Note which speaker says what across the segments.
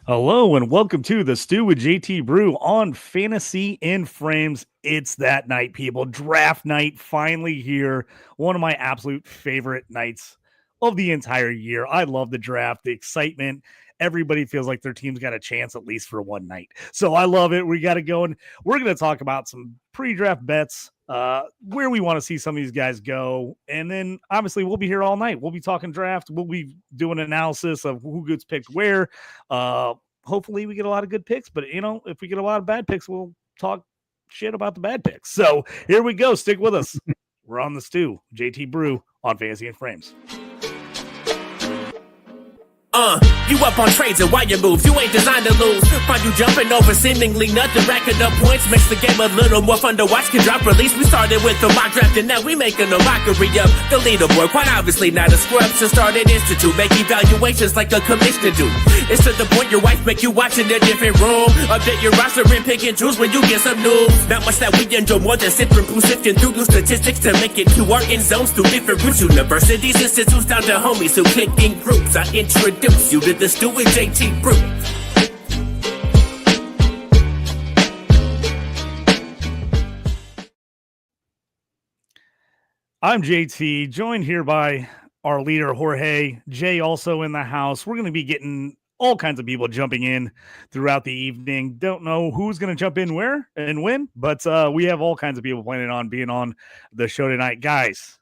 Speaker 1: Hello and welcome to the Stew with JT Brew on Fantasy in Frames. It's that night, people. Draft night finally here. One of my absolute favorite nights of the entire year. I love the draft, the excitement. Everybody feels like their team's got a chance at least for one night. So I love it. We got to go and we're going to talk about some pre-draft bets, where we want to see some of these guys go. And then obviously we'll be here all night. We'll be talking draft. We'll be doing analysis of who gets picked where. Hopefully we get a lot of good picks, but if we get a lot of bad picks, we'll talk shit about the bad picks. So here we go. Stick with us. We're on the stew. JT Brew on Fantasy and Frames.
Speaker 2: You up on trades and wire moves, you ain't designed to lose. Find you jumping over seemingly nothing, racking up points, makes the game a little more fun to watch. Can drop release, we started with the mock draft and now we making a mockery of the leaderboard. Quite obviously not a scrub, so start an institute, make evaluations like a commissioner do. It's to the point your wife make you watch in a different room. Update your roster and pick and choose when you get some news. Not much that we enjoy more than sifting through new statistics to make it to our end zones through different routes. Universities, institutes, down to homies who click in groups. I introduce you to the Stew with JT Brew.
Speaker 1: I'm JT, joined here by our leader, Jorge. Jay also in the house. We're going to be getting all kinds of people jumping in throughout the evening. Don't know who's going to jump in where and when, but we have all kinds of people planning on being on the show tonight. Guys,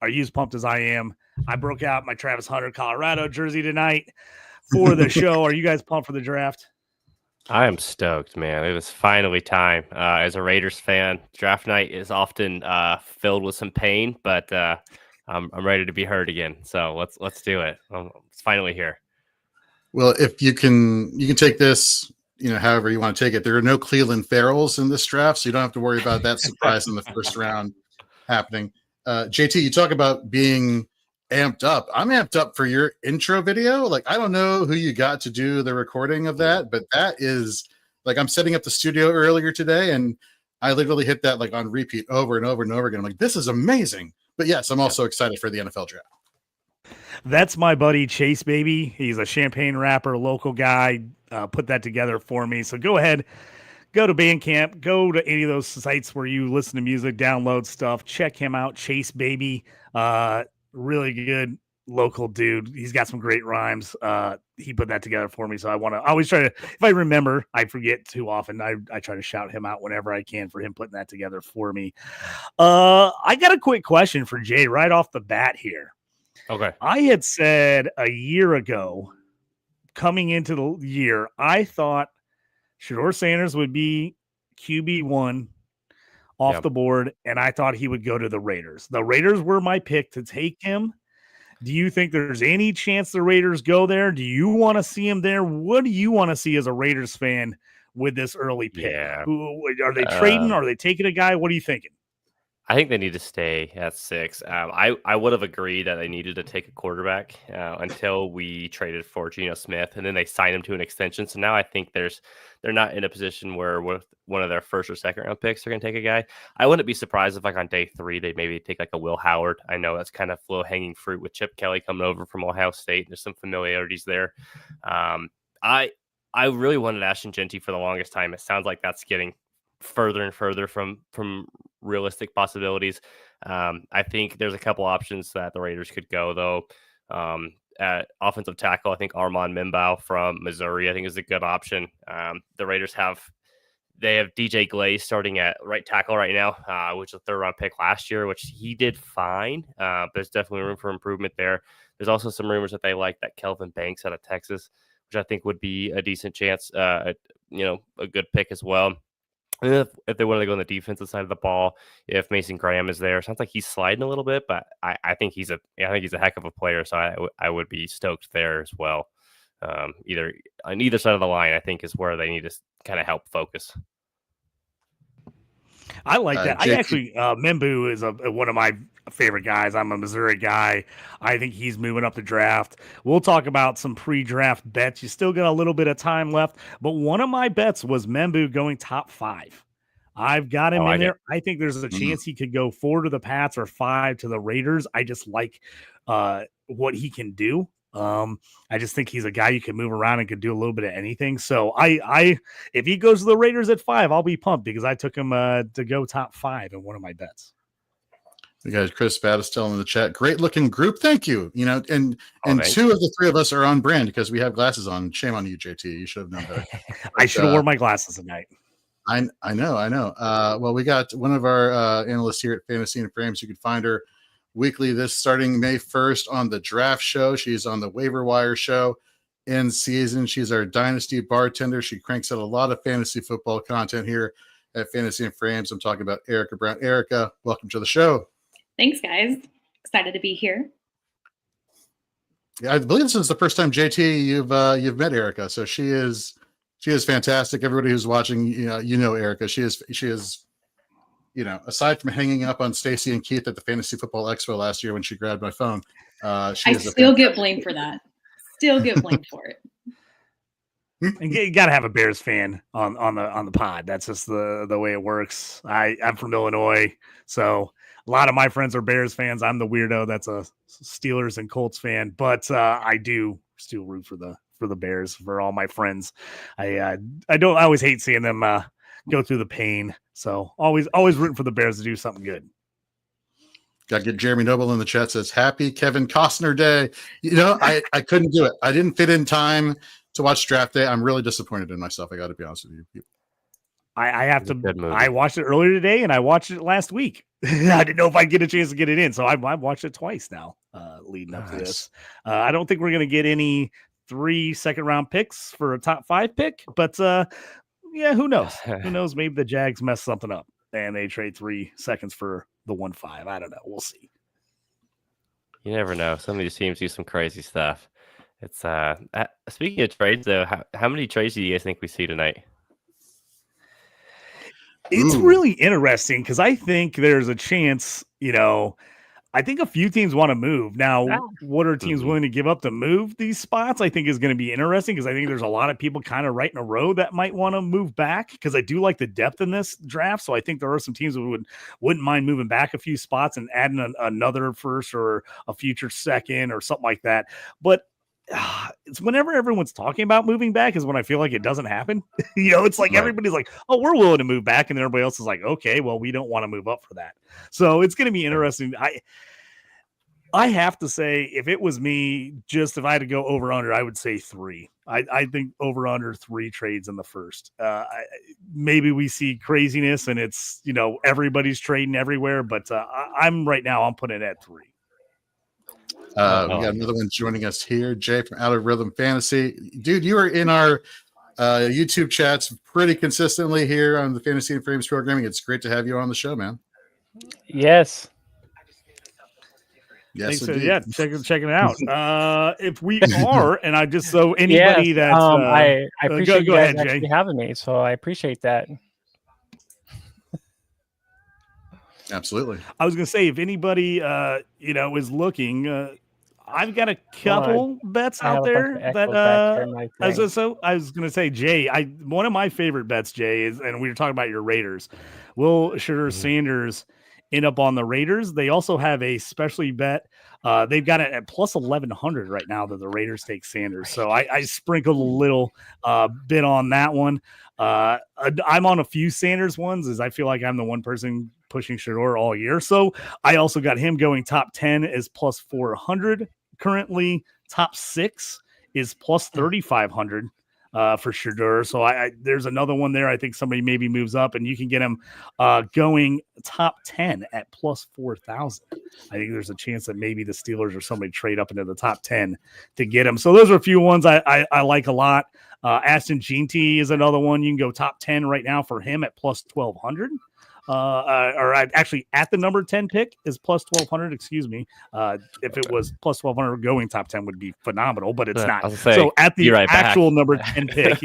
Speaker 1: are you as pumped as I am? I broke out my Travis Hunter, Colorado jersey tonight for the show. Are you guys pumped for the draft?
Speaker 3: I am stoked, man. It was finally time. As a Raiders fan, draft night is often filled with some pain, but I'm ready to be heard again. So let's do it. It's finally here.
Speaker 4: Well, if you can take this, however you want to take it. There are no Cleveland Farrells in this draft, so you don't have to worry about that surprise in the first round happening. JT, you talk about being amped up. I'm amped up for your intro video. Like, I don't know who you got to do the recording of that, but that is like, I'm setting up the studio earlier today and I literally hit that like on repeat over and over and over again. I'm like, this is amazing. But yes, I'm also excited for the NFL draft.
Speaker 1: That's my buddy Chase, baby. He's a Champaign rapper, local guy. Put that together for me. So go ahead, go to Bandcamp, go to any of those sites where you listen to music, download stuff. Check him out, Chase, baby. Really good local dude. He's got some great rhymes. He put that together for me. So I always try to, if I remember, I forget too often. I try to shout him out whenever I can for him putting that together for me. I got a quick question for Jay right off the bat here.
Speaker 3: Okay.
Speaker 1: I had said a year ago, coming into the year, I thought Shedeur Sanders would be QB1 off the board, and I thought he would go to the Raiders. The Raiders were my pick to take him. Do you think there's any chance the Raiders go there? Do you want to see him there? What do you want to see as a Raiders fan with this early pick?
Speaker 3: Yeah.
Speaker 1: Are they trading? Are they taking a guy? What are you thinking?
Speaker 3: I think they need to stay at 6. I would have agreed that they needed to take a quarterback until we traded for Geno Smith, and then they signed him to an extension. So now I think they're not in a position where with one of their first or second round picks they're going to take a guy. I wouldn't be surprised if like on day 3 they maybe take like a Will Howard. I know that's kind of low hanging fruit with Chip Kelly coming over from Ohio State. There's some familiarities there. I really wanted Ashton Genty for the longest time. It sounds like that's getting further and further from realistic possibilities. I think there's a couple options that the Raiders could go though. At offensive tackle, I think Armand Mimbaugh from Missouri, I think is a good option. The Raiders have DJ Glaze starting at right tackle right now, which was a 3rd round pick last year, which he did fine. But there's definitely room for improvement there. There's also some rumors that they like that Kelvin Banks out of Texas, which I think would be a decent chance, a good pick as well. If they want to go on the defensive side of the ball, if Mason Graham is there, sounds like he's sliding a little bit, but I think he's a heck of a player. So I would be stoked there as well. Either on either side of the line, I think is where they need to kind of help focus.
Speaker 1: I like that. I actually, Mimbu is one of my favorite guys. I'm a Missouri guy. I think he's moving up the draft. We'll talk about some pre-draft bets. You still got a little bit of time left, but one of my bets was Mimbu going top 5. I've got him in there. I think there's a chance he could go 4 to the Pats or 5 to the Raiders. I just like what he can do. I just think he's a guy you can move around and could do a little bit of anything. So if he goes to the Raiders at 5, I'll be pumped because I took him to go top 5 in one of my bets.
Speaker 4: You guys, Chris Battistel in the chat. Great looking group. Thank you. You know, and
Speaker 3: thanks.
Speaker 4: 2 of the 3 of us are on brand because we have glasses on. Shame on you, JT. You should have known better.
Speaker 1: I should have worn my glasses tonight.
Speaker 4: I know. Well, we got one of our analysts here at Fantasy and Frames. You can find her weekly this starting May 1st on the Draft Show. She's on the Waiver Wire Show in season. She's our Dynasty bartender. She cranks out a lot of fantasy football content here at Fantasy and Frames. I'm talking about Erica Brown. Erica, welcome to the show.
Speaker 5: Thanks, guys. Excited to be here.
Speaker 4: Yeah, I believe this is the first time, JT, you've met Erica. So she is fantastic. Everybody who's watching, you know Erica. She is, aside from hanging up on Stacy and Keith at the Fantasy Football Expo last year when she grabbed my phone,
Speaker 5: I still get blamed for that. Still get blamed for it.
Speaker 1: And you got to have a Bears fan on the pod. That's just the way it works. I'm from Illinois, so a lot of my friends are Bears fans. I'm the weirdo that's a Steelers and Colts fan, but I do still root for the Bears for all my friends. I always hate seeing them go through the pain. So always rooting for the Bears to do something good.
Speaker 4: Got to get Jeremy Noble in the chat. Says happy Kevin Costner Day. I couldn't do it. I didn't fit in time to watch Draft Day. I'm really disappointed in myself. I got to be honest with you.
Speaker 1: I have to. I watched it earlier today, and I watched it last week. I didn't know if I'd get a chance to get it in, so I've watched it twice now, leading up to this. I don't think we're going to get any 3 second-round picks for a top 5 pick, but yeah, who knows? Who knows? Maybe the Jags mess something up and they trade 3 seconds for the 1-5. I don't know. We'll see.
Speaker 3: You never know. Some of these teams do some crazy stuff. It's speaking of trades, though. How many trades do you guys think we see tonight?
Speaker 1: It's really interesting because I think there's a chance, I think a few teams want to move. Now, what are teams willing to give up to move these spots? I think is going to be interesting because I think there's a lot of people kind of right in a row that might want to move back because I do like the depth in this draft. So I think there are some teams that wouldn't mind moving back a few spots and adding another first or a future second or something like that. But it's whenever everyone's talking about moving back is when I feel like it doesn't happen. It's like everybody's like, oh, we're willing to move back. And then everybody else is like, okay, well, we don't want to move up for that. So it's going to be interesting. I have to say, if it was me, just if I had to go over under, I would say 3. I think over under 3 trades in the first. Maybe we see craziness and it's, everybody's trading everywhere, but I'm putting it at 3.
Speaker 4: We got another one joining us here, Jay from Out of Rhythm Fantasy. Dude, you are in our YouTube chats pretty consistently here on the Fantasy and Frames programming. It's great to have you on the show, man.
Speaker 6: Yes.
Speaker 4: Yes,
Speaker 1: so, yeah, checking it out. If we are, and I just so anybody that's
Speaker 6: I appreciate
Speaker 1: go
Speaker 6: you guys
Speaker 1: ahead,
Speaker 6: actually
Speaker 1: Jay.
Speaker 6: having me, so I appreciate that.
Speaker 4: Absolutely.
Speaker 1: I was gonna say if anybody is looking, I've got a couple bets out there that I was gonna say, Jay, one of my favorite bets, Jay, is, and we were talking about your Raiders. Will Shadur Sanders end up on the Raiders? They also have a specialty bet. They've got it at plus 1,100 right now that the Raiders take Sanders. So I sprinkled a little bit on that one. I'm on a few Sanders ones as I feel like I'm the one person pushing Shadur all year. So I also got him going top 10 is plus 400. Currently top 6 is plus 3,500 for Shadur. So there's another one there. I think somebody maybe moves up and you can get him going top 10 at plus 4,000. I think there's a chance that maybe the Steelers or somebody trade up into the top 10 to get him. So those are a few ones I like a lot. Aston Jeanty is another one. You can go top 10 right now for him at plus 1,200. Or actually at the number 10 pick is plus 1,200. Excuse me. If it was plus 1,200 going top 10 would be phenomenal, but it's not. So at the actual number 10 pick,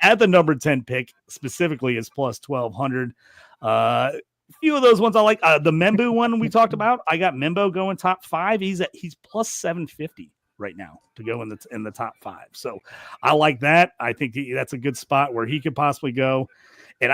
Speaker 1: at the number 10 pick specifically is plus 1,200. A few of those ones I like. The Membu one we talked about. I got Membo going top 5. He's plus 750 right now to go in the top 5. So I like that. I think that's a good spot where he could possibly go. And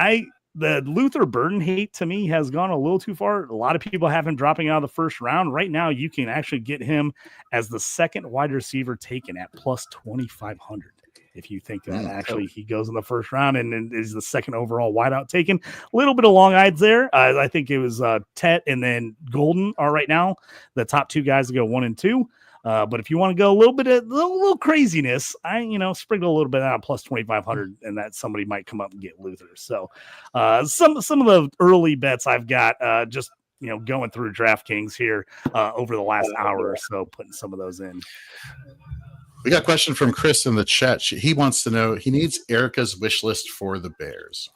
Speaker 1: the Luther Burden hate to me has gone a little too far. A lot of people have him dropping out of the first round. Right now, you can actually get him as the second wide receiver taken at plus 2,500. If you think that actually he goes in the first round and is the second overall wideout taken, a little bit of long odds there. I think it was Tet and then Golden are right now the top two guys to go 1 and 2. But if you want to go a little bit of little craziness, I sprinkle a little bit out plus 2,500, and that somebody might come up and get Luther. So some of the early bets I've got just going through DraftKings here over the last hour or so, putting some of those in.
Speaker 4: We got a question from Chris in the chat. He wants to know, he needs Erica's wish list for the Bears.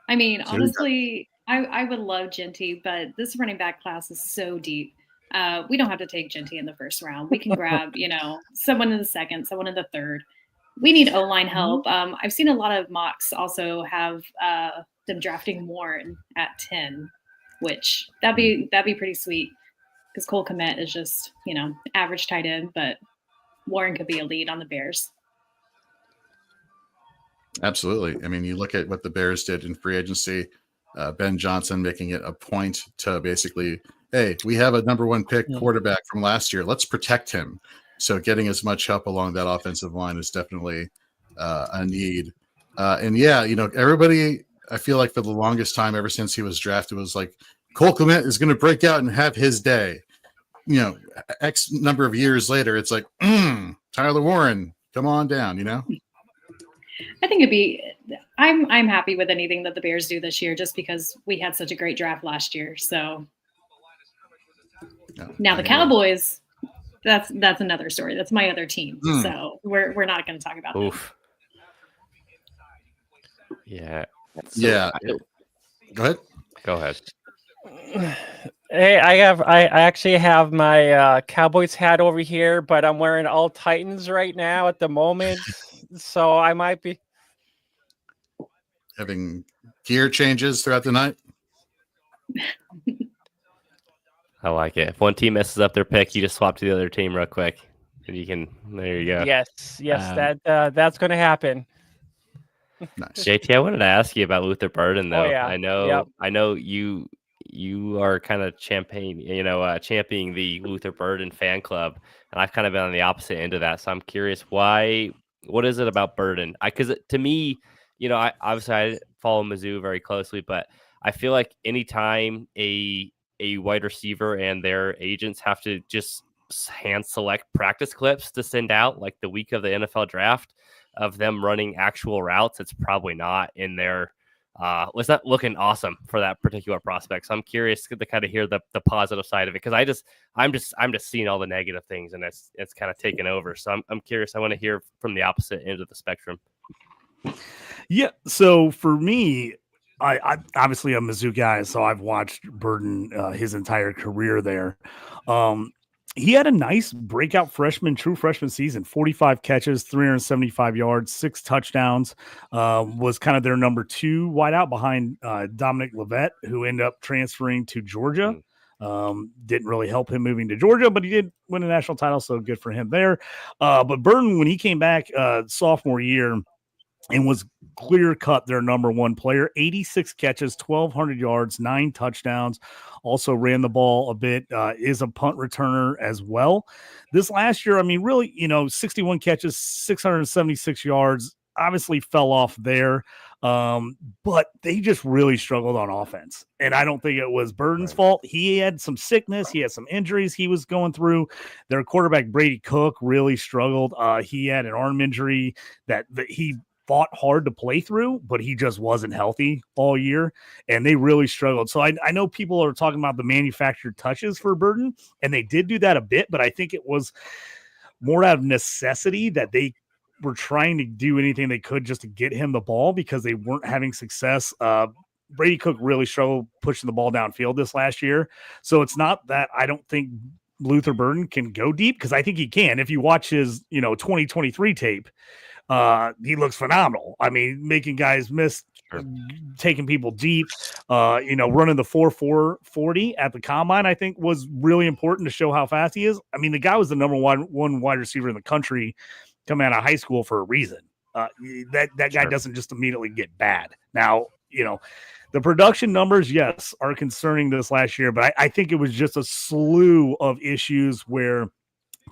Speaker 5: I mean, honestly, I would love Genty, but this running back class is so deep. We don't have to take Genty in the first round. We can grab, someone in the second, someone in the third. We need O-line help. I've seen a lot of mocks also have them drafting Warren at 10, which that'd be pretty sweet because Cole Kmet is just, average tight end, but Warren could be a lead on the Bears.
Speaker 4: Absolutely. I mean, you look at what the Bears did in free agency, Ben Johnson making it a point to basically, hey, we have a number 1 pick quarterback from last year. Let's protect him. So getting as much help along that offensive line is definitely a need. Everybody, I feel like for the longest time, ever since he was drafted, was like, Cole Kmet is going to break out and have his day. X number of years later, it's like, Tyler Warren, come on down,
Speaker 5: I think I'm happy with anything that the Bears do this year just because we had such a great draft last year. So now the Cowboys, that's another story. That's my other team. So we're not going to talk about that.
Speaker 3: Yeah.
Speaker 4: Go ahead.
Speaker 6: Hey, I actually have my Cowboys hat over here, but I'm wearing all Titans right now at the moment. So I might be
Speaker 4: having gear changes throughout the night.
Speaker 3: I like it. If one team messes up their pick, you just swap to the other team real quick. And you can, there you go.
Speaker 6: Yes, that's going to happen.
Speaker 4: Nice.
Speaker 3: JT, I wanted to ask you about Luther Burden, though.
Speaker 6: Oh, yeah.
Speaker 3: I know you are kind of championing the Luther Burden fan club, and I've kind of been on the opposite end of that. So I'm curious, what is it about Burden? Because to me, I follow Mizzou very closely, but I feel like anytime a wide receiver and their agents have to just hand select practice clips to send out like the week of the NFL draft of them running actual routes, it's probably not in their it's not looking awesome for that particular prospect. So I'm curious to kind of hear the positive side of it, because I'm just seeing all the negative things, and it's kind of taken over. So I'm curious. I want to hear from the opposite end of the spectrum.
Speaker 1: Yeah. So for me, I obviously a Mizzou guy, so I've watched Burden his entire career there. He had a nice breakout true freshman season, 45 catches, 375 yards, 6 touchdowns, was kind of their number 2 wideout behind Dominic Leavitt, who ended up transferring to Georgia. Didn't really help him moving to Georgia, but he did win a national title, so good for him there. But Burden, when he came back sophomore year, and was clear-cut their number 1 player, 86 catches, 1,200 yards, 9 touchdowns, also ran the ball a bit, is a punt returner as well. This last year, I mean, really, 61 catches, 676 yards, obviously fell off there, but they just really struggled on offense. And I don't think it was Burden's fault. He had some sickness. He had some injuries he was going through. Their quarterback, Brady Cook, really struggled. He had an arm injury that he fought hard to play through, but he just wasn't healthy all year, and they really struggled. So I know people are talking about the manufactured touches for Burden, and they did do that a bit, but I think it was more out of necessity that they were trying to do anything they could just to get him the ball because they weren't having success. Brady Cook really struggled pushing the ball downfield this last year. So it's not that I don't think Luther Burden can go deep, because I think he can. If you watch his 2023 tape, he looks phenomenal. I mean, making guys miss, taking people deep, running the 4.40 at the combine, I think was really important to show how fast he is. I mean, the guy was the number one wide receiver in the country coming out of high school for a reason. That guy doesn't just immediately get bad. Now, the production numbers, yes, are concerning this last year, but I think it was just a slew of issues where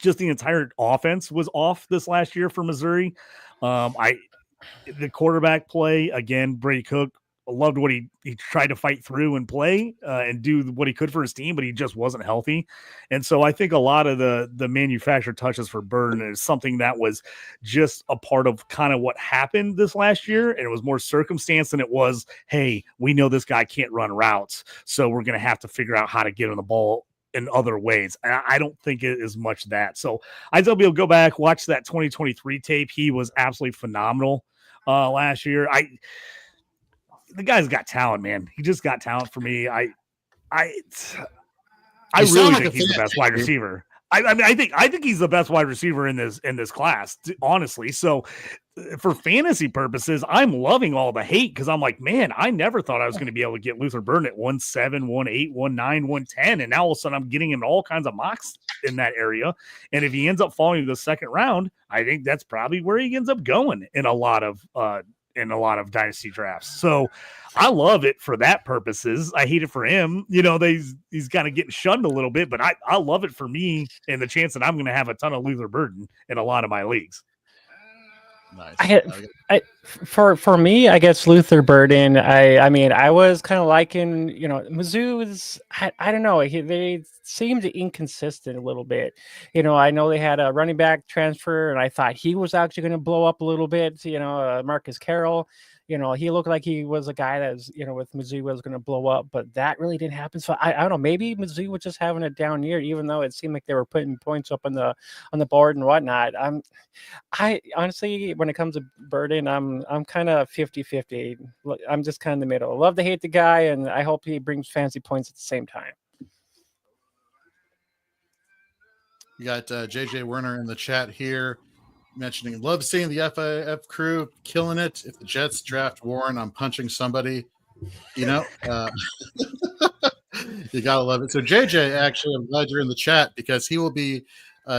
Speaker 1: just the entire offense was off this last year for Missouri. The quarterback play, again, Brady Cook, I loved what he tried to fight through and play and do what he could for his team, but he just wasn't healthy. And so I think a lot of the manufactured touches for Burden is something that was just a part of kind of what happened this last year. And it was more circumstance than it was, hey, we know this guy can't run routes, so we're going to have to figure out how to get him the ball in other ways. I don't think it is much that. So I tell people, go back, watch that 2023 tape. He was absolutely phenomenal last year. The guy's got talent, man. He just got talent for me. I really think he's the best wide receiver. I think he's the best wide receiver in this class, honestly. So for fantasy purposes, I'm loving all the hate because I'm like, man, I never thought I was going to be able to get Luther Burden at 1-7, 1-8, 1-9, 1-10, and now all of a sudden I'm getting him all kinds of mocks in that area. And if he ends up falling to the second round, I think that's probably where he ends up going in a lot of dynasty drafts. So I love it for that purposes. I hate it for him. He's kind of getting shunned a little bit, but I love it for me and the chance that I'm going to have a ton of Luther Burden in a lot of my leagues.
Speaker 6: Nice. For me, I guess Luther Burden. I mean, I was kind of liking, Mizzou is. I don't know. They seemed inconsistent a little bit. I know they had a running back transfer, and I thought he was actually going to blow up a little bit. Marcus Carroll. He looked like he was a guy that was, with Mizzou was going to blow up, but that really didn't happen. So I don't know. Maybe Mizzou was just having a down year, even though it seemed like they were putting points up on the board and whatnot. I honestly, when it comes to Burden, I'm kind of 50-50. I'm just kind of in the middle. I love to hate the guy, and I hope he brings fancy points at the same time.
Speaker 4: You got JJ Werner in the chat here mentioning, love seeing the FIF crew killing it. If the Jets draft Warren, I'm punching somebody. You gotta love it. So JJ, actually, I'm glad you're in the chat because he will be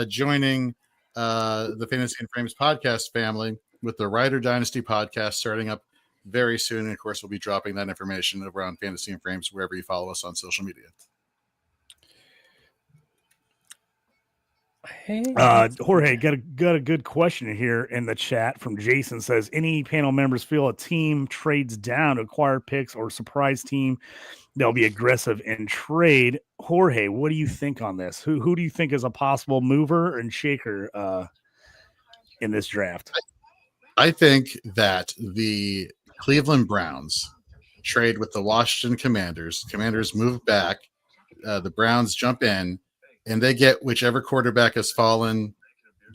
Speaker 4: joining the Fantasy and Frames podcast family with the Rider Dynasty podcast starting up very soon. And of course, we'll be dropping that information over on Fantasy and Frames wherever you follow us on social media.
Speaker 1: Jorge got a good question here in the chat from Jason. Says, any panel members feel a team trades down to acquire picks or surprise team they'll be aggressive in trade? Jorge, what do you think on this? Who do you think is a possible mover and shaker in this draft?
Speaker 4: I think that the Cleveland Browns trade with the Washington Commanders. Commanders move back. The Browns jump in. And they get whichever quarterback has fallen,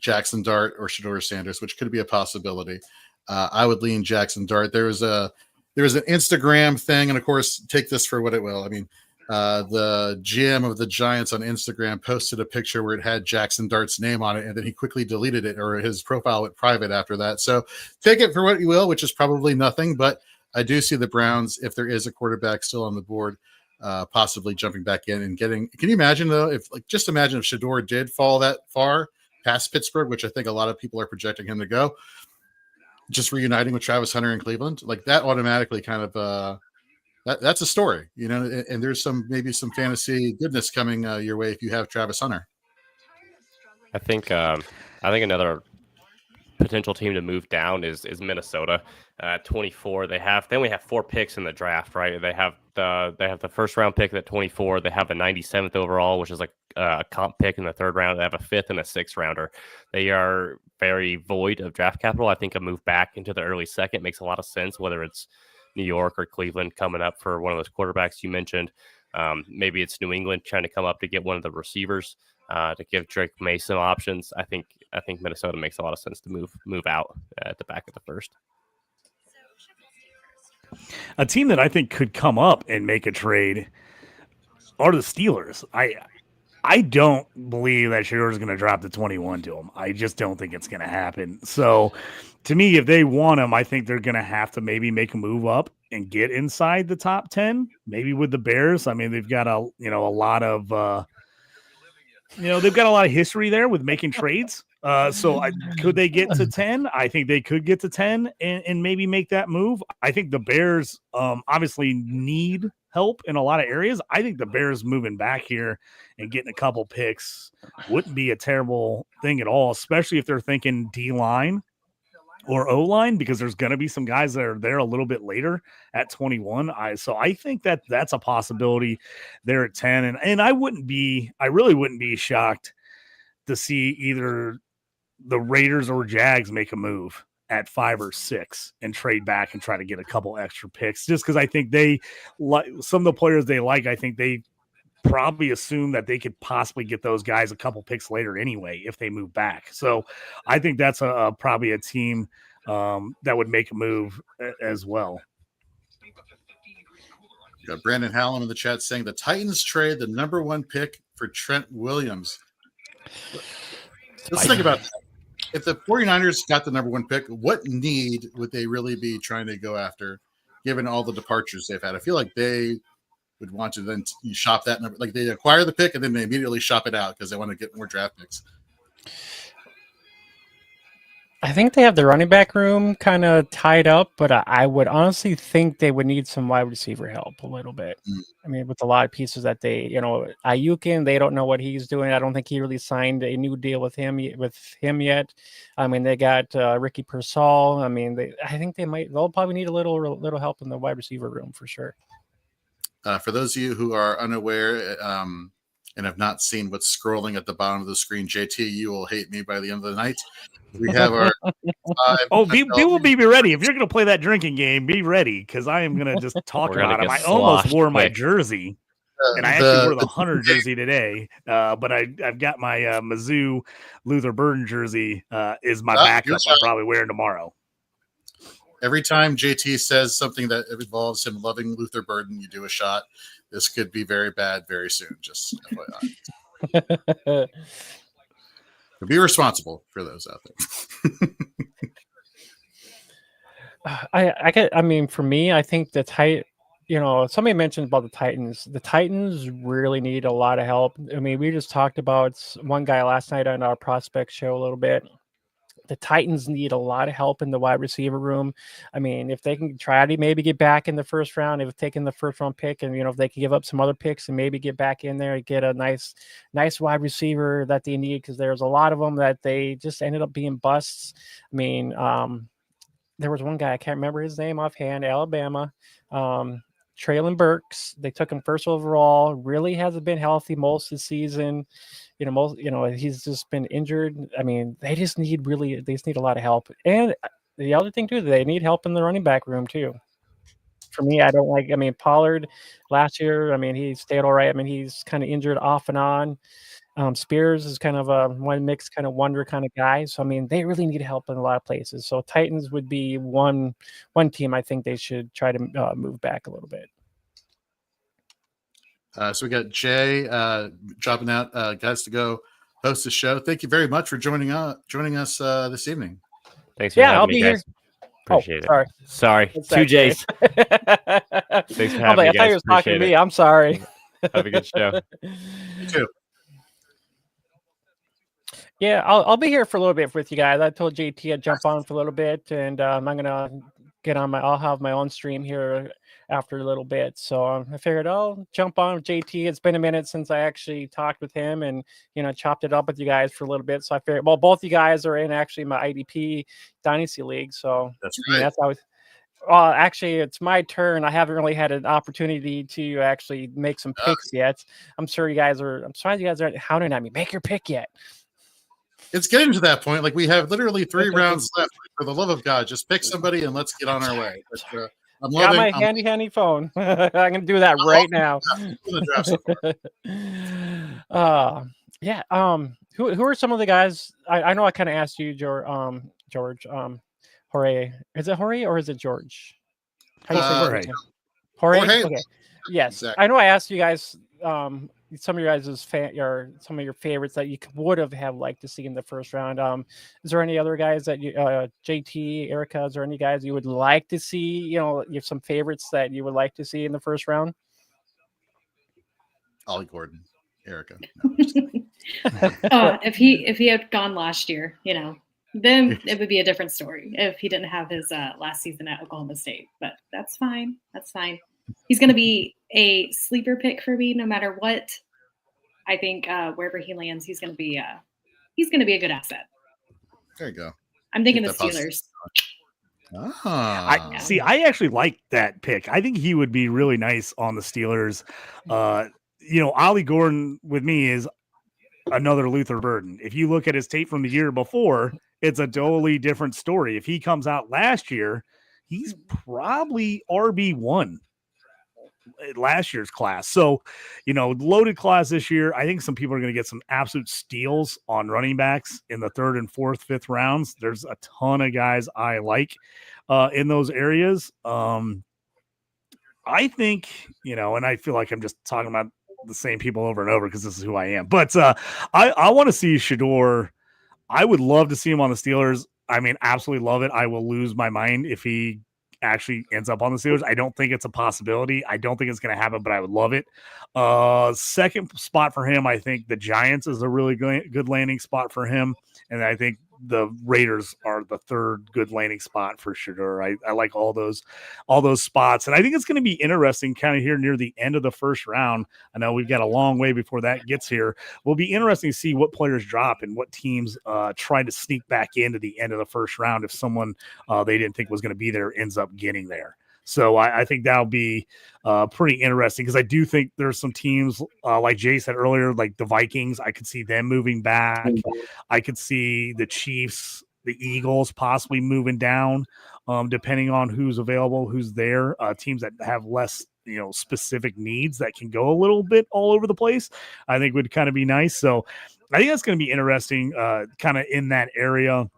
Speaker 4: Jackson Dart or Shedeur Sanders, which could be a possibility. I would lean Jackson Dart. There was an Instagram thing, and of course, take this for what it will. I mean, the GM of the Giants on Instagram posted a picture where it had Jackson Dart's name on it, and then he quickly deleted it, or his profile went private after that. So take it for what you will, which is probably nothing. But I do see the Browns, if there is a quarterback still on the board, possibly jumping back in and getting. Can you imagine though, just imagine if Shedeur did fall that far past Pittsburgh, which I think a lot of people are projecting him to go, just reuniting with Travis Hunter in Cleveland, like that automatically kind of that's a story, and there's maybe some fantasy goodness coming your way if you have Travis Hunter.
Speaker 3: I think another potential team to move down is Minnesota. 24. They only have 4 picks in the draft, right? They have the first round pick at 24. They have the 97th overall, which is like a comp pick in the 3rd round. They have a 5th and a 6th rounder. They are very void of draft capital. I think a move back into the early 2nd makes a lot of sense, whether it's New York or Cleveland coming up for one of those quarterbacks you mentioned. Maybe it's New England trying to come up to get one of the receivers to give Drake May some options. I think Minnesota makes a lot of sense to move out at the back of the 1st.
Speaker 1: A team that I think could come up and make a trade are the Steelers. I don't believe that Shedeur is going to drop the 21 to him. I just don't think it's going to happen. So to me, if they want him, I think they're going to have to maybe make a move up and get inside the top 10, maybe with the Bears. I mean, they've got a lot of they've got a lot of history there with making trades. Could they get to 10? I think they could get to 10 and maybe make that move. I think the Bears obviously need help in a lot of areas. I think the Bears moving back here and getting a couple picks wouldn't be a terrible thing at all, especially if they're thinking D-line or O-line, because there's going to be some guys that are there a little bit later at 21. So I think that's a possibility there at 10. And I really wouldn't be shocked to see either the Raiders or Jags make a move at 5 or 6 and trade back and try to get a couple extra picks, just because I think they like some of the players they like. I think they probably assume that they could possibly get those guys a couple picks later anyway if they move back. So I think that's probably a team that would make a move as well.
Speaker 4: We got Brandon Hallam in the chat saying the Titans trade the number 1 pick for Trent Williams. Let's think about that. If the 49ers got the number 1 pick, what need would they really be trying to go after, given all the departures they've had? I feel like they would want to then shop that number. Like, they acquire the pick and then they immediately shop it out because they want to get more draft picks.
Speaker 6: I think they have the running back room kind of tied up, but I would honestly think they would need some wide receiver help a little bit. I mean, with a lot of pieces that Ayukin, they don't know what he's doing. I don't think he really signed a new deal with him yet. I mean, they got Ricky Pearsall. I mean, I think they'll probably need a little help in the wide receiver room for sure.
Speaker 4: For those of you who are unaware and have not seen what's scrolling at the bottom of the screen, JT, you will hate me by the end of the night. We have our 5.
Speaker 1: Be ready. If you're going to play that drinking game, be ready, because I am going to just talk about him. I almost wore my jersey, and I actually wore the Hunter jersey today, but I've got my Mizzou Luther Burden jersey is my backup. I'm probably wearing tomorrow.
Speaker 4: Every time JT says something that involves him loving Luther Burden, you do a shot. This could be very bad very soon. Just FYI. Be responsible for those out
Speaker 6: there. For me, I think somebody mentioned about the Titans. The Titans really need a lot of help. I mean, we just talked about one guy last night on our prospect show a little bit. The Titans need a lot of help in the wide receiver room. I mean, if they can try to maybe get back in the first round, if taking the first round pick, and if they can give up some other picks and maybe get back in there and get a nice wide receiver that they need, because there's a lot of them that they just ended up being busts. I mean, there was one guy, I can't remember his name offhand, Alabama, Traylon Burks. They took him first overall. Really hasn't been healthy most of the season. He's just been injured. I mean, they just need a lot of help. And the other thing too, they need help in the running back room too. For me, Pollard last year, he stayed all right. I mean, he's kind of injured off and on. Spears is kind of a one mix kind of wonder kind of guy. So, I mean, they really need help in a lot of places. So Titans would be one team I think they should try to move back a little bit.
Speaker 4: So we got Jay dropping out, guys, to go host the show. Thank you very much for joining us this evening.
Speaker 3: Thanks for having me, guys.
Speaker 6: Here.
Speaker 3: Appreciate it. Sorry. 2 J's. Thanks for having me,
Speaker 6: I thought you was talking to me. I'm sorry.
Speaker 3: Have a good show.
Speaker 4: You too.
Speaker 6: Yeah, I'll be here for a little bit with you guys. I told JT I'd jump on for a little bit, and I'm gonna get on I'll have my own stream here after a little bit. So I figured I'll jump on with JT. It's been a minute since I actually talked with him and chopped it up with you guys for a little bit. So I figured, well, both you guys are in actually my IDP Dynasty League. So
Speaker 4: that's right.
Speaker 6: That's always. Actually, it's my turn. I haven't really had an opportunity to actually make some picks yet. I'm surprised you guys aren't hounding at me. Make your pick yet.
Speaker 4: It's getting to that point. Like, we have literally 3 rounds left. For the love of God, just pick somebody and let's get on our way. But, I'm
Speaker 6: got my handy phone. I'm gonna do that right now. Yeah. Who are some of the guys? I know I kind of asked you, George. Jorge. Is it Jorge or is it George? How do you say Jorge?
Speaker 4: Jorge.
Speaker 6: Okay. Yes.
Speaker 4: Exactly.
Speaker 6: I know I asked you guys some of your guys' some of your favorites that you would have liked to see in the first round. Is there any other guys that you, JT, Erica, is there any guys you would like to see? You have some favorites that you would like to see in the first round?
Speaker 4: Ollie Gordon. Erica. No, just kidding.
Speaker 5: If he had gone last year, then it would be a different story if he didn't have his last season at Oklahoma State. But that's fine. That's fine. He's going to be a sleeper pick for me no matter what. I think wherever he lands, he's going to be a good asset.
Speaker 4: There you go.
Speaker 5: I'm thinking the Steelers.
Speaker 1: I actually like that pick. I think he would be really nice on the Steelers. Ollie Gordon with me is another Luther Burden. If you look at his tape from the year before, it's a totally different story. If he comes out last year, he's probably RB1 last year's class. So, loaded class this year. I think some people are going to get some absolute steals on running backs in the 3rd and 4th, 5th rounds. There's a ton of guys I like in those areas. I think, and I feel like I'm just talking about the same people over and over because this is who I am. But I want to see Shedeur. I would love to see him on the Steelers. I mean, absolutely love it. I will lose my mind if he actually ends up on the Steelers. I don't think it's a possibility. I don't think it's going to happen, but I would love it. Second spot for him, I think the Giants is a really good landing spot for him. And I think the Raiders are the 3rd good landing spot for Shedeur. I like all those spots. And I think it's going to be interesting kind of here near the end of the 1st round. I know we've got a long way before that gets here. Will be interesting to see what players drop and what teams try to sneak back into the end of the 1st round if someone they didn't think was going to be there ends up getting there. So I think that'll be pretty interesting because I do think there's some teams like Jay said earlier, like the Vikings. I could see them moving back. I could see the Chiefs, the Eagles possibly moving down, depending on who's available, who's there. Teams that have less, specific needs that can go a little bit all over the place, I think would kind of be nice. So I think that's going to be interesting, kind of in that area.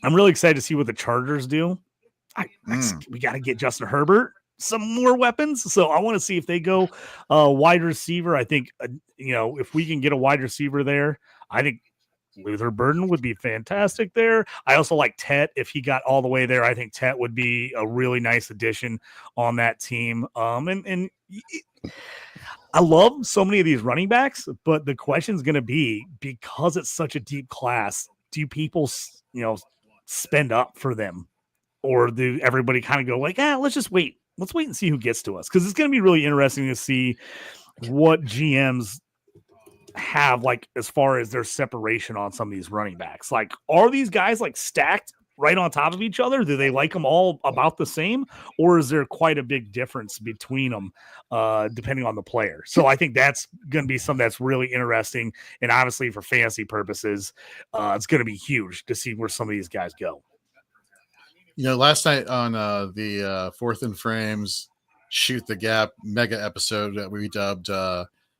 Speaker 1: I'm really excited to see what the Chargers do. We got to get Justin Herbert some more weapons. So I want to see if they go wide receiver. I think, if we can get a wide receiver there, I think Luther Burden would be fantastic there. I also like Tet. If he got all the way there, I think Tet would be a really nice addition on that team. And I love so many of these running backs, but the question is going to be, because it's such a deep class, do people, spend up for them? Or do everybody kind of go like, let's just wait. Let's wait and see who gets to us. Because it's going to be really interesting to see what GMs have, like, as far as their separation on some of these running backs. Like, are these guys, like, stacked right on top of each other? Do they like them all about the same? Or is there quite a big difference between them, depending on the player? So I think that's going to be something that's really interesting. And obviously for fantasy purposes, it's going to be huge to see where some of these guys go.
Speaker 4: Last night on the 4th and Frames Shoot the Gap mega episode that we dubbed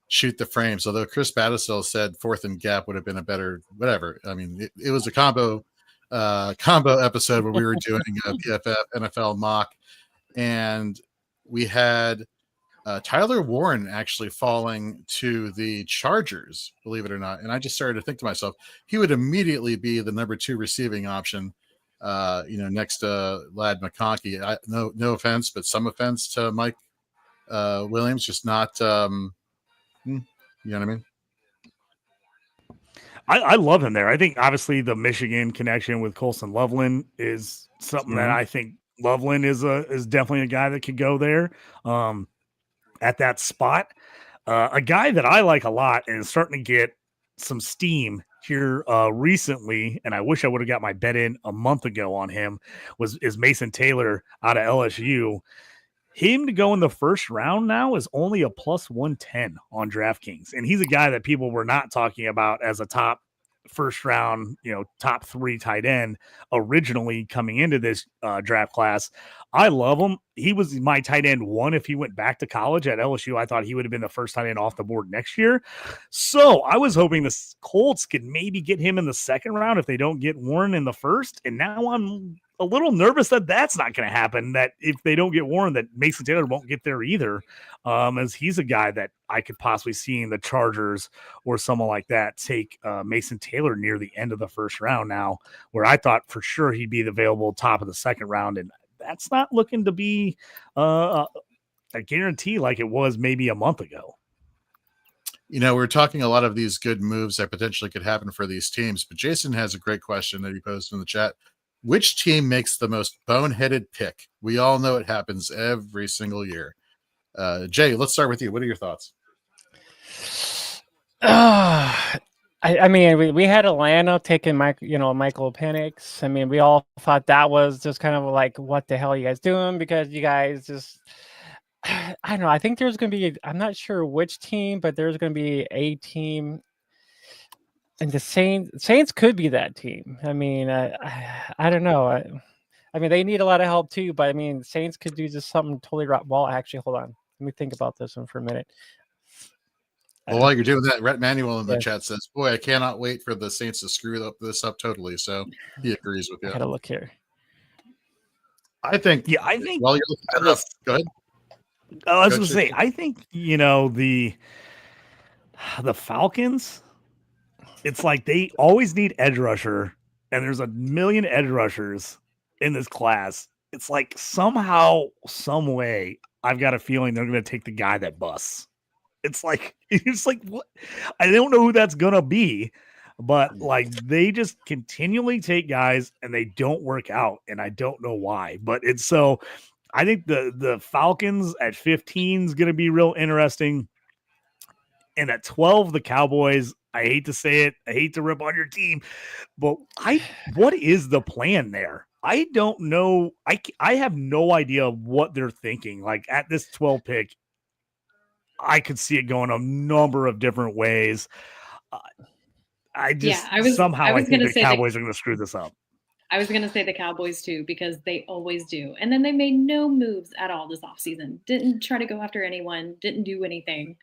Speaker 4: Shoot the Frames, although Chris Battisell said 4th and Gap would have been a better whatever. I mean, it was a combo episode where we were doing a PFF NFL mock, and we had Tyler Warren actually falling to the Chargers, believe it or not. And I just started to think to myself, he would immediately be the number 2 receiving option. Next to Lad McConkey. No offense, but some offense to Mike Williams, just not. You know what I mean?
Speaker 1: I love him there. I think obviously the Michigan connection with Colson Loveland is something that I think Loveland is definitely a guy that could go there at that spot. A guy that I like a lot and is starting to get some steam here recently, and I wish I would have got my bet in a month ago on him, is Mason Taylor out of LSU. Him to go in the 1st round now is only a plus 110 on DraftKings. And he's a guy that people were not talking about as a top 1st round, top 3 tight end originally coming into this draft class. I love him. He was my tight end 1 if he went back to college at LSU. I thought he would have been the first tight end off the board next year. So I was hoping the Colts could maybe get him in the 2nd round if they don't get Warren in the 1st. And now I'm a little nervous that that's not going to happen, that if they don't get Warren, that Mason Taylor won't get there either, as he's a guy that I could possibly see in the Chargers or someone like that take Mason Taylor near the end of the 1st round now, where I thought for sure he'd be available top of the 2nd round. And that's not looking to be a guarantee like it was maybe a month ago.
Speaker 4: We're talking a lot of these good moves that potentially could happen for these teams, but Jason has a great question that he posted in the chat. Which team makes the most boneheaded pick? We all know it happens every single year. Jay, let's start with you. What are your thoughts?
Speaker 6: I mean, we had Atlanta taking Michael Penix. I mean, we all thought that was just kind of like, what the hell are you guys doing? Because you guys just, I don't know. I think there's going to be, I'm not sure which team, but there's going to be a team. And the Saints could be that team. I mean, I don't know. I mean, they need a lot of help too, but I mean, Saints could do just something totally right. Well, actually, hold on. Let me think about this one for a minute.
Speaker 4: Well, while you're doing that, Rhett Manuel in the chat says, "Boy, I cannot wait for the Saints to screw this up totally." So he agrees with you.
Speaker 6: I gotta look here.
Speaker 1: I think.
Speaker 4: While you're looking at this, go ahead.
Speaker 1: I was going to say, I think the Falcons. It's like they always need edge rusher, and there's a million edge rushers in this class. It's like somehow, some way, I've got a feeling they're going to take the guy that busts. It's like what? I don't know who that's going to be, but like they just continually take guys and they don't work out, and I don't know why. But it's so I think the Falcons at 15 is going to be real interesting, and at 12 the Cowboys. I hate to say it. I hate to rip on your team, but what is the plan there? I don't know. I have no idea what they're thinking. Like at this 12 pick, I could see it going a number of different ways. I think the Cowboys are going to screw this up.
Speaker 5: I was going to say the Cowboys too, because they always do. And then they made no moves at all this offseason. Didn't try to go after anyone. Didn't do anything.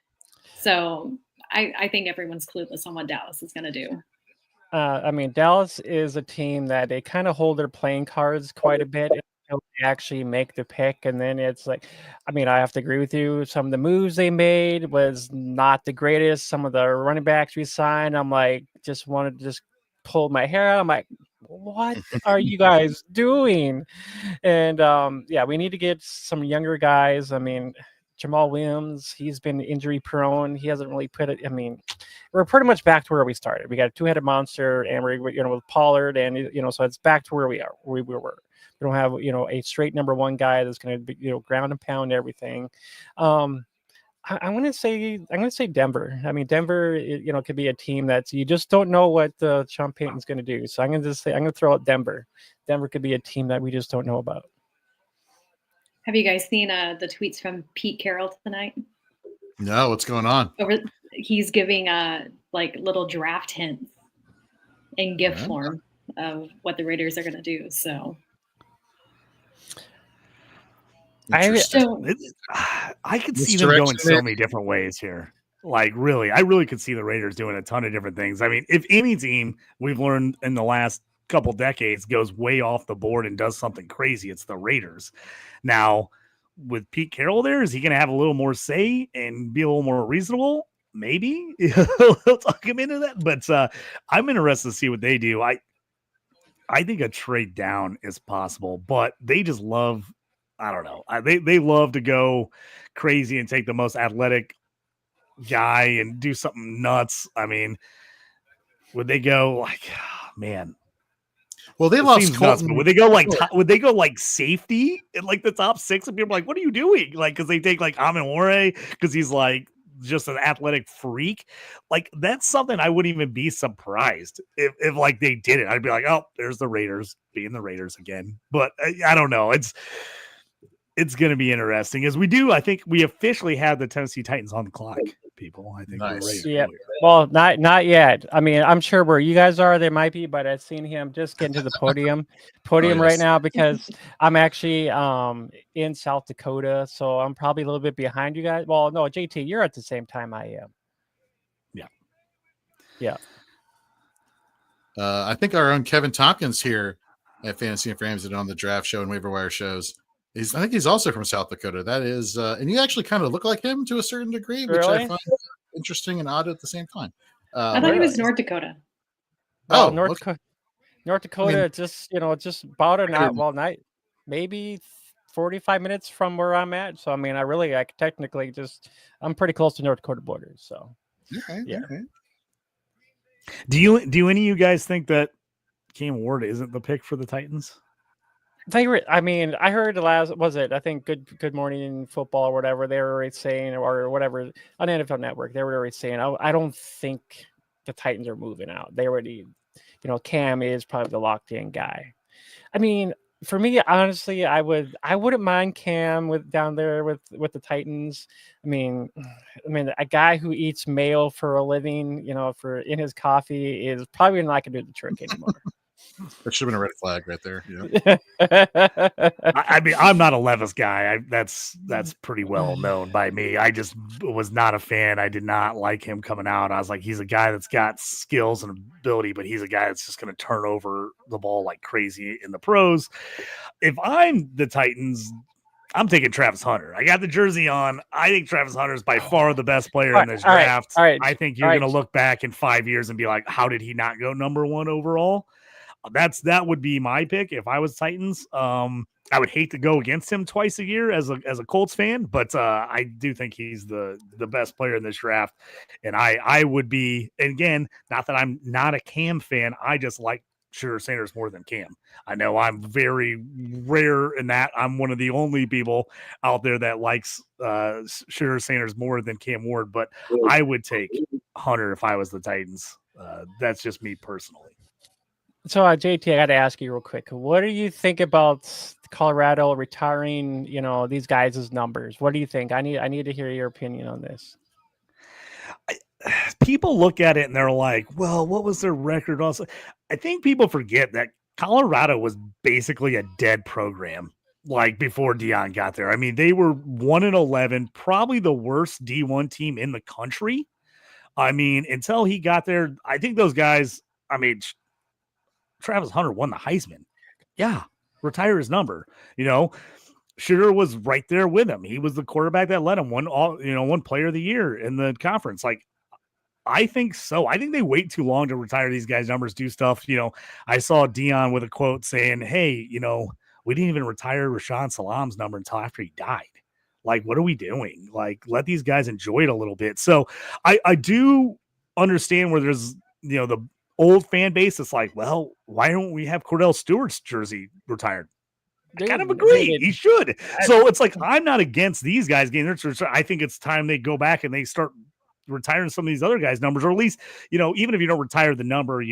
Speaker 5: So I think everyone's clueless on what Dallas is going to do.
Speaker 6: I mean, Dallas is a team that they kind of hold their playing cards quite a bit until they actually make the pick. And then it's like, I mean, I have to agree with you. Some of the moves they made was not the greatest. Some of the running backs we signed, I'm like, just wanted to just pull my hair out. I'm like, what are you guys doing? And we need to get some younger guys. I mean, Jamal Williams, he's been injury prone. He hasn't really put it. I mean, we're pretty much back to where we started. We got a two-headed monster, and we're with Pollard, and so it's back to where we are. We were. We don't have a straight number one guy that's going to be ground and pound everything. I'm going to say Denver. I mean, Denver, could be a team that's you just don't know what Sean Payton's going to do. So I'm going to throw out Denver. Denver could be a team that we just don't know about.
Speaker 5: Have you guys seen the tweets from Pete Carroll tonight?
Speaker 4: No, what's going on?
Speaker 5: He's giving like little draft hints in GIF form of what the Raiders are going to do. So
Speaker 1: I could see them going so many different ways here. Like really, I really could see the Raiders doing a ton of different things. I mean, if any team we've learned in the last couple decades goes way off the board and does something crazy, it's the Raiders. Now, with Pete Carroll there, is he going to have a little more say and be a little more reasonable? Maybe we'll talk him into that. But I'm interested to see what they do. I think a trade down is possible, but they just love. I don't know. They love to go crazy and take the most athletic guy and do something nuts. I mean, would they go like, man?
Speaker 4: Well, they lost
Speaker 1: Colton. But would they go like safety in like the top 6? And people are like, what are you doing? Like, because they take like Amenwore because he's like just an athletic freak. Like, that's something I wouldn't even be surprised if like they did it. I'd be like, oh, there's the Raiders being the Raiders again. But I don't know. It's going to be interesting as we do. I think we officially have the Tennessee Titans on the clock, people. I think we're ready.
Speaker 6: Yeah. Well, not yet. I mean, I'm sure where you guys are, they might be, but I've seen him just get into the podium right now because I'm actually in South Dakota. So I'm probably a little bit behind you guys. Well, no, JT, you're at the same time I am.
Speaker 1: Yeah.
Speaker 6: Yeah.
Speaker 4: I think our own Kevin Tompkins here at Fantasy and Frames and on the draft show and waiver wire shows. I think he's also from South Dakota. That is, and you actually kind of look like him to a certain degree, which I find interesting and odd at the same time.
Speaker 5: I thought he was North Dakota.
Speaker 6: Oh, North Dakota, just about maybe 45 minutes from where I'm at. So I mean, I'm pretty close to North Dakota border. So Yeah.
Speaker 1: Do any of you guys think that Cam Ward isn't the pick for the Titans?
Speaker 6: I heard the last, I think Good Morning Football or whatever, they were already saying, or whatever, on NFL Network, they were already saying, I don't think the Titans are moving out. They already, Cam is probably the locked in guy. I mean, for me, honestly, I wouldn't mind Cam down there with the Titans. I mean, a guy who eats mayo for a living, for in his coffee, is probably not going to do the trick anymore.
Speaker 4: That should have been a red flag right there. Yeah.
Speaker 1: I mean, I'm not a Levis guy. That's pretty well known by me. I just was not a fan. I did not like him coming out. I was like, he's a guy that's got skills and ability, but he's a guy that's just going to turn over the ball like crazy in the pros. If I'm the Titans, I'm taking Travis Hunter. I got the jersey on. I think Travis Hunter is by far the best player in this draft.
Speaker 6: All right.
Speaker 1: I think you're going to look back in 5 years and be like, how did he not go number 1 overall? That would be my pick if I was Titans. I would hate to go against him twice a year as a Colts fan, but I do think he's the best player in this draft. And I would be, and again, not that I'm not a Cam fan, I just like Shedeur Sanders more than Cam. I know I'm very rare in that. I'm one of the only people out there that likes Shedeur Sanders more than Cam Ward, but I would take Hunter if I was the Titans. That's just me personally.
Speaker 6: So, JT, I got to ask you real quick. What do you think about Colorado retiring, these guys' numbers? What do you think? I need to hear your opinion on this.
Speaker 1: People look at it and they're like, well, what was their record? Also, I think people forget that Colorado was basically a dead program like before Deion got there. I mean, they were 1-11, probably the worst D1 team in the country. I mean, until he got there, I think those guys, Travis Hunter won the Heisman. Yeah, retire his number. Shedeur was right there with him. He was the quarterback that led him one player of the year in the conference. Like, I think so. I think they wait too long to retire these guys' numbers, do stuff. I saw Deion with a quote saying, hey, we didn't even retire Rashawn Salam's number until after he died. Like, what are we doing? Like, let these guys enjoy it a little bit. So I do understand where there's, the old fan base is like, well, why don't we have Cordell Stewart's jersey retired? I kind of agree. He should. So it's like, I'm not against these guys getting their jersey. I think it's time they go back and they start retiring some of these other guys' numbers, or at least, even if you don't retire the number,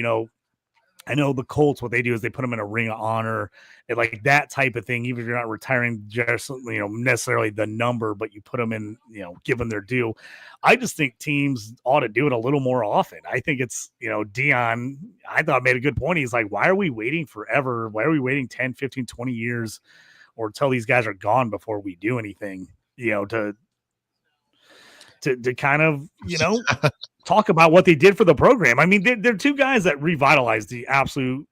Speaker 1: I know the Colts, what they do is they put them in a ring of honor and like that type of thing. Even if you're not retiring just, necessarily the number, but you put them in, give them their due. I just think teams ought to do it a little more often. I think it's, Deion, I thought made a good point. He's like, why are we waiting forever? Why are we waiting 10, 15, 20 years or until these guys are gone before we do anything, to kind of, talk about what they did for the program. I mean, they're two guys that revitalized the absolute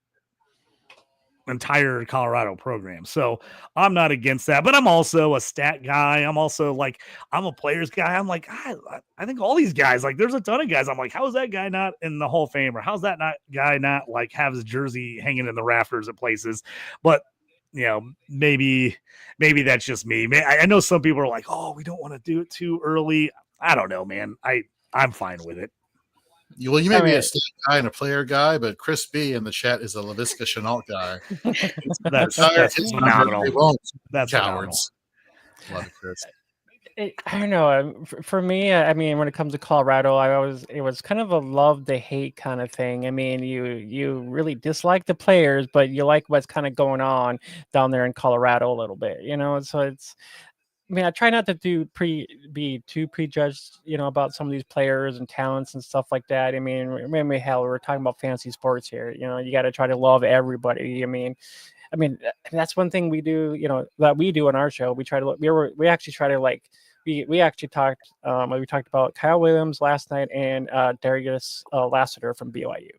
Speaker 1: entire Colorado program. So I'm not against that, but I'm also a stat guy. I'm also like, I'm a players guy. I'm like, I think all these guys, like there's a ton of guys. I'm like, how is that guy not in the Hall of Fame? Or how's that guy not like have his jersey hanging in the rafters at places? But maybe that's just me. I know some people are like, oh, we don't want to do it too early. I don't know, man. I'm fine with it.
Speaker 4: Well, you may be a state guy and a player guy, but Chris B in the chat is a LaVisca Chenault guy.
Speaker 1: That's phenomenal. That's cowards.
Speaker 4: Love it, Chris.
Speaker 6: I don't know. For me, when it comes to Colorado, it was kind of a love to hate kind of thing. I mean, you really dislike the players, but you like what's kind of going on down there in Colorado a little bit, So it's. I try not to be too prejudged, about some of these players and talents and stuff like that. Hell, we're talking about fantasy sports here. You got to try to love everybody. That's one thing we do, that we do on our show. We try to look. We actually try to like. We actually talked. We talked about Kyle Williams last night and Darius Lassiter from BYU.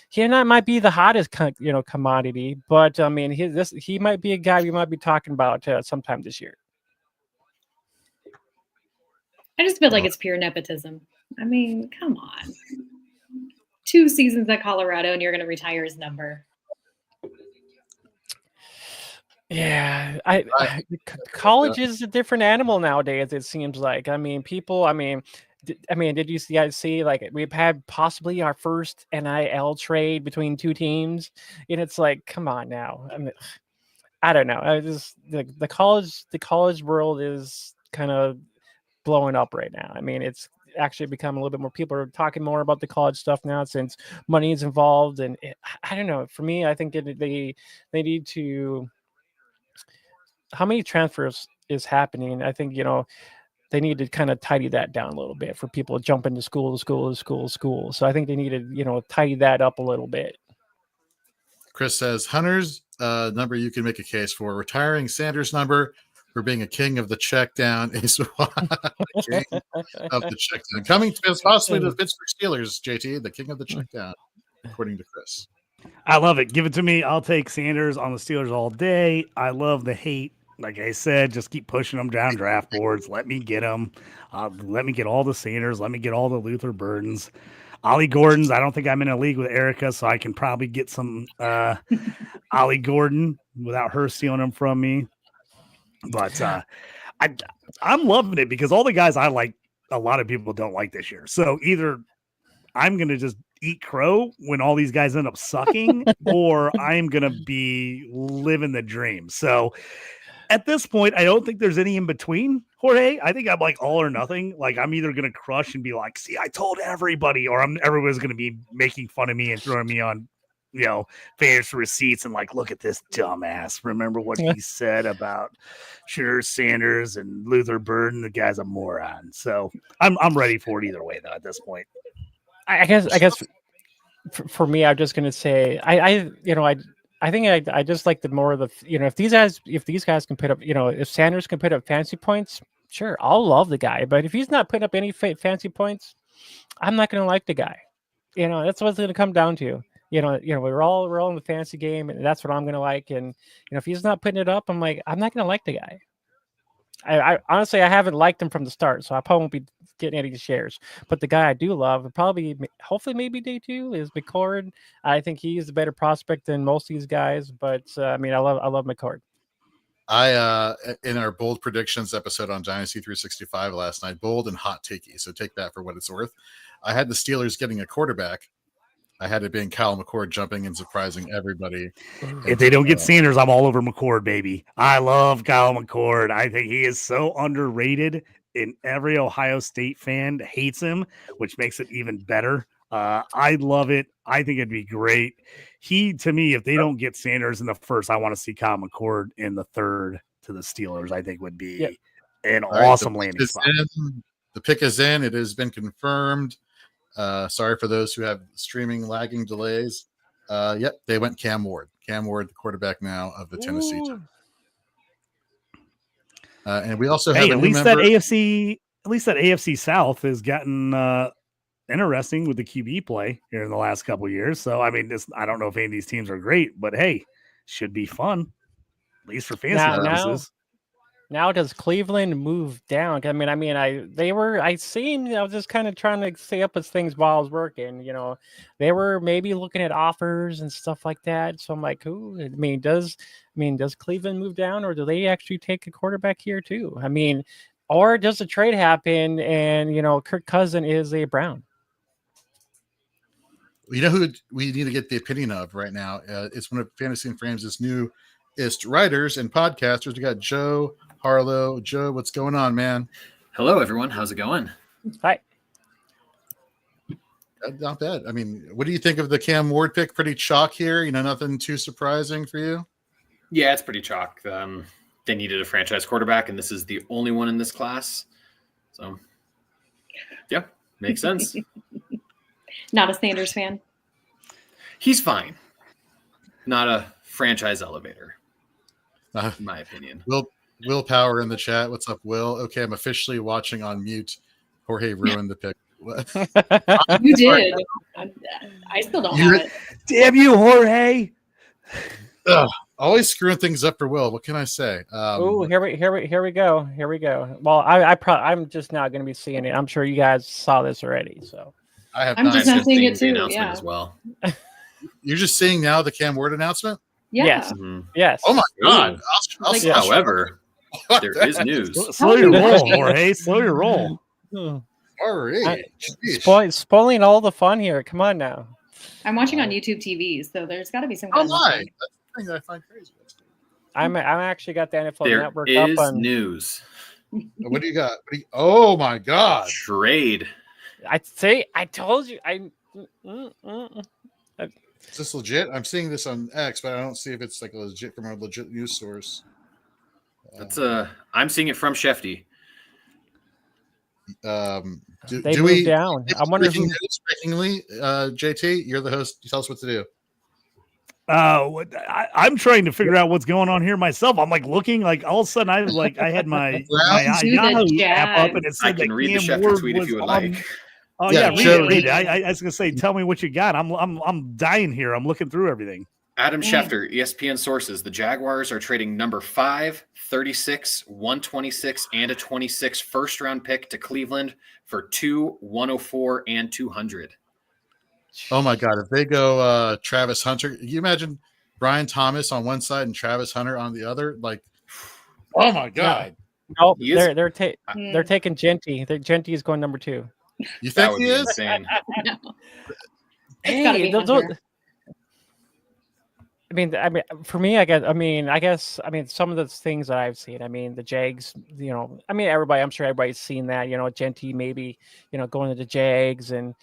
Speaker 6: He might be the hottest, commodity, but he might be a guy we might be talking about sometime this year.
Speaker 5: I just feel like it's pure nepotism. Come on. 2 seasons at Colorado and you're going to retire his number.
Speaker 6: Yeah, college is a different animal nowadays, it seems like. People, did you guys see like we've had possibly our first NIL trade between two teams, and it's like, come on now. I mean, I don't know. I just the college world is kind of blowing up right now. I mean, it's actually become a little bit more. People are talking more about the college stuff now since money is involved, and I don't know. For me, I think they need to. How many transfers is happening? I think they need to kind of tidy that down a little bit for people to jump into school. So I think they need to tidy that up a little bit.
Speaker 4: Chris says Hunter's number you can make a case for. Retiring Sanders' number for being a king of the check down is king of the check down. Coming possibly to the Pittsburgh Steelers, JT, the king of the check down, according to Chris.
Speaker 1: I love it. Give it to me. I'll take Sanders on the Steelers all day. I love the hate. Like I said, just keep pushing them down draft boards. Let me get them. Let me get all the Sanders. Let me get all the Luther Burdens. Ollie Gordon's. I don't think I'm in a league with Erica, so I can probably get some Ollie Gordon without her stealing them from me. But I'm loving it because all the guys I like, a lot of people don't like this year. So either I'm going to just eat crow when all these guys end up sucking, or I'm going to be living the dream. So at this point, I don't think there's any in between, Jorge. I think I'm like all or nothing. Like I'm either going to crush and be like, see, I told everybody, or everybody's going to be making fun of me and throwing me on, fantasy receipts and like, look at this dumbass. Remember what he said about Sanders and Luther Burden? The guy's a moron. So I'm ready for it either way, though, at this point.
Speaker 6: I guess for me, I'm just going to say, I think I just like the more of the, if these guys can put up, if Sanders can put up fancy points, sure, I'll love the guy. But if he's not putting up any fancy points, I'm not going to like the guy. That's what it's going to come down to. We're all in the fantasy game, and that's what I'm going to like. And if he's not putting it up, I'm like, I'm not going to like the guy. I honestly, I haven't liked him from the start, so I probably won't be getting any shares. But the guy I do love, hopefully maybe day 2 is McCord. I think he's a better prospect than most of these guys. But I love McCord.
Speaker 4: I in our bold predictions episode on Dynasty 365 last night, bold and hot takey. So take that for what it's worth. I had the Steelers getting a quarterback. I had it being Kyle McCord jumping and surprising everybody.
Speaker 1: If they don't get Sanders, I'm all over McCord, baby. I love Kyle McCord. I think he is so underrated, and every Ohio State fan hates him, which makes it even better. I love it. I think it'd be great. To me, if they don't get Sanders in the first, I want to see Kyle McCord in the third to the Steelers. I think would be an awesome landing spot.
Speaker 4: The pick is in. It has been confirmed. Sorry for those who have streaming lagging delays. They went Cam Ward. Cam Ward, the quarterback now of the Tennessee Titans. And we also have
Speaker 1: at least that AFC South has gotten interesting with the QB play here in the last couple of years. So I don't know if any of these teams are great, but hey, should be fun, at least for fantasy purposes.
Speaker 6: Now does Cleveland move down? I was just kind of trying to stay up as things while I was working. They were maybe looking at offers and stuff like that. So I'm like, does Cleveland move down, or do they actually take a quarterback here too? Or does a trade happen and Kirk Cousins is a Brown?
Speaker 4: You know who we need to get the opinion of right now? It's one of Fantasy and Frames' newest writers and podcasters. We got Joe Harlow. Joe, what's going on, man?
Speaker 7: Hello, everyone. How's it going?
Speaker 6: Hi.
Speaker 4: Not bad. What do you think of the Cam Ward pick? Pretty chalk here. Nothing too surprising for you?
Speaker 7: Yeah, it's pretty chalk. They needed a franchise quarterback, and this is the only one in this class. So, yeah, makes sense.
Speaker 5: Not a Sanders fan?
Speaker 7: He's fine. Not a franchise elevator, in my opinion.
Speaker 4: Willpower in the chat. What's up, Will? Okay, I'm officially watching on mute. Jorge ruined the pick.
Speaker 5: You did. I still don't have it.
Speaker 1: Damn you, Jorge.
Speaker 4: Always screwing things up for Will. What can I say?
Speaker 6: Here we go. Well, I'm just not going to be seeing it. I'm sure you guys saw this already. So
Speaker 5: I'm just not seeing it too.
Speaker 7: As well.
Speaker 4: You're just seeing now the Cam Ward announcement?
Speaker 5: Yeah.
Speaker 6: Yes.
Speaker 7: Mm-hmm.
Speaker 6: Yes.
Speaker 4: Oh my God.
Speaker 7: However, there is news.
Speaker 1: Slow your roll, Jorge. Slow your roll.
Speaker 4: Alright.
Speaker 6: Spoiling all the fun here. Come on now.
Speaker 5: I'm watching on YouTube TV, so there's got to be some kind
Speaker 4: Oh
Speaker 5: of
Speaker 4: my!
Speaker 5: mistake.
Speaker 4: That's the thing that I find crazy.
Speaker 6: I'm actually got the NFL
Speaker 7: There
Speaker 6: Network
Speaker 7: is
Speaker 6: up on.
Speaker 7: news.
Speaker 4: What do you got? Oh my god!
Speaker 7: Trade.
Speaker 6: I told you.
Speaker 4: Is this legit? I'm seeing this on X, but I don't see if it's like a legit from a legit news source.
Speaker 7: That's I'm seeing it from Shefty.
Speaker 4: Do
Speaker 6: They
Speaker 4: we
Speaker 6: moved down. I wonder
Speaker 4: breaking
Speaker 6: who.
Speaker 4: news, breakingly, JT, you're the host. You tell us what to do.
Speaker 1: I'm trying to figure out what's going on here myself. I'm like looking, like all of a sudden I had my
Speaker 5: To the
Speaker 1: Yahoo app up, and it
Speaker 5: Jags.
Speaker 1: said
Speaker 7: I can
Speaker 1: that
Speaker 7: read the
Speaker 1: Cam
Speaker 7: Schefter
Speaker 1: Ward
Speaker 7: tweet if
Speaker 1: was
Speaker 7: you would
Speaker 1: on-
Speaker 7: like.
Speaker 1: Oh
Speaker 4: Yeah,
Speaker 1: yeah,
Speaker 4: sure.
Speaker 1: read it. I was gonna say, tell me what you got. I'm dying here. I'm looking through everything.
Speaker 7: Adam Schefter, ESPN sources. The Jaguars are trading number 5, 36, 126, and a 26 first-round pick to Cleveland for 2, 104, and 200.
Speaker 4: Oh my god! If they go Travis Hunter, can you imagine Brian Thomas on one side and Travis Hunter on the other? Like, oh my god!
Speaker 6: Nope,
Speaker 7: He is-
Speaker 6: they're taking Genty. Genty is going number 2.
Speaker 4: You
Speaker 7: That
Speaker 4: think
Speaker 7: would
Speaker 4: he
Speaker 7: be
Speaker 4: is?
Speaker 7: insane.
Speaker 5: No. It's gotta be Hunter.
Speaker 6: For me, I guess, some of the things that I've seen. The Jags. I'm sure everybody's seen that. Genty maybe, going to the Jags, and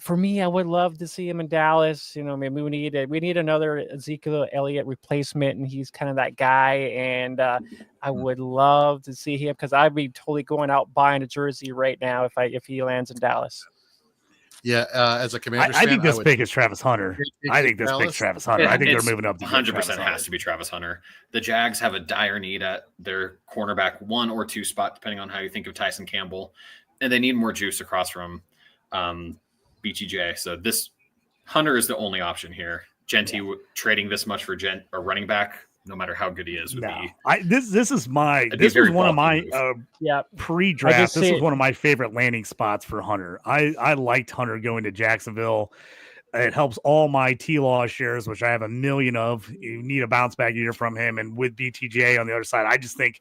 Speaker 6: for me, I would love to see him in Dallas. Maybe we need another Ezekiel Elliott replacement, and he's kind of that guy. And I would love to see him because I'd be totally going out buying a jersey right now if he lands in Dallas.
Speaker 4: Yeah, as a Commanders
Speaker 1: I
Speaker 4: fan,
Speaker 1: think this
Speaker 4: would
Speaker 1: pick is Travis Hunter. I think this pick's Travis Hunter. I think they're
Speaker 7: It's
Speaker 1: moving up to
Speaker 7: 100% has to be Travis Hunter. The Jags have a dire need at their cornerback 1 or 2 spot, depending on how you think of Tyson Campbell, and they need more juice across from BTJ. So this Hunter is the only option here. Genty trading this much for a running back, no matter how good he is, would be.
Speaker 1: This was
Speaker 7: very
Speaker 1: one of
Speaker 7: bulky
Speaker 1: my
Speaker 6: Yeah.
Speaker 1: pre-draft. This was one of my favorite landing spots for Hunter. I liked Hunter going to Jacksonville. It helps all my T-Law shares, which I have a million of. You need a bounce back year from him. And with BTJ on the other side, I just think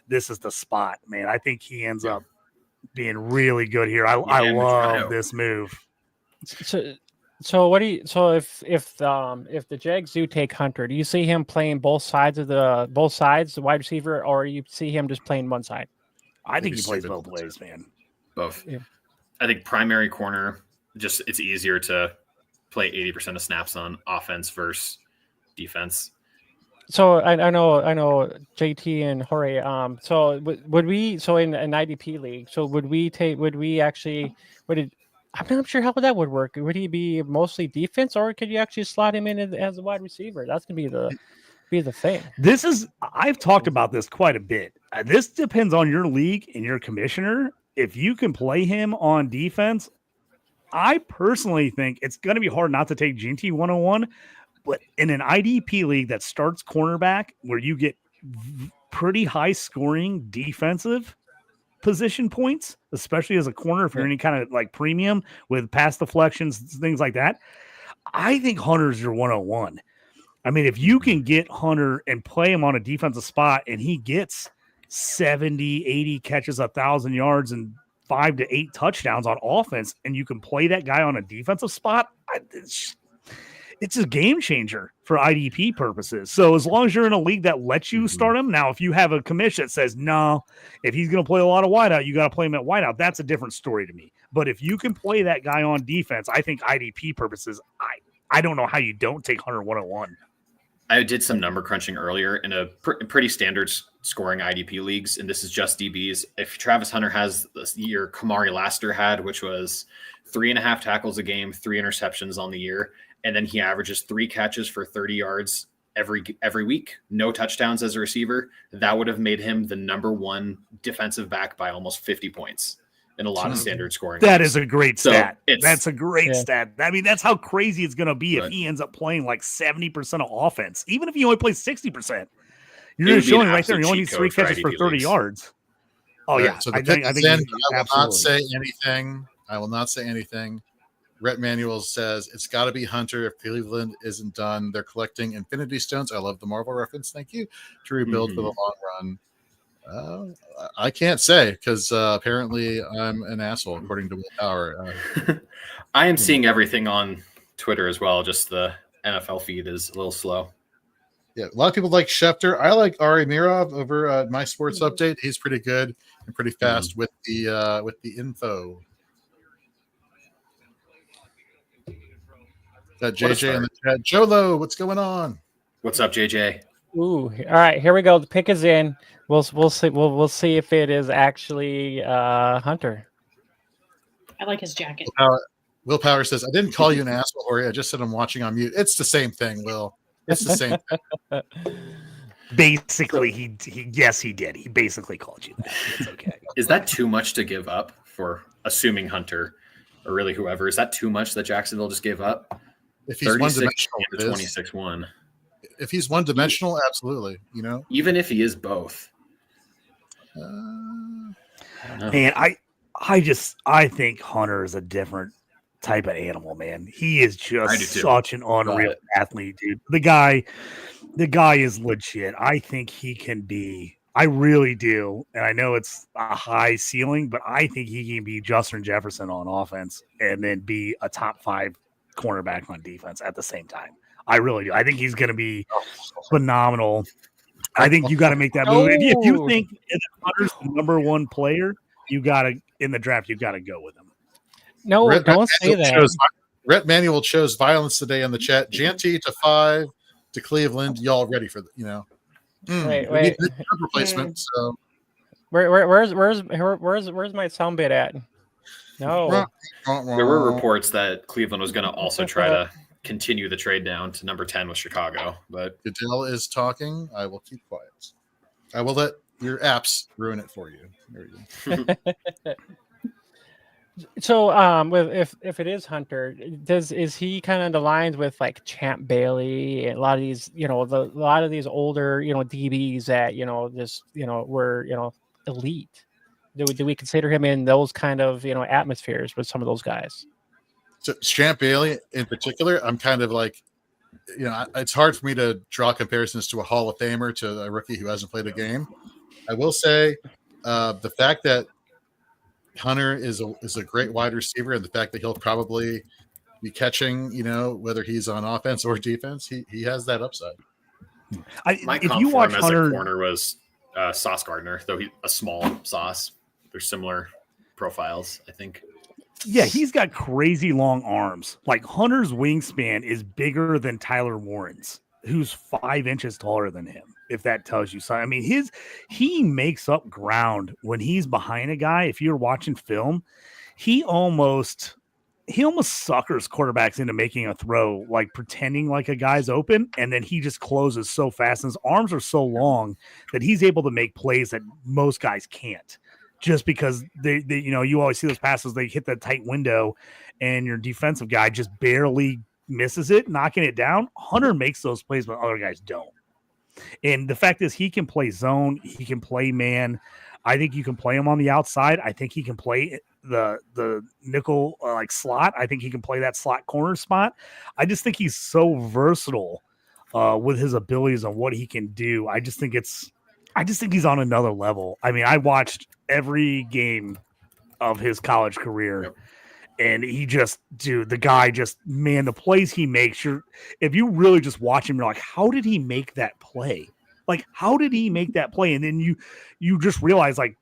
Speaker 1: this is the spot, man. I think he ends up being really good here. I love this move.
Speaker 6: So what do you? So if the Jags do take Hunter, do you see him playing both sides, the wide receiver, or you see him just playing one side?
Speaker 1: I think he plays both ways, man.
Speaker 7: Both.
Speaker 6: Yeah.
Speaker 7: I think primary corner, just it's easier to play 80% of snaps on offense versus defense. So
Speaker 6: I know JT and Jorge. So would we? So in an IDP league, so would we actually? I'm not sure how that would work. Would he be mostly defense, or could you actually slot him in as a wide receiver? That's gonna be the thing.
Speaker 1: I've talked about this quite a bit. This depends on your league and your commissioner. If you can play him on defense, I personally think it's going to be hard not to take GT 101. But in an IDP league that starts cornerback, where you get pretty high scoring defensive position points, especially as a corner, if you're any kind of like premium with pass deflections, things like that, I think Hunter's your 101. If you can get Hunter and play him on a defensive spot and he gets 70, 80 catches, 1,000 yards, and 5 to 8 touchdowns on offense, and you can play that guy on a defensive spot, it's a game changer for IDP purposes. So as long as you're in a league that lets you start him, now if you have a commission that says, no, if he's going to play a lot of wideout, you got to play him at wideout, that's a different story to me. But if you can play that guy on defense, I think IDP purposes, I don't know how you don't take Hunter 101.
Speaker 7: I did some number crunching earlier in a pretty standard scoring IDP leagues, and this is just DBs. If Travis Hunter has this year Kamari Laster had, which was 3.5 tackles a game, 3 interceptions on the year, and then he averages 3 catches for 30 yards every week, no touchdowns as a receiver, that would have made him the number 1 defensive back by almost 50 points in a lot of standard scoring.
Speaker 1: That is a great stat.
Speaker 7: So
Speaker 1: that's a great stat. That's how crazy it's going to be if he ends up playing like 70% of offense. Even if he only plays 60%, you're just showing right there. He only needs 3 catches for 30 yards. Oh, yeah.
Speaker 4: So
Speaker 1: I think
Speaker 4: I will not say anything. I will not say anything. Rhett Manuel says it's got to be Hunter if Cleveland isn't done. They're collecting Infinity Stones. I love the Marvel reference. Thank you. To rebuild for the long run. I can't say because apparently I'm an asshole according to Will Power.
Speaker 7: I am seeing everything on Twitter as well. Just the NFL feed is a little slow.
Speaker 4: Yeah, a lot of people like Schefter. I like Ari Mirov over at My Sports Update. He's pretty good and pretty fast with the info. Got JJ in the chat. Jolo, what's going on?
Speaker 7: What's up, JJ?
Speaker 6: Ooh, all right, here we go. The pick is in. We'll see. We'll see if it is actually Hunter.
Speaker 5: I like his jacket.
Speaker 4: Will Power says, "I didn't call you an asshole, Ori. I just said I'm watching on mute." It's the same thing, Will. It's the same thing.
Speaker 1: Basically, he yes, he did. He basically called you that. It's okay.
Speaker 7: Is that too much to give up for assuming Hunter, or really whoever? Is that too much that Jacksonville just gave up?
Speaker 4: If he's one-dimensional,
Speaker 7: to 26-1.
Speaker 4: If he's one-dimensional, absolutely.
Speaker 7: Even if he is both.
Speaker 1: Man, I think Hunter is a different type of animal, man. He is just such an unreal athlete, dude. The guy is legit. I think he can be. I really do, and I know it's a high ceiling, but I think he can be Justin Jefferson on offense and then be a top 5 cornerback on defense at the same time. I really do. I think he's going to be phenomenal. I think you got to make that move. If you think Hunter's the number 1 player, you got to in the draft. You got to go with him.
Speaker 6: No, don't say that.
Speaker 4: Rhett Manuel chose violence today in the chat. JT to 5 to Cleveland. Y'all ready for the
Speaker 6: Wait.
Speaker 4: Replacement. So
Speaker 6: where's my sound bit at? No.
Speaker 7: There were reports that Cleveland was going to also try to continue the trade down to number 10 with Chicago, but
Speaker 4: Goodell is talking. I will keep quiet. I will let your apps ruin it for you. There you go.
Speaker 6: So, if it is Hunter, is he kind of the lines with like Champ Bailey and a lot of these, a lot of these older, DBs that were elite? Do we consider him in those kind of atmospheres with some of those guys?
Speaker 4: So Champ Bailey in particular, I'm kind of like, it's hard for me to draw comparisons to a Hall of Famer to a rookie who hasn't played a game. I will say the fact that Hunter is a great wide receiver, and the fact that he'll probably be catching, whether he's on offense or defense, he has that upside.
Speaker 7: If you watch Hunter, as a corner was Sauce Gardner, though he's a small Sauce. They're similar profiles, I think.
Speaker 1: Yeah, he's got crazy long arms. Like Hunter's wingspan is bigger than Tyler Warren's, who's 5 inches taller than him. If that tells you something. I mean, he makes up ground when he's behind a guy. If you're watching film, he almost suckers quarterbacks into making a throw, like pretending like a guy's open, and then he just closes so fast. And his arms are so long that he's able to make plays that most guys can't. Just because they you always see those passes, they hit that tight window, and your defensive guy just barely misses it, knocking it down. Hunter makes those plays, but other guys don't. And the fact is, he can play zone, he can play man. I think you can play him on the outside. I think he can play the nickel slot. I think he can play that slot corner spot. I just think he's so versatile with his abilities and what he can do. I just think he's on another level. I mean, I watched every game of his college career. Yep. And the guy the plays he makes, if you really just watch him, you're like, how did he make that play? Like, how did he make that play? And then you just realize, like,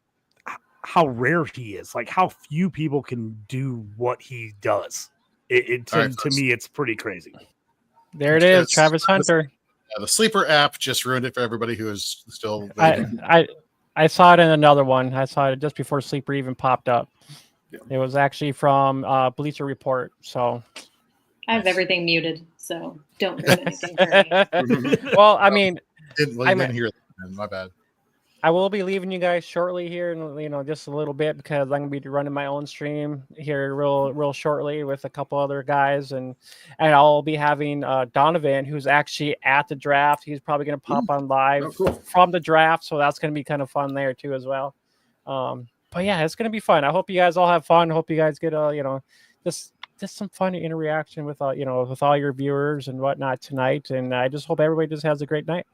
Speaker 1: how rare he is, like how few people can do what he does. To me, it's pretty crazy.
Speaker 6: There it is, Travis Hunter.
Speaker 4: The sleeper app just ruined it for everybody who is still
Speaker 6: waiting. I saw it in another one. I saw it just before sleeper even popped up. It was actually from Bleacher Report. So
Speaker 5: I have everything muted, so don't do anything for me.
Speaker 6: Well, I mean,
Speaker 4: I didn't hear that. My bad.
Speaker 6: I will be leaving you guys shortly here, in just a little bit, because I'm gonna be running my own stream here real shortly with a couple other guys, and I'll be having Donovan, who's actually at the draft. He's probably gonna pop on live from the draft, so that's gonna be kind of fun there too as well. But yeah, it's gonna be fun. I hope you guys all have fun. I hope you guys get just some fun interaction with with all your viewers and whatnot tonight, and I just hope everybody just has a great night.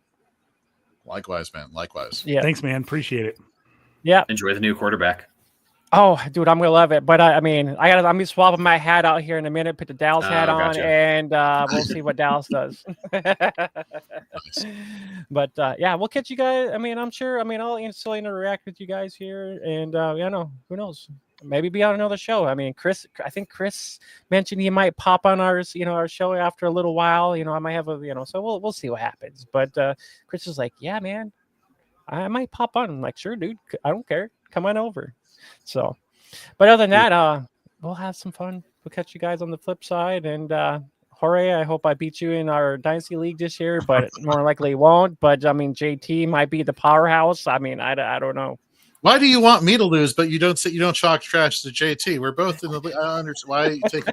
Speaker 4: Likewise, man. Likewise.
Speaker 6: Yeah.
Speaker 1: Thanks, man. Appreciate it.
Speaker 6: Yeah.
Speaker 7: Enjoy the new quarterback.
Speaker 6: Oh, dude, I'm gonna love it. But I'm gonna be swapping my hat out here in a minute. Put the Dallas hat on,
Speaker 7: gotcha.
Speaker 6: and we'll see what Dallas does. But yeah, we'll catch you guys. I'm sure. I'll still interact with you guys here, and who knows? Maybe be on another show. Chris. I think Chris mentioned he might pop on our show after a little while. I might have So we'll see what happens. But Chris is like, yeah, man, I might pop on. I'm like, sure, dude. I don't care. Come on over. So, but other than that, we'll have some fun. We'll catch you guys on the flip side. And Jorge, I hope I beat you in our Dynasty League this year, but more likely won't. But JT might be the powerhouse. I don't know.
Speaker 4: Why do you want me to lose, but you don't chalk trash to JT? We're both in the league. I don't understand why you take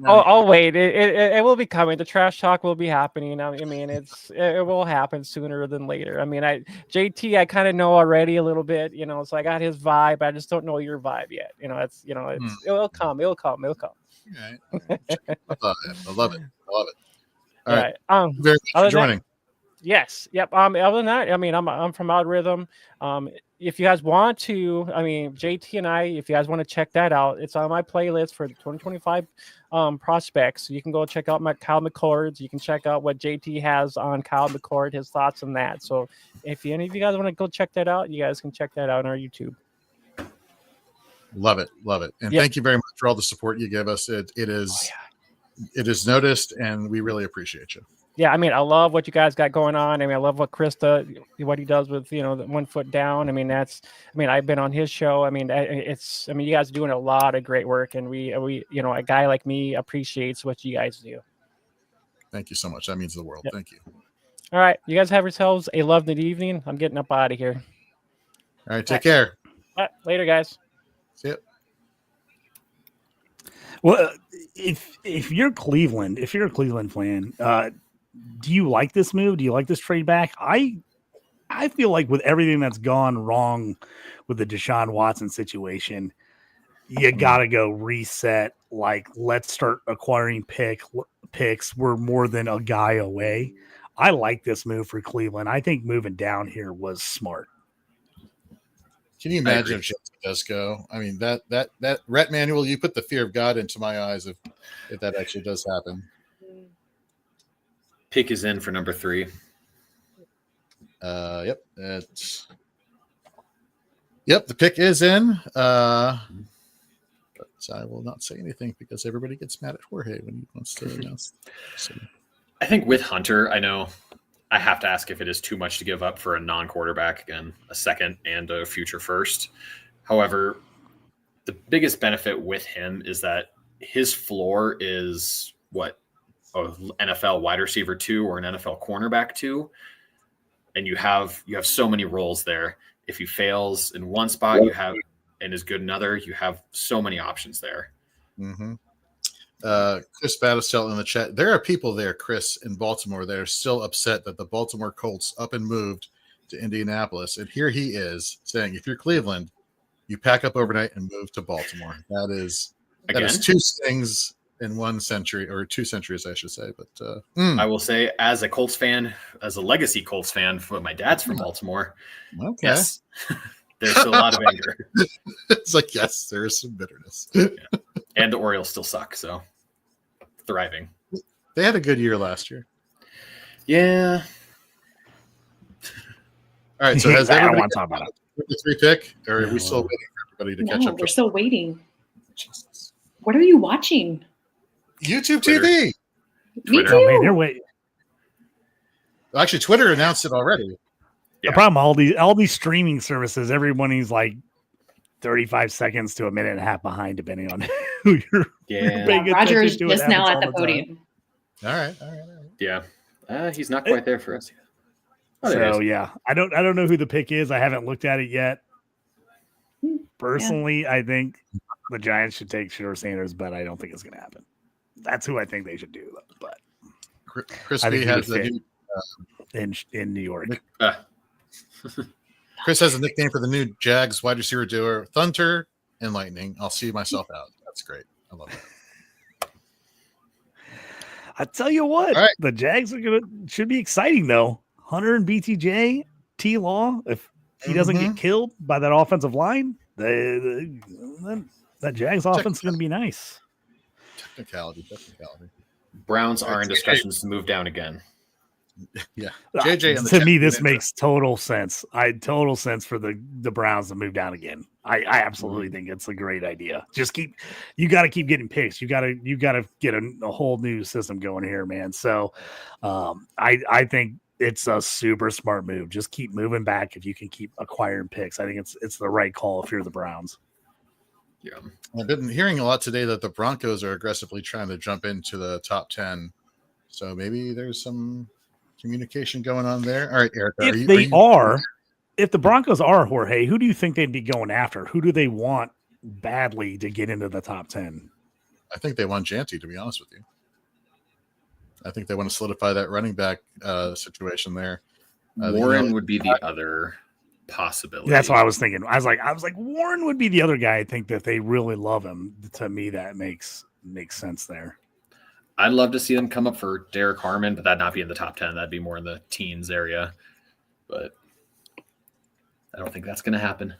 Speaker 6: I'll wait. It will be coming. The trash talk will be happening. It will happen sooner than later. JT, I kind of know already a little bit, so I got his vibe. I just don't know your vibe yet. It'll come. It'll come. All
Speaker 4: right. I love it. All right. Very much for joining.
Speaker 6: Yes. Yep. Other than that, I'm from Algorithm. If you guys want to, JT and I, if you guys want to check that out, it's on my playlist for the 2025 prospects. So you can go check out my Kyle McCord. You can check out what JT has on Kyle McCord, his thoughts on that. So if any of you guys want to go check that out, you guys can check that out on our YouTube.
Speaker 4: Love it. And thank you very much for all the support you give us. It is noticed, and we really appreciate you.
Speaker 6: Yeah, I love what you guys got going on. I love what Chris does, what he does with, the 1 foot down. I've been on his show. You guys are doing a lot of great work, and we a guy like me appreciates what you guys do.
Speaker 4: Thank you so much. That means the world. Yep. Thank you.
Speaker 6: All right. You guys have yourselves a lovely evening. I'm getting up out of here.
Speaker 4: All right. Take care.
Speaker 6: All right, later, guys.
Speaker 4: See ya.
Speaker 1: Well, if you're a Cleveland fan, do you like this move? Do you like this trade back? I feel like with everything that's gone wrong with the Deshaun Watson situation, you got to go reset. Like, let's start acquiring picks. We're more than a guy away. I like this move for Cleveland. I think moving down here was smart.
Speaker 4: Can you imagine if Jets does go? That Rhett Manuel, you put the fear of God into my eyes if that actually does happen.
Speaker 7: Pick is in for number 3.
Speaker 4: Yep. The pick is in. But I will not say anything because everybody gets mad at Jorge when he wants to announce. So.
Speaker 7: I think with Hunter, I know I have to ask if it is too much to give up for a non-quarterback, again, a second and a future first. However, the biggest benefit with him is that his floor is what? NFL wide receiver 2 or an NFL cornerback 2, and you have so many roles there. If he fails in one spot, you have and is good in another. You have so many options there.
Speaker 4: Mm-hmm. Chris Battistel in the chat. There are people there, Chris, in Baltimore. They're still upset that the Baltimore Colts up and moved to Indianapolis, and here he is saying, "If you're Cleveland, you pack up overnight and move to Baltimore." That is 2 things in 1 century, or 2 centuries, I should say. But
Speaker 7: I will say, as a Colts fan, as a legacy Colts fan, my dad's from Baltimore.
Speaker 4: Okay.
Speaker 7: Yes, there's still a lot of anger.
Speaker 4: It's like, yes, there is some bitterness.
Speaker 7: Yeah. And the Orioles still suck, so thriving.
Speaker 4: They had a good year last year.
Speaker 7: Yeah.
Speaker 4: All right, so has
Speaker 1: I don't
Speaker 4: everybody
Speaker 1: want to talk about it.
Speaker 4: The 3 pick, or are we still waiting for everybody to catch up?
Speaker 5: We're still waiting. Jesus. What are you watching?
Speaker 4: YouTube TV.
Speaker 5: Me too.
Speaker 1: Oh, man, you're waiting.
Speaker 4: Actually, Twitter announced it already.
Speaker 1: The problem, all these streaming services, everybody's like 35 seconds to a minute and a half behind, depending on who you're paying
Speaker 5: Roger is
Speaker 1: attention to.
Speaker 5: just now at the podium.
Speaker 4: All right.
Speaker 7: Yeah. He's not quite there for us yet.
Speaker 1: So yeah, I don't know who the pick is. I haven't looked at it yet. Personally, I think the Giants should take Shedeur Sanders, but I don't think it's going to happen. That's who I think they should do, though. But
Speaker 4: Crispy has the new
Speaker 1: in New York.
Speaker 4: Chris has a nickname for the new Jags wide receiver duo: Thunder and Lightning. I'll see myself out. That's great. I love that.
Speaker 1: I tell you what, the Jags should be exciting though. Hunter and BTJ, T Law, if he doesn't get killed by that offensive line, that Jags offense is going to be nice.
Speaker 4: Technicality.
Speaker 7: Browns are in discussions to move down again.
Speaker 4: Yeah. JJ and
Speaker 1: to me, this makes total sense. Total sense for the Browns to move down again. I absolutely think it's a great idea. Just you got to keep getting picks. You got to get a whole new system going here, man. So I think it's a super smart move. Just keep moving back if you can keep acquiring picks. I think it's the right call if you're the Browns.
Speaker 4: Yeah. I've been hearing a lot today that the Broncos are aggressively trying to jump into the top 10. So maybe there's some communication going on there. All right, Erica.
Speaker 1: If the Broncos are, Jorge, who do you think they'd be going after? Who do they want badly to get into the top 10?
Speaker 4: I think they want Janty, to be honest with you. I think they want to solidify that running back situation there.
Speaker 7: Warren would be the other possibility.
Speaker 1: That's what I was thinking. I was like, Warren would be the other guy. I think that they really love him. To me, that makes sense there.
Speaker 7: I'd love to see them come up for Derek Harmon, but that'd not be in the top 10. That'd be more in the teens area. But I don't think that's going to happen.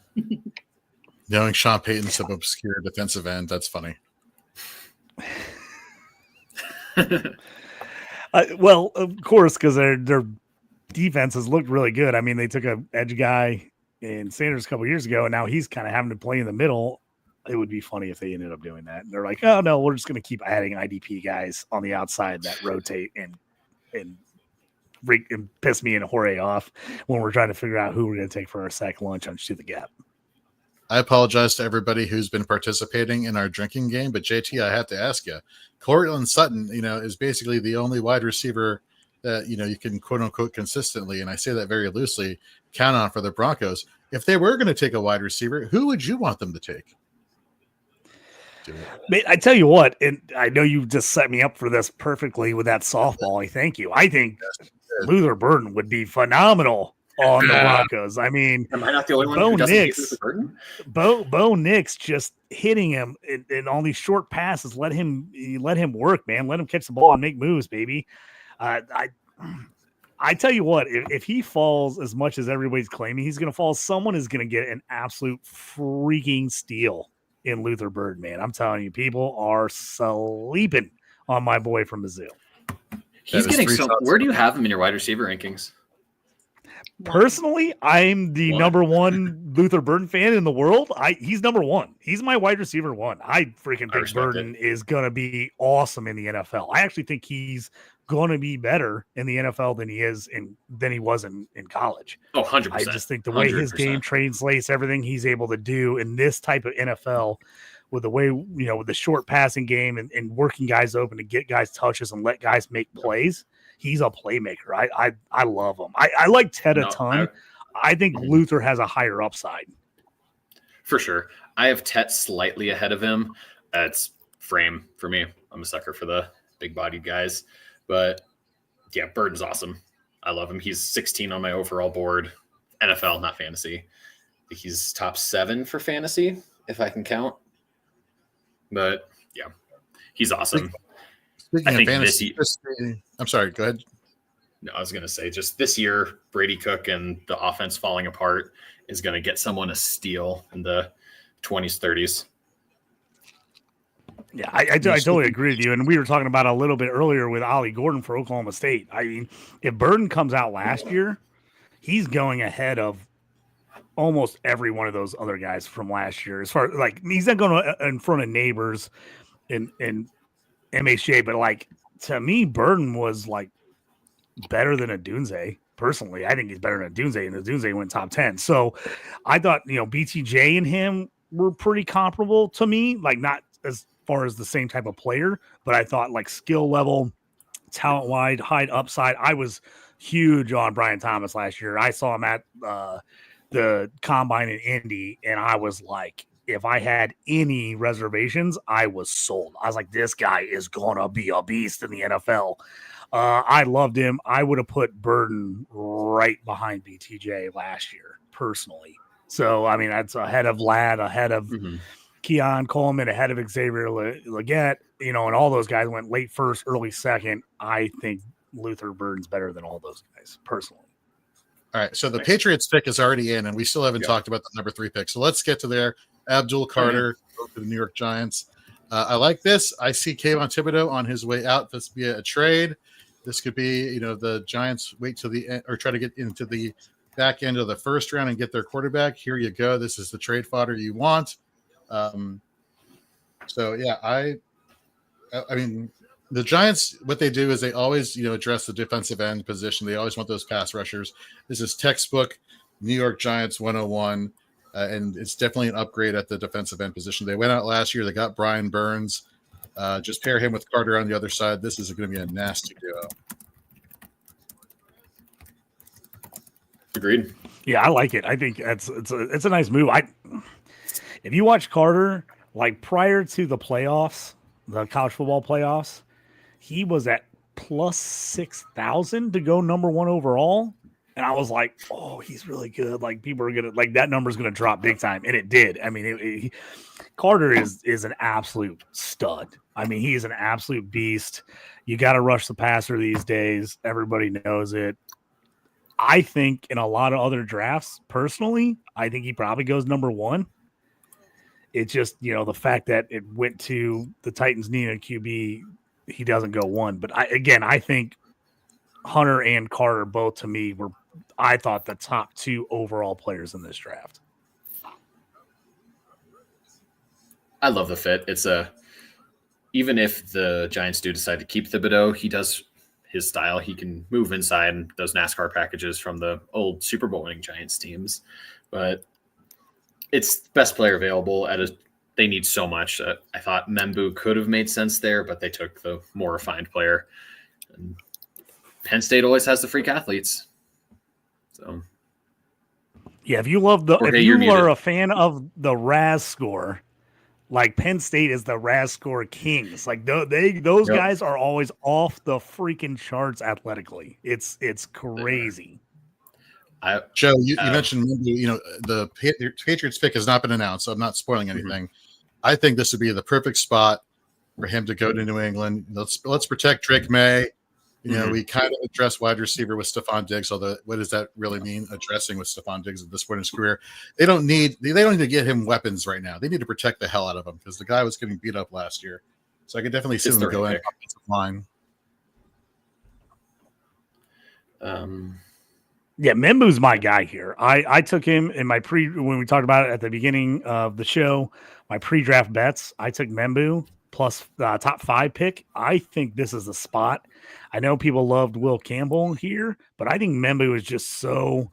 Speaker 4: Knowing Sean Payton's some obscure defensive end, that's funny.
Speaker 1: Well, of course, because their defense has looked really good. I mean, they took an edge guy in Sanders a couple years ago, and now he's kind of having to play in the middle. It would be funny if they ended up doing that. And they're like, oh, no, we're just going to keep adding IDP guys on the outside that rotate and piss me and Jorge off when we're trying to figure out who we're going to take for our sack lunch on Shoot the Gap.
Speaker 4: I apologize to everybody who's been participating in our drinking game, but JT, I have to ask you, Cortland Sutton, is basically the only wide receiver that, you can quote unquote consistently, and I say that very loosely, count on for the Broncos. If they were going to take a wide receiver, who would you want them to take?
Speaker 1: I tell you what, and I know you just set me up for this perfectly with that softball. I thank you. I think Luther Burden would be phenomenal on the Broncos. I mean,
Speaker 7: am I not the only one who doesn't hate Luther Burden?
Speaker 1: Bo Nix just hitting him in all these short passes. Let him work, man. Let him catch the ball and make moves, baby. I tell you what, if he falls as much as everybody's claiming he's going to fall, someone is going to get an absolute freaking steal in Luther Bird, man. I'm telling you, people are sleeping on my boy from Mizzou.
Speaker 7: He's getting so. Where do you have him in your wide receiver rankings?
Speaker 1: Personally, I'm the number one Luther Burden fan in the world. He's number one. He's my wide receiver one. I freaking think Burden is going to be awesome in the NFL. I actually think he's going to be better in the NFL than he was in college.
Speaker 7: Oh, 100%.
Speaker 1: I just think the way 100%. His game translates everything he's able to do in this type of NFL with the way, with the short passing game and working guys open to get guys touches and let guys make plays. He's a playmaker. I love him. I like Ted a ton. I think Luther has a higher upside.
Speaker 7: For sure. I have Tet slightly ahead of him. That's frame for me. I'm a sucker for the big bodied guys. But yeah, Burden's awesome. I love him. He's 16 on my overall board. NFL, not fantasy. I think he's top 7 for fantasy, if I can count. But yeah, he's awesome.
Speaker 4: Speaking of fantasy, I'm sorry, go ahead.
Speaker 7: No, I was going to say just this year, Brady Cook and the offense falling apart is going to get someone a steal in the 20s, 30s.
Speaker 1: Yeah, I totally agree with you. And we were talking about a little bit earlier with Ollie Gordon for Oklahoma State. I mean, if Burden comes out last year, he's going ahead of almost every one of those other guys from last year. As far as he's not going in front of Neighbors and MHJ, but to me, Burden was better than Adunze. Personally, I think he's better than Adunze, and Adunze went top 10. So I thought, BTJ and him were pretty comparable to me, not as far as the same type of player, but I thought skill level, talent wide, high upside. I was huge on Brian Thomas last year. I saw him at the combine in Indy, and I was like, if I had any reservations, I was sold. I was like, this guy is going to be a beast in the NFL. I loved him. I would have put Burden right behind BTJ last year, personally. So, I mean, that's ahead of Ladd, ahead of Keon Coleman, ahead of Xavier Legette, and all those guys went late first, early second. I think Luther Burden's better than all those guys, personally.
Speaker 4: All right, so the Patriots pick is already in, and we still haven't talked about the number 3 pick. So let's get to there. Abdul Carter to the New York Giants. I like this. I see Kayvon Thibodeau on his way out. This be a trade. This could be, the Giants wait till the end or try to get into the back end of the first round and get their quarterback. Here you go. This is the trade fodder you want. So yeah, I mean, the Giants, what they do is they always, address the defensive end position. They always want those pass rushers. This is textbook New York Giants 101, and it's definitely an upgrade at the defensive end position. They went out last year. They got Brian Burns. Just pair him with Carter on the other side. This is going to be a nasty duo.
Speaker 7: Agreed.
Speaker 1: Yeah, I like it. I think it's a nice move. If you watch Carter, like prior to the playoffs, the college football playoffs, he was at plus 6,000 to go number 1 overall. And I was like, oh, he's really good. Like people are going to like that number's going to drop big time. And it did. I mean, Carter is an absolute stud. I mean, he's an absolute beast. You got to rush the passer these days. Everybody knows it. I think in a lot of other drafts, personally, I think he probably goes number 1. It's just, the fact that it went to the Titans need a QB, he doesn't go 1. But I think Hunter and Carter both to me I thought the top 2 overall players in this draft.
Speaker 7: I love the fit. It's even if the Giants do decide to keep Thibodeau, he does his style. He can move inside those NASCAR packages from the old Super Bowl winning Giants teams, but it's the best player available they need so much. I thought Membu could have made sense there, but they took the more refined player. And Penn State always has the freak athletes. So
Speaker 1: yeah, if you are a fan of the RAS score, like Penn State is the RAS score kings. Like those guys are always off the freaking charts athletically. It's crazy.
Speaker 4: Joe, you mentioned the Patriots pick has not been announced, so I'm not spoiling anything. I think this would be the perfect spot for him to go to New England. Let's protect Drake May. We kind of address wide receiver with Stephon Diggs, although what does that really mean, addressing with Stephon Diggs at this point in his career? They don't need to get him weapons right now. They need to protect the hell out of him because the guy was getting beat up last year. So I could definitely see them go in offensive line.
Speaker 1: Yeah, Membu's my guy here. I took him in my when we talked about it at the beginning of the show, my pre-draft bets. I took Membu plus top 5 pick. I think this is the spot. I know people loved Will Campbell here, but I think Membu is just so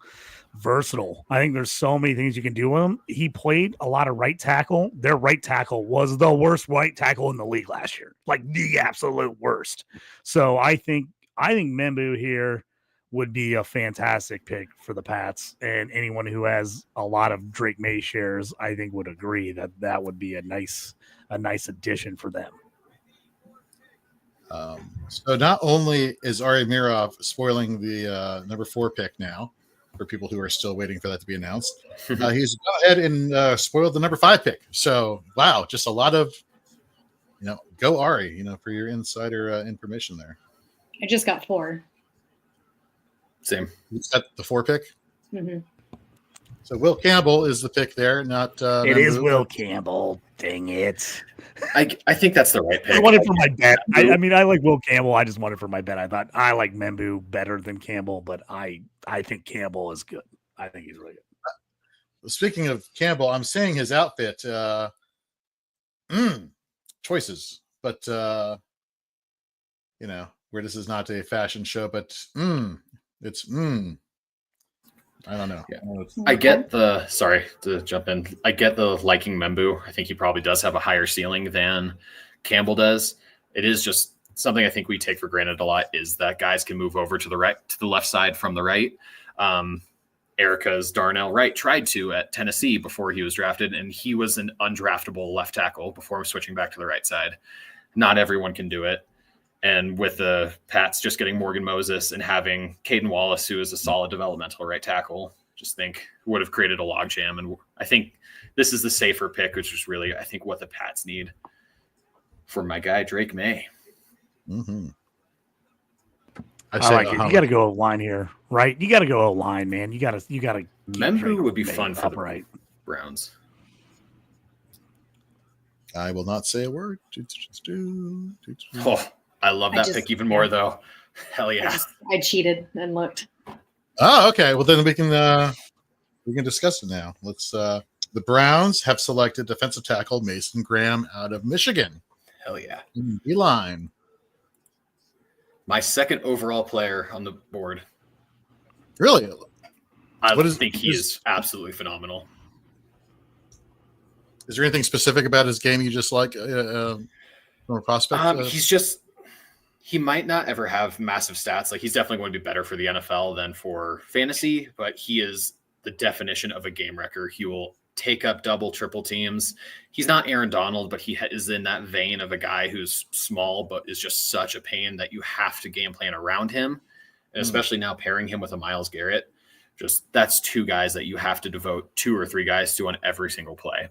Speaker 1: versatile. I think there's so many things you can do with him. He played a lot of right tackle. Their right tackle was the worst right tackle in the league last year, like the absolute worst. So I think Membu here would be a fantastic pick for the Pats, and anyone who has a lot of Drake May shares, I think would agree that would be a nice addition for them.
Speaker 4: So not only is Ari Mirov spoiling the number 4 pick now for people who are still waiting for that to be announced, he's gone ahead and spoiled the number 5 pick. So wow, just a lot of go Ari, for your insider information there.
Speaker 5: I just got 4.
Speaker 7: Same.
Speaker 4: Is that the 4 pick?
Speaker 5: Mm-hmm.
Speaker 4: So Will Campbell is the pick there, not
Speaker 1: it is Will Campbell. Dang it.
Speaker 7: I think that's the right pick.
Speaker 1: I want it for my bet. I mean, I like Will Campbell. I just want it for my bet. I thought I like Membu better than Campbell, but I think Campbell is good. I think he's really good.
Speaker 4: Speaking of Campbell, I'm seeing his outfit. Choices, but where this is not a fashion show, but it's I don't know.
Speaker 7: Yeah. I get sorry to jump in. I get the liking Membu. I think he probably does have a higher ceiling than Campbell does. It is just something I think we take for granted a lot is that guys can move over to the left side from the right. Erica's Darnell Wright tried to at Tennessee before he was drafted, and he was an undraftable left tackle before switching back to the right side. Not everyone can do it. And with the Pats just getting Morgan Moses and having Caden Wallace, who is a solid developmental right tackle, just think would have created a logjam. And I think this is the safer pick, which is really, I think, what the Pats need for my guy, Drake May.
Speaker 4: Mm-hmm.
Speaker 1: I like it. You got to go O-line here, right? You got to go O-line, man. You got to.
Speaker 7: Member would be fun for
Speaker 1: upright.
Speaker 7: the Browns.
Speaker 4: I will not say a word.
Speaker 7: Oh, I love that pick even more, though. Hell yeah!
Speaker 5: I cheated and looked.
Speaker 4: Oh, okay. Well, then we can discuss it now. Let's. The Browns have selected defensive tackle Mason Graham out of Michigan.
Speaker 7: Hell yeah!
Speaker 4: D-line.
Speaker 7: My second overall player on the board.
Speaker 4: Really?
Speaker 7: I think he is absolutely phenomenal.
Speaker 4: Is there anything specific about his game you just like from a prospect?
Speaker 7: He might not ever have massive stats. Like, he's definitely going to be better for the NFL than for fantasy, but he is the definition of a game wrecker. He will take up double, triple teams. He's not Aaron Donald, but he is in that vein of a guy who's small, but is just such a pain that you have to game plan around him. And especially now pairing him with a Myles Garrett, that's two guys that you have to devote 2 or 3 guys to on every single play.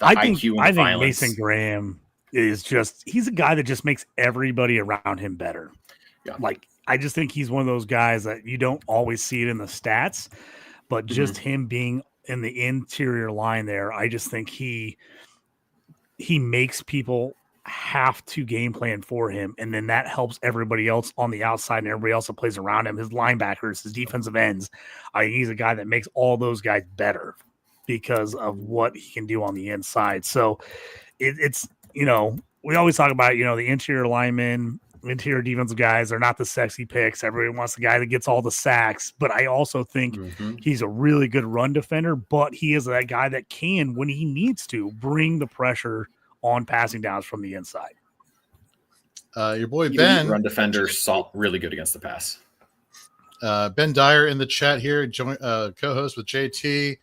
Speaker 1: I think Mason Graham is he's a guy that just makes everybody around him better.
Speaker 7: Yeah.
Speaker 1: Like, I just think he's one of those guys that you don't always see it in the stats, but just him being in the interior line there, I just think he makes people have to game plan for him. And then that helps everybody else on the outside and everybody else that plays around him, his linebackers, his defensive ends. He's a guy that makes all those guys better because of what he can do on the inside. So it's, we always talk about, the interior linemen, interior defensive guys are not the sexy picks. Everybody wants the guy that gets all the sacks, but I also think he's a really good run defender, but he is that guy that can, when he needs to, bring the pressure on passing downs from the inside.
Speaker 4: Your boy Ben,
Speaker 7: run defender, really good against the pass.
Speaker 4: Ben Dyer in the chat here, co-host with JT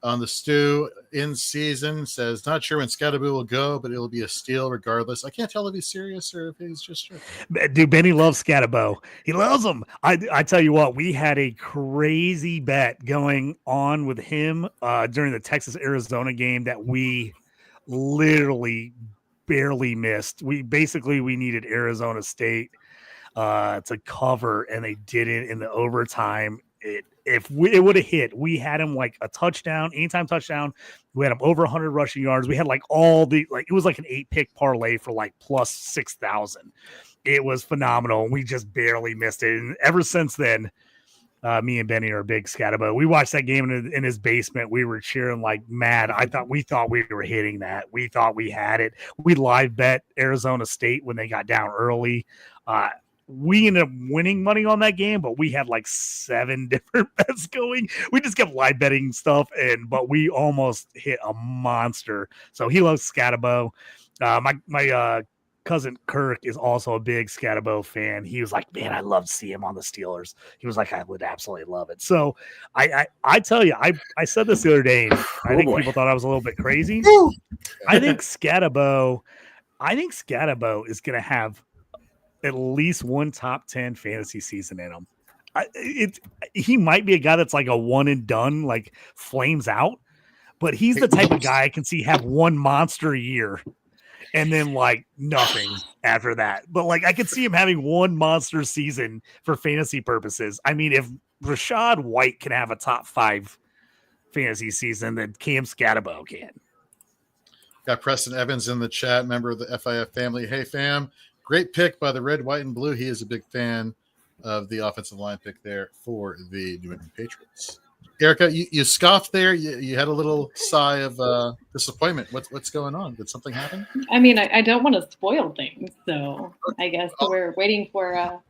Speaker 4: on the stew in season, says not sure when Scatterboo will go, but it'll be a steal regardless. I can't tell if he's serious or if he's just sure.
Speaker 1: Dude, Benny loves Scatterbo. He loves him. I tell you what, we had a crazy bet going on with him during the Texas-Arizona game that we literally barely missed. We needed Arizona State to cover, and they did it in the overtime. It would have hit, we had him like a touchdown, anytime touchdown. We had him over 100 rushing yards. We had like it was like an 8-pick parlay for like plus 6,000. It was phenomenal. We just barely missed it. And ever since then, me and Benny are a big Scatterbo. We watched that game in his basement. We were cheering like mad. We thought we were hitting that. We thought we had it. We live bet Arizona State when they got down early. We ended up winning money on that game, but we had like 7 different bets going. We just kept live betting stuff, but we almost hit a monster. So he loves Scatterbo. My cousin Kirk is also a big Scatterbo fan. He was like, man, I love to see him on the Steelers. He was like, I would absolutely love it. So I tell you, I said this the other day, and I think people thought I was a little bit crazy. I think Scatterbo is going to have at least one top 10 fantasy season in him. He might be a guy that's like a one and done, like flames out, but he's the type of guy I can see have one monster year and then like nothing after that. But like I could see him having one monster season for fantasy purposes. I mean, if Rashad White can have a top 5 fantasy season, then Cam Scatterbo can.
Speaker 4: Got Preston Evans in the chat, member of the FIF family. Hey fam. Great pick by the red, white, and blue. He is a big fan of the offensive line pick there for the New England Patriots. Erica, you scoffed there. You had a little sigh of disappointment. What's going on? Did something happen?
Speaker 5: I mean, I don't want to spoil things, so I guess we're waiting for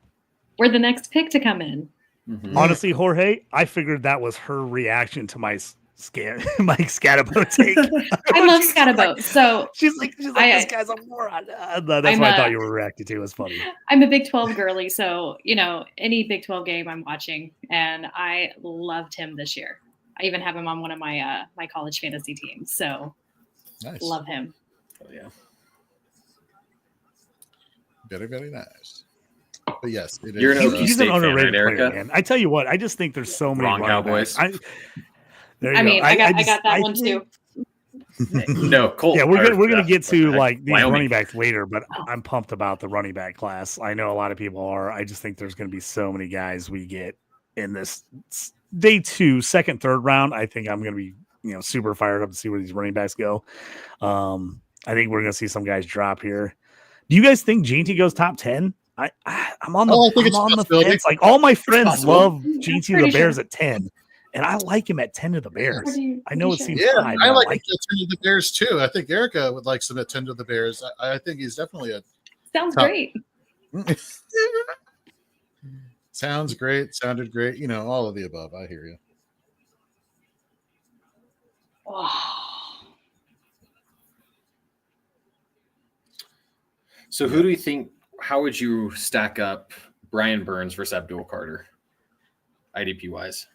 Speaker 5: the next pick to come in.
Speaker 1: Mm-hmm. Honestly, Jorge, I figured that was her reaction to my Scatterbo take.
Speaker 5: I love Scatterbo. So
Speaker 1: she's like this guy's a moron. That's what I thought you were reacting to. It was funny.
Speaker 5: I'm a Big 12 girly, so any Big 12 game I'm watching, and I loved him this year. I even have him on one of my my college fantasy teams. So nice. Love him.
Speaker 7: Oh yeah.
Speaker 4: Very, very nice. But yes, it
Speaker 7: You're
Speaker 4: is.
Speaker 1: He's an underrated player, man. I tell you what, I just think there's so many
Speaker 7: Cowboys.
Speaker 5: I got that one too.
Speaker 7: No, Colt.
Speaker 1: Yeah, we're gonna get to like these
Speaker 7: Wyoming.
Speaker 1: running backs later, but I'm pumped about the running back class. I know a lot of people are. I just think there's gonna be so many guys we get in this day 2, second, third round. I think I'm gonna be super fired up to see where these running backs go. I think we're gonna see some guys drop here. Do you guys think JT goes top 10? I'm on the fence. Like all my friends love JT the Bears at 10. And I like him at 10 to the Bears. I know it seems high.
Speaker 4: I like him at 10 to the Bears too. I think Erica would like him at 10 to the Bears. I think he's definitely a
Speaker 5: sounds great.
Speaker 4: Sounds great. Sounded great. All of the above. I hear you.
Speaker 7: So who do you think? How would you stack up Brian Burns versus Abdul Carter, IDP wise?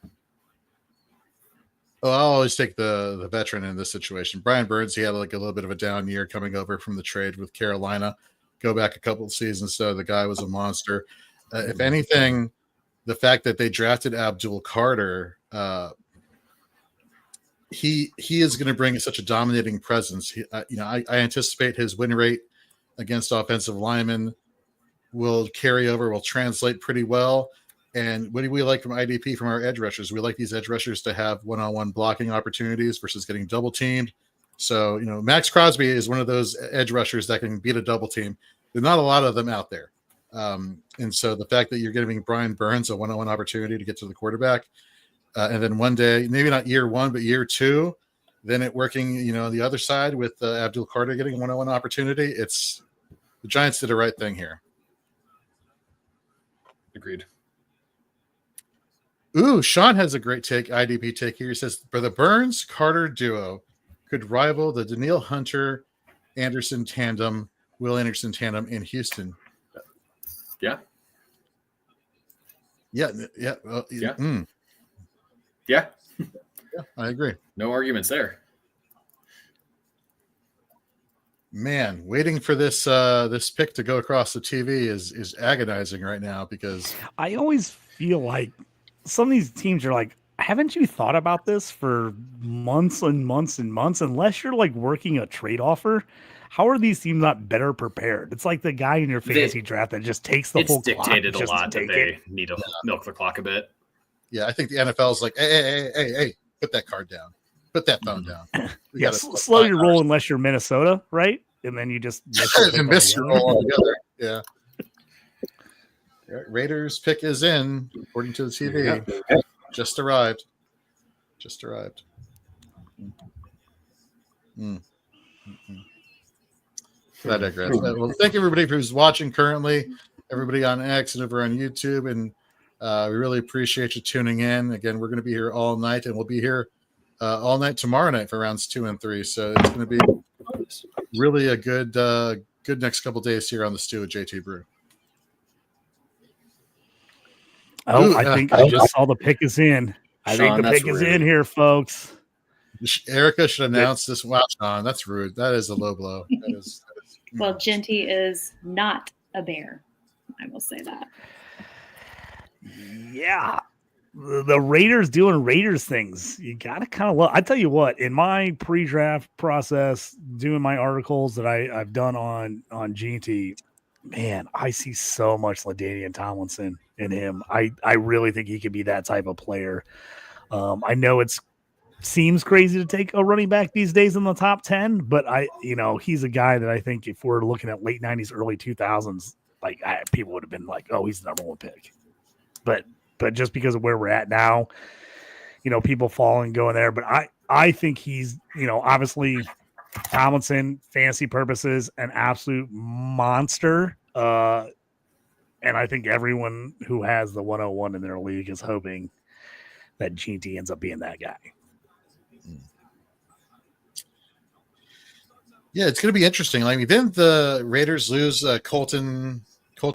Speaker 4: Well, I'll always take the veteran in this situation. Brian Burns, he had like a little bit of a down year coming over from the trade with Carolina. Go back a couple of seasons, so the guy was a monster. If anything, the fact that they drafted Abdul Carter, he is going to bring such a dominating presence. I anticipate his win rate against offensive linemen will carry over, will translate pretty well. And what do we like from IDP, from our edge rushers? We like these edge rushers to have one-on-one blocking opportunities versus getting double teamed. So, Max Crosby is one of those edge rushers that can beat a double team. There's not a lot of them out there. And so the fact that you're giving Brian Burns a one-on-one opportunity to get to the quarterback, and then one day, maybe not year 1, but year 2, then it working, the other side with Abdul Carter getting a one-on-one opportunity. The Giants did the right thing here.
Speaker 7: Agreed.
Speaker 4: Ooh, Sean has a great IDP take here. He says, for the Burns-Carter duo could rival the Danielle Hunter-Anderson tandem, Will Anderson tandem in Houston.
Speaker 7: Yeah.
Speaker 4: Yeah.
Speaker 7: Yeah.
Speaker 4: Yeah, I agree.
Speaker 7: No arguments there.
Speaker 4: Man, waiting for this pick to go across the TV is agonizing right now, because
Speaker 1: I always feel like some of these teams are like, haven't you thought about this for months and months and months? Unless you're like working a trade offer, how are these teams not better prepared? It's like the guy in your fantasy draft that just takes the whole clock.
Speaker 7: It's dictated a lot that they need to milk the clock a bit.
Speaker 4: Yeah, I think the NFL is like, hey, put that card down. Put that phone down.
Speaker 1: Slow your roll unless you're Minnesota, right? And then you just
Speaker 4: miss your roll altogether. Yeah. Raiders pick is in, according to the TV. Yeah. Just arrived. I digress. Well, thank you everybody who's watching currently, everybody on X and over on YouTube, and we really appreciate you tuning in. Again, we're going to be here all night, and we'll be here all night tomorrow night for rounds 2 and 3. So it's going to be really a good next couple days here on the Stew with JT Brew.
Speaker 1: Oh, I think I just saw the pick is in. I think the pick is in here, folks.
Speaker 4: Erica should announce this. Wow, Sean, that's rude. That is a low blow. That is
Speaker 5: Well, JT is not a bear. I will say that.
Speaker 1: Yeah. The Raiders doing Raiders things. You got to kind of look. I tell you what, in my pre-draft process, doing my articles that I've done on GT, man, I see so much LaDainian Tomlinson in him. I really think he could be that type of player. I know it seems crazy to take a running back these days in the top 10, but he's a guy that I think if we're looking at late 90s, early 2000s, people would have been like, oh, he's the number 1 pick. But just because of where we're at now, people falling going there. But I think he's, obviously Tomlinson, fantasy purposes, an absolute monster. And I think everyone who has the 101 in their league is hoping that GT ends up being that guy.
Speaker 4: Yeah, it's going to be interesting. Didn't the Raiders lose Colton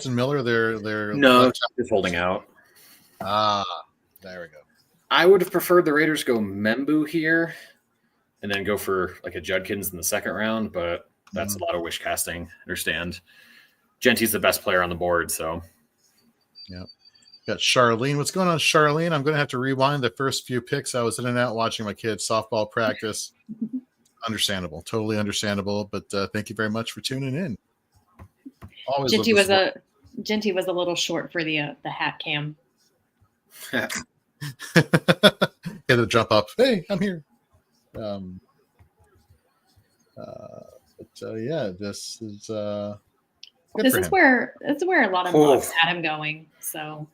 Speaker 4: Miller? They're
Speaker 7: just holding out.
Speaker 4: There we go.
Speaker 7: I would have preferred the Raiders go Membu here and then go for like a Judkins in the second round, but that's a lot of wish casting. Understand. Genty's the best player on the board, so.
Speaker 4: Yeah. Got Charlene. What's going on, Charlene? I'm going to have to rewind the first few picks. I was in and out watching my kids' softball practice. Understandable, totally understandable. But thank you very much for tuning in. Always
Speaker 5: Genty was a little short for the hat cam.
Speaker 4: Get a jump up. Hey, I'm here. Yeah, this is
Speaker 5: this is where a lot of mocks had him going. So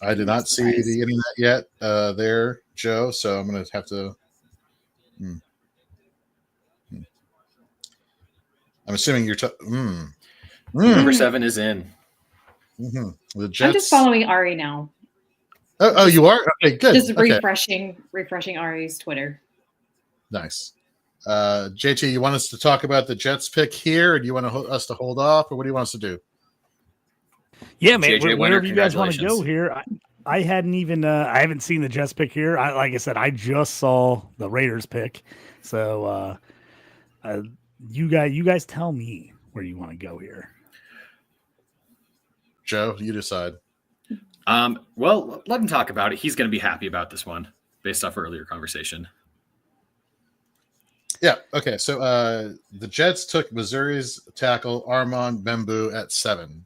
Speaker 4: I did not see the internet yet there, Joe. So I'm going to have to. I'm assuming you're.
Speaker 7: Number 7 is in.
Speaker 4: The Jets.
Speaker 5: I'm just following Ari now.
Speaker 4: Oh, you are? Okay, good.
Speaker 5: Just refreshing Ari's Twitter.
Speaker 4: Nice. JT, you want us to talk about the Jets pick here, or do you want us to hold off, or what do you want us to do?
Speaker 1: Yeah, man.
Speaker 7: JJ
Speaker 1: Wherever you guys want to go here. I hadn't even I haven't seen the Jets pick here. Like I said, I just saw the Raiders pick. So you guys tell me where you want to go here.
Speaker 4: Joe, you decide.
Speaker 7: Well, let him talk about it. He's going to be happy about this one based off earlier conversation.
Speaker 4: Yeah. Okay. So the Jets took Missouri's tackle Armand Bembou at 7,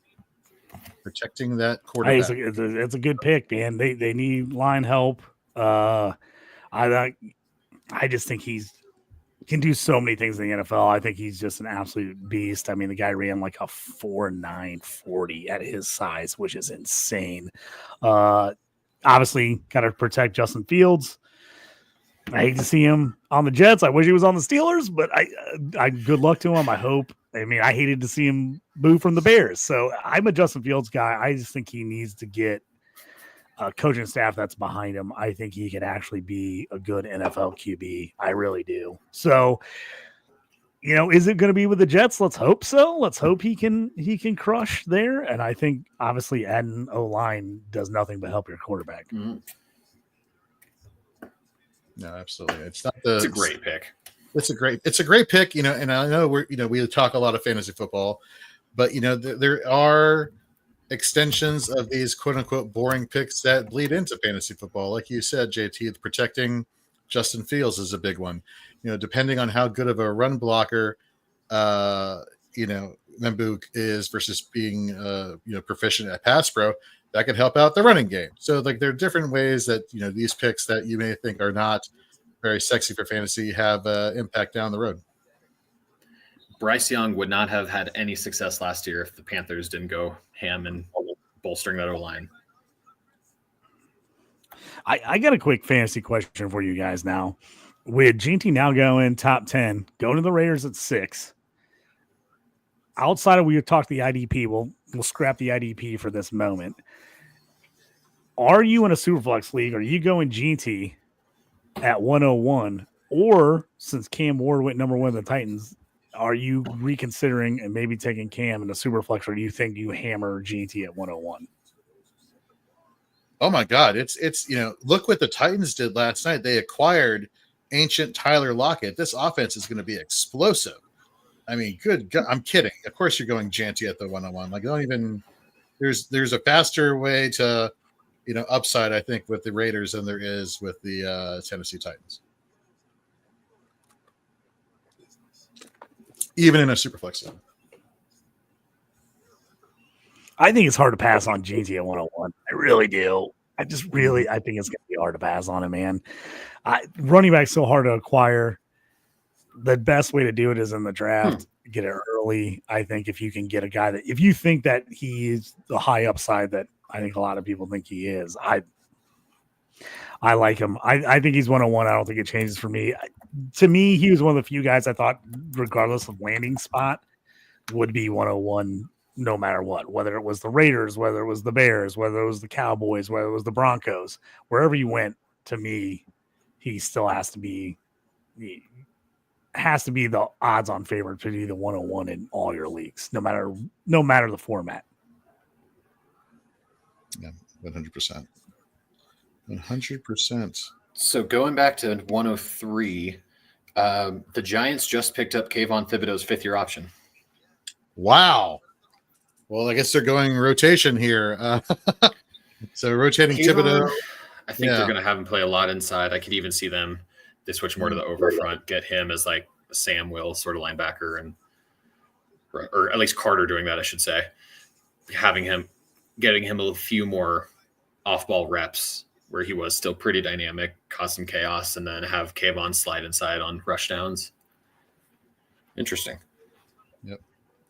Speaker 4: protecting that quarterback.
Speaker 1: It's a good pick, man. They need line help. I just think he's can do so many things in the NFL. I think he's just an absolute beast. I mean, the guy ran like a 4.9 40 at his size, which is insane. Obviously, got to protect Justin Fields. I hate to see him on the Jets. I wish he was on the Steelers, but I good luck to him. I hope. I mean, I hated to see him boo from the Bears. So I'm a Justin Fields guy. I just think he needs to get a coaching staff that's behind him. I think he could actually be a good NFL QB. I really do. So, is it going to be with the Jets? Let's hope so. Let's hope he can crush there. And I think obviously adding O-line does nothing but help your quarterback.
Speaker 7: Mm-hmm.
Speaker 4: No, absolutely. It's a great
Speaker 7: pick.
Speaker 4: It's a great pick, and I know we talk a lot of fantasy football, but there are extensions of these quote unquote boring picks that bleed into fantasy football. Like you said, JT, protecting Justin Fields is a big one. Depending on how good of a run blocker, Bembou is versus being, proficient at pass pro, that could help out the running game. So there are different ways that, these picks that you may think are not very sexy for fantasy have impact down the road.
Speaker 7: Bryce Young would not have had any success last year if the Panthers didn't go ham and bolstering that O-line.
Speaker 1: I got a quick fantasy question for you guys now. With JT now going top 10, going to the Raiders at 6. Outside of we talked the IDP, we'll scrap the IDP for this moment. Are you in a Superflex league? Are you going GT at 101? Or since Cam Ward went number 1 in the Titans, are you reconsidering and maybe taking Cam in a Superflex, or do you think you hammer GT at 101?
Speaker 4: Oh my God. It's look what the Titans did last night. They acquired ancient Tyler Lockett. This offense is going to be explosive. I mean, good God, I'm kidding. Of course you're going Janty at the 101. Don't even there's a faster way to upside, I think, with the Raiders than there is with the Tennessee Titans. Even in a Superflex zone.
Speaker 1: I think it's hard to pass on JT at 101. I really do. I think it's going to be hard to pass on him, man. Running back's so hard to acquire. The best way to do it is in the draft. Get it early. I think if you can get a guy that, if you think that he is the high upside that I think a lot of people think he is, I like him. I think he's 101. I don't think it changes for me. To me, he was one of the few guys I thought, regardless of landing spot, would be 101 no matter what, whether it was the Raiders, whether it was the Bears, whether it was the Cowboys, whether it was the Broncos, wherever you went. To me, he still has to be the odds-on favorite to be the 101 in all your leagues, no matter the format.
Speaker 4: Yeah, 100%. 100%.
Speaker 7: So going back to 103, the Giants just picked up Kayvon Thibodeau's 5th-year option.
Speaker 4: Wow. Well, I guess they're going rotation here. So rotating Thibodeau.
Speaker 7: I think they're going to have him play a lot inside. I could even see them they switch more to the over front, get him as like a Sam Will sort of linebacker, and or at least Carter doing that, I should say, getting him a few more off-ball reps where he was still pretty dynamic, cause some chaos, and then have Kayvon slide inside on rush downs. Interesting.
Speaker 4: Yep.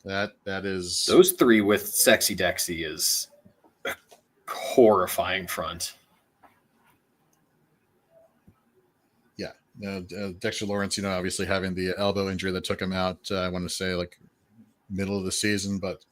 Speaker 4: That is
Speaker 7: those three with Sexy Dexy is a horrifying front.
Speaker 4: Yeah. Dexter Lawrence, obviously having the elbow injury that took him out, I want to say like middle of the season, but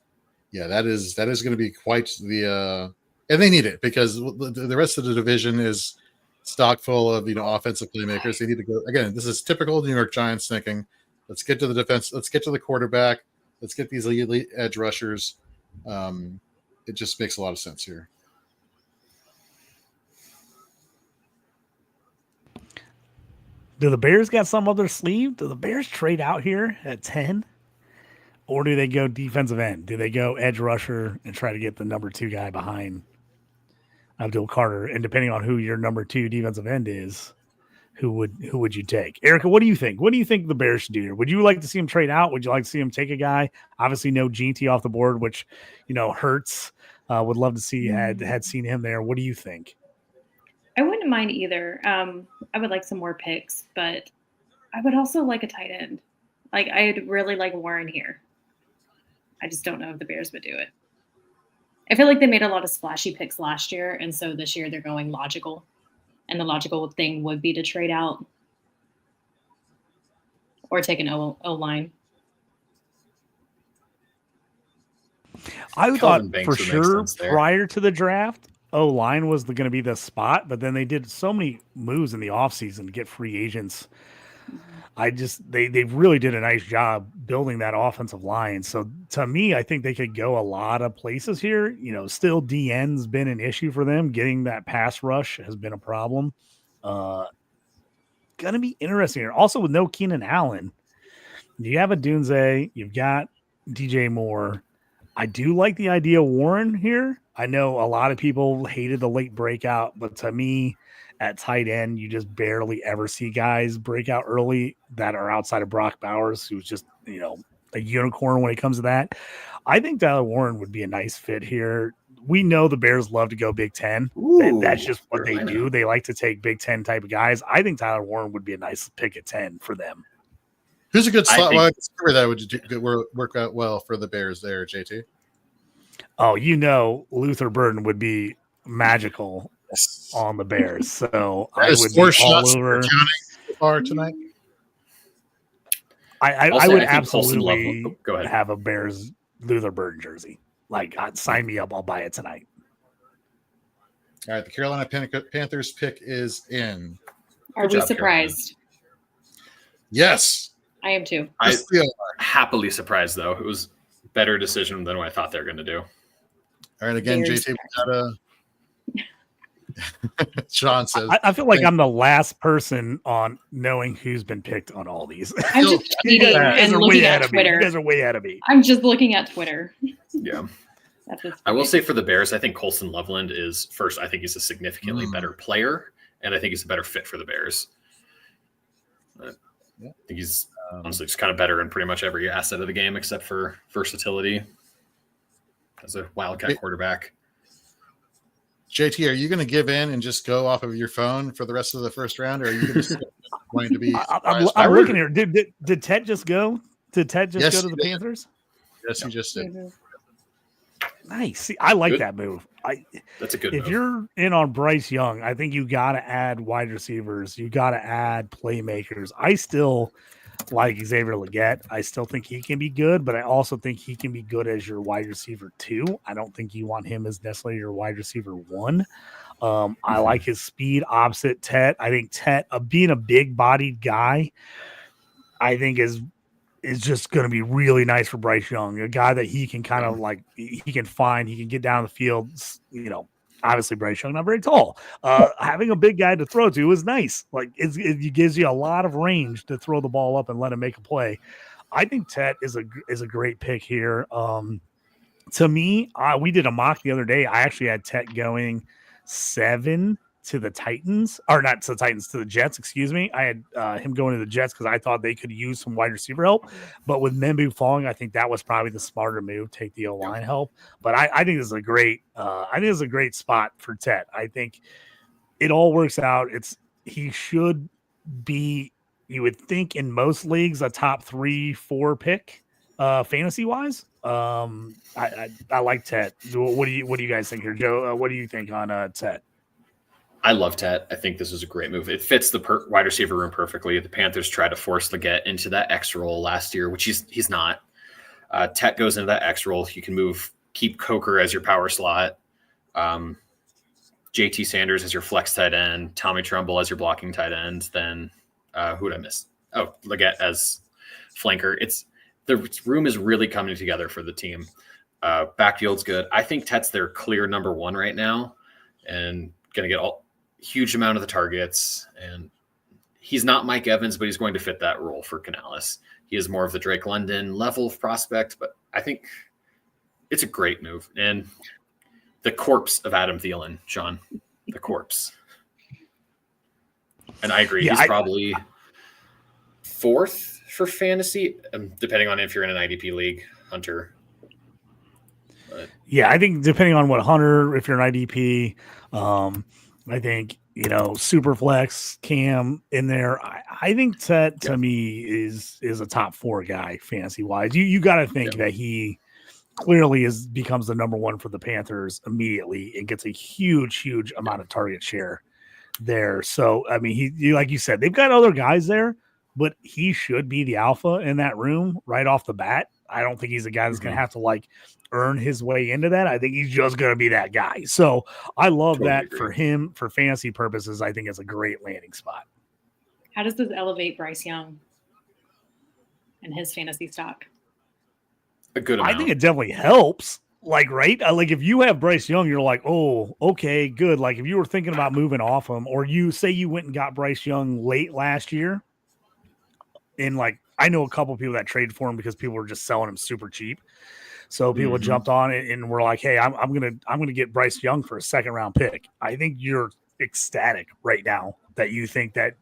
Speaker 4: yeah, that is going to be quite the and they need it because the rest of the division is stock full of offensive playmakers. They need to go again. This is typical New York Giants thinking. Let's get to the defense. Let's get to the quarterback. Let's get these elite edge rushers. It just makes a lot of sense here.
Speaker 1: Do the Bears got some up their sleeve? Do the Bears trade out here at 10? Or do they go defensive end? Do they go edge rusher and try to get the number 2 guy behind Abdul Carter? And depending on who your number 2 defensive end is, who would you take? Erica, what do you think? What do you think the Bears should do here? Would you like to see him trade out? Would you like to see him take a guy? Obviously, no JT off the board, which hurts. Would love to see had seen him there. What do you think?
Speaker 5: I wouldn't mind either. I would like some more picks, but I would also like a tight end. Like I'd really like Warren here. I just don't know if the Bears would do it. I feel like they made a lot of splashy picks last year, and so this year they're going logical. And the logical thing would be to trade out or take an O-line.
Speaker 1: I thought for sure prior to the draft, O-line was going to be the spot, but then they did so many moves in the offseason to get free agents. They really did a nice job building that offensive line. So to me, I think they could go a lot of places here. Still DN's been an issue for them. Getting that pass rush has been a problem. Gonna be interesting here. Also with no Keenan Allen, you have a Dunze, you've got DJ Moore. I do like the idea of Warren here. I know a lot of people hated the late breakout, but to me, at tight end, you just barely ever see guys break out early that are outside of Brock Bowers, who's just, a unicorn when it comes to that. I think Tyler Warren would be a nice fit here. We know the Bears love to go Big Ten. That's just what they do. They like to take Big Ten type of guys. I think Tyler Warren would be a nice pick at 10 for them.
Speaker 4: Who's a good slot wide receiver that would work out well for the Bears there, JT?
Speaker 1: Oh, Luther Burden would be magical on the Bears. So I would be all over
Speaker 4: tonight.
Speaker 1: I would absolutely have a Bears Luther Burden jersey. Like, sign me up. I'll buy it tonight.
Speaker 4: All right. The Carolina Panthers pick is in.
Speaker 5: Are we surprised?
Speaker 4: Yes.
Speaker 5: I am too.
Speaker 7: I'm happily surprised, though. It was a better decision than what I thought they were going to do.
Speaker 4: All right. Again, JT, we got a. Sean says,
Speaker 1: I feel like I'm the last person on knowing who's been picked on all these.
Speaker 5: I'm just tweeting and looking at Twitter.
Speaker 1: You guys are way ahead of me.
Speaker 5: I'm just looking at Twitter.
Speaker 7: Yeah. I will say for the Bears, I think Colson Loveland is first. I think he's a significantly better player, and I think he's a better fit for the Bears. I think he's honestly just kind of better in pretty much every asset of the game except for versatility as a Wildcat quarterback.
Speaker 4: JT, are you going to give in and just go off of your phone for the rest of the first round, or are you going to be?
Speaker 1: I'm looking here. Did Ted just go? Did Ted just go to the Panthers?
Speaker 4: Yes, he just did.
Speaker 1: Nice. See, I like that move.
Speaker 7: That's a good
Speaker 1: move. If you're in on Bryce Young, I think you got to add wide receivers. You got to add playmakers. I still like Xavier Legette. I still think he can be good, but I also think he can be good as your wide receiver 2. I don't think you want him as necessarily your wide receiver 1. I like his speed opposite Tet. I think Tet, being a big-bodied guy, I think is just going to be really nice for Bryce Young, a guy that he can kind of he can get down the field. Obviously Bryce Young not very tall. Having a big guy to throw to is nice. Like it gives you a lot of range to throw the ball up and let him make a play. I think Tet is a great pick here. To me, we did a mock the other day. I actually had Tet going 7 to the Titans, or not to the Titans, to the Jets, excuse me. I had him going to the Jets because I thought they could use some wide receiver help. But with Membu falling, I think that was probably the smarter move, take the O-line help. But I think this is a great spot for Tet. I think it all works out. He should be, you would think in most leagues, a top 3-4 pick fantasy wise. I like Tet. What do you guys think here, Joe? What do you think on Tet?
Speaker 7: I love Tet. I think this is a great move. It fits the wide receiver room perfectly. The Panthers tried to force Leggett into that X role last year, which he's not. Tet goes into that X role. You can keep Coker as your power slot. JT Sanders as your flex tight end. Tommy Trumbull as your blocking tight end. Then who did I miss? Oh, Leggett as flanker. The room is really coming together for the team. Backfield's good. I think Tet's their clear number one right now and going to get huge amount of the targets. And he's not Mike Evans, but he's going to fit that role for Canales. He is more of the Drake London level of prospect, but I think it's a great move. And the corpse of Adam Thielen, Sean, the corpse. And I agree.
Speaker 1: Yeah,
Speaker 7: he's probably fourth for fantasy, depending on if you're in an IDP league, Hunter. But,
Speaker 1: yeah, I think depending on what Hunter, if you're an IDP, I think, Superflex, Cam in there. I think Tet to me is a top 4 guy fantasy wise. You got to think that he clearly becomes the number one for the Panthers immediately and gets a huge amount of target share there. So, I mean, like you said, they've got other guys there, but he should be the alpha in that room right off the bat. I don't think he's a guy that's going to have to earn his way into that. I think he's just going to be that guy. So I love that for him for fantasy purposes. I think it's a great landing spot.
Speaker 5: How does this elevate Bryce Young and his fantasy stock?
Speaker 7: A good amount.
Speaker 1: I think it definitely helps. Right? If you have Bryce Young, you're like, oh, okay, good. Like if you were thinking about moving off him, or you say you went and got Bryce Young late last year, and I know a couple of people that traded for him because people were just selling him super cheap. So people jumped on it and were like, hey, I'm gonna get Bryce Young for a 2nd-round pick. I think you're ecstatic right now that you think that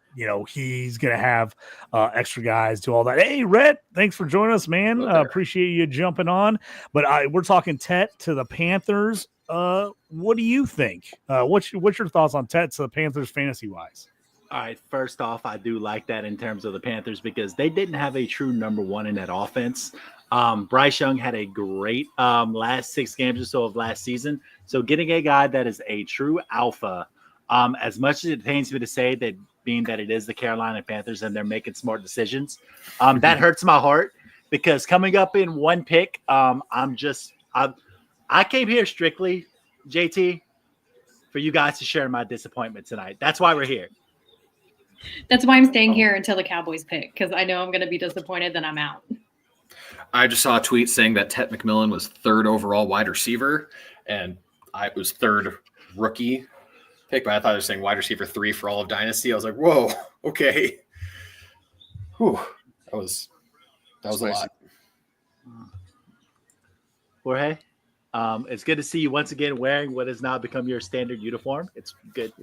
Speaker 1: he's gonna have extra guys do all that. Hey, Rhett, thanks for joining us, man. Appreciate you jumping on. But we're talking Tet to the Panthers. What do you think? What's your thoughts on Tet to the Panthers fantasy wise?
Speaker 8: All right, first off, I do like that in terms of the Panthers because they didn't have a true number one in that offense. Bryce Young had a great last 6 games or so of last season. So getting a guy that is a true alpha, as much as it pains me to say that being that it is the Carolina Panthers and they're making smart decisions, that hurts my heart because coming up in 1 pick, I came here strictly, JT, for you guys to share my disappointment tonight. That's why we're here.
Speaker 5: That's why I'm staying here until the Cowboys pick, because I know I'm going to be disappointed, then I'm out.
Speaker 7: I just saw a tweet saying that Tet McMillan was 3rd overall wide receiver, and I was 3rd rookie pick, but I thought they were saying wide receiver 3 for all of Dynasty. I was like, whoa, okay. Whew. That was a lot.
Speaker 8: Jorge, it's good to see you once again wearing what has now become your standard uniform. It's good.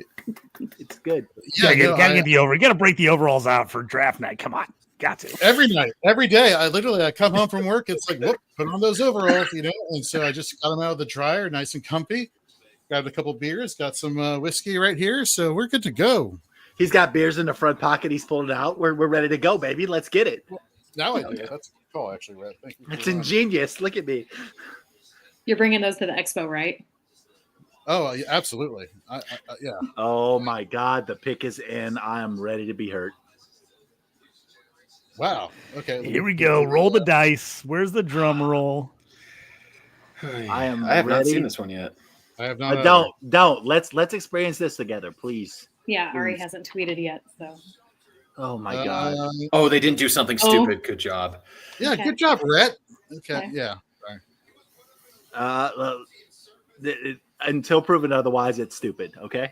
Speaker 8: It's good.
Speaker 1: Yeah, you gotta break the overalls out for draft night. Come on. Got to.
Speaker 4: Every night, every day. I come home from work. It's like, whoop, put on those overalls, And so I just got them out of the dryer, nice and comfy. Grabbed a couple beers, got some whiskey right here. So we're good to go.
Speaker 8: He's got beers in the front pocket. He's pulled it out. We're ready to go, baby. Let's get it.
Speaker 4: Now I do. That's a good call, actually, Red. Thank you.
Speaker 8: It's ingenious. Look at me.
Speaker 5: You're bringing those to the expo, right?
Speaker 4: Oh, yeah, absolutely. Yeah.
Speaker 8: Oh, my God. The pick is in. I am ready to be hurt.
Speaker 4: Wow. Okay.
Speaker 1: Here we go. Roll the dice. Where's the drum roll?
Speaker 7: I have not seen this one yet.
Speaker 4: I have not.
Speaker 8: Don't. Let's experience this together, please.
Speaker 5: Yeah, Ari hasn't tweeted yet, so.
Speaker 8: Oh my God.
Speaker 7: Oh, they didn't do something stupid. Good job.
Speaker 4: Yeah, okay. Good job, Rhett. Okay. Yeah.
Speaker 8: Until proven otherwise, it's stupid. Okay.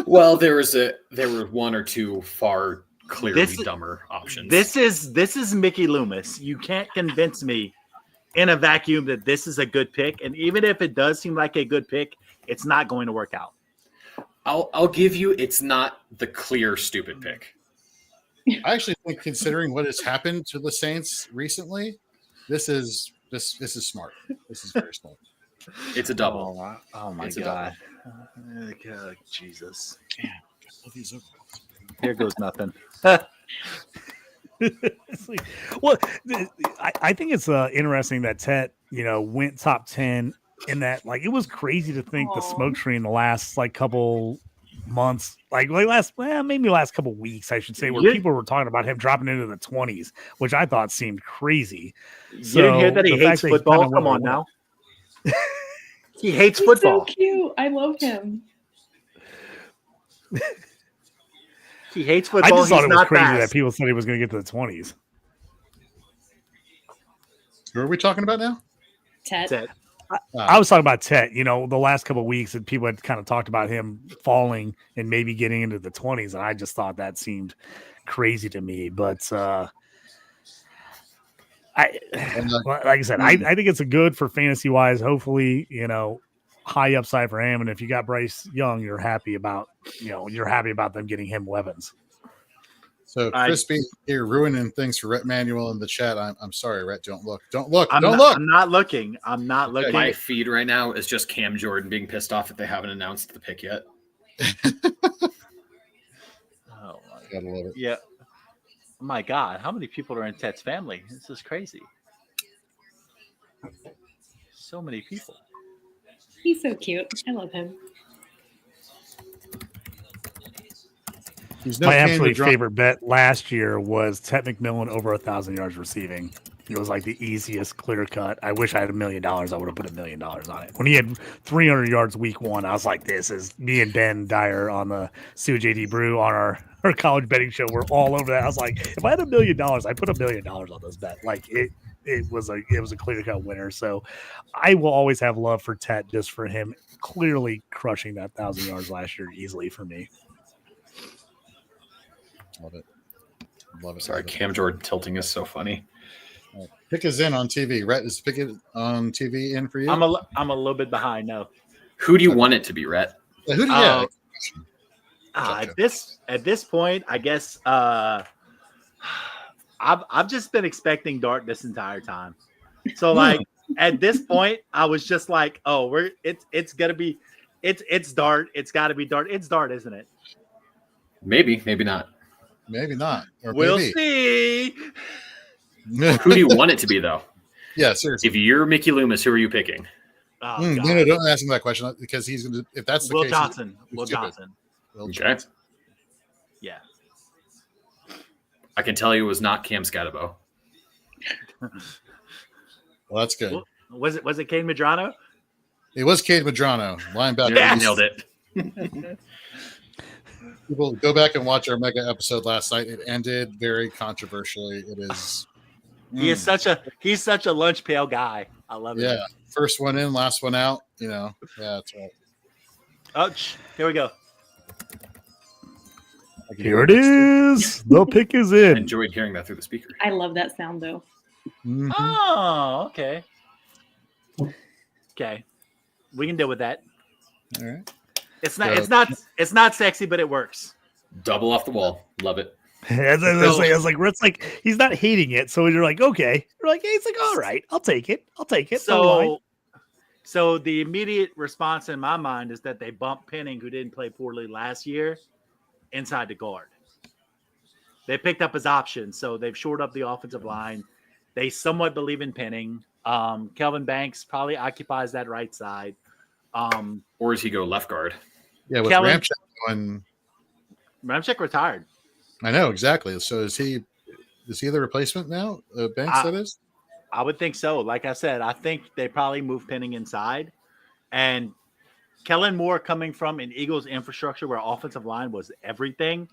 Speaker 7: Well, there were 1 or 2 far clearly dumber options.
Speaker 8: This is Mickey Loomis. You can't convince me in a vacuum that this is a good pick. And even if it does seem like a good pick, it's not going to work out.
Speaker 7: I'll give you. It's not the clear stupid pick.
Speaker 4: I actually think, considering what has happened to the Saints recently, this is smart. This is very smart.
Speaker 7: It's a double.
Speaker 8: Oh my
Speaker 7: It's a
Speaker 8: God. Jesus.
Speaker 4: These over.
Speaker 8: Here goes nothing.
Speaker 1: It's like, well, I think it's interesting that Tet, went top 10 in that. Like, it was crazy to think the smoke screen the last couple months, maybe last couple weeks, I should say, where people were talking about him dropping into the 20s, which I thought seemed crazy.
Speaker 8: You didn't hear that he hates football? Come on now. He hates football.
Speaker 5: So cute. I love him.
Speaker 8: He hates
Speaker 1: I
Speaker 8: football.
Speaker 1: just thought
Speaker 8: He's
Speaker 1: it was
Speaker 8: not
Speaker 1: crazy
Speaker 8: fast.
Speaker 1: that people said he was going to get to the 20s.
Speaker 4: Who are we talking about now?
Speaker 5: Tet.
Speaker 1: I was talking about Tet, the last couple of weeks, and people had kind of talked about him falling and maybe getting into the 20s, and I just thought that seemed crazy to me. But like I said, I think it's a good for fantasy wise. Hopefully, high upside for him. And if you got Bryce Young, you're happy about them getting him weapons.
Speaker 4: So Crispy here ruining things for Rhett Manuel in the chat. I'm sorry, Rhett. Don't look.
Speaker 8: Look. I'm not looking. I'm not looking.
Speaker 7: My feed right now is just Cam Jordan being pissed off that they haven't announced the pick yet.
Speaker 8: Oh my
Speaker 4: Gotta love it.
Speaker 8: Yeah. Oh my God, how many people are in Tet's family? This is crazy. So many people.
Speaker 5: He's so cute. I love him.
Speaker 1: My absolute favorite bet last year was Tet McMillan over 1,000 yards receiving. It was like the easiest clear cut. I wish I had $1 million. I would have put $1 million on it. When he had 300 yards week one, I was like, this is me and Ben Dyer on the Sue JT Brew on our college betting show. We're all over that. I was like, if I had $1 million, I put $1 million on this bet. Like it was a clear cut winner. So I will always have love for Tet just for him clearly crushing that 1,000 yards last year easily for me.
Speaker 4: Love it.
Speaker 7: Sorry, Cam Jordan tilting is so funny.
Speaker 4: Pick is in on TV. Rhett, is pick it on TV in for you?
Speaker 8: I'm a little bit behind. No.
Speaker 7: Who do you want it to be, Rhett?
Speaker 4: Who do you have?
Speaker 8: At this point, I guess I've just been expecting Dart this entire time. So like at this point, I was just like, oh, it's gonna be it's Dart. It's got to be Dart. It's Dart, isn't it?
Speaker 7: Maybe not.
Speaker 4: Maybe not. Or
Speaker 8: We'll
Speaker 4: maybe.
Speaker 8: see.
Speaker 7: Who do you want it to be, though?
Speaker 4: Yeah, seriously.
Speaker 7: If you're Mickey Loomis, who are you picking?
Speaker 8: Oh,
Speaker 4: no, don't ask him that question because he's going to. If that's the
Speaker 8: Will
Speaker 4: case,
Speaker 8: Johnson. Will Johnson.
Speaker 7: Okay.
Speaker 8: Yeah.
Speaker 7: I can tell you it was not Cam Scatabo.
Speaker 4: Well, that's good.
Speaker 8: Was it Cade Medrano?
Speaker 4: It was Cade Medrano, linebacker.
Speaker 7: Yeah, nailed it.
Speaker 4: People go back and watch our mega episode last night. It ended very controversially. It is.
Speaker 8: He's such a lunch pail guy. I love it.
Speaker 4: Yeah, first one in, last one out. Yeah, that's right.
Speaker 8: Oh, here we go.
Speaker 1: Here it is. The pick is in.
Speaker 7: I enjoyed hearing that through the speaker.
Speaker 5: I love that sound though.
Speaker 4: Mm-hmm.
Speaker 8: Oh, okay. Okay, we can deal with that.
Speaker 4: All right.
Speaker 8: It's not sexy, but it works.
Speaker 7: Double off the wall. Love it.
Speaker 1: I was like, Rick's like, he's not hating it. So you're like, okay. You're like, hey, he's like, all right, I'll take it.
Speaker 8: So the immediate response in my mind is that they bumped Penning, who didn't play poorly last year, inside the guard. They picked up his options, so they've shored up the offensive line. They somewhat believe in Penning. Kelvin Banks probably occupies that right side.
Speaker 7: Or does he go left guard?
Speaker 4: Yeah, with
Speaker 8: Kellen,
Speaker 4: Ramczyk going.
Speaker 8: Ramczyk retired.
Speaker 4: I know exactly. So is he the replacement now? Banks, that is.
Speaker 8: I would think so. Like I said, I think they probably moved Penning inside, and Kellen Moore coming from an Eagles infrastructure where offensive line was everything.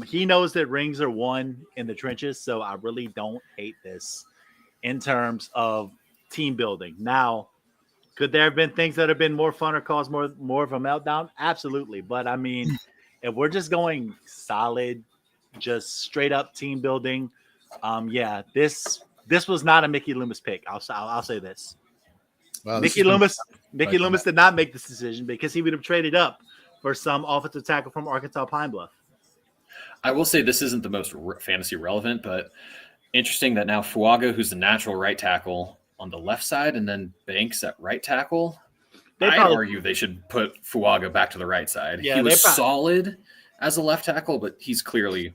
Speaker 8: He knows that rings are won in the trenches, so I really don't hate this in terms of team building. Now, could there have been things that have been more fun or caused more of a meltdown? Absolutely. But I mean, if we're just going solid, just straight up team building, this was not a Mickey Loomis pick. I'll say this.
Speaker 4: Wow,
Speaker 8: Mickey Loomis did not make this decision because he would have traded up for some offensive tackle from Arkansas Pine Bluff.
Speaker 7: I will say this isn't the most fantasy relevant, but interesting that now Fuaga, who's the natural right tackle, on the left side, and then Banks at right tackle. I'd argue they should put Fuaga back to the right side.
Speaker 8: Yeah,
Speaker 7: he was solid as a left tackle, but he's clearly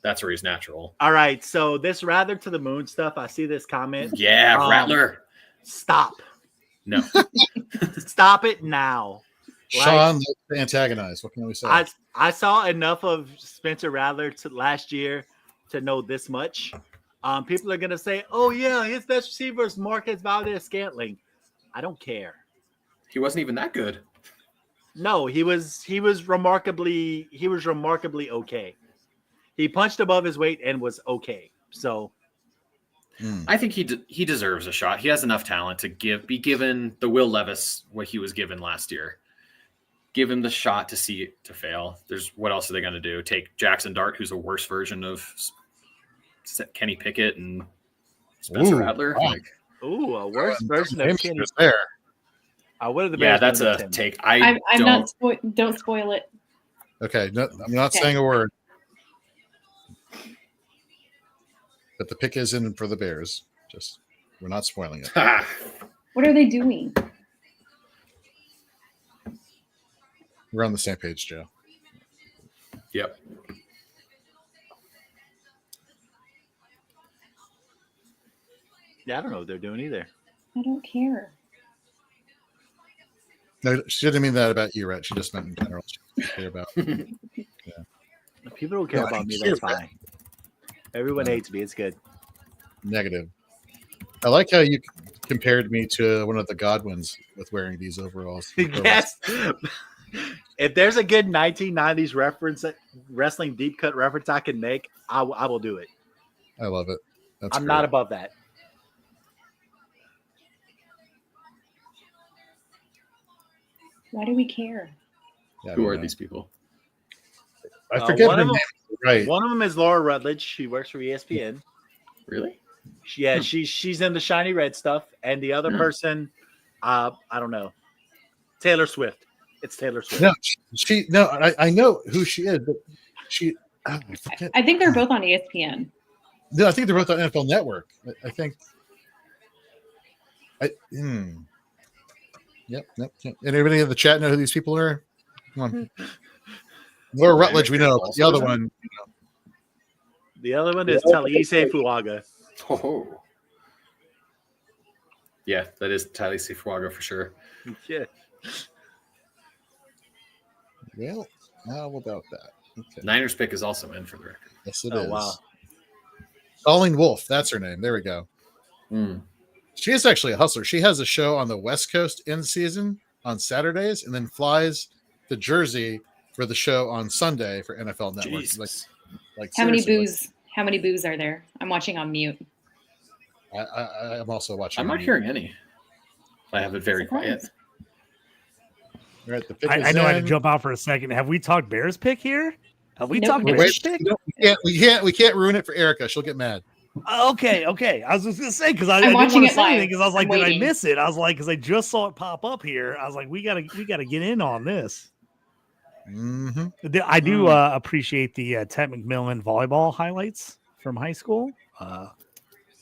Speaker 7: that's where he's natural.
Speaker 8: All right, so this rather to the moon stuff. I see this comment.
Speaker 7: Yeah, Rattler.
Speaker 8: Stop.
Speaker 7: No.
Speaker 8: Stop it now.
Speaker 4: Sean likes to antagonize. What can we say?
Speaker 8: I saw enough of Spencer Rattler last year to know this much. People are gonna say, "Oh yeah, his best receiver is Marquez Valdez-Scantling." I don't care.
Speaker 7: He wasn't even that good.
Speaker 8: No, he was remarkably okay. He punched above his weight and was okay. So
Speaker 7: I think he deserves a shot. He has enough talent to be given the Will Levis what he was given last year. Give him the shot to see it to fail. What else are they going to do? Take Jackson Dart, who's a worse version of Kenny Pickett and Spencer Rattler?
Speaker 4: Wow.
Speaker 8: A worse version of Kenny
Speaker 4: there.
Speaker 8: What are the
Speaker 7: yeah, that's a take.
Speaker 5: Don't spoil it.
Speaker 4: Okay, no, I'm not saying a word. But the pick is in for the Bears. We're not spoiling it.
Speaker 5: What are they doing?
Speaker 4: We're on the same page, Joe.
Speaker 7: Yep.
Speaker 8: Yeah, I don't know what they're doing either.
Speaker 5: I don't care.
Speaker 4: No, she didn't mean that about you, Rhett. She just meant in general. She doesn't care about. Yeah.
Speaker 8: If people don't care about me, that's fine. Everyone hates me. It's good.
Speaker 4: Negative. I like how you compared me to one of the Godwins with wearing these overalls.
Speaker 8: Yes. If there's a good 1990s reference, wrestling deep cut reference I can make, I will do it.
Speaker 4: I love it.
Speaker 8: I'm not above that.
Speaker 5: Why do we care?
Speaker 4: Yeah,
Speaker 7: Who are these people?
Speaker 4: I forget her name. Right.
Speaker 8: One of them is Laura Rutledge. She works for ESPN.
Speaker 7: Really?
Speaker 8: Yeah, she's in the shiny red stuff. And the other person, I don't know. Taylor Swift. It's Taylor Swift.
Speaker 4: No, I know who she is, but I forget.
Speaker 5: I think they're both on ESPN.
Speaker 4: No, I think they're both on NFL Network. I think. Yep. Anybody in the chat know who these people are? Come on. Laura Rutledge, we know. But the other one.
Speaker 8: The other one is Talise Fuaga.
Speaker 7: Oh. Yeah, that is Talise Fuaga for sure.
Speaker 8: Yeah.
Speaker 4: Well, how about that? Okay.
Speaker 7: Niners pick is also in for the record.
Speaker 4: Yes, it is.
Speaker 8: Wow.
Speaker 4: Colleen Wolfe, that's her name. There we go. She is actually a hustler. She has a show on the West Coast in season on Saturdays and then flies to Jersey for the show on Sunday for NFL Network. Like
Speaker 5: how many boos are there? I'm watching on mute.
Speaker 4: I'm also watching.
Speaker 7: I'm not hearing any. I have it very quiet.
Speaker 4: Right,
Speaker 1: I know I had to jump out for a second. Have we talked Bears pick here? Have we talked Bears pick?
Speaker 4: No, we can't ruin it for Erica. She'll get mad.
Speaker 1: Okay. I was just gonna say because I didn't want to say anything because I was like, did I miss it? I was like, because I just saw it pop up here. I was like, we gotta get in on this.
Speaker 4: Mm-hmm.
Speaker 1: I do appreciate the Ted McMillan volleyball highlights from high school.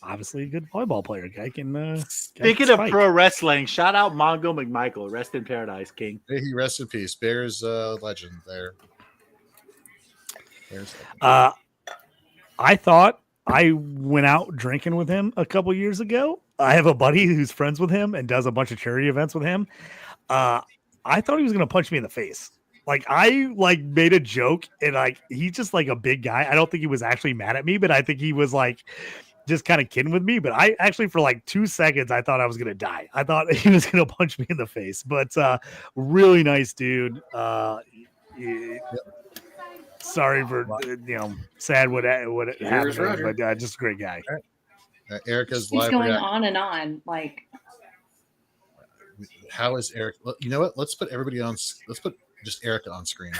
Speaker 1: Obviously, a good volleyball player. Guy can.
Speaker 8: Speaking of pro wrestling, shout out Mongo McMichael. Rest in paradise, King.
Speaker 4: May he rest in peace. Bears legend there.
Speaker 1: I thought I went out drinking with him a couple years ago. I have a buddy who's friends with him and does a bunch of charity events with him. I thought he was going to punch me in the face. I made a joke and he's just a big guy. I don't think he was actually mad at me, but I think he was just kind of kidding with me. But I actually, for 2 seconds, I thought I was going to die. I thought he was going to punch me in the face, but really nice dude. Sorry for, sad what happened, but just a great guy.
Speaker 4: Erica's
Speaker 5: He's
Speaker 4: live
Speaker 5: going on and on.
Speaker 4: How is Eric? You know what? Let's put everybody on. Let's put just Erica on screen.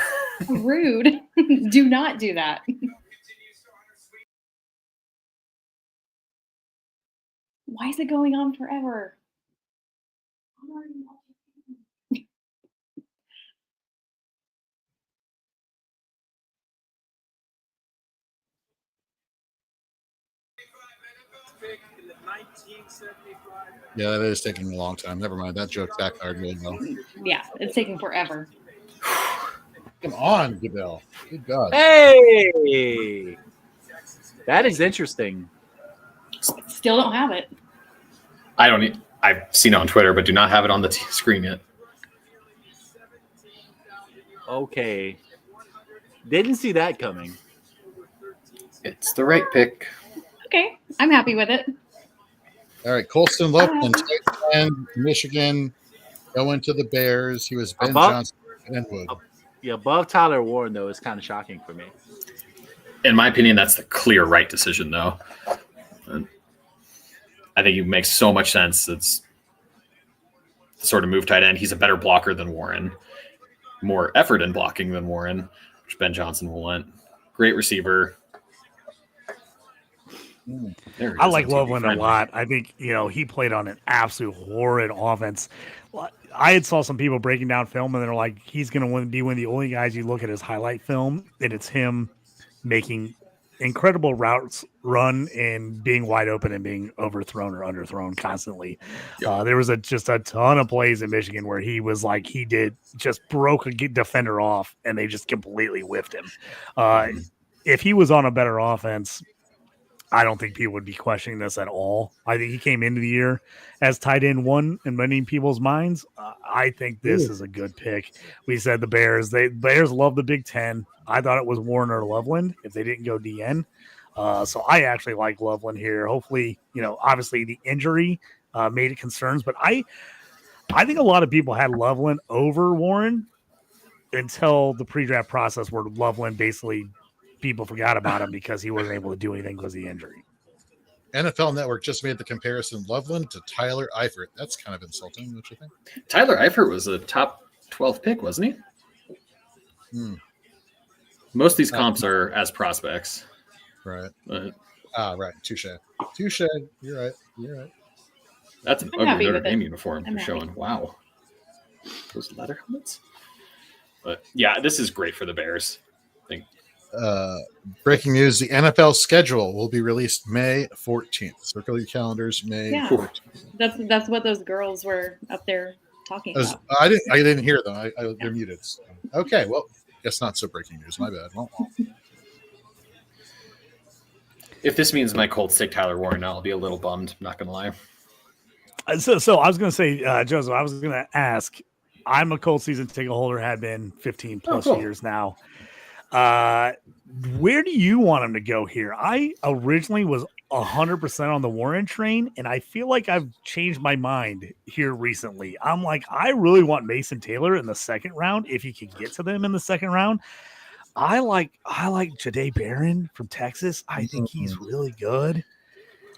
Speaker 5: Rude. Do not do that. Why is it going on forever?
Speaker 4: Yeah, that is taking a long time. Never mind. That joke backfired really well.
Speaker 5: Yeah, it's taking forever.
Speaker 4: Come on, Goodell. Good God.
Speaker 8: Hey, that is interesting.
Speaker 5: Still don't have it.
Speaker 7: I've seen it on Twitter, but do not have it on the screen yet.
Speaker 8: Okay. Didn't see that coming.
Speaker 7: It's the right pick.
Speaker 5: Okay, I'm happy with it.
Speaker 4: All right, Colston Loveland, tight end, Michigan, going to the Bears. He was Ben Johnson and Wood.
Speaker 8: Yeah, above Tyler Warren, though, is kind of shocking for me.
Speaker 7: In my opinion, that's the clear right decision, though. I think it makes so much sense. It's sort of move tight end. He's a better blocker than Warren, more effort in blocking than Warren, which Ben Johnson will want. Great receiver.
Speaker 1: I like Loveland a lot. I think, he played on an absolute horrid offense. I had saw some people breaking down film, and they're like, he's going to be one of the only guys you look at his highlight film, and it's him making incredible routes run and being wide open and being overthrown or underthrown constantly. Yep. There was just a ton of plays in Michigan where he was like, just broke a defender off, and they just completely whiffed him. If he was on a better offense, I don't think people would be questioning this at all. I think he came into the year as tight end one in many people's minds. I think this is a good pick. We said the Bears. Bears love the Big Ten. I thought it was Warren or Loveland if they didn't go DN. So I actually like Loveland here. Hopefully, obviously the injury made it concerns, but I think a lot of people had Loveland over Warren until the pre-draft process where Loveland basically people forgot about him because he wasn't able to do anything because of the injury.
Speaker 4: NFL Network just made the comparison Loveland to Tyler Eifert. That's kind of insulting, don't you think?
Speaker 7: Tyler Eifert was a top 12 pick, wasn't he? Most of these comps are as prospects.
Speaker 4: Right. Right. Touche. You're right.
Speaker 7: That's an ugly Notre Dame uniform you're showing. Wow. Those leather helmets? But yeah, this is great for the Bears. I think.
Speaker 4: Breaking news: the NFL schedule will be released May 14th. Circle your calendars, May 14th.
Speaker 5: That's what those girls were up there talking about.
Speaker 4: I didn't hear them. They're muted. So. Okay, well, guess not so breaking news. My bad. Well.
Speaker 7: If this means my Colts take Tyler Warren, I'll be a little bummed. I'm not gonna lie.
Speaker 1: So I was gonna say, Joseph, I was gonna ask. I'm a Colts season ticket holder. Had been 15 plus years now. Where do you want him to go here? I originally was 100% on the Warren train, and I feel like I've changed my mind here recently. I'm like, I really want Mason Taylor in the second round if you can get to them in the second round. I like Jahdae Barron from Texas. I think he's really good.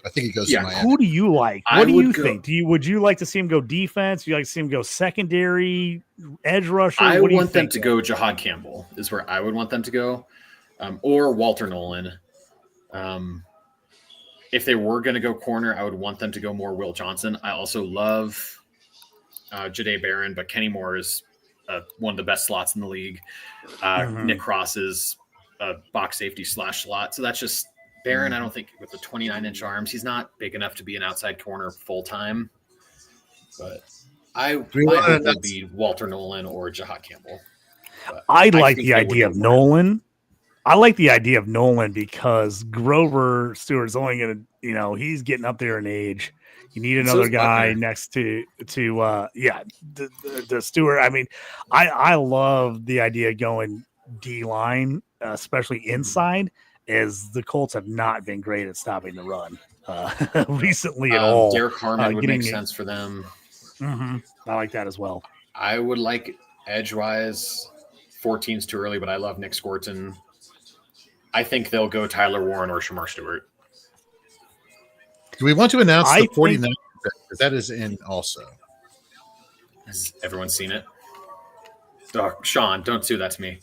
Speaker 4: I think he goes to Miami.
Speaker 1: Who do you like? What do you think? Would you like to see him go defense? Do you like to see him go secondary, edge rusher?
Speaker 7: I want them to go Jahad Campbell is where I would want them to go, or Walter Nolan. If they were going to go corner, I would want them to go more Will Johnson. I also love Jahdae Barron, but Kenny Moore is one of the best slots in the league. Nick Cross is a box safety / slot. So that's just Barron. I don't think with the 29-inch arms, he's not big enough to be an outside corner full time. But my hope would be Walter Nolan or Jahad Campbell.
Speaker 1: I like the idea of Nolan. I like the idea of Nolan because Grover Stewart's only going to, he's getting up there in age. You need another guy next to the Stewart. I mean, I love the idea of going D-line, especially inside, as the Colts have not been great at stopping the run recently at all.
Speaker 7: Derek Harmon would make sense for them.
Speaker 1: I like that as well.
Speaker 7: I would like edge-wise. 14's too early, but I love Nick Scorton. I think they'll go Tyler Warren or Shamar Stewart.
Speaker 4: Do we want to announce the 49? Because that is in also.
Speaker 7: Has everyone seen it? Oh, Sean, don't do that to me.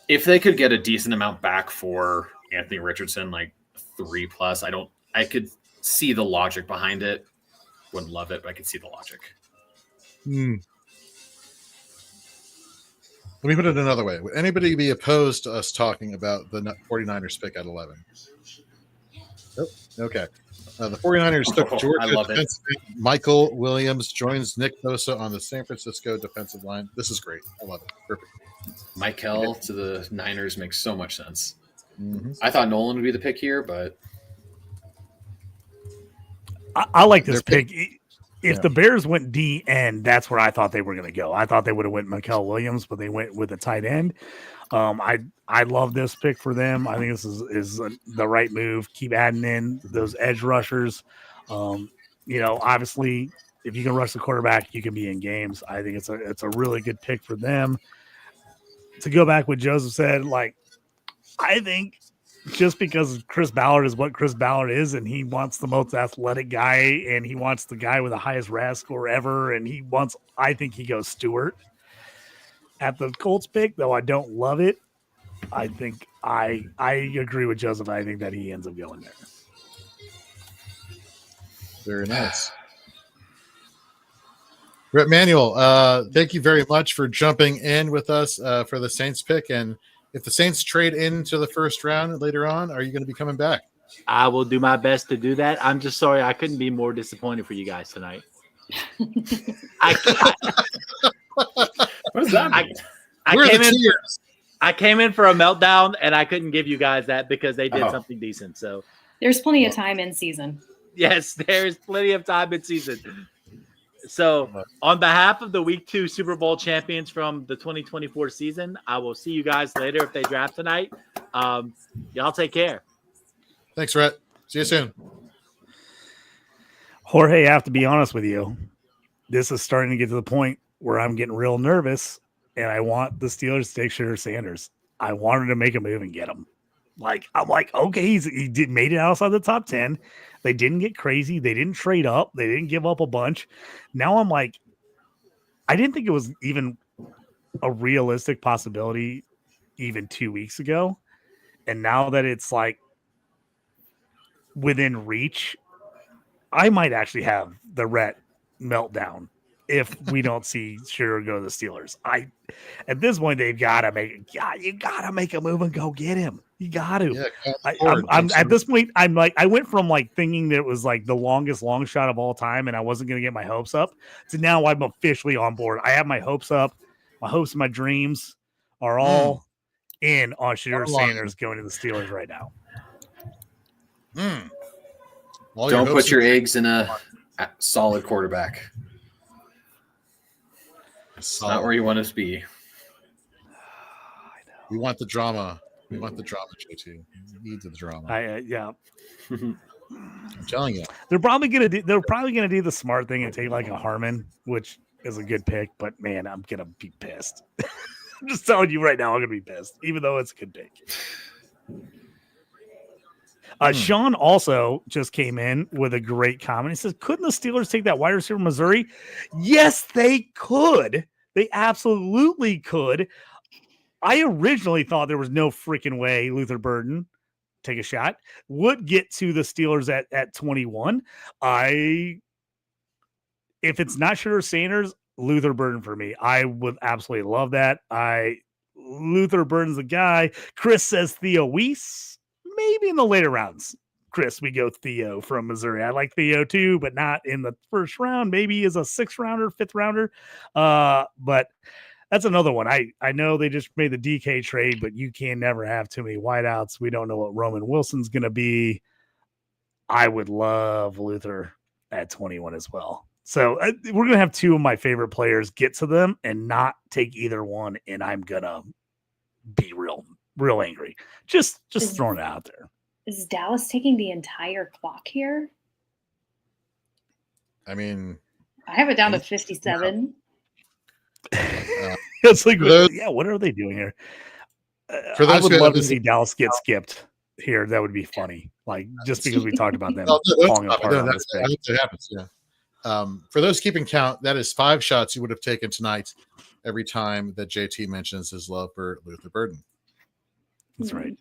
Speaker 7: If they could get a decent amount back for Anthony Richardson, like 3+, I could see the logic behind it. Wouldn't love it, but I could see the logic.
Speaker 4: Let me put it another way. Would anybody be opposed to us talking about the 49ers pick at 11? Nope. Okay. The 49ers took
Speaker 7: I
Speaker 4: Georgia
Speaker 7: love it.
Speaker 4: defensive end Michael Williams joins Nick Bosa on the San Francisco defensive line. This is great. I love it. Perfect.
Speaker 7: Michael to the Niners makes so much sense.
Speaker 4: Mm-hmm.
Speaker 7: I thought Nolan would be the pick here, but
Speaker 1: I like this pick. If the Bears went DN, that's where I thought they were going to go. I thought they would have went Michael Williams, but they went with a tight end. I love this pick for them. I think this is the right move. Keep adding in those edge rushers. Obviously, if you can rush the quarterback, you can be in games. I think it's a really good pick for them. To go back what Joseph said, I think just because Chris Ballard is what Chris Ballard is, and he wants the most athletic guy, and he wants the guy with the highest RAS score ever, and I think he goes Stewart at the Colts pick, though I don't love it. I think I agree with Joseph. I think that he ends up going there.
Speaker 4: Very nice. Brett Manuel, thank you very much for jumping in with us for the Saints pick. And if the Saints trade into the first round later on, are you going to be coming back?
Speaker 8: I will do my best to do that. I'm just sorry I couldn't be more disappointed for you guys tonight.
Speaker 7: what does that mean?
Speaker 8: I came in for a meltdown, and I couldn't give you guys that because they did something decent. So
Speaker 5: there's plenty of time in season.
Speaker 8: Yes, there's plenty of time in season. So on behalf of the Week 2 Super Bowl champions from the 2024 season, I will see you guys later if they draft tonight. Y'all take care.
Speaker 4: Thanks, Rhett. See you soon.
Speaker 1: Jorge, I have to be honest with you. This is starting to get to the point where I'm getting real nervous, and I want the Steelers to take Shedeur Sanders. I wanted to make a move and get him. I'm like, okay, he made it outside the top 10. They didn't get crazy. They didn't trade up. They didn't give up a bunch. Now I'm like, I didn't think it was even a realistic possibility even 2 weeks ago. And now that it's within reach, I might actually have the Rhett meltdown if we don't see Shedeur go to the Steelers. At this point, they've got to you got to make a move and go get him. You got to.
Speaker 4: Yeah,
Speaker 1: I'm at this point. I'm I went from thinking that it was the longest long shot of all time, and I wasn't going to get my hopes up, to now I'm officially on board. I have my hopes up. My hopes and my dreams are all in on Shedeur Sanders going to the Steelers right now.
Speaker 7: Don't put your eggs in a solid quarterback. It's not where you want us to be.
Speaker 4: We want the drama. We want the drama, JT. We need the drama.
Speaker 1: Yeah.
Speaker 4: I'm telling you.
Speaker 1: They're probably gonna do the smart thing and take a Harmon, which is a good pick, but man, I'm gonna be pissed. I'm just telling you right now, I'm gonna be pissed, even though it's a good pick. Sean also just came in with a great comment. He says, couldn't the Steelers take that wide receiver from Missouri? Yes, they could. They absolutely could. I originally thought there was no freaking way Luther Burden, take a shot, would get to the Steelers at 21. If it's not Shedeur Sanders, Luther Burden for me. I would absolutely love that. Luther Burden's the guy. Chris says Theo Weiss. Maybe in the later rounds, Chris, we go Theo from Missouri. I like Theo too, but not in the first round. Maybe as a 6th rounder, 5th rounder. But that's another one. I know they just made the DK trade, but you can never have too many wideouts. We don't know what Roman Wilson's going to be. I would love Luther at 21 as well. So we're going to have two of my favorite players get to them and not take either one, and I'm going to be real angry. Just throwing it out there.
Speaker 5: Is Dallas taking the entire clock here?
Speaker 4: I mean,
Speaker 5: I have it down to 57.
Speaker 1: It's what are they doing here? I would love to see Dallas get skipped here. That would be funny. Just because we talked about them falling apart.
Speaker 4: I hope that happens. Yeah. For those keeping count, that is 5 shots you would have taken tonight every time that JT mentions his love for Luther Burden.
Speaker 1: That's right.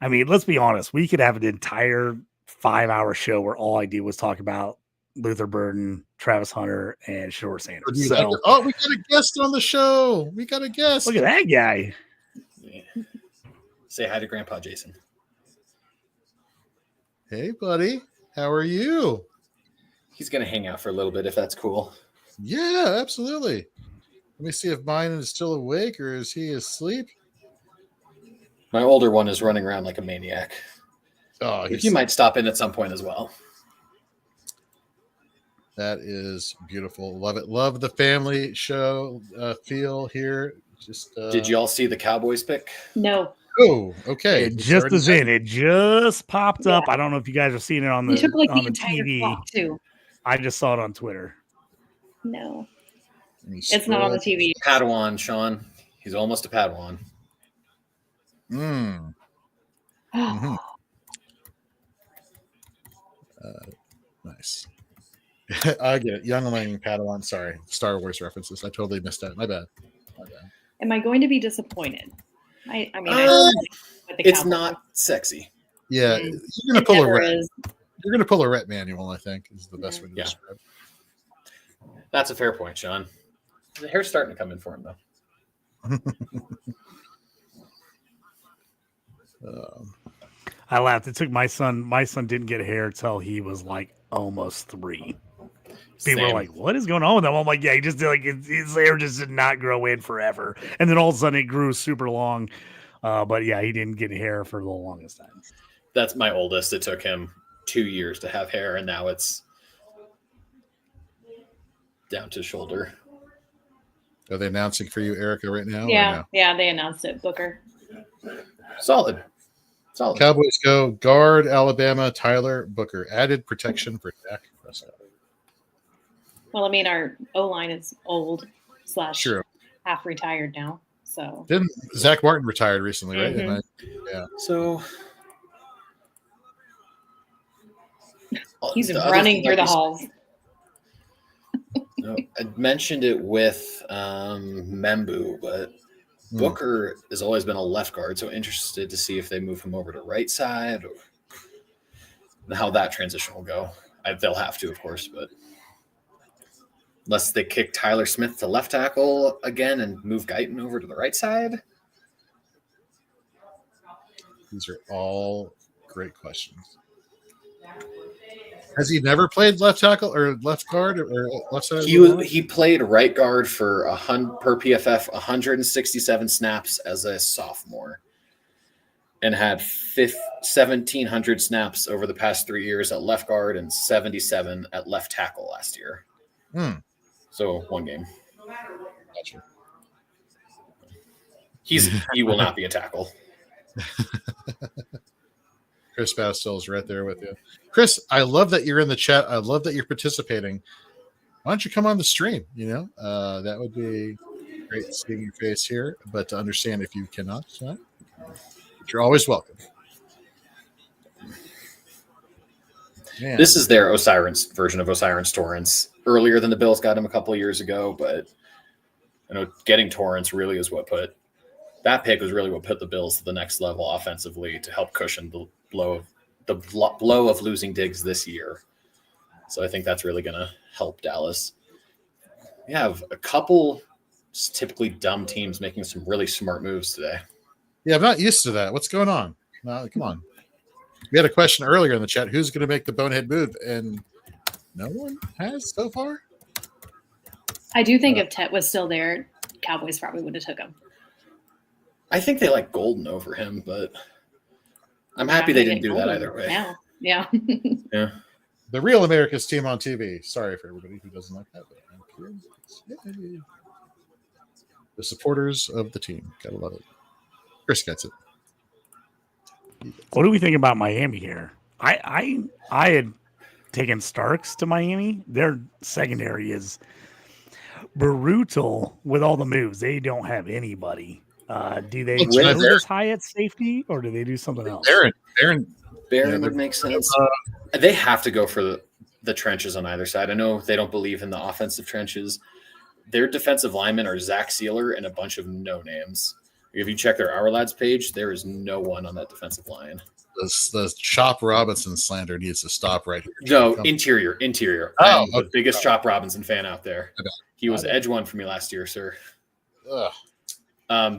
Speaker 1: I mean, let's be honest. We could have an entire 5-hour show where all I did was talk about Luther Burden, Travis Hunter, and Shador Sanders.
Speaker 4: We
Speaker 1: So
Speaker 4: got a guest on the show. We got a guest.
Speaker 1: look at that guy.
Speaker 7: Yeah. Say hi to Grandpa Jason.
Speaker 4: Hey, buddy. How are you?
Speaker 7: He's going to hang out for a little bit if that's cool.
Speaker 4: Yeah, absolutely. Let me see if mine is still awake or is he asleep?
Speaker 7: My older one is running around like a maniac.
Speaker 4: Oh,
Speaker 7: He might stop in at some point as well.
Speaker 4: That is beautiful. Love it. Love the family show feel here. Just
Speaker 7: Did you all see the Cowboys pick?
Speaker 5: No.
Speaker 4: Oh, okay.
Speaker 1: It just is in. It just popped up. I don't know if you guys are seeing it on
Speaker 5: You
Speaker 1: the
Speaker 5: took like
Speaker 1: on
Speaker 5: the
Speaker 1: the
Speaker 5: entire
Speaker 1: TV.
Speaker 5: clock too.
Speaker 1: I just saw it on Twitter.
Speaker 5: No. It's not on the TV.
Speaker 7: Padawan, Sean. He's almost a Padawan.
Speaker 4: Mm. Mhm. Nice. I get it. Youngling Padawan. Sorry. Star Wars references. I totally missed that. My bad.
Speaker 5: Am I going to be disappointed? I mean, I don't like with the
Speaker 7: It's
Speaker 5: Cowboys.
Speaker 7: not sexy.
Speaker 4: Yeah.
Speaker 5: Mm.
Speaker 4: You're gonna
Speaker 5: It
Speaker 4: pull a
Speaker 5: never
Speaker 4: ret.
Speaker 5: is.
Speaker 4: You're gonna pull a ret manual, I think, is the best way to
Speaker 7: Yeah.
Speaker 4: describe it.
Speaker 7: That's a fair point, Sean. The hair's starting to come in for him, though.
Speaker 1: I laughed. It took my son. My son didn't get hair till he was like almost 3. People were
Speaker 7: Same.
Speaker 1: like, "What is going on with him?" I'm like, "Yeah, he just did like his hair just did not grow in forever, and then all of a sudden it grew super long." But yeah, he didn't get hair for the longest time.
Speaker 7: That's my oldest. It took him 2 years to have hair, and now it's down to shoulder.
Speaker 4: Are they announcing for you, Erica, right now? or
Speaker 5: Yeah,
Speaker 4: no?
Speaker 5: yeah, they announced it. Booker.
Speaker 7: Solid.
Speaker 4: Cowboys go guard Alabama Tyler Booker. Added protection for Dak Prescott.
Speaker 5: Well, I mean, our O line is old /
Speaker 4: True.
Speaker 5: half retired now. So
Speaker 4: Didn't Zach Martin retired recently, right?
Speaker 5: Mhm.
Speaker 4: Yeah.
Speaker 7: So
Speaker 5: he's
Speaker 7: the other
Speaker 5: running
Speaker 7: thing
Speaker 5: through
Speaker 7: that
Speaker 5: the
Speaker 7: was-
Speaker 5: halls.
Speaker 7: No, I mentioned it with Membu, but Booker has always been a left guard, so interested to see if they move him over to right side or how that transition will go. They'll have to, of course, but unless they kick Tyler Smith to left tackle again and move Guyton over to the right side.
Speaker 4: These are all great questions. Has he never played left tackle or left guard or left side?
Speaker 7: He played right guard for per PFF 167 snaps as a sophomore, and had 1,700 snaps over the past 3 years at left guard and 77 at left tackle last year. So 1 game.
Speaker 4: Gotcha.
Speaker 7: He will not be a tackle.
Speaker 4: Chris Bastel is right there with you. Chris, I love that you're in the chat. I love that you're participating. Why don't you come on the stream? That would be great seeing your face here. But to understand if you cannot, but you're always welcome. Man.
Speaker 7: This is their Osiris version of Osiris Torrance. Earlier than the Bills got him a couple of years ago, but I know getting Torrance really is what put the Bills to the next level offensively to help cushion the blow of losing Diggs this year. So I think that's really going to help Dallas. We have a couple typically dumb teams making some really smart moves today.
Speaker 4: Yeah, I'm not used to that. What's going on? Come on. We had a question earlier in the chat. Who's going to make the bonehead move? And no one has so far.
Speaker 5: I do think if Tet was still there, Cowboys probably would have took him.
Speaker 7: I think they like Golden over him, but I'm happy they didn't do that either way.
Speaker 5: Yeah.
Speaker 7: Yeah.
Speaker 4: The real America's team on TV. Sorry for everybody who doesn't like that, but yay. The supporters of the team. Gotta love it. Chris gets it.
Speaker 1: What do we think about Miami here? I had taken Starks to Miami. Their secondary is brutal with all the moves. They don't have anybody. Do they go this high at safety, or do they do something else?
Speaker 7: Barron would make sense. They have to go for the trenches on either side. I know they don't believe in the offensive trenches. Their defensive linemen are Zach Sealer and a bunch of no names. If you check their Our Lads page, there is no one on that defensive line.
Speaker 4: The Chop Robinson slander needs to stop right here.
Speaker 7: No, interior.
Speaker 4: Oh,
Speaker 7: I'm the biggest Chop Robinson fan out there.
Speaker 4: Okay.
Speaker 7: He was edge one for me last year, sir.
Speaker 4: Ugh.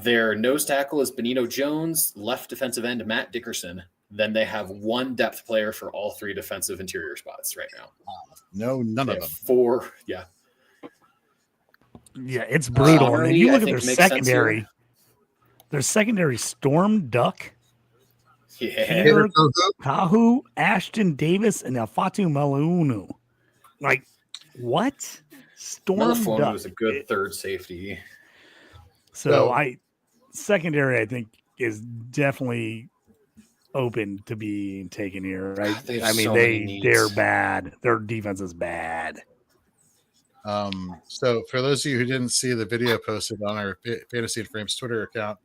Speaker 7: Their nose tackle is Benito Jones, left defensive end Matt Dickerson. Then they have one depth player for all three defensive interior spots right now.
Speaker 4: No, none
Speaker 7: They
Speaker 4: of
Speaker 7: have
Speaker 4: them.
Speaker 7: 4, yeah.
Speaker 1: Yeah, it's brutal. And then you
Speaker 7: I
Speaker 1: look at
Speaker 7: think
Speaker 1: their
Speaker 7: makes sense
Speaker 1: secondary.
Speaker 7: here.
Speaker 1: Their secondary: Storm Duck,
Speaker 7: Yeah.
Speaker 1: Peter Kahu, Ashton Davis, and Afatu Malunu. Like, what? Storm
Speaker 7: Melifonwu
Speaker 1: Duck
Speaker 7: was a good third safety.
Speaker 1: So secondary, I think, is definitely open to be taken here, right?
Speaker 7: They have
Speaker 1: I mean,
Speaker 7: so many needs.
Speaker 1: they're bad. Their defense is bad.
Speaker 4: So for those of you who didn't see the video posted on our Fantasy and Frames Twitter account,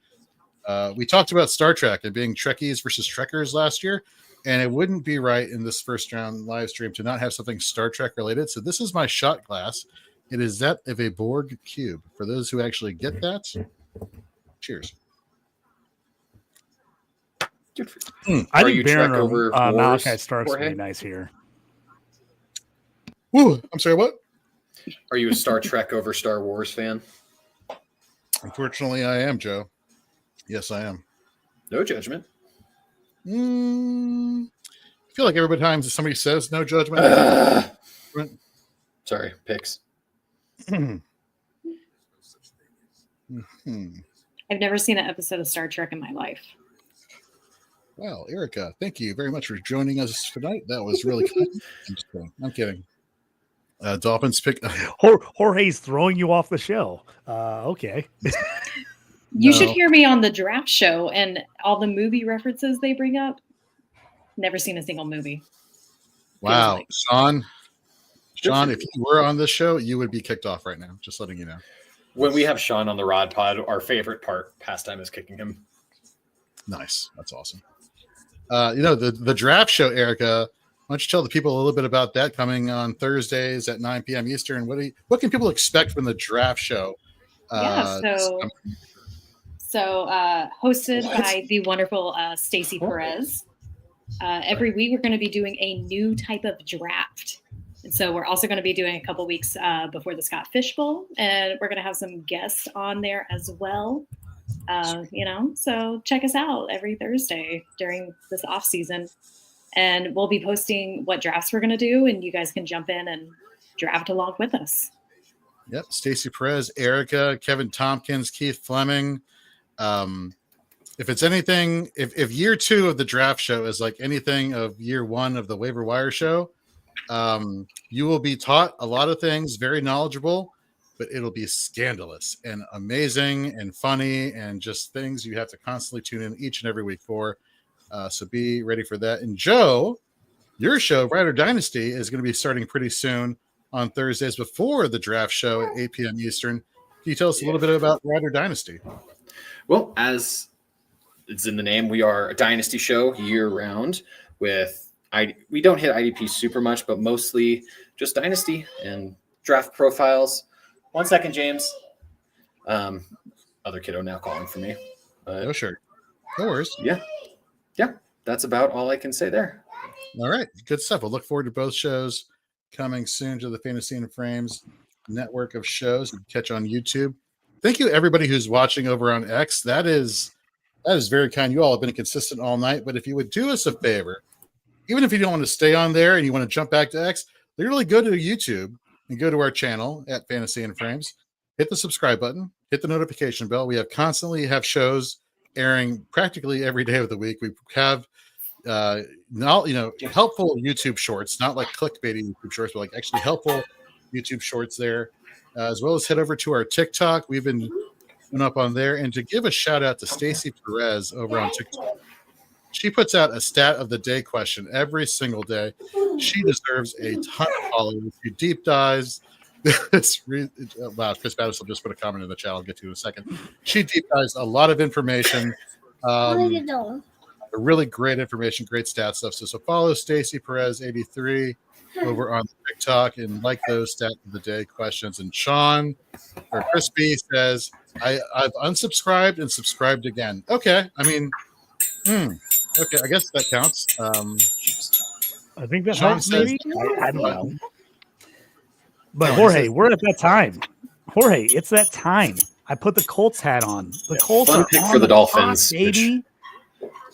Speaker 4: we talked about Star Trek and being Trekkies versus Trekkers last year, and it wouldn't be right in this first round live stream to not have something Star Trek related. So this is my shot glass. It is that of a Borg cube. For those who actually get that, cheers.
Speaker 1: I
Speaker 7: Are
Speaker 1: think
Speaker 7: you
Speaker 1: Baron
Speaker 7: Trek
Speaker 1: or
Speaker 7: over Wars,
Speaker 1: Malachi Stark's
Speaker 7: Jorge?
Speaker 1: really nice here.
Speaker 4: Woo, I'm sorry, what?
Speaker 7: Are you a Star Trek over Star Wars fan?
Speaker 4: Unfortunately, I am, Joe. Yes, I am.
Speaker 7: No judgment.
Speaker 4: I feel like every time somebody says no judgment.
Speaker 7: Sorry, picks.
Speaker 5: I've never seen an episode of Star Trek in my life.
Speaker 4: Well, Erica, thank you very much for joining us tonight. That was really kind. I'm just kidding. I'm kidding. Dolphins pick.
Speaker 1: Jorge's throwing you off the show. Okay.
Speaker 5: You should hear me on the draft show and all the movie references they bring up. Never seen a single movie.
Speaker 4: Wow, Sean, if you were on this show, you would be kicked off right now. Just letting you know.
Speaker 7: When we have Sean on the Rod Pod, our favorite pastime is kicking him.
Speaker 4: Nice. That's awesome. The draft show, Erica, why don't you tell the people a little bit about that coming on Thursdays at 9 p.m. Eastern? What can people expect from the draft show?
Speaker 5: Hosted by the wonderful Stacey Perez. Every week we're going to be doing a new type of draft. And so we're also going to be doing a couple weeks before the Scott Fish Bowl, and we're going to have some guests on there as well. So check us out every Thursday during this off season, and we'll be posting what drafts we're going to do, and you guys can jump in and draft along with us.
Speaker 4: Yep. Stacey Perez, Erica, Kevin Tompkins, Keith Fleming. If it's anything, if year 2 of the draft show is like anything of year 1 of the Waiver Wire show, you will be taught a lot of things, very knowledgeable, but it'll be scandalous and amazing and funny and just things you have to constantly tune in each and every week for. So be ready for that. And Joe, your show, Rider Dynasty, is going to be starting pretty soon on Thursdays before the draft show at 8 p.m. Eastern. Can you tell us a little bit about Rider Dynasty?
Speaker 7: Well, as it's in the name, we are a Dynasty show year round we don't hit IDP super much, but mostly just Dynasty and draft profiles. 1 second, James. Other kiddo now calling for me.
Speaker 4: No, sure. No worries.
Speaker 7: Yeah. That's about all I can say there.
Speaker 4: All right. Good stuff. We'll look forward to both shows coming soon to the Fantasy and Frames network of shows you can catch on YouTube. Thank you, everybody who's watching over on X. That is very kind. You all have been consistent all night. But if you would do us a favor, even if you don't want to stay on there and you want to jump back to X, literally go to YouTube and go to our channel at Fantasy and Frames. Hit the subscribe button. Hit the notification bell. We constantly have shows airing practically every day of the week. We have helpful YouTube shorts, not like clickbaity YouTube shorts, but like actually helpful YouTube shorts there, as well as head over to our TikTok. We've been up on there, and to give a shout out to Stacey Perez over on TikTok. She puts out a stat of the day question every single day. She deserves a ton of followers. She deep dives. Wow, Chris Battisel just put a comment in the chat. I'll get to in a second. She deep dives a lot of information. Really great information, great stat stuff. So follow Stacey Perez 83 over on TikTok and like those stat of the day questions. And Sean or Chris B says, I've unsubscribed and subscribed again. Okay. I mean, Okay, I guess that counts.
Speaker 1: I think that
Speaker 4: Sean
Speaker 1: helps,
Speaker 4: says-
Speaker 1: maybe. I don't know. But Jorge, we're at that time. Jorge, it's that time. I put the Colts hat on. The Colts
Speaker 7: Fun
Speaker 1: are
Speaker 7: pick
Speaker 1: on
Speaker 7: for the
Speaker 1: clock,
Speaker 7: Dolphins,
Speaker 1: baby.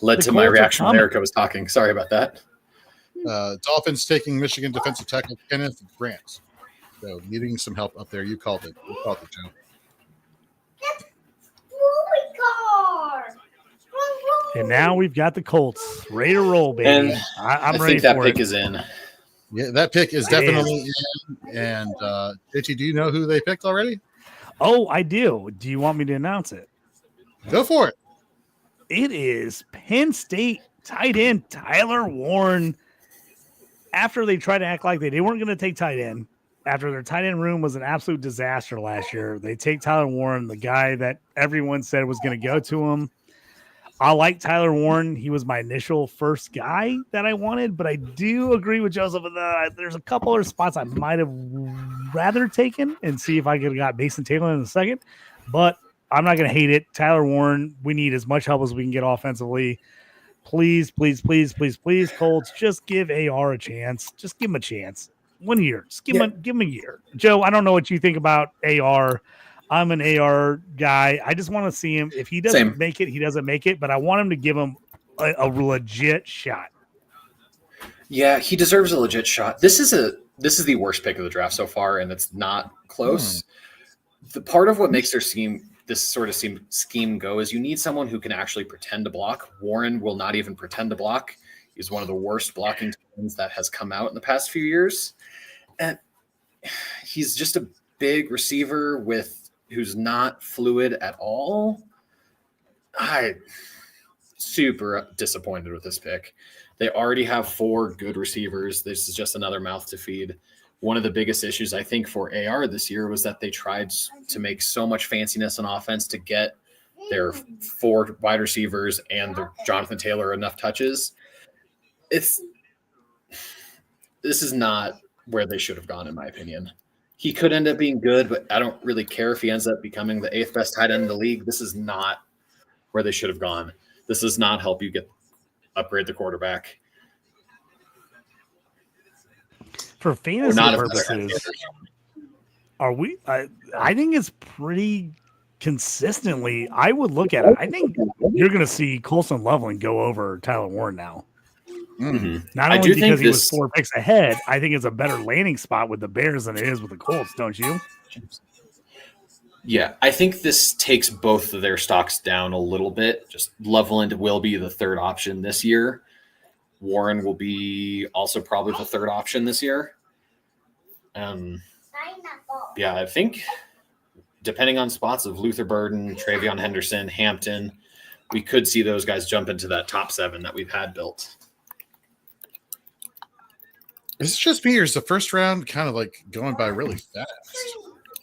Speaker 7: Led
Speaker 1: The
Speaker 7: to my
Speaker 1: Colts are
Speaker 7: reaction when
Speaker 1: coming.
Speaker 7: Erica was talking. Sorry about that.
Speaker 4: Dolphins taking Michigan defensive tackle Kenneth Grant. So needing some help up there. You called it. You called it, Joe.
Speaker 1: And now we've got the Colts ready to roll, baby.
Speaker 7: And
Speaker 1: I'm
Speaker 7: I
Speaker 1: ready
Speaker 7: think that
Speaker 1: for
Speaker 7: pick
Speaker 1: it.
Speaker 7: is in.
Speaker 4: Yeah, that pick is definitely in. And JT, do you know who they picked already?
Speaker 1: Oh, I do. Do you want me to announce it?
Speaker 4: Go for it.
Speaker 1: It is Penn State tight end Tyler Warren. After they tried to act like they weren't going to take tight end, after their tight end room was an absolute disaster last year, they take Tyler Warren, the guy that everyone said was going to go to him. I like Tyler Warren. He was my initial first guy that I wanted, but I do agree with Joseph. There's a couple other spots I might have rather taken and see if I could have got Mason Taylor in a second, but I'm not going to hate it. Tyler Warren, we need as much help as we can get offensively. Please, please, please, please, please, Colts, just give AR a chance. Just give him a chance. 1 year. Just give him a year. Joe, I don't know what you think about AR. I'm an AR guy. I just want to see him. If he doesn't make it, he doesn't make it, but I want him to give him a legit shot.
Speaker 7: Yeah, he deserves a legit shot. This is the worst pick of the draft so far, and it's not close. The part of what makes this sort of scheme go is you need someone who can actually pretend to block. Warren will not even pretend to block. He's one of the worst blocking teams that has come out in the past few years. And he's just a big receiver who's not fluid at all. I'm super disappointed with this pick. They already have 4 good receivers. This is just another mouth to feed. One of the biggest issues, I think, for AR this year was that they tried to make so much fanciness on offense to get their 4 wide receivers and the Jonathan Taylor enough touches. This is not where they should have gone, in my opinion. He could end up being good, but I don't really care if he ends up becoming the 8th best tight end in the league. This is not where they should have gone. This does not help you upgrade the quarterback.
Speaker 1: For fantasy purposes, are we? I think it's pretty consistently. I would look at it. I think you're going to see Colson Loveland go over Tyler Warren now.
Speaker 7: Mm-hmm.
Speaker 1: Not only because he was 4 picks ahead, I think it's a better landing spot with the Bears than it is with the Colts, don't you?
Speaker 7: Yeah, I think this takes both of their stocks down a little bit. Just Loveland will be the 3rd option this year. Warren will be also probably the 3rd option this year. Yeah, I think depending on spots of Luther Burden, Travion Henderson, Hampton, we could see those guys jump into that top 7 that we've had built.
Speaker 4: It's just me, or is the first round kind of like going by really fast?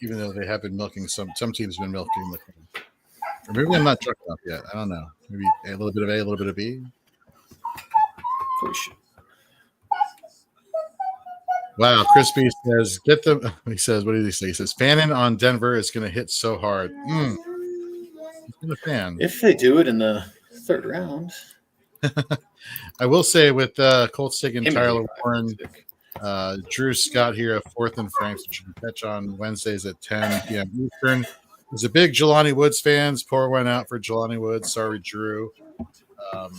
Speaker 4: Even though they have been milking some teams have been milking the, or maybe I'm not drunk enough yet. I don't know. Maybe a little bit of A, a little bit of B. Wow, Crispy says, get them. He says, what did he say? He says, fanning on Denver is going to hit so hard. He's been a fan.
Speaker 7: If they do it in the 3rd round.
Speaker 4: I will say with Colts taking Tyler Warren, Drew Scott here at 4th and Franks, which you can catch on Wednesdays at 10 p.m. Eastern. He's a big Jelani Woods fans. Pour one out for Jelani Woods. Sorry, Drew. But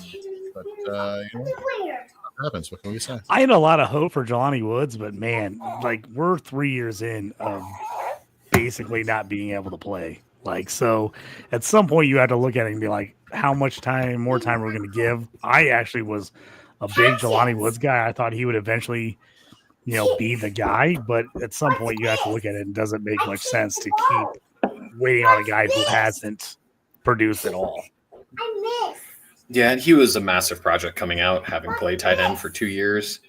Speaker 4: what happens? What can we say?
Speaker 1: I had a lot of hope for Jelani Woods, but man, like we're 3 years in of basically not being able to play. Like, so at some point you have to look at it and be like, how much more time we're going to give. I actually was a big Jelani Woods guy. I thought he would eventually, be the guy, but at some point you have to look at it and it doesn't make much sense to keep waiting on a guy who hasn't produced at all.
Speaker 7: Yeah, and he was a massive project coming out, having played tight end for 2 years.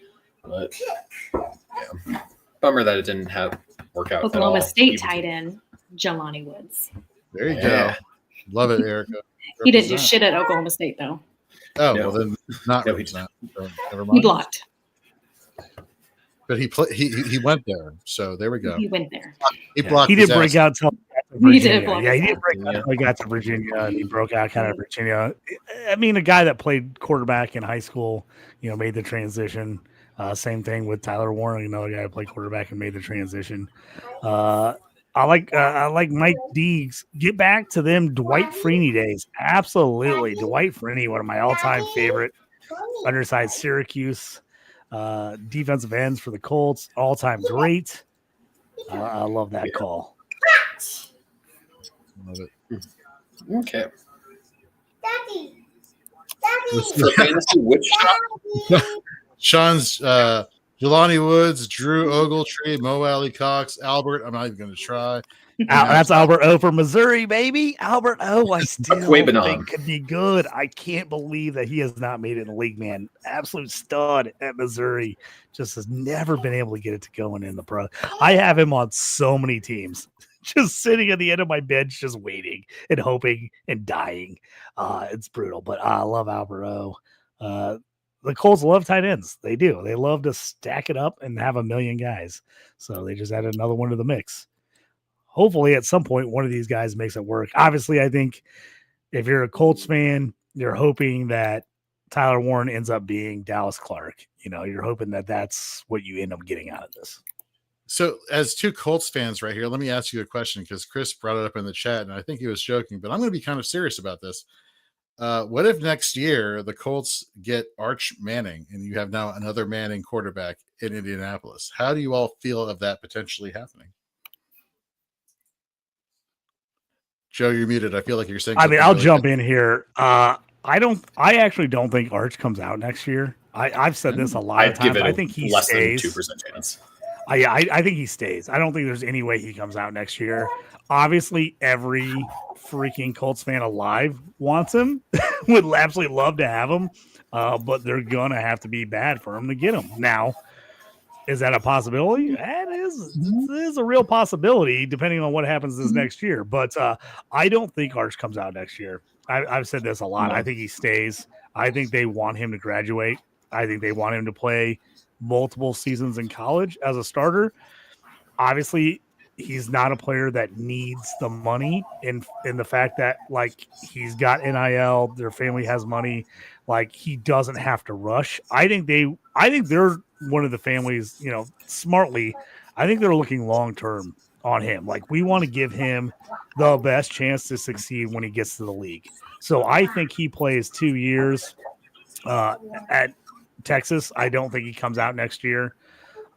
Speaker 7: But yeah, bummer that it didn't work out.
Speaker 5: Oklahoma State tight end Jelani Woods.
Speaker 4: There you go. Love it, Erica.
Speaker 5: He didn't do shit at Oklahoma State though.
Speaker 4: Oh, no. Well then not.
Speaker 7: No, he's not.
Speaker 4: So never mind.
Speaker 5: He blocked.
Speaker 4: But he went there, so there we go.
Speaker 5: He went there.
Speaker 4: He blocked.
Speaker 1: He did break out
Speaker 5: He did block
Speaker 1: Yeah, he
Speaker 5: us
Speaker 1: did
Speaker 5: out.
Speaker 1: break out. He got to Virginia and he broke out kind of Virginia. I mean, a guy that played quarterback in high school, made the transition. Same thing with Tyler Warren, another guy who played quarterback and made the transition. I like Mike Deegs. Get back to them Dwight Freeney days. Absolutely. Dwight Freeney, one of my all-time favorite undersized Syracuse defensive ends for the Colts. All-time great. I love that call.
Speaker 4: Love it.
Speaker 7: Okay.
Speaker 9: Daddy.
Speaker 7: For fantasy, which
Speaker 4: Sean's Jelani Woods, Drew Ogletree, Mo Alley Cox, Albert. I'm not even going to try.
Speaker 1: That's Albert O for Missouri, baby. Albert O, I still
Speaker 7: Quabanon.
Speaker 1: think could be good. I can't believe that he has not made it in the league, man. Absolute stud at Missouri. Just has never been able to get it to going in the pro. I have him on so many teams. Just sitting at the end of my bench, just waiting and hoping and dying. It's brutal, but I love Albert O. The Colts love tight ends. They do. They love to stack it up and have a million guys. So they just added another one to the mix. Hopefully at some point, one of these guys makes it work. Obviously, I think if you're a Colts fan, you're hoping that Tyler Warren ends up being Dallas Clark. You're hoping that that's what you end up getting out of this.
Speaker 4: So as two Colts fans right here, let me ask you a question because Chris brought it up in the chat and I think he was joking, but I'm going to be kind of serious about this. What if next year the Colts get Arch Manning and you have now another Manning quarterback in Indianapolis? How do you all feel of that potentially happening? Joe, you're muted. I feel like you're saying.
Speaker 1: I mean, I'll jump in here. I actually don't think Arch comes out next year. I've said this a lot of times. I think he
Speaker 7: less
Speaker 1: stays.
Speaker 7: than 2% chance.
Speaker 1: I think he stays. I don't think there's any way he comes out next year. Obviously, every freaking Colts fan alive wants him, would absolutely love to have him, but they're going to have to be bad for him to get him. Now, is that a possibility? That is a real possibility, depending on what happens this next year. But I don't think Arch comes out next year. I've said this a lot. I think he stays. I think they want him to graduate. I think they want him to play multiple seasons in college as a starter. Obviously, he's not a player that needs the money in the fact that, like, he's got NIL, their family has money, like, he doesn't have to rush. I think they're one of the families, smartly, I think they're looking long term on him. Like, we want to give him the best chance to succeed when he gets to the league. So I think he plays 2 years at Texas. I don't think he comes out next year.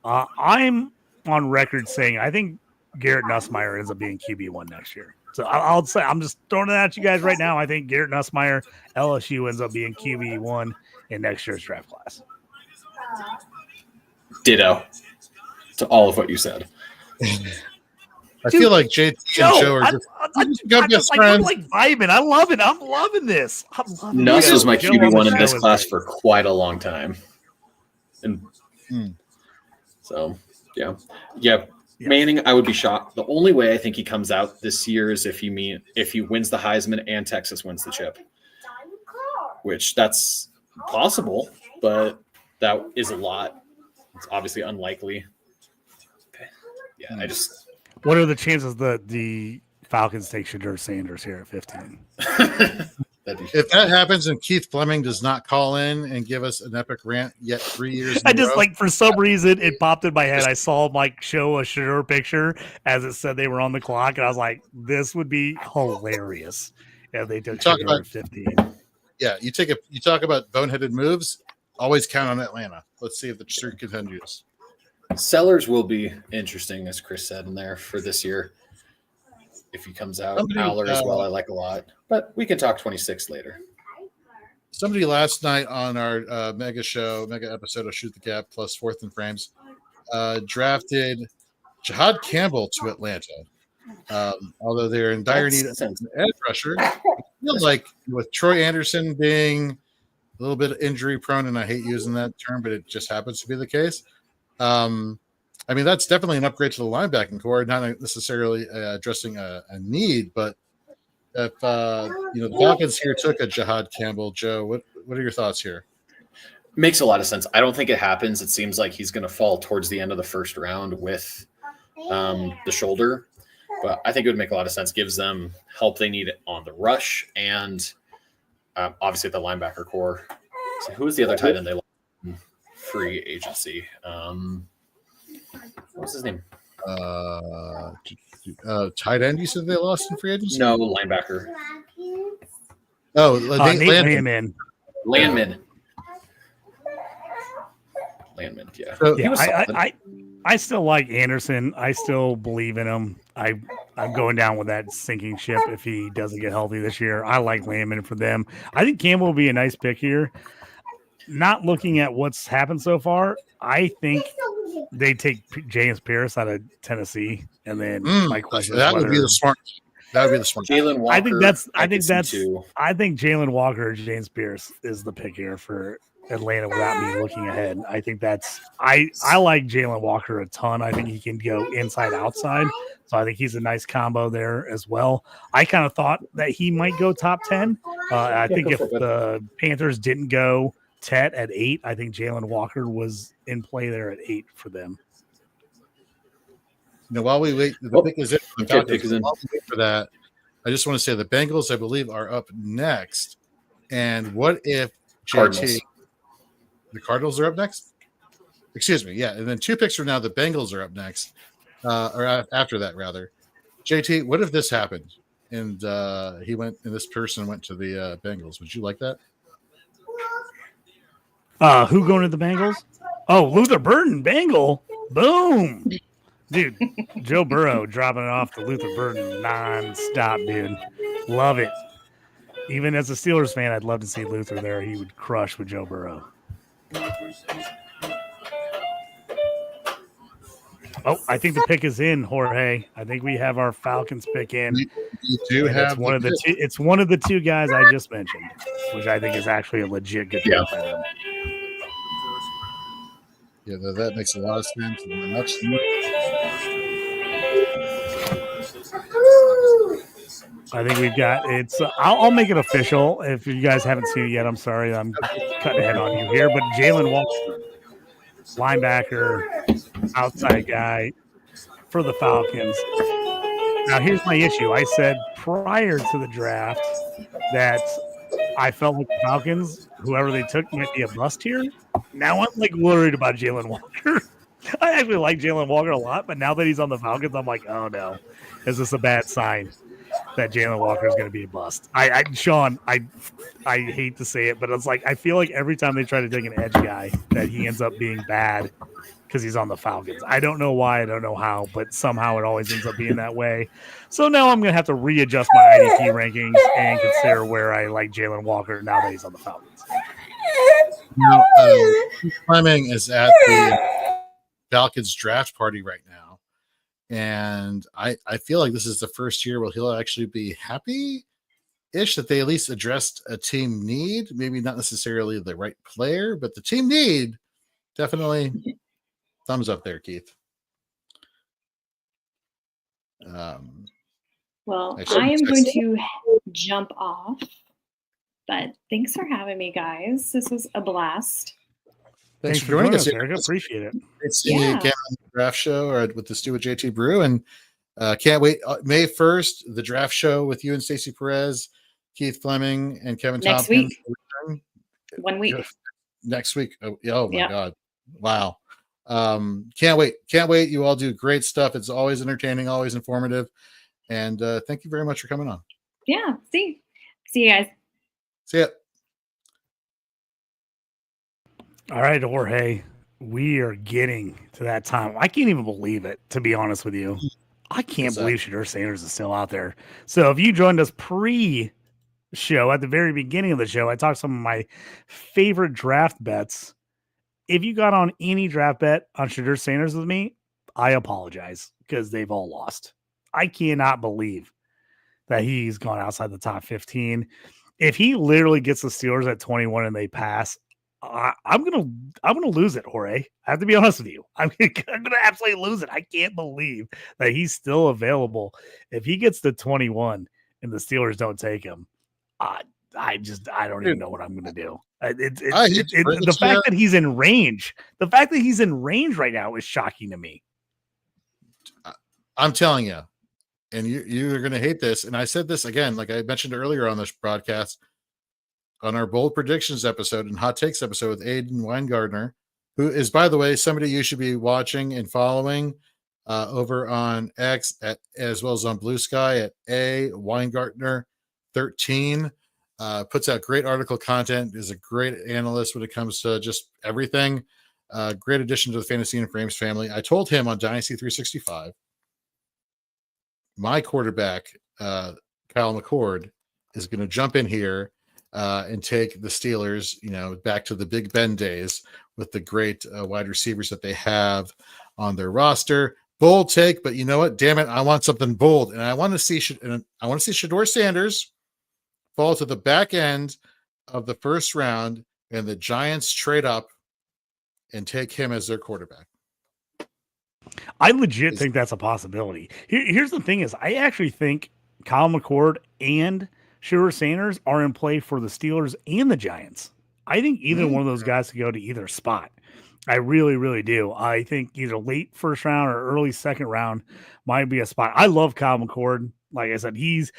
Speaker 1: I'm on record saying I think Garrett Nussmeier ends up being QB1 next year. So I'll say, I'm just throwing it at you guys right now. I think Garrett Nussmeier, LSU, ends up being QB1 in next year's draft class.
Speaker 7: Ditto to all of what you said.
Speaker 4: I feel like JT and Joe are just
Speaker 1: I'm like vibing. I love it. I'm loving this.
Speaker 7: Nuss was my QB1 in this class for quite a long time. And so, yeah. Manning, I would be shocked. The only way I think he comes out this year is if he wins the Heisman and Texas wins the chip, which that's possible, but that is a lot. It's obviously unlikely. Okay. Yeah,
Speaker 1: What are the chances that the Falcons take Shadur Sanders here at 15?
Speaker 4: If that happens and Keith Fleming does not call in and give us an epic rant yet 3 years,
Speaker 1: For some reason it popped in my head. I saw Mike show a Shadur picture as it said they were on the clock, and I was like, "This would be hilarious if they took Shadur at 15."
Speaker 4: Yeah, you talk about boneheaded moves. Always count on Atlanta. Let's see if the streak continues.
Speaker 7: Sellers will be interesting, as Chris said in there for this year. If he comes out, Aller as well, I like a lot. But we can talk 26 later.
Speaker 4: Somebody last night on our mega episode of Shoot the Gap plus Fourth and Frames drafted Jihad Campbell to Atlanta. Although they're in dire need of an edge rusher, I feel like with Troy Anderson being a little bit injury prone, and I hate using that term, but it just happens to be the case. I mean, that's definitely an upgrade to the linebacking core, not necessarily addressing a need, but if the Falcons here took a Jihad Campbell, Joe, what are your thoughts here?
Speaker 7: Makes a lot of sense. I don't think it happens. It seems like he's going to fall towards the end of the first round with the shoulder. But I think it would make a lot of sense. Gives them help they need on the rush and obviously the linebacker core. So who was the other tight end they lost in free agency? What was his name?
Speaker 4: Tight end. You said they lost in free agency?
Speaker 7: No, linebacker.
Speaker 4: Oh,
Speaker 1: Landman.
Speaker 7: Landman. Yeah.
Speaker 4: So,
Speaker 1: Yeah, I still like Anderson. I still believe in him. I'm going down with that sinking ship if he doesn't get healthy this year. I like Landman for them. I think Campbell will be a nice pick here. Not looking at what's happened so far, I think they take James Pierce out of Tennessee, and then my question is
Speaker 4: would be the smart. That would be the smart.
Speaker 7: Jalen Walker.
Speaker 1: I think Jalen Walker or James Pierce is the pick here for Atlanta without me looking ahead. I think I like Jalen Walker a ton. I think he can go inside outside. So I think he's a nice combo there as well. I kind of thought that he might go top 10. I think if the Panthers didn't go Tet at 8, I think Jalen Walker was in play there at 8 for them.
Speaker 4: Now, while we wait, the pick is in. While we wait for that, I just want to say the Bengals, I believe, are up next. And what if JT, the Cardinals are up next? Excuse me, yeah. And then 2 picks from now, the Bengals are up next, or after that, rather. JT, what if this happened and this person went to the Bengals? Would you like that?
Speaker 1: Who going to the Bengals? Oh, Luther Burden, Bengal. Boom. Dude, Joe Burrow dropping it off to Luther Burden nonstop, dude. Love it. Even as a Steelers fan, I'd love to see Luther there. He would crush with Joe Burrow. Oh, I think the pick is in, Jorge. I think we have our Falcons pick in.
Speaker 4: You do have
Speaker 1: it's one of the two. It's one of the 2 guys I just mentioned, which I think is actually a legit good pick for them.
Speaker 4: Yeah, that makes a lot of sense.
Speaker 1: I think we've got it's. I'll make it official. If you guys haven't seen it yet, I'm sorry. I'm cutting ahead on you here. But Jalen Walker, linebacker, outside guy for the Falcons. Now, here's my issue. I said prior to the draft that I felt like the Falcons, whoever they took, might be a bust here. Now I'm like worried about Jalen Walker. I actually like Jalen Walker a lot, but now that he's on the Falcons, I'm like, oh no, is this a bad sign that Jalen Walker is going to be a bust? Sean, I hate to say it, but it's like I feel like every time they try to take an edge guy, that he ends up being bad because he's on the Falcons. I don't know why, I don't know how, but somehow it always ends up being that way. So now I'm going to have to readjust my IDP rankings and consider where I like Jalen Walker now that he's on the Falcons.
Speaker 4: Now, Fleming is at the Falcons draft party right now, and I feel like this is the first year where he'll actually be happy-ish that they at least addressed a team need. Maybe not necessarily the right player, but the team need, definitely thumbs up there, Keith.
Speaker 5: Well, I am going to jump off, but thanks for having me, guys. This was a blast.
Speaker 4: Thanks for joining us,
Speaker 1: Eric. Appreciate it.
Speaker 4: It's seeing you again on the draft show or with the Stew with JT Brew, and can't wait. May 1st, the draft show with you and Stacey Perez, Keith Fleming, and Kevin
Speaker 5: Next
Speaker 4: Tompkins.
Speaker 5: week. 1 week.
Speaker 4: Next week. Oh my God. Wow. Can't wait. You all do great stuff. It's always entertaining, always informative. And thank you very much for coming on.
Speaker 5: Yeah. See you guys.
Speaker 4: See ya.
Speaker 1: All right, Jorge, we are getting to that time. I can't even believe it, to be honest with you. I can't believe Shedeur Sanders is still out there. So if you joined us pre-show, at the very beginning of the show, I talked some of my favorite draft bets. If you got on any draft bet on Shedeur Sanders with me, I apologize because they've all lost. I cannot believe that he's gone outside the top 15. If he literally gets the Steelers at 21 and they pass, I'm gonna lose it, Jorge. I have to be honest with you. I'm gonna absolutely lose it. I can't believe that he's still available. If he gets to 21 and the Steelers don't take him, I don't even know what I'm gonna do. The fact that he's in range, right now is shocking to me.
Speaker 4: I'm telling you, and you're going to hate this. And I said this again, like I mentioned earlier on this broadcast, on our bold predictions episode and hot takes episode with Aiden Weingartner, who is, by the way, somebody you should be watching and following over on X as well as on Blue Sky at A Weingartner 13. Puts out great article content, is a great analyst when it comes to just everything. Great addition to the Fantasy and Frames family. I told him on Dynasty 365, my quarterback, Kyle McCord, is going to jump in here and take the Steelers, back to the Big Ben days with the great wide receivers that they have on their roster. Bold take, but you know what? Damn it, I want something bold, and I want to see Shedeur Sanders fall to the back end of the first round, and the Giants trade up and take him as their quarterback.
Speaker 1: I legit think that's a possibility. Here's the thing: is I actually think Kyle McCord and Shedeur Sanders are in play for the Steelers and the Giants. I think either one of those guys could go to either spot. I really, really do. I think either late first round or early second round might be a spot. I love Kyle McCord. Like I said, he's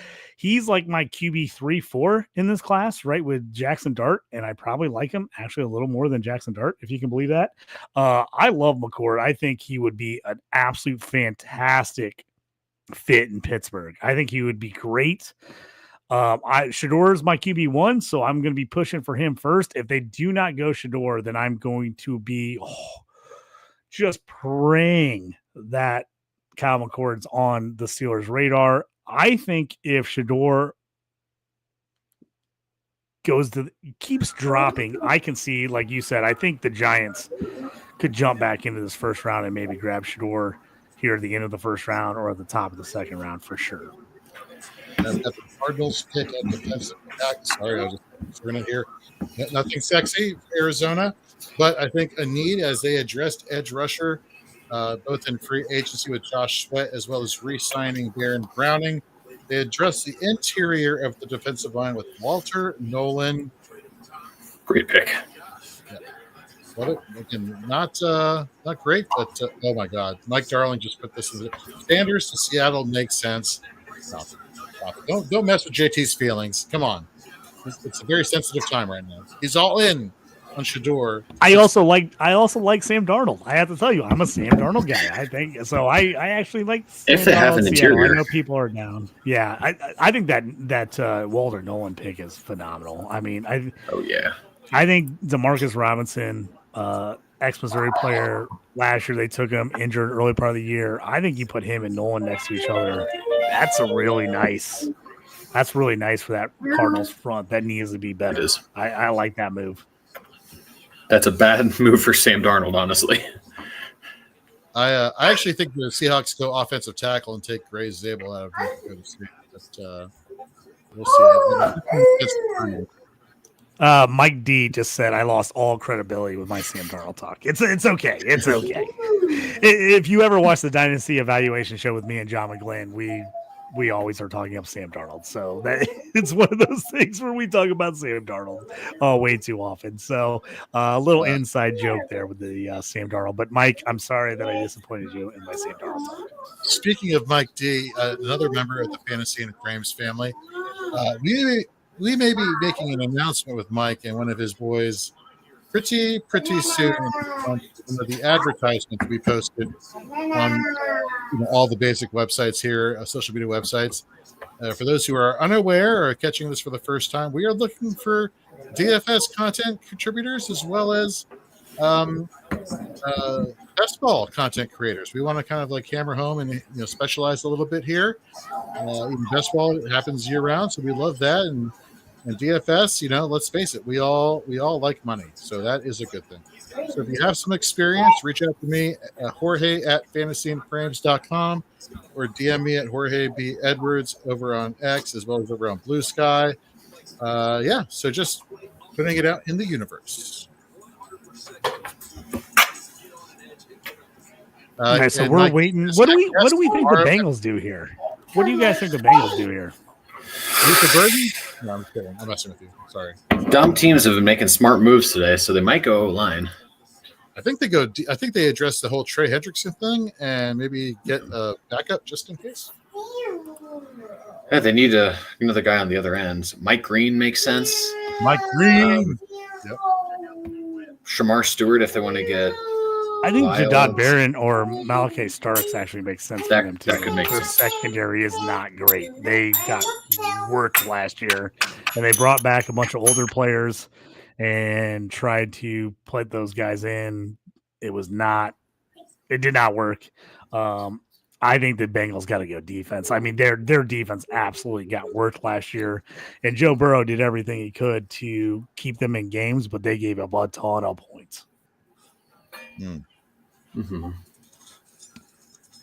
Speaker 1: like my QB 3-4 in this class, right, with Jackson Dart, and I probably like him actually a little more than Jackson Dart, if you can believe that. I love McCord. I think he would be an absolute fantastic fit in Pittsburgh. I think he would be great. Shedeur is my QB1, so I'm going to be pushing for him first. If they do not go Shedeur, then I'm going to be just praying that Kyle McCord's on the Steelers' radar. I think if Shedeur keeps dropping, I can see, like you said, I think the Giants could jump back into this first round and maybe grab Shedeur here at the end of the first round or at the top of the second round for sure.
Speaker 4: I've got the Cardinals pick at defensive back. Sorry, I was just running here. Nothing sexy for Arizona, but I think a need as they addressed edge rusher, both in free agency with Josh Sweat as well as re-signing Baron Browning. They addressed the interior of the defensive line with Walter Nolan.
Speaker 7: Great pick.
Speaker 4: Not great, but oh my God, Mike Darling just put this in. Sanders to Seattle makes sense. Stop it. Don't mess with JT's feelings. Come on, it's a very sensitive time right now. He's all in on Shedeur.
Speaker 1: I also like Sam Darnold. I have to tell you, I'm a Sam Darnold guy. I think so. I actually like Sam
Speaker 7: if they
Speaker 1: Darnold
Speaker 7: have an interior.
Speaker 1: I know people are down. Yeah, I think that Walter Nolan pick is phenomenal. I mean, I think DeMarcus Robinson, ex-Missouri player, last year they took him injured early part of the year. I think you put him and Nolan next to each other. That's really nice for that Cardinals front. That needs to be better.
Speaker 7: It is.
Speaker 1: I like that move.
Speaker 7: That's a bad move for Sam Darnold, honestly.
Speaker 4: I actually think the Seahawks go offensive tackle and take Gray Zabel out of it. But we'll see.
Speaker 1: Mike D just said I lost all credibility with my Sam Darnold talk. It's okay. It's okay. If you ever watch the Dynasty evaluation show with me and John McGlynn, we always are talking up Sam Darnold. So that it's one of those things where we talk about Sam Darnold way too often. So a little inside joke there with the Sam Darnold. But Mike, I'm sorry that I disappointed you in my Sam Darnold talk.
Speaker 4: Speaking of Mike D, another member of the Fantasy and Frames family, we may be making an announcement with Mike and one of his boys pretty soon on some of the advertisements we posted on all the basic websites here, social media websites. For those who are unaware or catching this for the first time, we are looking for DFS content contributors as well as best ball content creators. We want to kind of like hammer home and specialize a little bit here. Even best ball happens year round, so we love that. And DFS, let's face it, we all like money, so that is a good thing. So if you have some experience, reach out to me, Jorge at fantasyandframes.com, or DM me at Jorge B. Edwards over on X as well as over on Blue Sky. So just putting it out in the universe.
Speaker 1: All right, so we're waiting. What do we think the Bengals do here? What do you guys think the Bengals do here?
Speaker 4: Luther Burden? No, I'm kidding. I'm messing with you. Sorry.
Speaker 7: Dumb teams have been making smart moves today, so they might go line.
Speaker 4: I think they address the whole Trey Hendrickson thing and maybe get a backup just in case.
Speaker 7: Yeah, they need another guy on the other end. Mike Green makes sense.
Speaker 4: Mike Green.
Speaker 7: Shamar Stewart, if they want to get.
Speaker 1: I think
Speaker 7: Lyles.
Speaker 1: Jadad Barron or Malachi Starks actually makes sense for them too.
Speaker 7: That could make
Speaker 1: Their
Speaker 7: sense.
Speaker 1: secondary is not great. They got worked last year, and they brought back a bunch of older players and tried to put those guys in. It did not work. I think the Bengals got to go defense. I mean, their defense absolutely got worked last year, and Joe Burrow did everything he could to keep them in games, but they gave up a ton of points.
Speaker 7: Mm-hmm.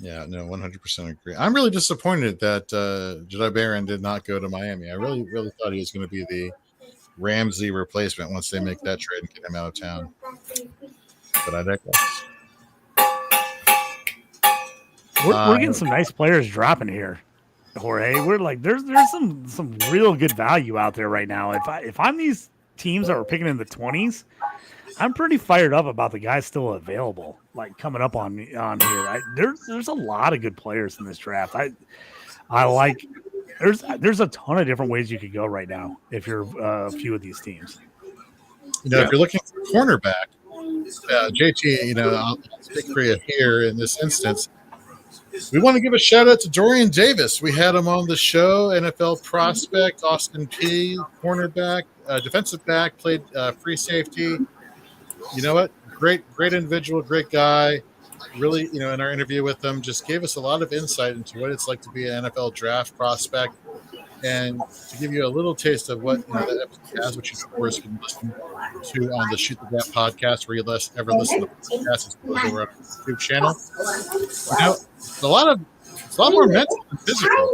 Speaker 4: Yeah, no, 100% agree. I'm really disappointed that Jedi Barron did not go to Miami. I really thought he was going to be the Ramsey replacement once they make that trade and get him out of town. But I digress.
Speaker 1: We're getting some nice players dropping here, Jorge. We're like, there's some real good value out there right now. If I'm these teams that were picking in the 20s, I'm pretty fired up about the guys still available, like coming up on here. There's a lot of good players in this draft. I like. There's a ton of different ways you could go right now if you're a few of these teams.
Speaker 4: If you're looking for cornerback, JT, I'll speak for you here in this instance. We want to give a shout out to Dorian Davis. We had him on the show, NFL prospect, Austin P, cornerback, defensive back, played free safety. You know what? Great individual, great guy. Really, in our interview with him, just gave us a lot of insight into what it's like to be an NFL draft prospect. And to give you a little taste of what that episode has, which you, of course, can listen to on the Shoot the Gap podcast, where you ever listen to the podcast, it's over on our YouTube channel. It's a lot more mental than physical.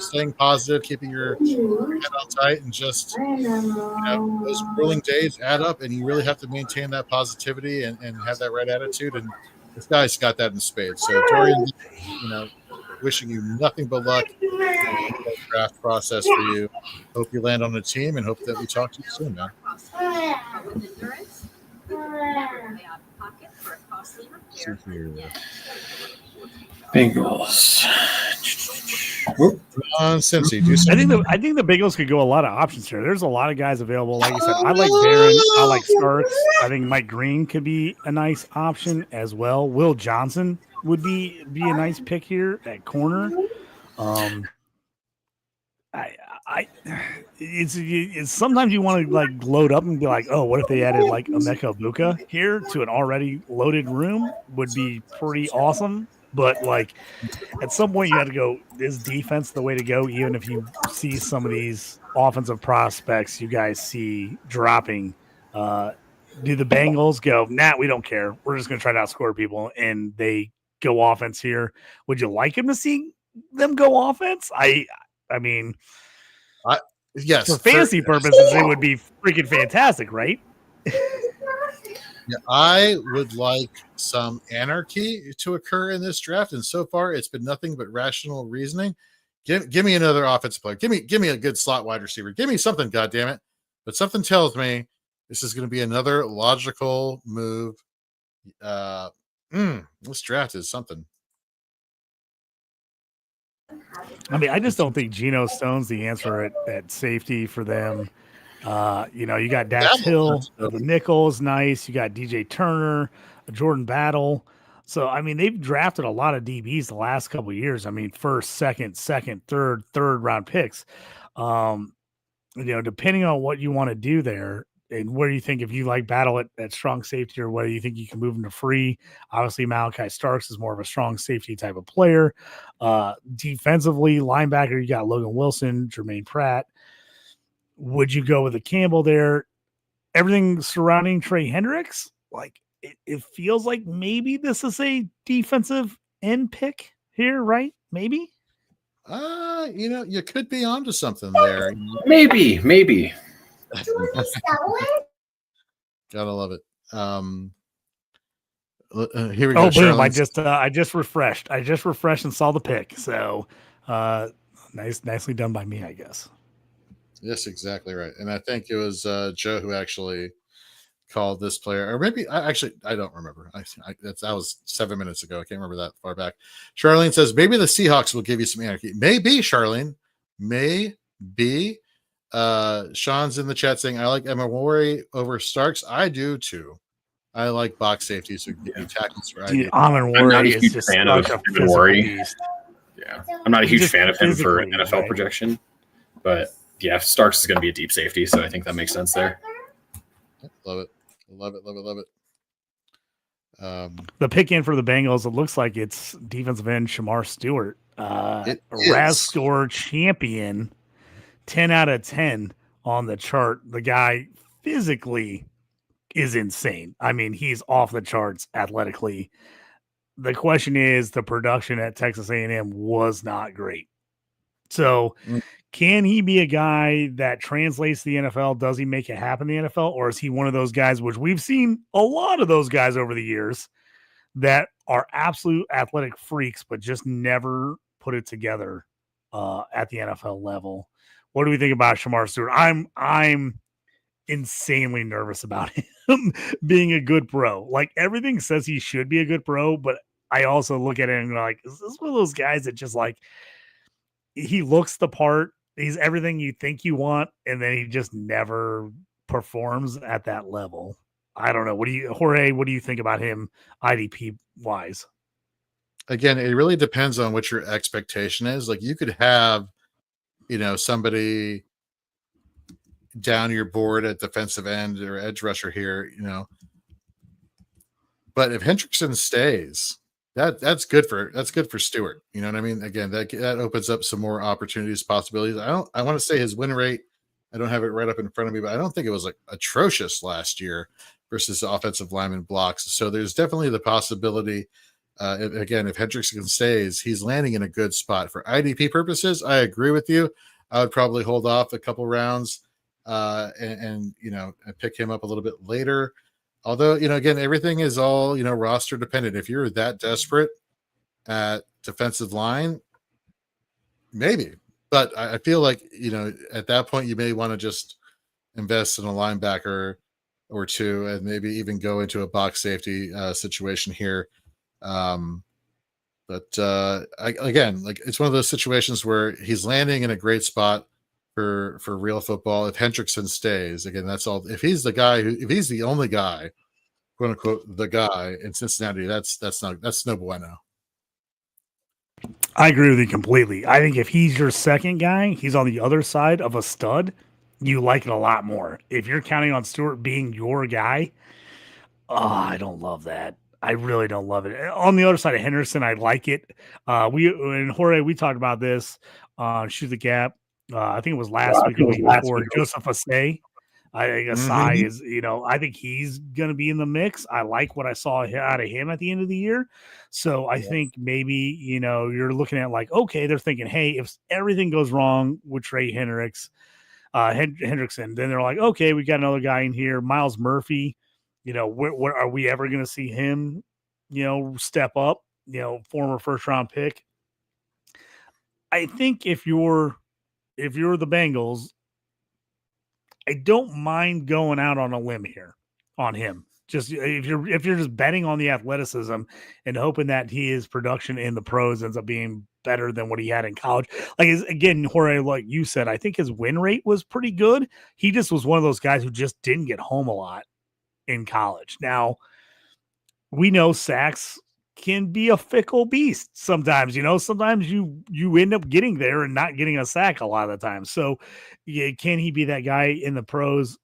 Speaker 4: Staying positive, keeping your head on tight, and just those grueling days add up, and you really have to maintain that positivity and have that right attitude. And this guy's got that in spades. So Dorian, wishing you nothing but luck in the draft process for you. Hope you land on a team, and hope that we talk to you soon, man.
Speaker 7: Bengals.
Speaker 4: Cincy,
Speaker 1: I think the Bengals could go a lot of options here. There's a lot of guys available. Like you said, I like Barron. I like Starks. I think Mike Green could be a nice option as well. Will Johnson would be a nice pick here at corner. It's sometimes you want to like load up and be like, oh, what if they added like Emeka Buka here to an already loaded room? Would be pretty awesome. But like at some point you have to go, is defense the way to go? Even if you see some of these offensive prospects you guys see dropping, do the Bengals go, nah, we don't care. We're just going to try to outscore people, and they go offense here. Would you like him to see them go offense? I mean,
Speaker 4: yes,
Speaker 1: for fantasy purposes, it would be freaking fantastic, right?
Speaker 4: Yeah, I would like some anarchy to occur in this draft, and so far it's been nothing but rational reasoning. Give me another offensive player. Give me a good slot wide receiver. Give me something, goddammit. But something tells me this is going to be another logical move. This draft is something.
Speaker 1: I mean, I just don't think Geno Stone's the answer at safety for them. You got Dax Hill, the nickel is nice. You got DJ Turner, Jordan Battle. So, I mean, they've drafted a lot of DBs the last couple of years. I mean, first, second, third round picks. Depending on what you want to do there and where you think, if you like Battle at strong safety or whether you think you can move him to free. Obviously, Malachi Starks is more of a strong safety type of player. Defensively, linebacker, you got Logan Wilson, Jermaine Pratt. Would you go with a Campbell there? Everything surrounding Trey Hendricks, like it feels like maybe this is a defensive end pick here, right? Maybe.
Speaker 4: You could be onto something there.
Speaker 7: Maybe.
Speaker 4: Gotta love it. Here we go.
Speaker 1: Oh, boom! I just refreshed. I just refreshed and saw the pick. So, nicely done by me, I guess.
Speaker 4: Yes, exactly right. And I think it was Joe who actually called this player, or maybe I don't remember. That was 7 minutes ago. I can't remember that far back. Charlene says maybe the Seahawks will give you some anarchy. Maybe, Charlene. Maybe. Sean's in the chat saying I like Emawari over Starks. I do too. I like box safeties who give you tackles for
Speaker 1: Dude,
Speaker 4: IDP.
Speaker 7: I'm not a
Speaker 1: is
Speaker 7: huge
Speaker 1: just
Speaker 7: fan
Speaker 1: such
Speaker 7: of
Speaker 1: a physical
Speaker 7: Worry.
Speaker 1: beast.
Speaker 7: Yeah, I'm not a huge
Speaker 1: Just
Speaker 7: fan of him for
Speaker 1: physically,
Speaker 7: NFL
Speaker 1: right?
Speaker 7: projection, but yeah, Starks is going to be a deep safety, so I think that makes sense there.
Speaker 4: Love it. Love it. Love it. Love it.
Speaker 1: The pick in for the Bengals, it looks like it's defensive end Shamar Stewart.
Speaker 4: It
Speaker 1: RAS
Speaker 4: is.
Speaker 1: score champion, 10 out of 10 on the chart. The guy physically is insane. I mean, he's off the charts athletically. The question is, the production at Texas A&M was not great. So can he be a guy that translates to the NFL? Does he make it happen in the NFL? Or is he one of those guys, which we've seen a lot of those guys over the years, that are absolute athletic freaks, but just never put it together at the NFL level? What do we think about Shamar Stewart? I'm insanely nervous about him being a good pro. Like, everything says he should be a good pro, but I also look at it and like, is this one of those guys that just like, he looks the part, he's everything you think you want, and then he just never performs at that level? I don't know. Jorge, what do you think about him IDP wise?
Speaker 4: Again, it really depends on what your expectation is. Like, you could have, somebody down your board at defensive end or edge rusher here, but if Hendrickson stays, that's good for Stewart. You know what I mean? Again, that opens up some more opportunities, possibilities. I want to say his win rate, I don't have it right up in front of me, but I don't think it was like atrocious last year versus offensive lineman blocks. So there's definitely the possibility. If Hendrickson stays, he's landing in a good spot for IDP purposes. I agree with you. I would probably hold off a couple rounds and pick him up a little bit later. Although, again, everything is all, roster dependent. If you're that desperate at defensive line, maybe. But I feel like, at that point, you may want to just invest in a linebacker or two and maybe even go into a box safety situation here. Again, it's one of those situations where he's landing in a great spot for real football. If Hendrickson stays, again, that's all. If he's the only guy, quote unquote, the guy in Cincinnati, that's no bueno.
Speaker 1: I agree with you completely. I think if he's your second guy, he's on the other side of a stud, you like it a lot more. If you're counting on Stewart being your guy, I don't love that. I really don't love it. On the other side of Henderson, I like it. Jorge, we talked about this on Shoot the Gap. I think it was last week or the week before. Joseph Asay. I think Asai is, I think he's going to be in the mix. I like what I saw out of him at the end of the year. So I think maybe, you're looking at like, okay, they're thinking, hey, if everything goes wrong with Trey Hendrickson, then they're like, okay, we got another guy in here, Miles Murphy. What are we ever going to see him, step up, former first round pick? I think if you're the Bengals, I don't mind going out on a limb here on him. Just if you're just betting on the athleticism and hoping that his production in the pros ends up being better than what he had in college. Like, again, Jorge, like you said, I think his win rate was pretty good. He just was one of those guys who just didn't get home a lot in college. Now, we know sacks can be a fickle beast sometimes. Sometimes you end up getting there and not getting a sack a lot of the time. So can he be that guy in the pros?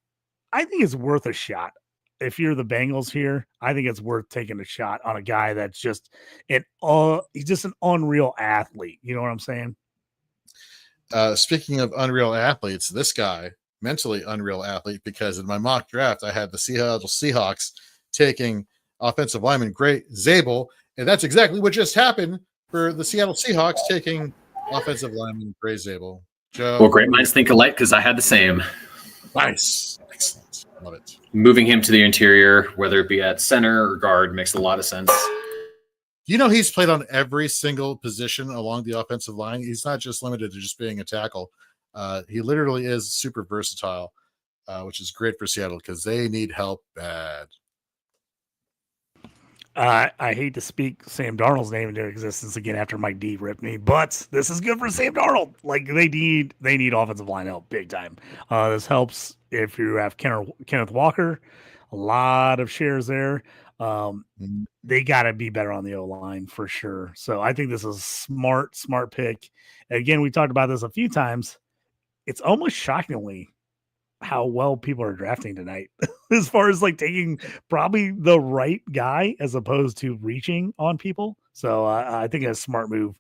Speaker 1: I think it's worth a shot. If you're the Bengals here, I think it's worth taking a shot on a guy that's just he's just an unreal athlete. You know what I'm saying?
Speaker 4: Speaking of unreal athletes, this guy, mentally unreal athlete, because in my mock draft, I had the Seattle Seahawks taking offensive lineman Gray Zabel, and that's exactly what just happened for the Seattle Seahawks taking offensive lineman Gray Zabel. Joe,
Speaker 7: Well, great minds think alike, because I had the same.
Speaker 4: Nice. Excellent. Love it.
Speaker 7: Moving him to the interior, whether it be at center or guard, makes a lot of sense.
Speaker 4: He's played on every single position along the offensive line. He's not just limited to just being a tackle. He literally is super versatile. which is great for Seattle because they need help bad.
Speaker 1: I hate to speak Sam Darnold's name into existence again after Mike D ripped me, but this is good for Sam Darnold. Like they need offensive line help big time. This helps if you have Kenneth Walker, a lot of shares there. They got to be better on the O line for sure. So I think this is a smart pick. Again, we talked about this a few times. It's almost shockingly how well people are drafting tonight as far as like taking probably the right guy as opposed to reaching on people. So I think it's a smart move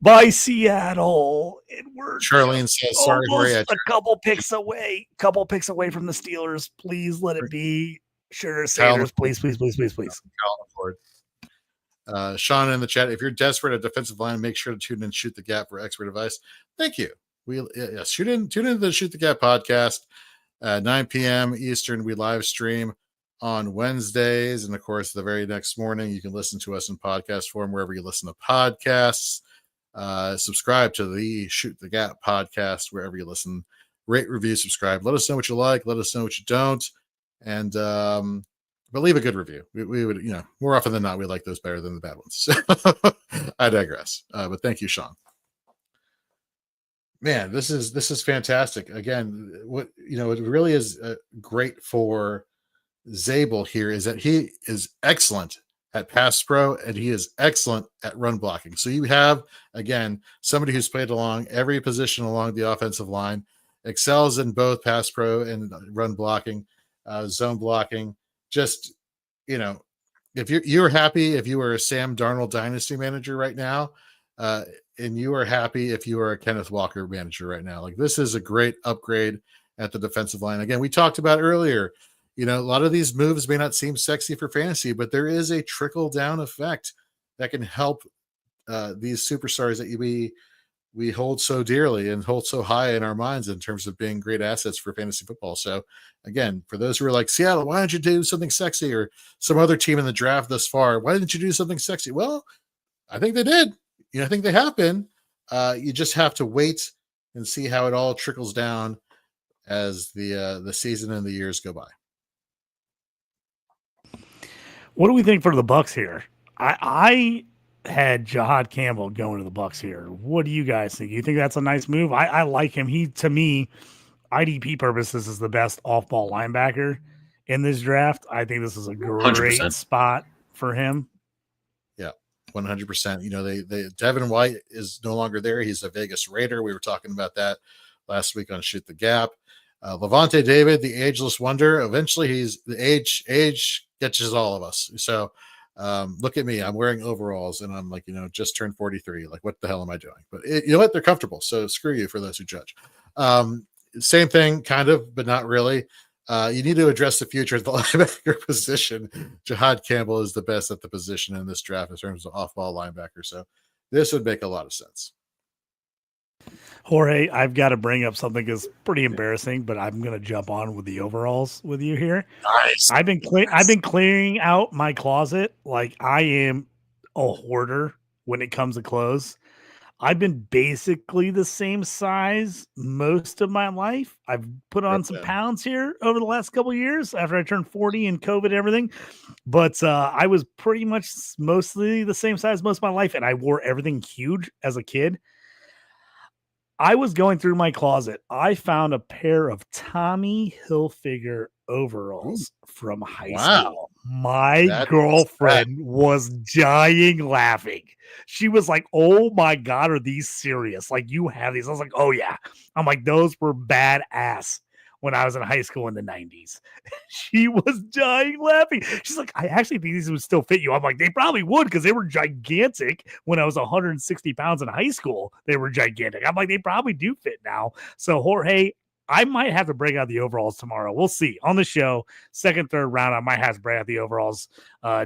Speaker 1: by Seattle. And we're
Speaker 4: Charlene says, sorry,
Speaker 1: almost a couple picks away from the Steelers. Please let it be Sugar Sanders. Please.
Speaker 4: Sean in the chat, if you're desperate at defensive line, make sure to tune in Shoot the Gap for expert advice. Thank you. Tune in to the Shoot the Gap podcast at 9 p.m. Eastern. We live stream on Wednesdays, and of course, the very next morning, you can listen to us in podcast form wherever you listen to podcasts. Subscribe to the Shoot the Gap podcast wherever you listen. Rate, review, subscribe. Let us know what you like. Let us know what you don't, and but leave a good review. We would, more often than not, we like those better than the bad ones. I digress. But thank you, Sean. Man, this is fantastic. Again, what it really is great for Zabel here is that he is excellent at pass pro and he is excellent at run blocking. So you have, again, somebody who's played along every position along the offensive line, excels in both pass pro and run blocking, zone blocking. Just, if you're happy if you were a Sam Darnold dynasty manager right now, and you are happy if you are a Kenneth Walker manager right now. Like, this is a great upgrade at the defensive line. Again, we talked about earlier, a lot of these moves may not seem sexy for fantasy, but there is a trickle down effect that can help these superstars that we hold so dearly and hold so high in our minds in terms of being great assets for fantasy football. So again, for those who are like, Seattle, why don't you do something sexy, or some other team in the draft thus far, why didn't you do something sexy? Well, I think they did. I think they have been. You just have to wait and see how it all trickles down as the season and the years go by.
Speaker 1: What do we think for the Bucks here? I had Jahad Campbell going to the Bucks here. What do you guys think? You think that's a nice move? I like him. He, to me, IDP purposes, is the best off-ball linebacker in this draft. I think this is a great
Speaker 7: 100%.
Speaker 1: spot for him.
Speaker 4: 100%. They Devin White is no longer there. He's a Vegas Raider. We were talking about that last week on Shoot the Gap. Levante David, the ageless wonder. Eventually, the age catches all of us. So look at me. I'm wearing overalls, and I'm like, just turned 43. Like, what the hell am I doing? But you know what? They're comfortable. So screw you for those who judge. Same thing, kind of, but not really. You need to address the future at the linebacker position. Jahad Campbell is the best at the position in this draft in terms of off-ball linebacker. So this would make a lot of sense.
Speaker 1: Jorge, I've got to bring up something that's pretty embarrassing, but I'm going to jump on with the overalls with you here.
Speaker 4: Nice.
Speaker 1: I've been clearing out my closet like I am a hoarder when it comes to clothes. I've been basically the same size most of my life. I've put on some pounds here over the last couple of years after I turned 40 and COVID and everything. But I was pretty much mostly the same size most of my life, and I wore everything huge as a kid. I was going through my closet. I found a pair of Tommy Hilfiger overalls from high school. My girlfriend was dying laughing. She was like, "Oh my God, are these serious? Like, you have these?" I was like, "Oh yeah." I'm like, "Those were badass when I was in high school in the 90s. She was dying laughing. She's like, "I actually think these would still fit you." I'm like, "They probably would, because they were gigantic when I was 160 pounds in high school. They were gigantic." I'm like, "They probably do fit now." So Jorge, I might have to break out the overalls tomorrow. We'll see on the show. Second, third round, I might have to break out the overalls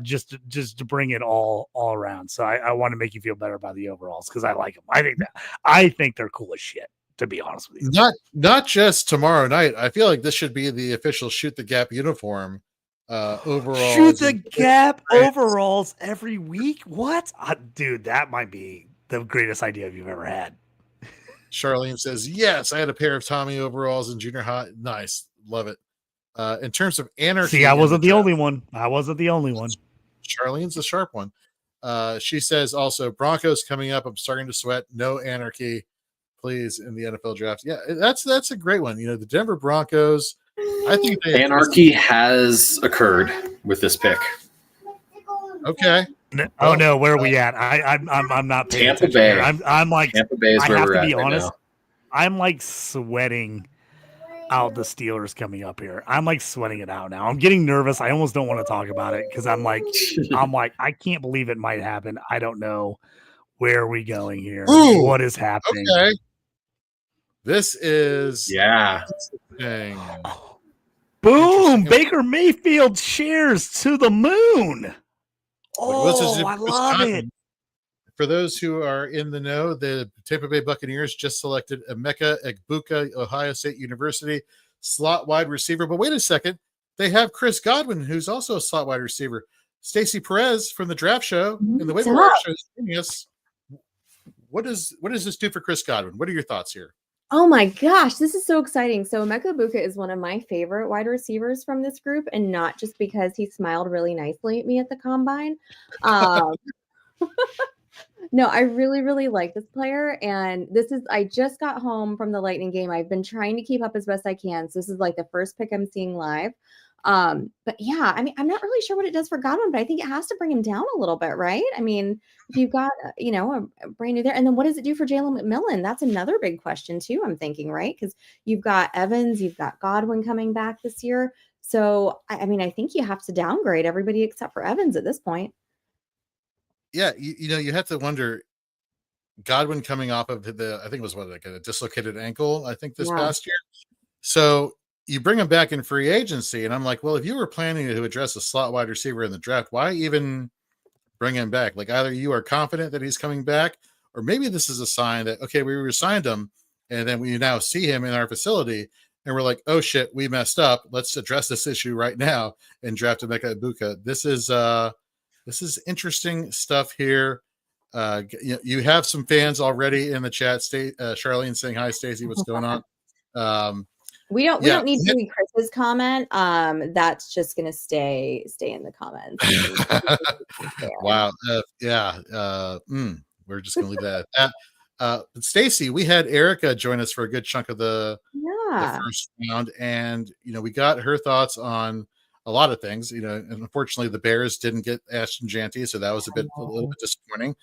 Speaker 1: just to bring it all around. So I want to make you feel better about the overalls because I like them. I think they're cool as shit, to be honest with you.
Speaker 4: Not just tomorrow night. I feel like this should be the official Shoot the Gap uniform. Overalls.
Speaker 1: Shoot the Gap overalls every week. What, dude? That might be the greatest idea you've ever had.
Speaker 4: Charlene says, yes, I had a pair of Tommy overalls in junior high. Nice. Love it. In terms of anarchy.
Speaker 1: See, I wasn't the only one. I wasn't the only one.
Speaker 4: Charlene's the sharp one. She says also, Broncos coming up. I'm starting to sweat. No anarchy, please, in the NFL draft. Yeah, that's a great one. The Denver Broncos. I think
Speaker 7: anarchy has occurred with this pick.
Speaker 4: Okay.
Speaker 1: Oh no, where are we at? I'm not paying
Speaker 7: Tampa
Speaker 1: attention
Speaker 7: Bay.
Speaker 1: Here. I'm like,
Speaker 7: Tampa Bay is
Speaker 1: I
Speaker 7: where
Speaker 1: have
Speaker 7: we're
Speaker 1: to
Speaker 7: at
Speaker 1: be
Speaker 7: right
Speaker 1: honest.
Speaker 7: now.
Speaker 1: I'm like sweating out the Steelers coming up here. I'm like sweating it out now. I'm getting nervous. I almost don't want to talk about it because I'm like, I can't believe it might happen. I don't know. Where are we going here?
Speaker 4: Ooh,
Speaker 1: what is happening?
Speaker 4: Okay. This is
Speaker 1: boom! Baker Mayfield shares to the moon. Oh, I love it.
Speaker 4: For those who are in the know, the Tampa Bay Buccaneers just selected Emeka Egbuka, Ohio State University, slot wide receiver. But wait a second. They have Chris Godwin, who's also a slot wide receiver. Stacey Perez from the draft show and the Waiver Wire show is joining us. What does this do for Chris Godwin? What are your thoughts here?
Speaker 10: Oh my gosh, this is so exciting. So Emeka Egbuka is one of my favorite wide receivers from this group, and not just because he smiled really nicely at me at the combine. No, I really, really like this player. And I just got home from the Lightning game. I've been trying to keep up as best I can. So this is like the first pick I'm seeing live. But yeah, I mean, I'm not really sure what it does for Godwin, but I think it has to bring him down a little bit, right? I mean, if you've got, a brand new there, and then what does it do for Jalen McMillan? That's another big question too, I'm thinking, right? Because you've got Evans, you've got Godwin coming back this year. So, I mean, I think you have to downgrade everybody except for Evans at this point.
Speaker 4: Yeah, you have to wonder, Godwin coming off of I think it was a dislocated ankle, I think this past year. So you bring him back in free agency, and I'm like, well, if you were planning to address a slot wide receiver in the draft, why even bring him back? Like, either you are confident that he's coming back, or maybe this is a sign that, okay, we resigned him, and then we now see him in our facility, and we're like, oh shit, we messed up. Let's address this issue right now and draft Emeka Egbuka. This is interesting stuff here. You have some fans already in the chat. Charlene saying hi, Stacey. What's going on?
Speaker 10: We don't need to read Chris's comment. That's just gonna stay in the comments.
Speaker 4: Wow. We're just gonna leave that at that. But Stacey, we had Erica join us for a good chunk of the first round, and we got her thoughts on a lot of things. And unfortunately the Bears didn't get Ashton Janty, so that was a little bit disappointing.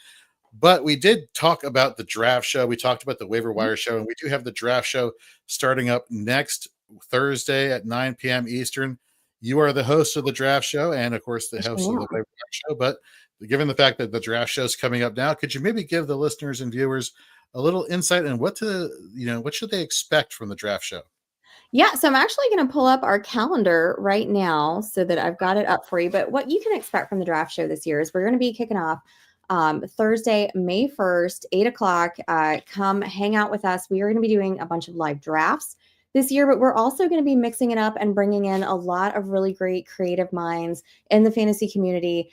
Speaker 4: But we did talk about the draft show. We talked about the waiver wire show, and we do have the draft show starting up next Thursday at 9 p.m. Eastern. You are the host of the draft show, and of course the host of the waiver wire show. But given the fact that the draft show is coming up now, could you maybe give the listeners and viewers a little insight on what should they expect from the draft show?
Speaker 10: Yeah, so I'm actually going to pull up our calendar right now so that I've got it up for you. But what you can expect from the draft show this year is we're going to be kicking off Thursday, May 1st, 8 o'clock. Come hang out with us. We are going to be doing a bunch of live drafts this year, but we're also going to be mixing it up and bringing in a lot of really great creative minds in the fantasy community,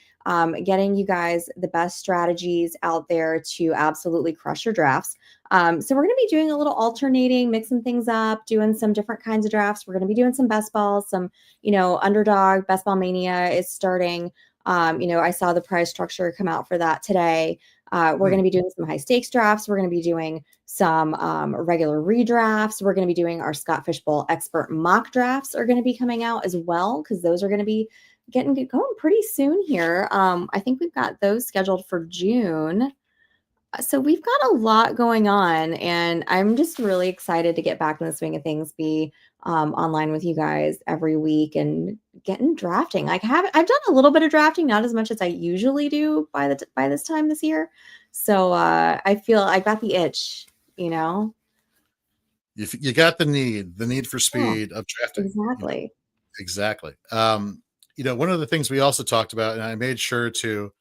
Speaker 10: getting you guys the best strategies out there to absolutely crush your drafts. So we're going to be doing a little alternating, mixing things up, doing some different kinds of drafts. We're going to be doing some best balls, some, underdog, best ball mania is starting. I saw the prize structure come out for that today. We're going to be doing some high stakes drafts. We're going to be doing some regular redrafts. We're going to be doing our Scott Fish Bowl expert mock drafts are going to be coming out as well, because those are going to be going pretty soon here. I think we've got those scheduled for June. So we've got a lot going on, and I'm just really excited to get back in the swing of things, be online with you guys every week and getting drafting. I've done a little bit of drafting, not as much as I usually do by this time this year. So I feel I got the itch, You
Speaker 4: got the need for speed of drafting.
Speaker 10: Exactly.
Speaker 4: Exactly. One of the things we also talked about, and I made sure to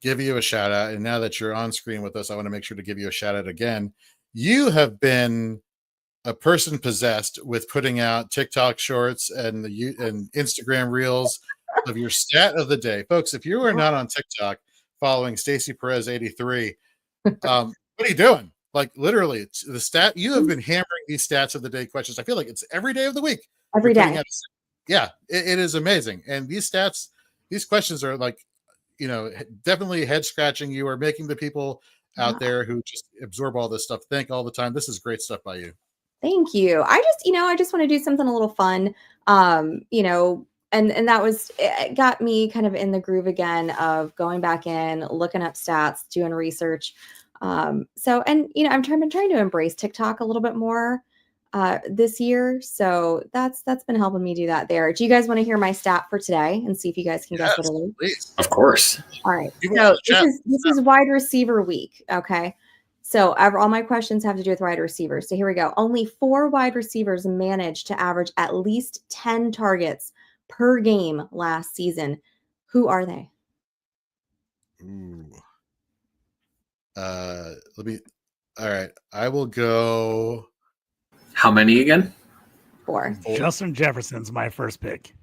Speaker 4: give you a shout out, and now that you're on screen with us, I want to make sure to give you a shout out again. You have been a person possessed with putting out TikTok shorts and Instagram reels of your stat of the day. Folks, if you are not on TikTok following Stacey Perez 83, what are you doing? Like literally, it's the stat you have been hammering these stats of the day questions. I feel like it's every day of the week.
Speaker 10: Every day.
Speaker 4: Yeah, it is amazing. And these stats, these questions are like, definitely head scratching. You are making the people out there who just absorb all this stuff think all the time. This is great stuff by you.
Speaker 10: Thank you. I just want to do something a little fun. And that was, it got me kind of in the groove again of going back in, looking up stats, doing research. I'm been trying to embrace TikTok a little bit more this year. So that's been helping me do that there. Do you guys want to hear my stat for today and see if you guys can guess what it is?
Speaker 4: Please.
Speaker 7: Of course.
Speaker 10: All right. So this is wide receiver week. Okay. So all my questions have to do with wide receivers. So here we go. Only 4 wide receivers managed to average at least 10 targets per game last season. Who are they?
Speaker 4: Ooh. All right. I will go.
Speaker 7: How many again?
Speaker 10: 4.
Speaker 1: Justin Jefferson's my first pick.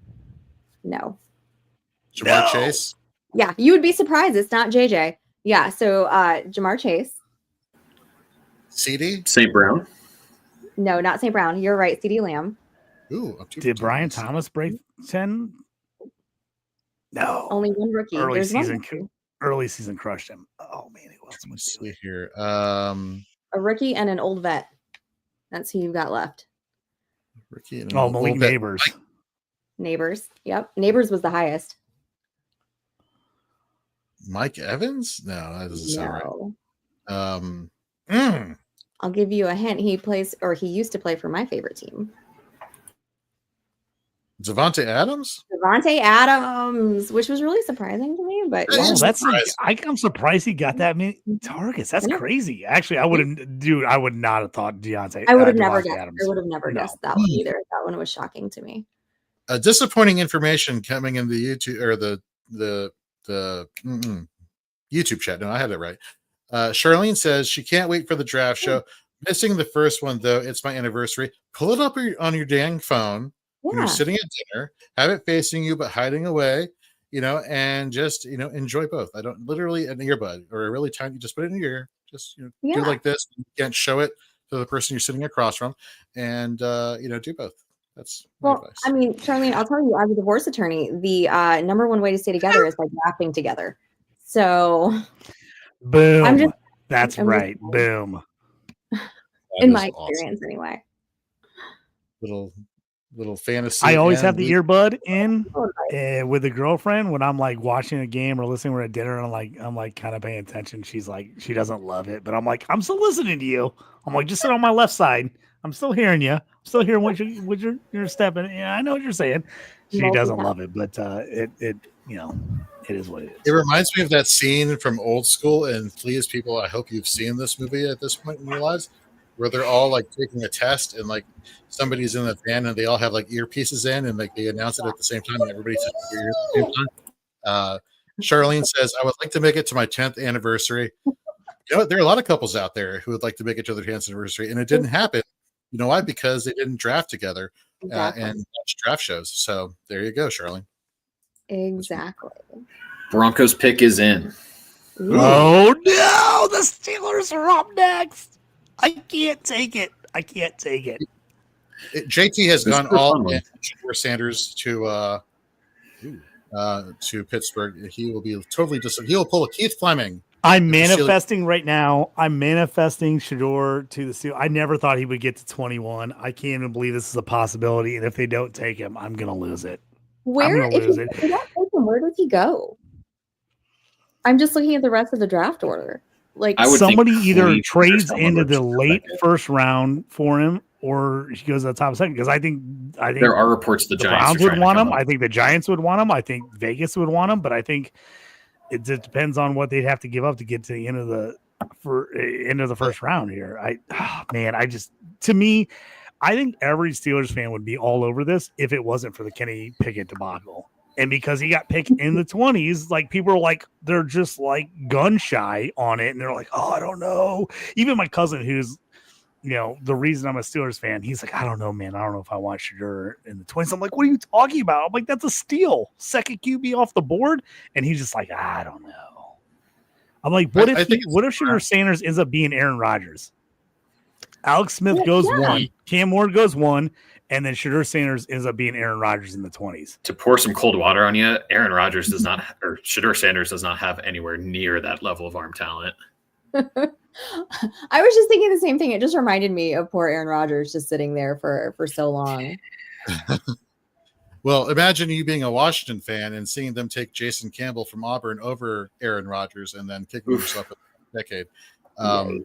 Speaker 10: No.
Speaker 4: Jamar Chase.
Speaker 10: Yeah, you would be surprised. It's not JJ. Yeah, so Jamar Chase.
Speaker 4: CD?
Speaker 7: St. Brown?
Speaker 10: No, not St. Brown. You're right, CD Lamb.
Speaker 4: Ooh,
Speaker 1: did Brian Thomas break 10? No.
Speaker 10: Only one rookie.
Speaker 1: Early season crushed him. Oh man, who else would do it?
Speaker 4: Here.
Speaker 10: A rookie and an old vet. That's who you've got left.
Speaker 4: Rookie and
Speaker 1: Malik Neighbors.
Speaker 10: Neighbors. Yep. Neighbors was the highest.
Speaker 4: Mike Evans? No, that doesn't sound right.
Speaker 10: I'll give you a hint. He used to play for my favorite team.
Speaker 4: Devontae Adams?
Speaker 10: Devontae Adams, which was really surprising to me. But
Speaker 1: I'm surprised he got that many targets. That's crazy. Actually, I would not have thought Deontay.
Speaker 10: I would have never guessed. Adams. I would have never guessed that one either. That one was shocking to me.
Speaker 4: Disappointing information coming in the YouTube or the YouTube chat. No, I had it right. Charlene says she can't wait for the draft show. Missing the first one though. It's my anniversary. Pull it up on your dang phone. When you're sitting at dinner, have it facing you, but hiding away, and just, enjoy both. I don't literally an earbud or a really tiny, just put it in your ear, just, do like this. You can't show it to the person you're sitting across from and, do both. That's my advice.
Speaker 10: I mean, Charlene, I'll tell you, as a divorce attorney, the number one way to stay together is by laughing together. So
Speaker 1: boom. That's right. Boom.
Speaker 10: In my experience anyway.
Speaker 4: Little fantasy.
Speaker 1: I always have the earbud in with a girlfriend when I'm like watching a game or listening. We're at dinner and I'm like kind of paying attention. She's like, she doesn't love it, but I'm like, I'm still listening to you. I'm like, just sit on my left side. I'm still hearing you. I'm still hearing what you're stepping. Yeah, I know what you're saying. She doesn't love it, but it is what it is.
Speaker 4: It reminds me of that scene from Old School, and please, people, I hope you've seen this movie at this point in your lives, where they're all like taking a test and like somebody's in the van and they all have like earpieces in and like they announce it at the same time and everybody says their ears at the same time. Charlene says, I would like to make it to my 10th anniversary. There are a lot of couples out there who would like to make it to their 10th anniversary, and it didn't happen. You know why? Because they didn't draft together and watch draft shows. So there you go, Charlene.
Speaker 10: Exactly.
Speaker 7: Broncos pick is in.
Speaker 1: Ooh. Oh no, the Steelers are up next. I can't take it.
Speaker 4: JT has gone all in for Sanders to Pittsburgh. He will be totally he will pull a Keith Fleming.
Speaker 1: I'm manifesting right now. I'm manifesting Shedeur to the Steelers. I never thought he would get to 21. I can't even believe this is a possibility. And if they don't take him, I'm gonna lose it.
Speaker 10: Where does he go? I'm just looking at the rest of the draft order. Like
Speaker 1: somebody either trades into the late first round for him, or he goes to the top second. Because I think
Speaker 7: there are reports the Giants
Speaker 1: Browns would want him. I think the Giants would want him. I think Vegas would want him. But I think it just depends on what they'd have to give up to get to the end of the first round here. I think every Steelers fan would be all over this if it wasn't for the Kenny Pickett debacle. And because he got picked in the 20s, like people are like, they're just like gun shy on it. And they're like, oh, I don't know. Even my cousin, who's, the reason I'm a Steelers fan, he's like, I don't know, man. I don't know if I want Shedeur in the 20s. I'm like, what are you talking about? I'm like, that's a steal. Second QB off the board. And he's just like, I don't know. I'm like, what if Shedeur Sanders ends up being Aaron Rodgers? Alex Smith goes 1, Cam Ward goes 1, and then Shedeur Sanders ends up being Aaron Rodgers in the 20s.
Speaker 7: To pour some cold water on you, Aaron Rodgers does not, or Shedeur Sanders does not have anywhere near that level of arm talent.
Speaker 10: I was just thinking the same thing. It just reminded me of poor Aaron Rodgers just sitting there for so long.
Speaker 4: Well, imagine you being a Washington fan and seeing them take Jason Campbell from Auburn over Aaron Rodgers and then kicking yourself a decade.
Speaker 1: If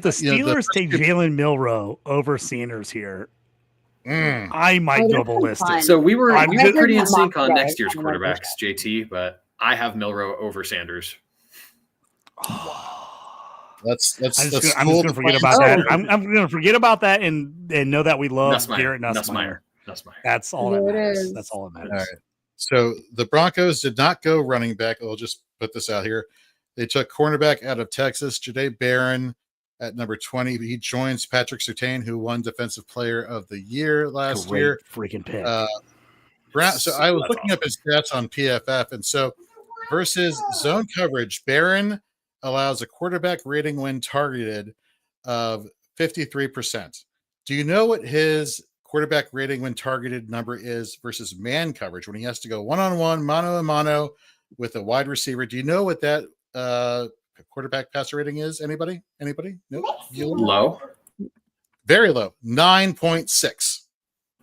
Speaker 1: the Steelers take Jalen Milroe over Sanders here, I might go ballistic.
Speaker 7: So we were pretty in sync on
Speaker 10: today.
Speaker 7: next year's quarterbacks, JT, but I have Milroe over Sanders.
Speaker 1: I'm just gonna forget about that. I'm gonna forget about that and know that we love Garrett Nussmeier. That's all that matters. That's all that matters.
Speaker 4: All right. So the Broncos did not go running back. I'll just put this out here. They took cornerback out of Texas, Jahdae Barron at number 20. He joins Patrick Surtain, who won Defensive Player of the Year last year.
Speaker 1: Freaking pick.
Speaker 4: So I was looking up his stats on PFF, and so versus zone coverage, Barron allows a quarterback rating when targeted of 53%. Do you know what his quarterback rating when targeted number is versus man coverage when he has to go one-on-one, mano-a-mano with a wide receiver? Do you know what that quarterback passer rating is? Anybody? Nope.
Speaker 7: Low.
Speaker 4: Very low. 9.6.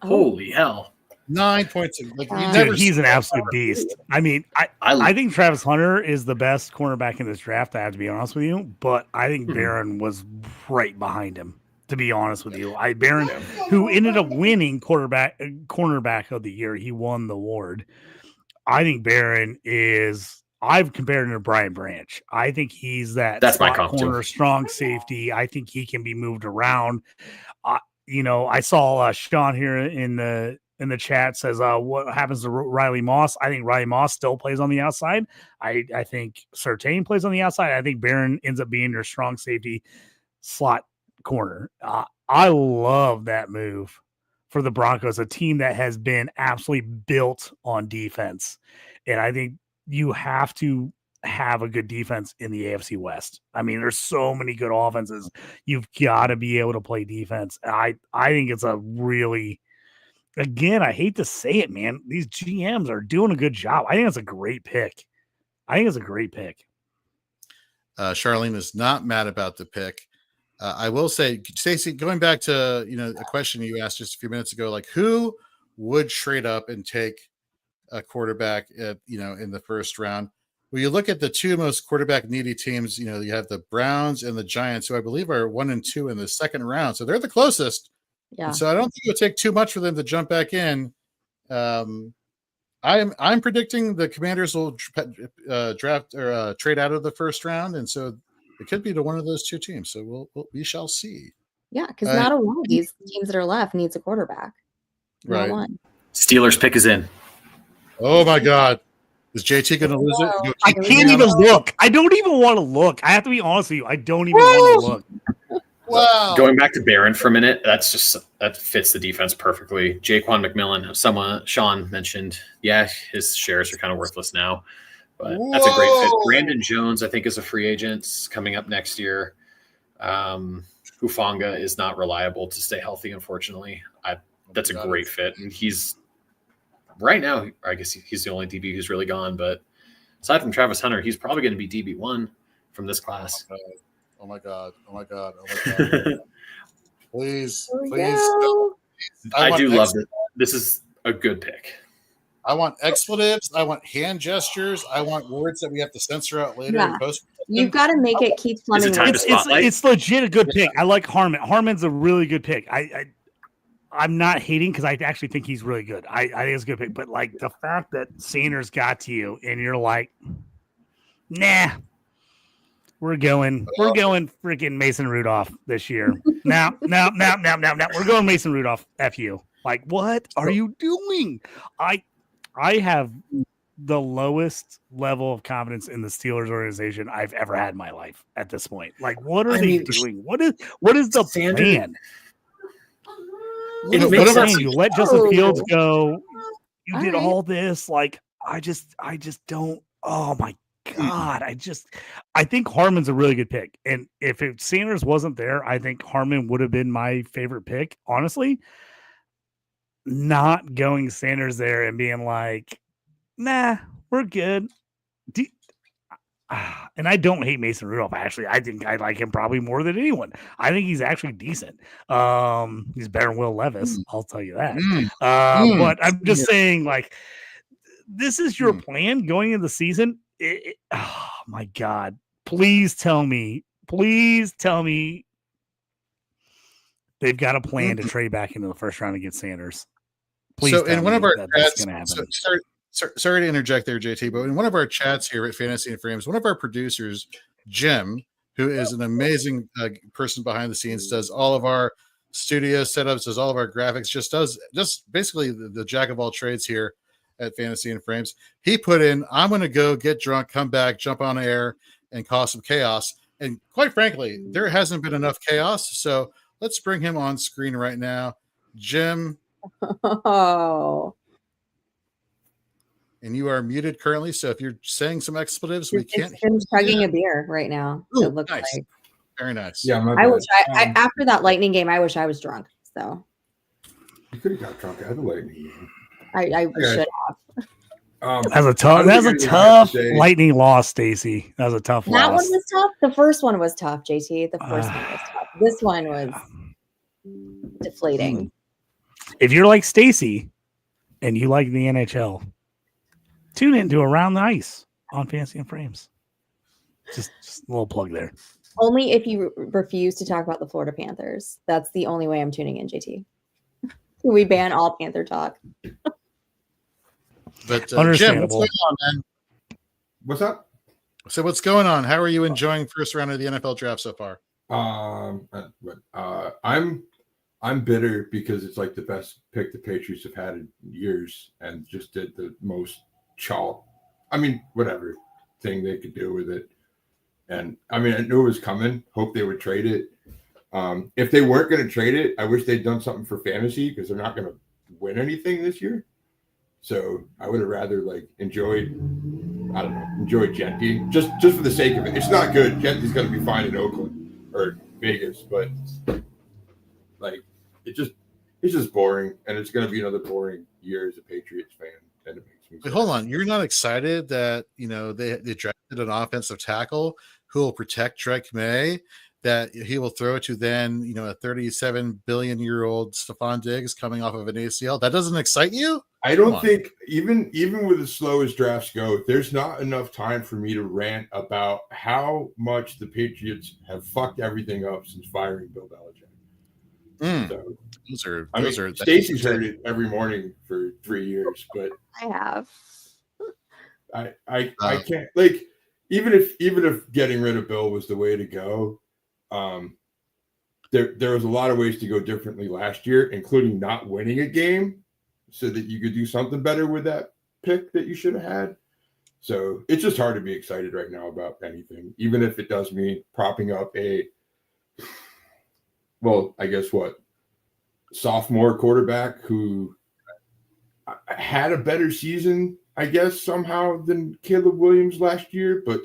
Speaker 7: Holy hell.
Speaker 4: 9.6. Like,
Speaker 1: dude, he's an absolute beast. I mean, I think Travis Hunter is the best cornerback in this draft. I have to be honest with you, but I think Barron was right behind him. To be honest with you, Barron, who ended up winning cornerback of the year, he won the award. I think Barron is. I've compared him to Brian Branch. I think he's that's my corner, strong safety. I think he can be moved around. I saw Sean here in the chat says, what happens to Riley Moss? I think Riley Moss still plays on the outside. I think Surtain plays on the outside. I think Barron ends up being your strong safety slot corner. I love that move for the Broncos, a team that has been absolutely built on defense. And I think you have to have a good defense in the AFC West. I mean, there's so many good offenses. You've got to be able to play defense. I think it's a really, again, I hate to say it, man, these GMs are doing a good job. I think it's a great pick.
Speaker 4: Charlene is not mad about the pick. I will say, Stacey, going back to a question you asked just a few minutes ago, like who would trade up and take a quarterback in the first round? Well, you look at the two most quarterback needy teams. You have the Browns and the Giants, who I believe are 1 and 2 in the second round, so they're the closest. Yeah. And so I don't think it'll take too much for them to jump back in. I'm predicting the Commanders will draft or trade out of the first round, and so it could be to one of those two teams. So we shall see.
Speaker 10: Yeah, because not a one of these teams that are left needs a quarterback.
Speaker 4: Right.
Speaker 10: Not one.
Speaker 7: Steelers pick is in.
Speaker 4: Oh my God. Is JT going to lose it?
Speaker 1: I can't even look. I don't even want to look. I have to be honest with you. I don't even want to look.
Speaker 7: Wow. Going back to Barron for a minute, that fits the defense perfectly. Jaquan McMillan, Sean mentioned, his shares are kind of worthless now, but that's a great fit. Brandon Jones, I think, is a free agent coming up next year. Hufanga is not reliable to stay healthy, unfortunately. That's a great fit, and he's right now, I guess he's the only DB who's really gone, but aside from Travis Hunter, he's probably going to be DB1 from this class.
Speaker 4: Oh my God. Please.
Speaker 7: I do love it. This is a good pick.
Speaker 4: I want expletives. I want hand gestures. I want words that we have to censor out later.
Speaker 10: Yeah. You've got to make it Keith Fleming.
Speaker 1: It's legit a good pick. I like Harmon. Harmon's a really good pick. I'm not hating because I actually think he's really good. I think it's a good pick. But like the fact that Sanders got to you and you're like, nah, we're going freaking Mason Rudolph this year. Now. We're going Mason Rudolph. F you. Like, what are you doing? I have the lowest level of confidence in the Steelers organization I've ever had in my life at this point. Like, what are they doing? What is the plan? You let Justin Fields go. You did all this. Like, I just don't. Oh my God, I think Harmon's a really good pick. And if Sanders wasn't there, I think Harmon would have been my favorite pick. Honestly, not going Sanders there and being like, nah, we're good. And I don't hate Mason Rudolph. Actually, I think I like him probably more than anyone. I think he's actually decent. He's better than Will Levis. I'll tell you that. But I'm just saying, like, this is your plan going into the season. Oh my God. Please tell me they've got a plan to trade back into the first round against Sanders. Please.
Speaker 4: So in one of our
Speaker 1: chats,
Speaker 4: sorry to interject there, JT, but in one of our chats here at Fantasy and Frames, one of our producers, Jim, who is an amazing person behind the scenes, does all of our studio setups, does all of our graphics, just basically the jack of all trades here at Fantasy and Frames. He put in, I'm going to go get drunk, come back, jump on air, and cause some chaos. And quite frankly, there hasn't been enough chaos. So let's bring him on screen right now. Jim.
Speaker 10: Oh.
Speaker 4: And you are muted currently. So if you're saying some expletives, we can't.
Speaker 10: Jim's chugging a beer right now.
Speaker 4: Ooh,
Speaker 10: it looks
Speaker 4: nice.
Speaker 10: like.
Speaker 4: Very nice.
Speaker 11: Yeah,
Speaker 10: I wish after that Lightning game, I wish I was drunk. So
Speaker 11: you could have got drunk at the Lightning game.
Speaker 10: I should have.
Speaker 1: That's a tough Lightning loss, Stacy. That was a tough loss.
Speaker 10: That one was tough. The first one was tough, JT. The first one was tough. This one was deflating.
Speaker 1: If you're like Stacy and you like the NHL, tune into Around the Ice on Fantasy and Frames. Just a little plug there.
Speaker 10: Only if you refuse to talk about the Florida Panthers. That's the only way I'm tuning in, JT. We ban all Panther talk.
Speaker 4: But Jim, what's going on, man?
Speaker 11: What's up?
Speaker 4: So what's going on? How are you enjoying first round of the NFL draft so far?
Speaker 11: I'm bitter because it's like the best pick the Patriots have had in years and just did the most whatever thing they could do with it. And I mean, I knew it was coming. Hope they would trade it. If they weren't going to trade it, I wish they'd done something for fantasy because they're not going to win anything this year. So I would have rather enjoyed Genty just for the sake of it. It's not good. Genty's going to be fine in Oakland or Vegas, but it's just boring, and it's going to be another boring year as a Patriots fan. And it makes me
Speaker 4: Wait, hold on, you're not excited that they drafted an offensive tackle who will protect Drake May, that he will throw it to then a 37 billion year old Stephon Diggs coming off of an ACL? That doesn't excite you?
Speaker 11: I don't think even with as slow as drafts go, there's not enough time for me to rant about how much the Patriots have fucked everything up since firing Bill Belichick. So, Stacey's heard it every morning for 3 years, but
Speaker 10: I have.
Speaker 11: I can't even if getting rid of Bill was the way to go. There was a lot of ways to go differently last year, including not winning a game so that you could do something better with that pick that you should have had. So it's just hard to be excited right now about anything, even if it does mean propping up sophomore quarterback who had a better season, I guess, somehow than Caleb Williams last year, but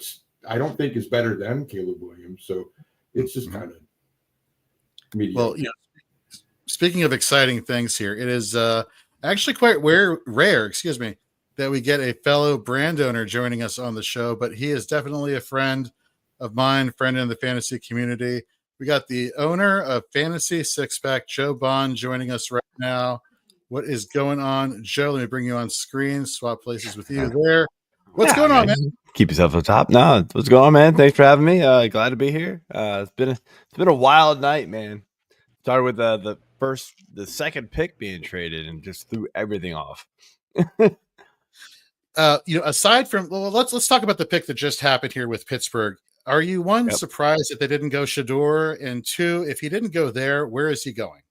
Speaker 11: I don't think is better than Caleb Williams. So it's just kind of mediocre.
Speaker 4: Well, speaking of exciting things here, it is actually quite rare, that we get a fellow brand owner joining us on the show, but he is definitely a friend of mine, friend in the fantasy community. We got the owner of Fantasy Six Pack, Joe Bond, joining us right now. What is going on, Joe? Let me bring you on screen, swap places with you there. What's going on, man?
Speaker 12: Keep yourself on top. No, what's going on, man? Thanks for having me. Glad to be here. It's been a wild night, man. Started with the second pick being traded and just threw everything off.
Speaker 4: Aside from let's talk about the pick that just happened here with Pittsburgh. Are you surprised that they didn't go Shador, and two, if he didn't go there, where is he going?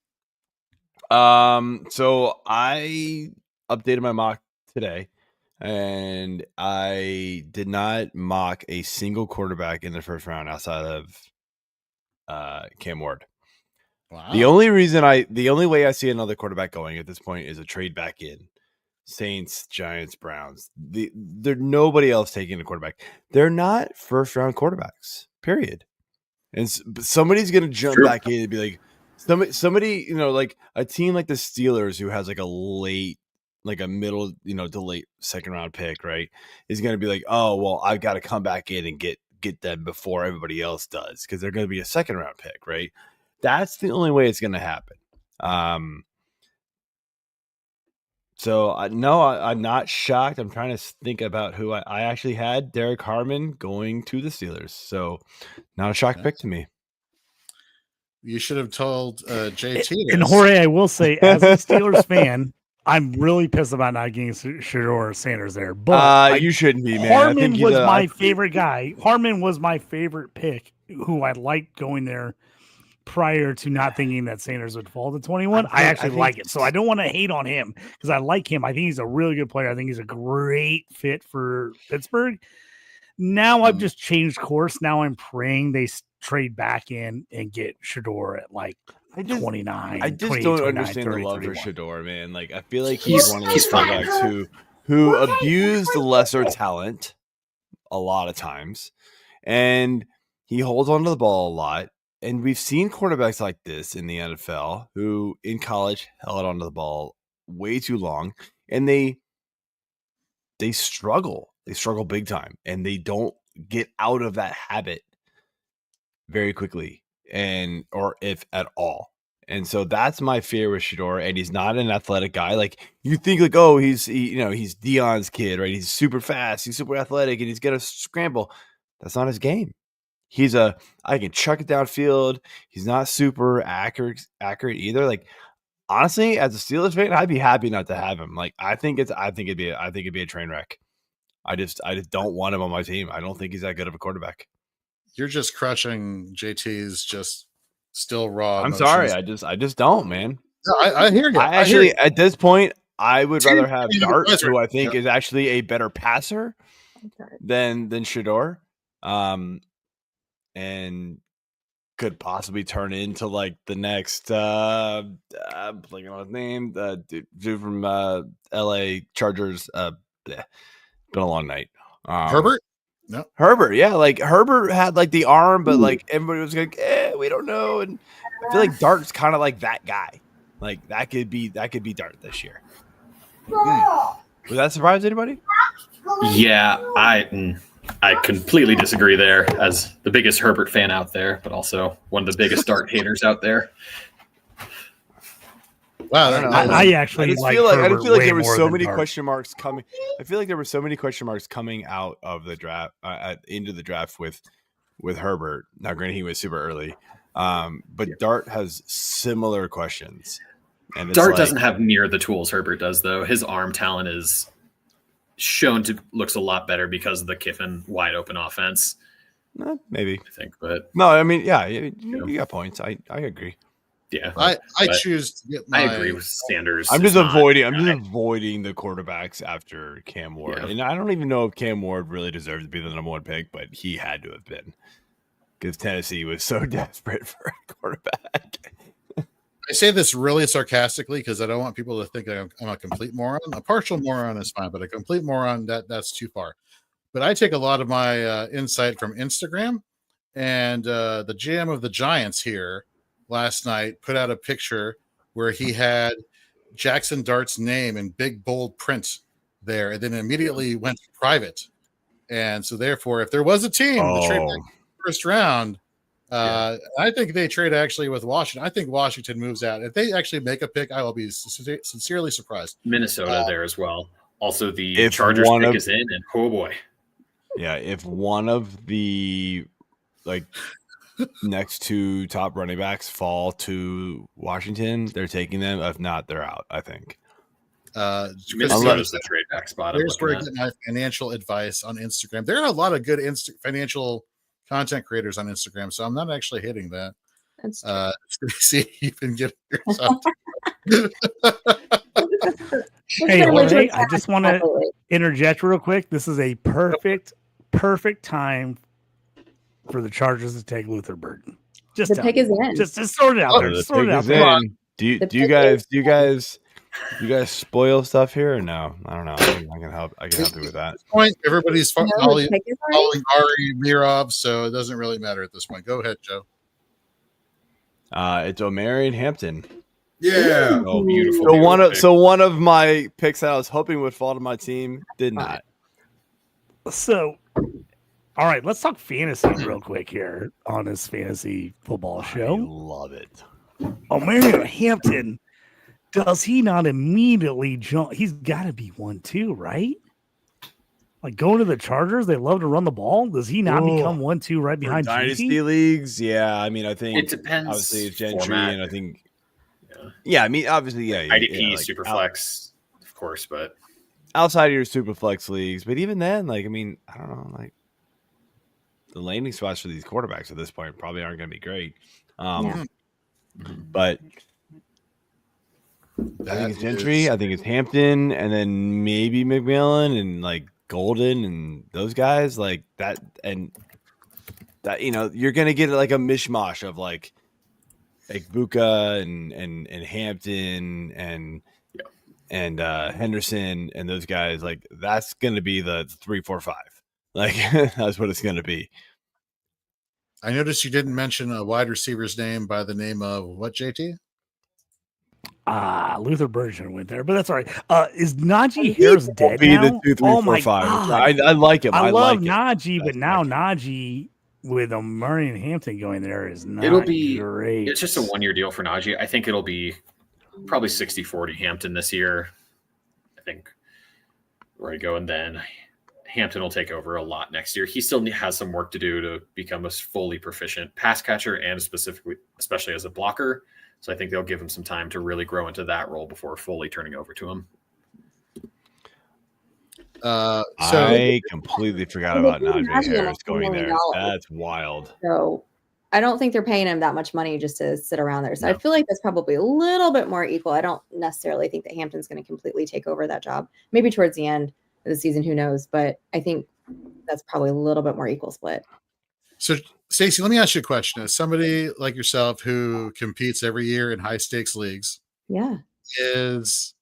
Speaker 12: So I updated my mock today, and I did not mock a single quarterback in the first round outside of Cam Ward. Wow. The only way I see another quarterback going at this point is a trade back in. Saints, Giants, Browns. There's nobody else taking a quarterback. They're not first round quarterbacks, period. And somebody's going to jump back in and be like, somebody, like a team like the Steelers who has like a middle, to late second round pick, right, is going to be like, oh, well, I've got to come back in and get them before everybody else does because they're going to be a second round pick, right? That's the only way it's going to happen. So no, I'm not shocked. I'm trying to think about who I actually had Derek Harmon going to the Steelers. So not a shock pick to me.
Speaker 4: You should have told JT.
Speaker 1: And Jorge, I will say, as a Steelers fan, I'm really pissed about not getting Shedeur Sanders there. But
Speaker 12: you shouldn't be, man.
Speaker 1: Harmon was my favorite guy. Harmon was my favorite pick, who I liked going there prior to not thinking that Sanders would fall to 21. I actually like it. So I don't want to hate on him because I like him. I think he's a really good player. I think he's a great fit for Pittsburgh. Now I've just changed course. Now I'm praying they trade back in and get Shedeur at like 29.
Speaker 12: I just don't understand
Speaker 1: 30,
Speaker 12: the love
Speaker 1: 31.
Speaker 12: for Shedeur, man. Like I feel like he's one of those quarterbacks who abused the lesser talent a lot of times, and he holds onto the ball a lot. And we've seen quarterbacks like this in the NFL who in college held onto the ball way too long, and they struggle. They struggle big time, and they don't get out of that habit very quickly, or if at all. And so that's my fear with Shedeur. And he's not an athletic guy. Like you think, like, oh, he's Dion's kid, right? He's super fast, he's super athletic, and he's gonna scramble. That's not his game. I can chuck it downfield. He's not super accurate either. Like honestly, as a Steelers fan, I'd be happy not to have him. Like I think it'd be a train wreck. I just don't want him on my team. I don't think he's that good of a quarterback.
Speaker 4: You're just crushing JT's just still raw.
Speaker 12: I'm
Speaker 4: emotions.
Speaker 12: sorry. I just don't, man.
Speaker 4: No, I hear you.
Speaker 12: I actually, at this point, I would rather have Dart, who I think is actually a better passer than Shedeur. And could possibly turn into like the next I'm blanking on his name, the dude from LA Chargers. Been a long night.
Speaker 4: Herbert? No.
Speaker 12: Herbert, yeah. Like Herbert had like the arm, but like everybody was like, we don't know. And I feel like Dart's kind of like that guy. Like that could be Dart this year. Would that surprise anybody?
Speaker 7: Yeah, I completely disagree there as the biggest Herbert fan out there, but also one of the biggest Dart haters out there.
Speaker 4: Wow,
Speaker 1: I actually
Speaker 12: I feel like there were so many question marks coming. I feel like there were so many question marks coming out of the draft, into the draft with Herbert. Now, granted, he was super early, but Dart has similar questions. And
Speaker 7: Dart doesn't have near the tools Herbert does, though. His arm talent is shown to looks a lot better because of the Kiffin wide open offense.
Speaker 12: Maybe
Speaker 7: I think, but
Speaker 12: no, I mean, yeah, you got points. I agree.
Speaker 7: Yeah,
Speaker 4: I choose to get
Speaker 7: I agree with Sanders.
Speaker 12: I'm just avoiding the quarterbacks after Cam Ward,
Speaker 7: Yeah.
Speaker 12: and I don't even know if Cam Ward really deserved to be the number one pick, but he had to have been because Tennessee was so desperate for a quarterback.
Speaker 4: I say this really sarcastically because I don't want people to think I'm a complete moron. A partial moron is fine, but a complete moron, that's too far. But I take a lot of my insight from Instagram, and the GM of the Giants here last night put out a picture where he had Jackson Dart's name in big bold print there, and then immediately went private. And so therefore, if there was a team to trade back first round, I think they trade actually with Washington. I think Washington moves out. If they actually make a pick, I will be sincerely surprised.
Speaker 7: Minnesota there as well. Also, the Chargers pick is in, and oh boy.
Speaker 12: Yeah, if one of the next two top running backs fall to Washington, they're taking them. If not, they're out, I think.
Speaker 7: Minnesota's the trade back spot.
Speaker 4: Here's where I get my financial advice on Instagram. There are a lot of good financial content creators on Instagram, so I'm not actually hitting that.
Speaker 10: That's true.
Speaker 4: See, you've been getting yourself.
Speaker 1: Hey, Jorge, I just want to interject real quick. This is a perfect time for the Chargers to take Luther Burden.
Speaker 10: The pick is in.
Speaker 1: Just sort it out there. Sort it out there.
Speaker 12: Do you guys You guys spoil stuff here or no? I don't know. I can help. I can help you with that.
Speaker 4: At this point, everybody's
Speaker 10: No,
Speaker 4: following
Speaker 10: take it already?
Speaker 4: Ari Mirov, so it doesn't really matter at this point. Go ahead, Joe.
Speaker 12: It's Omari and Hampton.
Speaker 11: Yeah.
Speaker 7: Oh, beautiful.
Speaker 12: So one of my picks that I was hoping would fall to my team did not.
Speaker 1: So, all right, let's talk fantasy real quick here on this fantasy football show.
Speaker 12: I love it.
Speaker 1: Omari Hampton, does he not immediately jump? He's got to be 1-2, right? Like going to the Chargers, they love to run the ball. Does he not become 1-2 right behind
Speaker 12: Dynasty
Speaker 1: JT?
Speaker 12: leagues? Yeah, I mean, I think
Speaker 7: It depends.
Speaker 12: Obviously, it's Gentry,
Speaker 7: format.
Speaker 12: and I think, I mean, obviously,
Speaker 7: IDP,
Speaker 12: like,
Speaker 7: Superflex, of course, but
Speaker 12: outside of your Superflex leagues, but even then, like, I mean, I don't know, like the landing spots for these quarterbacks at this point probably aren't going to be great. But I think it's Gentry, I think it's Hampton, and then maybe McMillan and like Golden and those guys like that, and that you're going to get like a mishmash of like Buka and Hampton and Henderson and those guys. Like that's going to be the 3-4-5. Like that's what it's going to be.
Speaker 4: I noticed you didn't mention a wide receiver's name by the name of what, JT?
Speaker 1: Luther Burgeon went there, but that's all right. Is Najee Harris dead
Speaker 12: Be
Speaker 1: now?
Speaker 12: the 2-3-4-5. I like him.
Speaker 1: I love
Speaker 12: like
Speaker 1: Najee, but
Speaker 12: That's
Speaker 1: now Najee with Murray and Hampton going there is not
Speaker 7: it'll be
Speaker 1: great.
Speaker 7: It's just a 1-year deal for Najee. I think it'll be probably 60-40 Hampton this year. I think where I go, and then Hampton will take over a lot next year. He still has some work to do to become a fully proficient pass catcher and especially as a blocker. So I think they'll give him some time to really grow into that role before fully turning over to him.
Speaker 12: I completely forgot about Najee Harris going there. That's wild.
Speaker 10: So I don't think they're paying him that much money just to sit around there. So I feel like that's probably a little bit more equal. I don't necessarily think that Hampton's going to completely take over that job. Maybe towards the end of the season, who knows? But I think that's probably a little bit more equal split.
Speaker 4: So, Stacey, let me ask you a question. As somebody like yourself who competes every year in high stakes leagues, is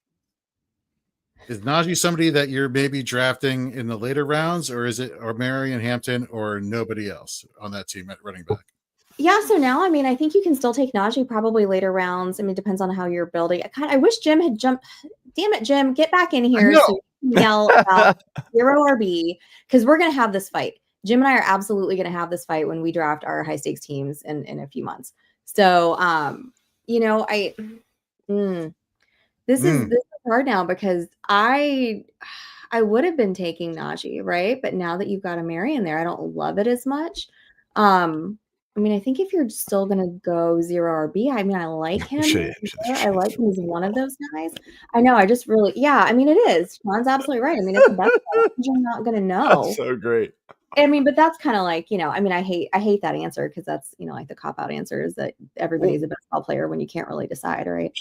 Speaker 4: Najee somebody that you're maybe drafting in the later rounds, or is it Omari and Hampton or nobody else on that team at running back?
Speaker 10: Yeah, so now, I mean, I think you can still take Najee probably later rounds. I mean, it depends on how you're building. I wish Jim had jumped. Damn it, Jim, get back in here so you can yell about 0 RB, because we're going to have this fight. Jim and I are absolutely going to have this fight when we draft our high stakes teams in a few months. So, this is hard now because I would have been taking Najee, right? But now that you've got a Mary in there, I don't love it as much. I mean, I think if you're still going to go 0 RB, I mean, I like him. I like him as one of those guys. I know. I just really, I mean, it is. Sean's absolutely right. I mean, it's the best. You're not going to know.
Speaker 12: That's so great.
Speaker 10: I mean, but that's kind of like, I mean, I hate that answer because that's, like the cop out answer is that everybody's a basketball player when you can't really decide, right?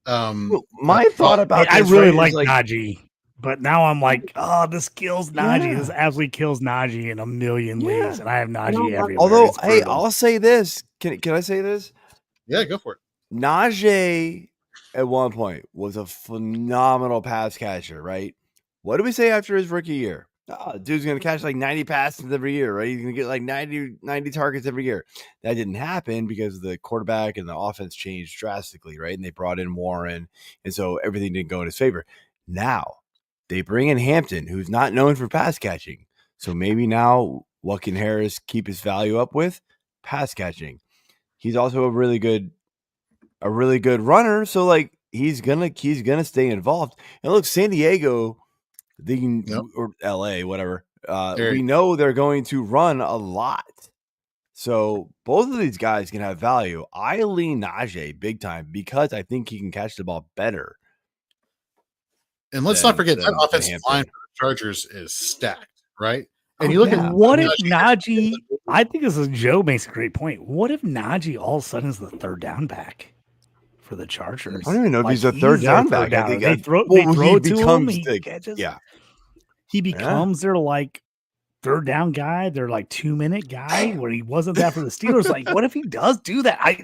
Speaker 12: My thought about
Speaker 1: I really like Najee, but now I'm like, oh, this kills Najee. This absolutely kills Najee in a million leagues, and I have Najee everywhere.
Speaker 12: Although, hey, I'll say this. Can I say this?
Speaker 4: Yeah, go for it.
Speaker 12: Najee at one point was a phenomenal pass catcher, right? What did we say after his rookie year? Oh, dude's going to catch like 90 passes every year, right? He's going to get like 90 targets every year. That didn't happen because the quarterback and the offense changed drastically, right? And they brought in Warren, and so everything didn't go in his favor. Now, they bring in Hampton, who's not known for pass catching. So maybe now what can Harris keep his value up with? Pass catching. He's also a really good runner, so like he's gonna stay involved. And look, San Diego, or LA, whatever. We know they're going to run a lot. So both of these guys can have value. I lean Najee big time because I think he can catch the ball better.
Speaker 4: And let's not forget that offensive line for the Chargers is stacked, right? And you look at
Speaker 1: what if Najee, I think this is Joe makes a great point. What if Najee all of a sudden is the third down back for the Chargers?
Speaker 12: I don't even know if he's a third down back. I think
Speaker 1: they throw it to him.
Speaker 12: He
Speaker 1: becomes their like third down guy, their like 2-minute guy where he wasn't that for the Steelers. Like, what if he does do that?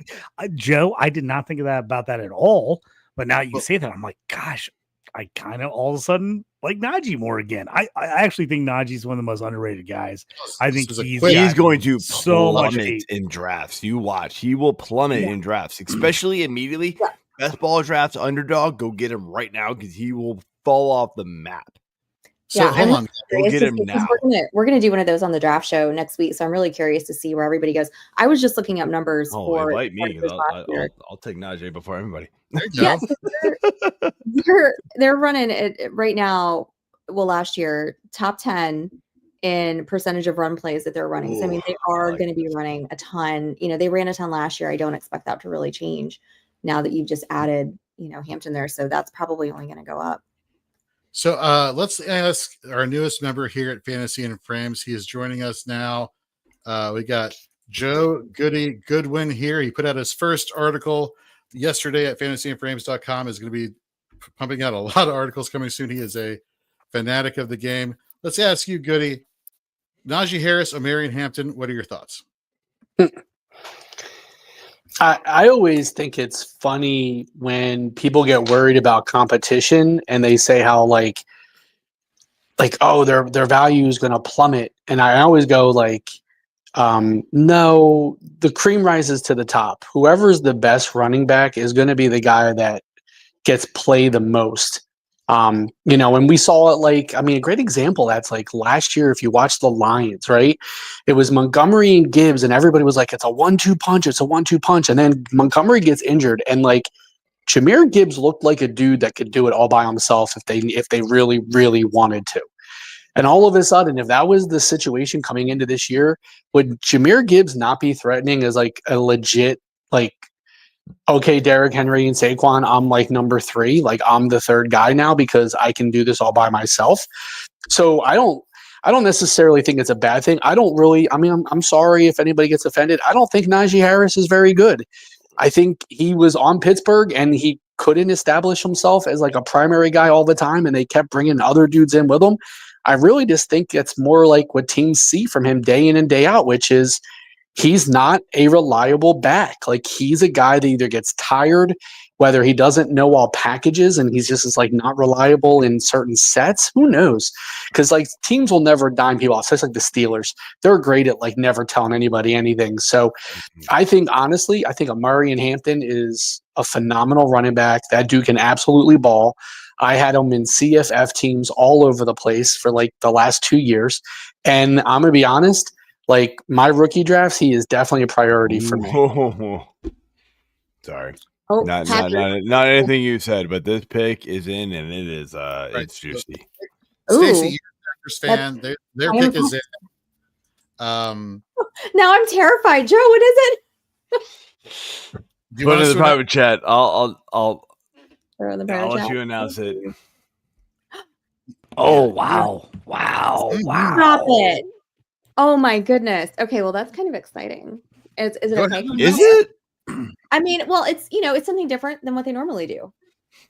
Speaker 1: Joe, I did not think of that about that at all. But now you say that, I'm like, gosh, I kind of all of a sudden like Najee more again. I actually think Najee's one of the most underrated guys. I think
Speaker 12: he's going to
Speaker 1: so much
Speaker 12: plummet in drafts. You watch. He will plummet in drafts, especially immediately. Best ball drafts, underdog, go get him right now because he will fall off the map.
Speaker 4: So hold on.
Speaker 12: Go get him now.
Speaker 10: We're gonna do one of those on the draft show next week. So I'm really curious to see where everybody goes. I was just looking up numbers for
Speaker 12: invite me. I'll take Najee before everybody.
Speaker 10: Yeah, they're running it right now. Well, last year, top 10 in percentage of run plays that they're running. So I mean, they are going to be running a ton. You know, they ran a ton last year. I don't expect that to really change now that you've just added, you know, Hampton there. So that's probably only going to go up.
Speaker 4: So let's ask our newest member here at Fantasy and Frames. He is joining us now. We got Joe Goodwin here. He put out his first article yesterday at fantasyandframes.com. Is going to be pumping out a lot of articles coming soon. He is a fanatic of the game. Let's ask you, Goody. Najee Harris, Omarion Hampton, what are your thoughts?
Speaker 13: I always think it's funny when people get worried about competition and they say how like oh their value is going to plummet, and I always go like no, the cream rises to the top. Whoever's the best running back is going to be the guy that gets played the most. You know, and we saw it like, I mean, a great example that's like last year, if you watch the Lions, right? It was Montgomery and Gibbs, and everybody was like, it's a 1-2 punch, it's a 1-2 punch. And then Montgomery gets injured, and like Jahmyr Gibbs looked like a dude that could do it all by himself if they really, really wanted to. And all of a sudden, if that was the situation coming into this year, would Jahmyr Gibbs not be threatening as like a legit, like, okay, Derrick Henry and Saquon, I'm like number 3. Like I'm the third guy now because I can do this all by myself. So I don't necessarily think it's a bad thing. I'm sorry if anybody gets offended. I don't think Najee Harris is very good. I think he was on Pittsburgh and he couldn't establish himself as like a primary guy all the time, and they kept bringing other dudes in with him. I really just think it's more like what teams see from him day in and day out, which is he's not a reliable back. Like he's a guy that either gets tired, whether he doesn't know all packages and he's just like not reliable in certain sets. Who knows? Because like teams will never dime people off. It's like the Steelers. They're great at like never telling anybody anything. So I think honestly, I think Omarion Hampton is a phenomenal running back. That dude can absolutely ball. I had him in CFF teams all over the place for like the last 2 years. And I'm going to be honest, like my rookie drafts, he is definitely a priority for me.
Speaker 12: Sorry.
Speaker 10: Oh,
Speaker 12: not anything you said, but this pick is in and it is it's juicy.
Speaker 4: Stacey, you're a Packers fan. Their pick is in.
Speaker 10: Now I'm terrified. Joe, what is it?
Speaker 12: Put it in the private chat. I'll let you announce it.
Speaker 1: Oh wow. Wow.
Speaker 10: Stop it. Oh my goodness. Okay, well that's kind of exciting. Is it okay?
Speaker 12: Is it?
Speaker 10: I mean, well, it's it's something different than what they normally do.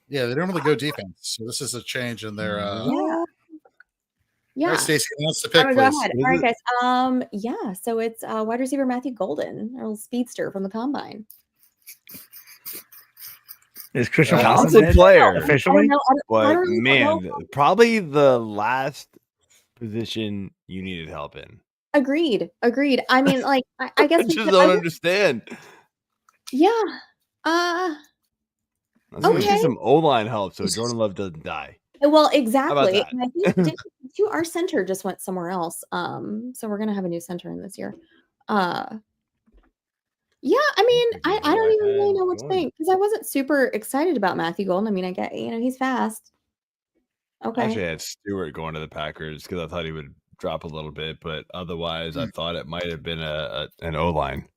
Speaker 4: Yeah, they normally go defense. So this is a change in their
Speaker 10: Yeah.
Speaker 4: All right, Stacey, announce the pick,
Speaker 10: Go
Speaker 4: please.
Speaker 10: ahead. All right, guys. Yeah, so it's wide receiver Matthew Golden, a little speedster from the combine.
Speaker 1: Is Christian
Speaker 12: Johnson player
Speaker 1: officially?
Speaker 12: But man, probably the last position you needed help in.
Speaker 10: Agreed. I mean, like, I guess
Speaker 12: I just don't understand.
Speaker 10: Yeah.
Speaker 12: Let's get some O-line help so Jordan Love doesn't die.
Speaker 10: Well, exactly.
Speaker 12: How about that?
Speaker 10: And I think our center just went somewhere else. So we're gonna have a new center in this year. Yeah, I mean, I don't even really know what to think because I wasn't super excited about Matthew Golden. I mean, I get he's fast. Okay.
Speaker 12: Actually, I had Stewart going to the Packers because I thought he would drop a little bit, but otherwise, I thought it might have been an O-line.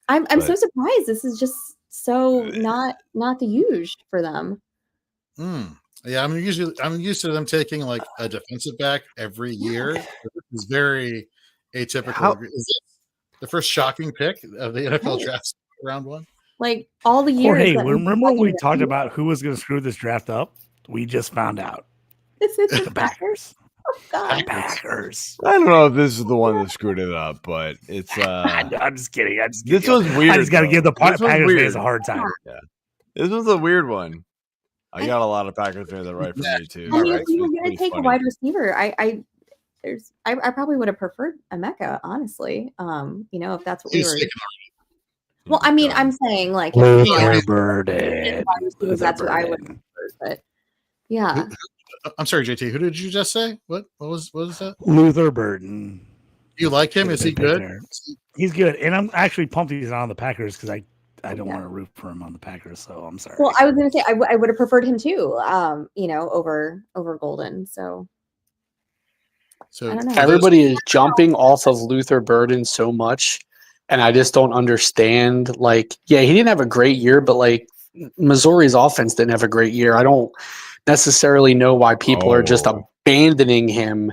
Speaker 10: I'm so surprised. This is just so not the usual for them.
Speaker 4: Yeah, I'm used to them taking like a defensive back every year. It's very atypical. Is this the first shocking pick of the NFL draft round one?
Speaker 10: Like all the years.
Speaker 1: Hey, remember when we talked about who was going to screw this draft up? We just found out.
Speaker 10: The
Speaker 1: Packers.
Speaker 10: Oh, God.
Speaker 1: The Packers.
Speaker 12: I don't know if this is the one that screwed it up, but it's.
Speaker 1: I'm just kidding.
Speaker 12: This was weird.
Speaker 1: I just got to give the Packers fans a hard time.
Speaker 12: Yeah. This was a weird one. I got a lot of Packers fans that write for me too.
Speaker 10: I mean,
Speaker 12: so
Speaker 10: if you were
Speaker 12: it's
Speaker 10: going
Speaker 12: pretty
Speaker 10: to take
Speaker 12: funny.
Speaker 10: a wide receiver, I probably would have preferred Emeka, honestly. If that's what we were. Well, I mean, I'm saying like
Speaker 6: Luther Burden.
Speaker 10: wide receivers, that's what I would prefer. But yeah,
Speaker 4: I'm sorry, JT. Who did you just say? What was that?
Speaker 1: Luther Burden.
Speaker 4: You like him? Is he good?
Speaker 1: He's good, and I'm actually pumped he's not on the Packers because I don't want to root for him on the Packers. So I'm sorry.
Speaker 10: well, I was going to say I would have preferred him too. Over Golden. So I don't know.
Speaker 13: Everybody is jumping off of Luther Burden so much, and I just don't understand. Like, yeah, he didn't have a great year, but like Missouri's offense didn't have a great year. I don't necessarily know why people are just abandoning him.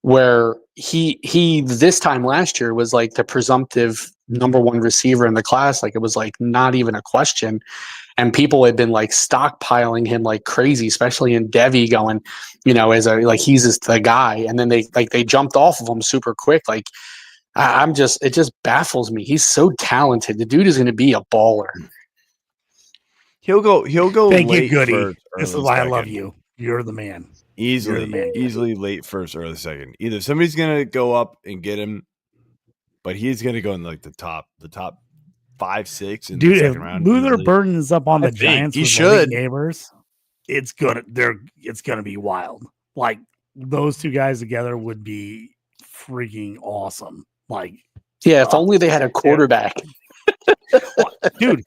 Speaker 13: Where he this time last year was like the presumptive number one receiver in the class. Like it was like not even a question. And people had been like stockpiling him like crazy, especially in Devi going, he's just the guy. And then they jumped off of him super quick. Like it just baffles me. He's so talented. The dude is going to be a baller.
Speaker 12: He'll go
Speaker 1: Thank
Speaker 12: late
Speaker 1: you, Goody.
Speaker 12: first.
Speaker 1: This is
Speaker 12: early
Speaker 1: why I
Speaker 12: second.
Speaker 1: love you. You're the man.
Speaker 12: Easily late first, early second. Either somebody's gonna go up and get him, but he's gonna go in like the top 5-6 in the second round.
Speaker 1: Luther Burden is up on the Giants.
Speaker 12: He
Speaker 1: with
Speaker 12: should.
Speaker 1: Malik Neighbors. It's gonna be wild. Like those two guys together would be freaking awesome. Like,
Speaker 13: yeah, if only they had a quarterback.
Speaker 1: Dude,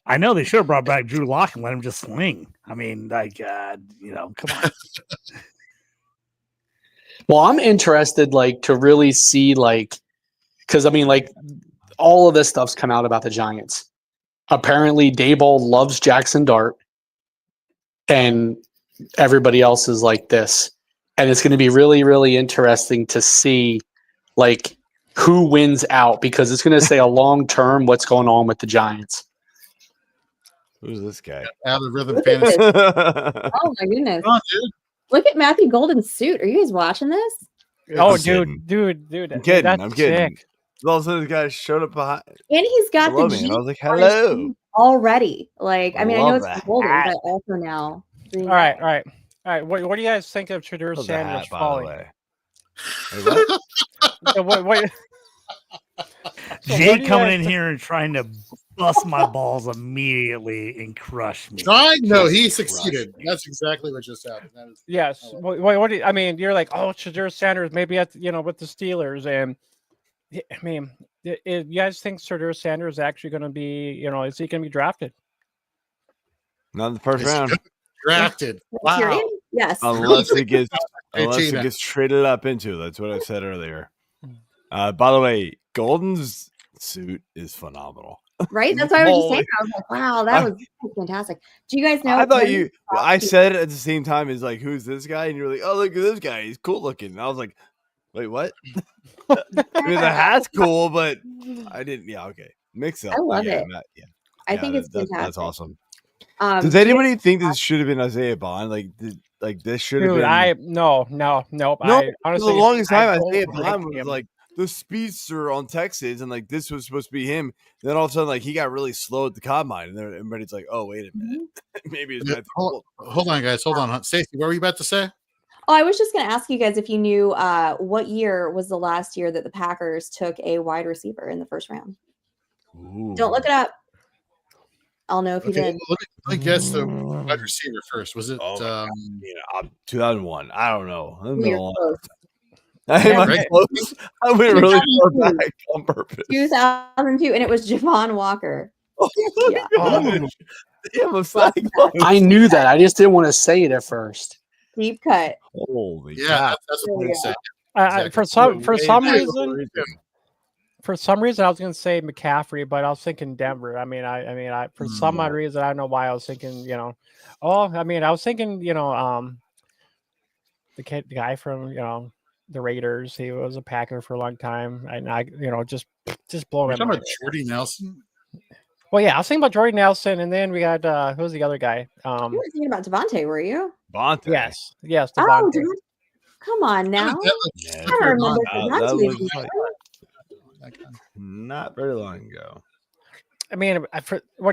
Speaker 1: I know they should have brought back Drew Lock and let him just swing. I mean, like, come on.
Speaker 13: Well, I'm interested, like, to really see, like, because I mean, like, all of this stuff's come out about the Giants. Apparently, Daboll loves Jackson Dart, and everybody else is like this. And it's going to be really, really interesting to see, like, who wins out, because it's going to say a long term what's going on with the Giants.
Speaker 12: Who's this guy?
Speaker 4: Out of Rhythm Fantasy.
Speaker 10: Oh my goodness!
Speaker 4: Come on, dude.
Speaker 10: Look at Matthew Golden's suit. Are you guys watching this?
Speaker 6: Oh,
Speaker 12: I'm
Speaker 6: dude.
Speaker 12: I'm kidding.
Speaker 6: That's
Speaker 12: I'm kidding.
Speaker 6: sick.
Speaker 12: All of a sudden, this guy showed up behind.
Speaker 10: And he's got
Speaker 12: below
Speaker 10: the
Speaker 12: me, and I was like,
Speaker 10: G on his
Speaker 12: "Hello."
Speaker 10: team already. Like, I mean, I know
Speaker 12: Love
Speaker 10: it's
Speaker 12: that
Speaker 10: Golden,
Speaker 12: hat.
Speaker 10: but also now.
Speaker 6: All right. What do you guys think of Shadur
Speaker 12: Love that
Speaker 6: Sanders
Speaker 12: hat, by the
Speaker 6: falling?
Speaker 12: way. Wait, what?
Speaker 6: So what
Speaker 1: Jake
Speaker 6: do you
Speaker 1: coming
Speaker 6: guys
Speaker 1: in here and trying to bust my balls immediately and crush me.
Speaker 4: No, he succeeded. That's exactly what just happened. That was,
Speaker 6: Yes. What do you, I mean? You're like, oh, Shadur Sanders maybe with the Steelers, and I mean, you guys think Shadur Sanders is actually going to be, is he going to be drafted?
Speaker 12: Not in the first
Speaker 4: It's
Speaker 12: round,
Speaker 4: drafted. Wow.
Speaker 10: Period? Yes.
Speaker 12: unless it gets
Speaker 4: JT,
Speaker 12: traded up into. That's what I said earlier. By the way, Golden's suit is phenomenal.
Speaker 10: Right? That's why I was just saying. I was like, wow, that was fantastic. Do you guys know?
Speaker 12: I thought I said it at the same time as like, who's this guy? And you're like, oh, look at this guy. He's cool looking. And I was like, wait, what? I mean, the hat's cool, but I didn't. Yeah, okay. Mix up.
Speaker 10: I love it. I think it's fantastic.
Speaker 12: That's awesome. Does anybody think this should have been Isaiah Bond? Like this should have been.
Speaker 6: Nope.
Speaker 12: No,
Speaker 6: I honestly,
Speaker 12: for the longest time,
Speaker 6: don't
Speaker 12: Isaiah
Speaker 6: like
Speaker 12: Bond was
Speaker 6: him.
Speaker 12: like the speedster on Texas, and like this was supposed to be him. And then all of a sudden, like he got really slow at the combine, and then everybody's like, "Oh, wait a minute, maybe it's
Speaker 4: Hold on, guys. Hold on. Stacey, what were you about to say?
Speaker 10: Oh, I was just going to ask you guys if you knew what year was the last year that the Packers took a wide receiver in the first round. Don't look it up. I'll know if you did.
Speaker 4: Let me guess the wide receiver first. Was it
Speaker 12: 2001? I don't know.
Speaker 10: You're close.
Speaker 12: Am I close? I went really far back on purpose.
Speaker 10: 2002, and it was Javon Walker. Yeah.
Speaker 13: I knew that. I just didn't want to say it at first.
Speaker 10: Deep cut.
Speaker 12: Holy
Speaker 4: that's what I'm saying.
Speaker 6: For some reason, I was going to say McCaffrey, but I was thinking Denver. I mean, for some odd reason, I don't know why I was thinking, I was thinking, the guy from, the Raiders. He was a Packer for a long time, and I, just blowing.
Speaker 4: You're talking about Jordy Nelson?
Speaker 6: Well, yeah, I was thinking about Jordy Nelson, and then we got who's the other guy?
Speaker 10: You were thinking about Devontae, were you?
Speaker 12: Devontae.
Speaker 6: Yes,
Speaker 10: Oh,
Speaker 6: Devontae.
Speaker 10: come on now. I don't remember Devontae.
Speaker 12: Not very long ago.
Speaker 6: I mean,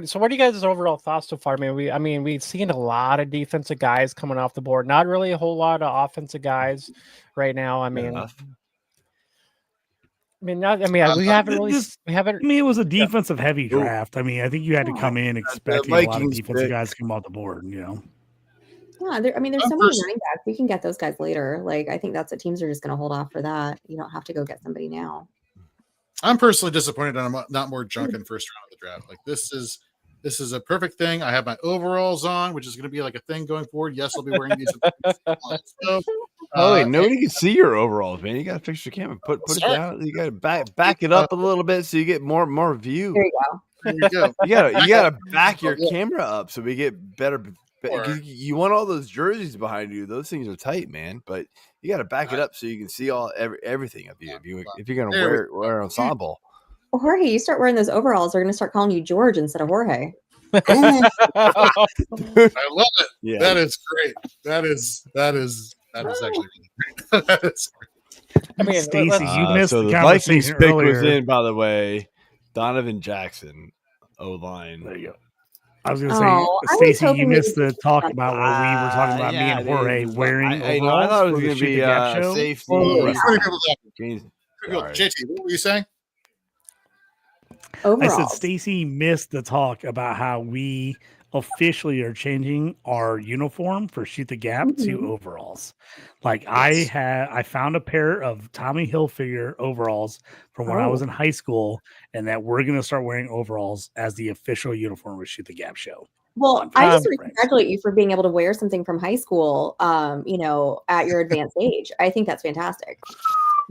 Speaker 6: so what are you guys' overall thoughts so far? I mean, we've seen a lot of defensive guys coming off the board. Not really a whole lot of offensive guys right now. I mean, we haven't really. We haven't.
Speaker 1: I mean, it was a defensive heavy draft. I mean, I think you had to come in expecting a lot of defensive guys to come off the board. You know.
Speaker 10: Yeah, there's so many running backs. We can get those guys later. Like, I think that's what teams are just going to hold off for that. You don't have to go get somebody now.
Speaker 4: I'm personally disappointed I'm not more junk in first round of the draft. Like, this is a perfect thing. I have my overalls on, which is going to be like a thing going forward. Yes, I'll be wearing these.
Speaker 12: Wait, nobody can see your overalls, man. You got to fix your camera. Put it down. You got to back it up a little bit so you get more view.
Speaker 10: There you go.
Speaker 4: There you go.
Speaker 12: You got to back your camera up so we get better. You want all those jerseys behind you. Those things are tight, man. But you got to back it up so you can see everything of you. If you're going to wear an ensemble.
Speaker 10: Well, Jorge, you start wearing those overalls, they're going to start calling you George instead of Jorge.
Speaker 4: I love it.
Speaker 12: Yeah.
Speaker 4: That is great. That is actually great. That is great.
Speaker 1: I mean, Stacy, you missed
Speaker 12: so
Speaker 1: the
Speaker 12: the Vikings
Speaker 1: conversation
Speaker 12: pick
Speaker 1: earlier.
Speaker 12: was in, by the way. Donovan Jackson, O-line.
Speaker 1: There you go. I was going to say, Stacy, you missed the talk about what we were talking about. Me and Jorge wearing overalls.
Speaker 12: I thought it was
Speaker 1: going to
Speaker 12: be safety.
Speaker 4: JT, what were you saying?
Speaker 10: Overalls.
Speaker 1: I said Stacy missed the talk about how we officially are changing our uniform for Shoot the Gap to overalls. Like, yes. I found a pair of Tommy Hilfiger overalls from when I was in high school, and that we're going to start wearing overalls as the official uniform with Shoot the Gap show.
Speaker 10: Well, I just want to congratulate you for being able to wear something from high school, at your advanced age. I think that's fantastic.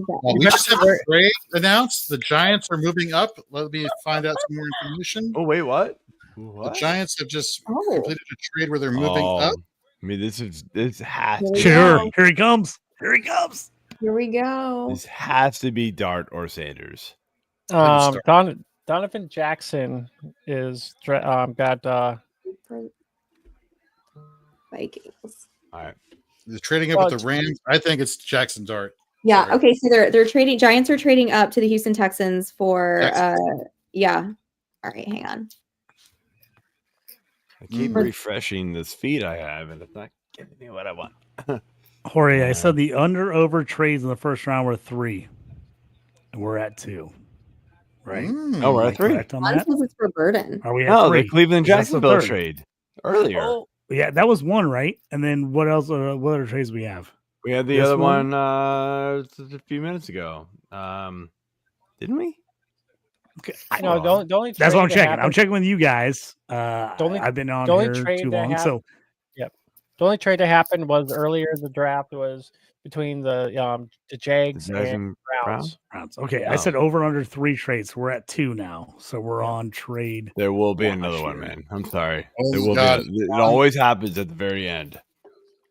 Speaker 4: Well, we just have a trade announced. The Giants are moving up. Let me find out some more information.
Speaker 12: Oh, wait, what?
Speaker 4: The Giants have just completed a trade where they're moving up.
Speaker 12: I mean, this has
Speaker 1: to Here he comes. Here he comes.
Speaker 10: Here we go.
Speaker 12: This has to be Dart or Sanders.
Speaker 6: Donovan Jackson is got
Speaker 10: Vikings.
Speaker 4: All right. They're trading up with the Rams. I think it's Jackson Dart.
Speaker 10: Yeah. Sorry. Okay. So they're trading. Giants are trading up to the Houston Texans for. Yeah. All right. Hang on.
Speaker 12: I keep refreshing this feed I have, and it's not giving me what I want.
Speaker 1: Jorge, I said the under-over trades in the first round were 3, and we're at 2. Right?
Speaker 12: Oh, we're at 3.
Speaker 1: On that?
Speaker 10: It's for Burden.
Speaker 1: Are we at 3?
Speaker 12: The Cleveland Jacksonville trade earlier.
Speaker 1: Oh, yeah, that was 1, right? And then what else? What other trades we have?
Speaker 12: We had the other one a few minutes ago. Didn't we?
Speaker 6: Okay. The only
Speaker 1: that's what I'm checking. I'm checking with you guys. I've been on here too long. So,
Speaker 6: yep. The only trade that happened was earlier in the draft was between the Jags and Browns.
Speaker 1: Okay, I said over under 3 trades. We're at 2 now, so we're on trade.
Speaker 12: There will be another one, man. I'm sorry. There will be. It always happens at the very end.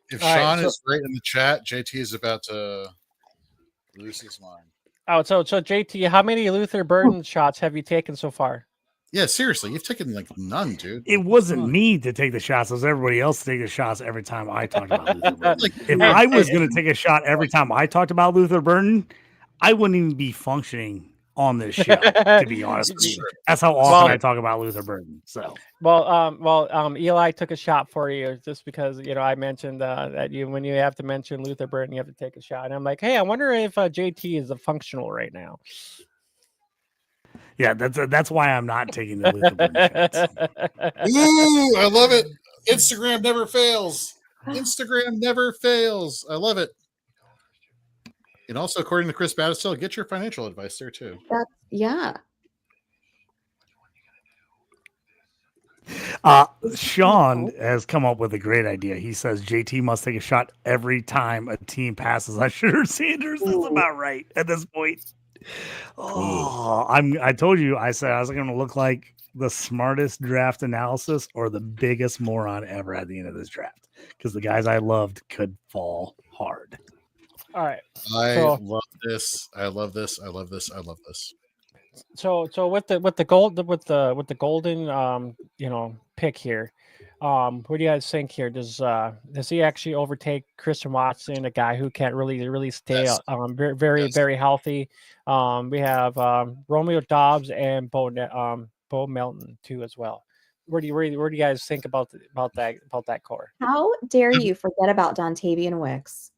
Speaker 4: If Sean is right in the chat, JT is about to lose his mind.
Speaker 6: Oh, so JT, how many Luther Burden shots have you taken so far?
Speaker 4: Yeah, seriously, you've taken like none, dude.
Speaker 1: It wasn't me to take the shots; it was everybody else taking the shots every time I talked about Luther Burden. If I was going to take a shot every time I talked about Luther Burden, I wouldn't even be functioning on this show. To be honest with you, that's how often I talk about Luther Burden. So,
Speaker 6: Eli took a shot for you just because I mentioned that when you have to mention Luther Burden, you have to take a shot. And I'm like, hey, I wonder if JT is a functional right now.
Speaker 1: Yeah, that's why I'm not taking the Luther Burden shots.
Speaker 4: Ooh, I love it. Instagram never fails. Instagram never fails. I love it. And also, according to Chris Battistill, get your financial advice there too.
Speaker 10: Yeah.
Speaker 1: Sean has come up with a great idea. He says JT must take a shot every time a team passes on Sugar Sanders. That's about right at this point. Oh, I told you. I said I was going to look like the smartest draft analysis or the biggest moron ever at the end of this draft because the guys I loved could fall hard.
Speaker 6: All right.
Speaker 4: I love this. I love this. I love this. I love this.
Speaker 6: So with the golden pick here, what do you guys think here? Does he actually overtake Christian Watson, a guy who can't really stay very healthy? We have Romeo Doubs and Bo Bo Melton too as well. Where do you guys think about that core?
Speaker 10: How dare you forget about Dontavian Wicks?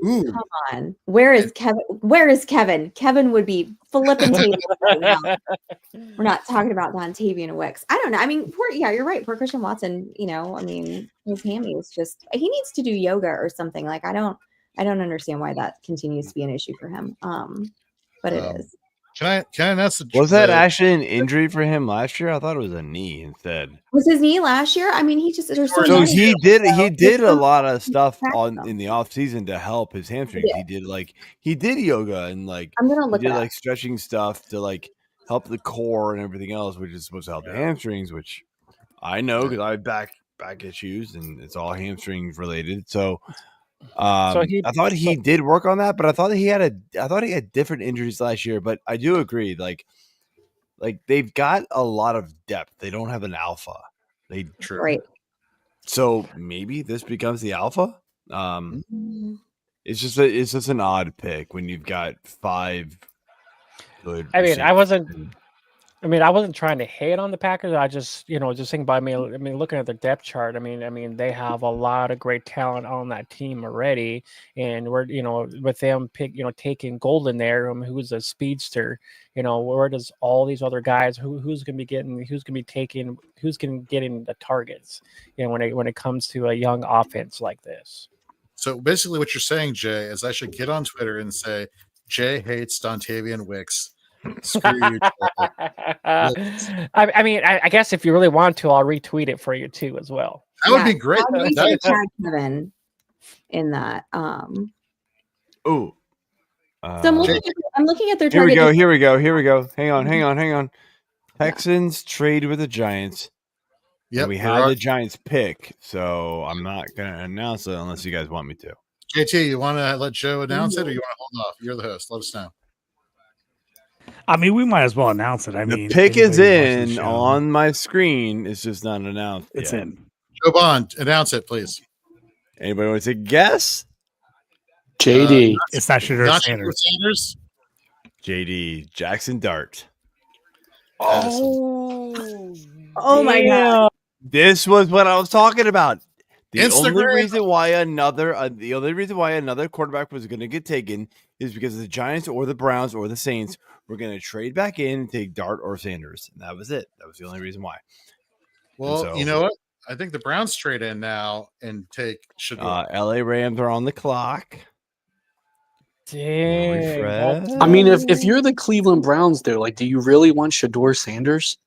Speaker 4: Ooh.
Speaker 10: Come on. Where is Kevin? Where is Kevin? Kevin would be flipping tables right now. We're not talking about Dontavian Wicks. I don't know. I mean, you're right. Poor Christian Watson, I mean, his hammy is just, he needs to do yoga or something. Like, I don't understand why that continues to be an issue for him. But it is.
Speaker 4: Can I announce
Speaker 12: Was that actually an injury for him last year? I thought it was a knee instead.
Speaker 10: Was his knee last year? I mean,
Speaker 12: So he did a lot of stuff in the off season to help his hamstrings. He did yoga and
Speaker 10: I'm gonna look
Speaker 12: he did stretching stuff to help the core and everything else, which is supposed to help the hamstrings, which I know because I have back issues and it's all hamstring related. So I thought he did work on that, but I thought he had different injuries last year. But I do agree, they've got a lot of depth. They don't have an alpha.
Speaker 10: Right.
Speaker 12: So maybe this becomes the alpha. It's just an odd pick when you've got 5 good.
Speaker 6: I mean, I wasn't trying to hate on the Packers. I just think about looking at their depth chart. I mean, they have a lot of great talent on that team already, and we're with them taking Golden there, who's a speedster. Where does all these other guys who's going to be getting the targets? When it comes to a young offense like this.
Speaker 4: So basically, what you're saying, Jay, is I should get on Twitter and say Jay hates Dontavian Wicks. Screw you.
Speaker 6: I mean, I guess if you really want to, I'll retweet it for you too as well.
Speaker 4: That would be great.
Speaker 10: Tag Kevin in that.
Speaker 12: So
Speaker 10: I'm looking at their target.
Speaker 12: Here we go. Hang on. Texans trade with the Giants.
Speaker 4: Yep,
Speaker 12: we have the Giants pick, so I'm not going to announce it unless you guys want me to.
Speaker 4: JT, you want to let Joe announce it, or you want to hold off? You're the host. Let us know.
Speaker 1: I mean, we might as well announce it.
Speaker 12: The pick is in on my screen. It's just not announced.
Speaker 1: It's
Speaker 12: yet.
Speaker 1: in.
Speaker 4: Joe Bond, announce it, please.
Speaker 12: Anybody want to guess?
Speaker 13: JD.
Speaker 1: It's not Shedeur Sanders.
Speaker 12: JD Jackson Dart.
Speaker 10: Oh my God!
Speaker 12: This was what I was talking about. The
Speaker 4: Instagram.
Speaker 12: only reason why another quarterback was going to get taken is because the Giants or the Browns or the Saints were going to trade back in and take Dart or Sanders. And that was it. That was the only reason why.
Speaker 4: Well, you know what? I think the Browns trade in now and take Shedeur.
Speaker 12: LA Rams are on the clock.
Speaker 6: Damn.
Speaker 13: I mean, if you're the Cleveland Browns, though, do you really want Shedeur Sanders?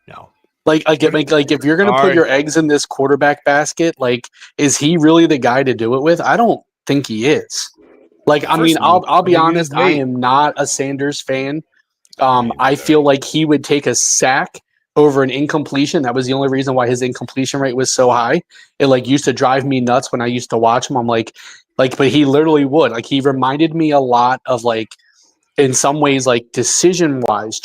Speaker 12: No.
Speaker 13: If you're going to put your eggs in this quarterback basket, is he really the guy to do it with? I don't think he is. I'll be honest. I am not a Sanders fan. I feel like he would take a sack over an incompletion. That was the only reason why his incompletion rate was so high. It used to drive me nuts when I used to watch him. I'm but he literally would. He reminded me a lot of in some ways, decision wise,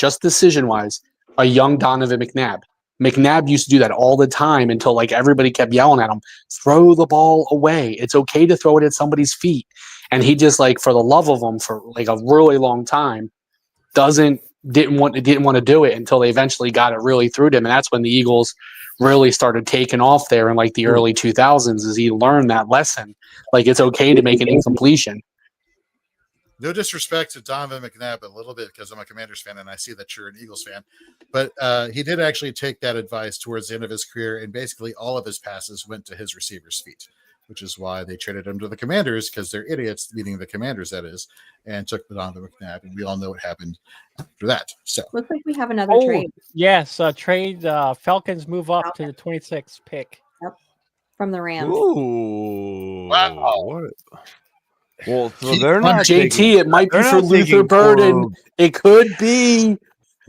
Speaker 13: a young Donovan McNabb. McNabb used to do that all the time until everybody kept yelling at him, throw the ball away. It's okay to throw it at somebody's feet. And he just for the love of them for a really long time didn't want to do it until they eventually got it really through to him. And that's when the Eagles really started taking off there in the early 2000s as he learned that lesson. It's okay to make an incompletion.
Speaker 4: No disrespect to Donovan McNabb a little bit because I'm a Commanders fan and I see that you're an Eagles fan. But he did actually take that advice towards the end of his career, and basically all of his passes went to his receiver's feet, which is why they traded him to the Commanders because they're idiots, meaning the Commanders, that is, and took Donovan McNabb. And we all know what happened after that. So
Speaker 10: looks like we have another trade.
Speaker 6: Yes, trade. Falcons move up to the 26th pick.
Speaker 10: Yep, from the Rams.
Speaker 12: Ooh.
Speaker 4: Wow.
Speaker 12: Well, so they're not
Speaker 13: JT. It might be for Luther Burden. It could be.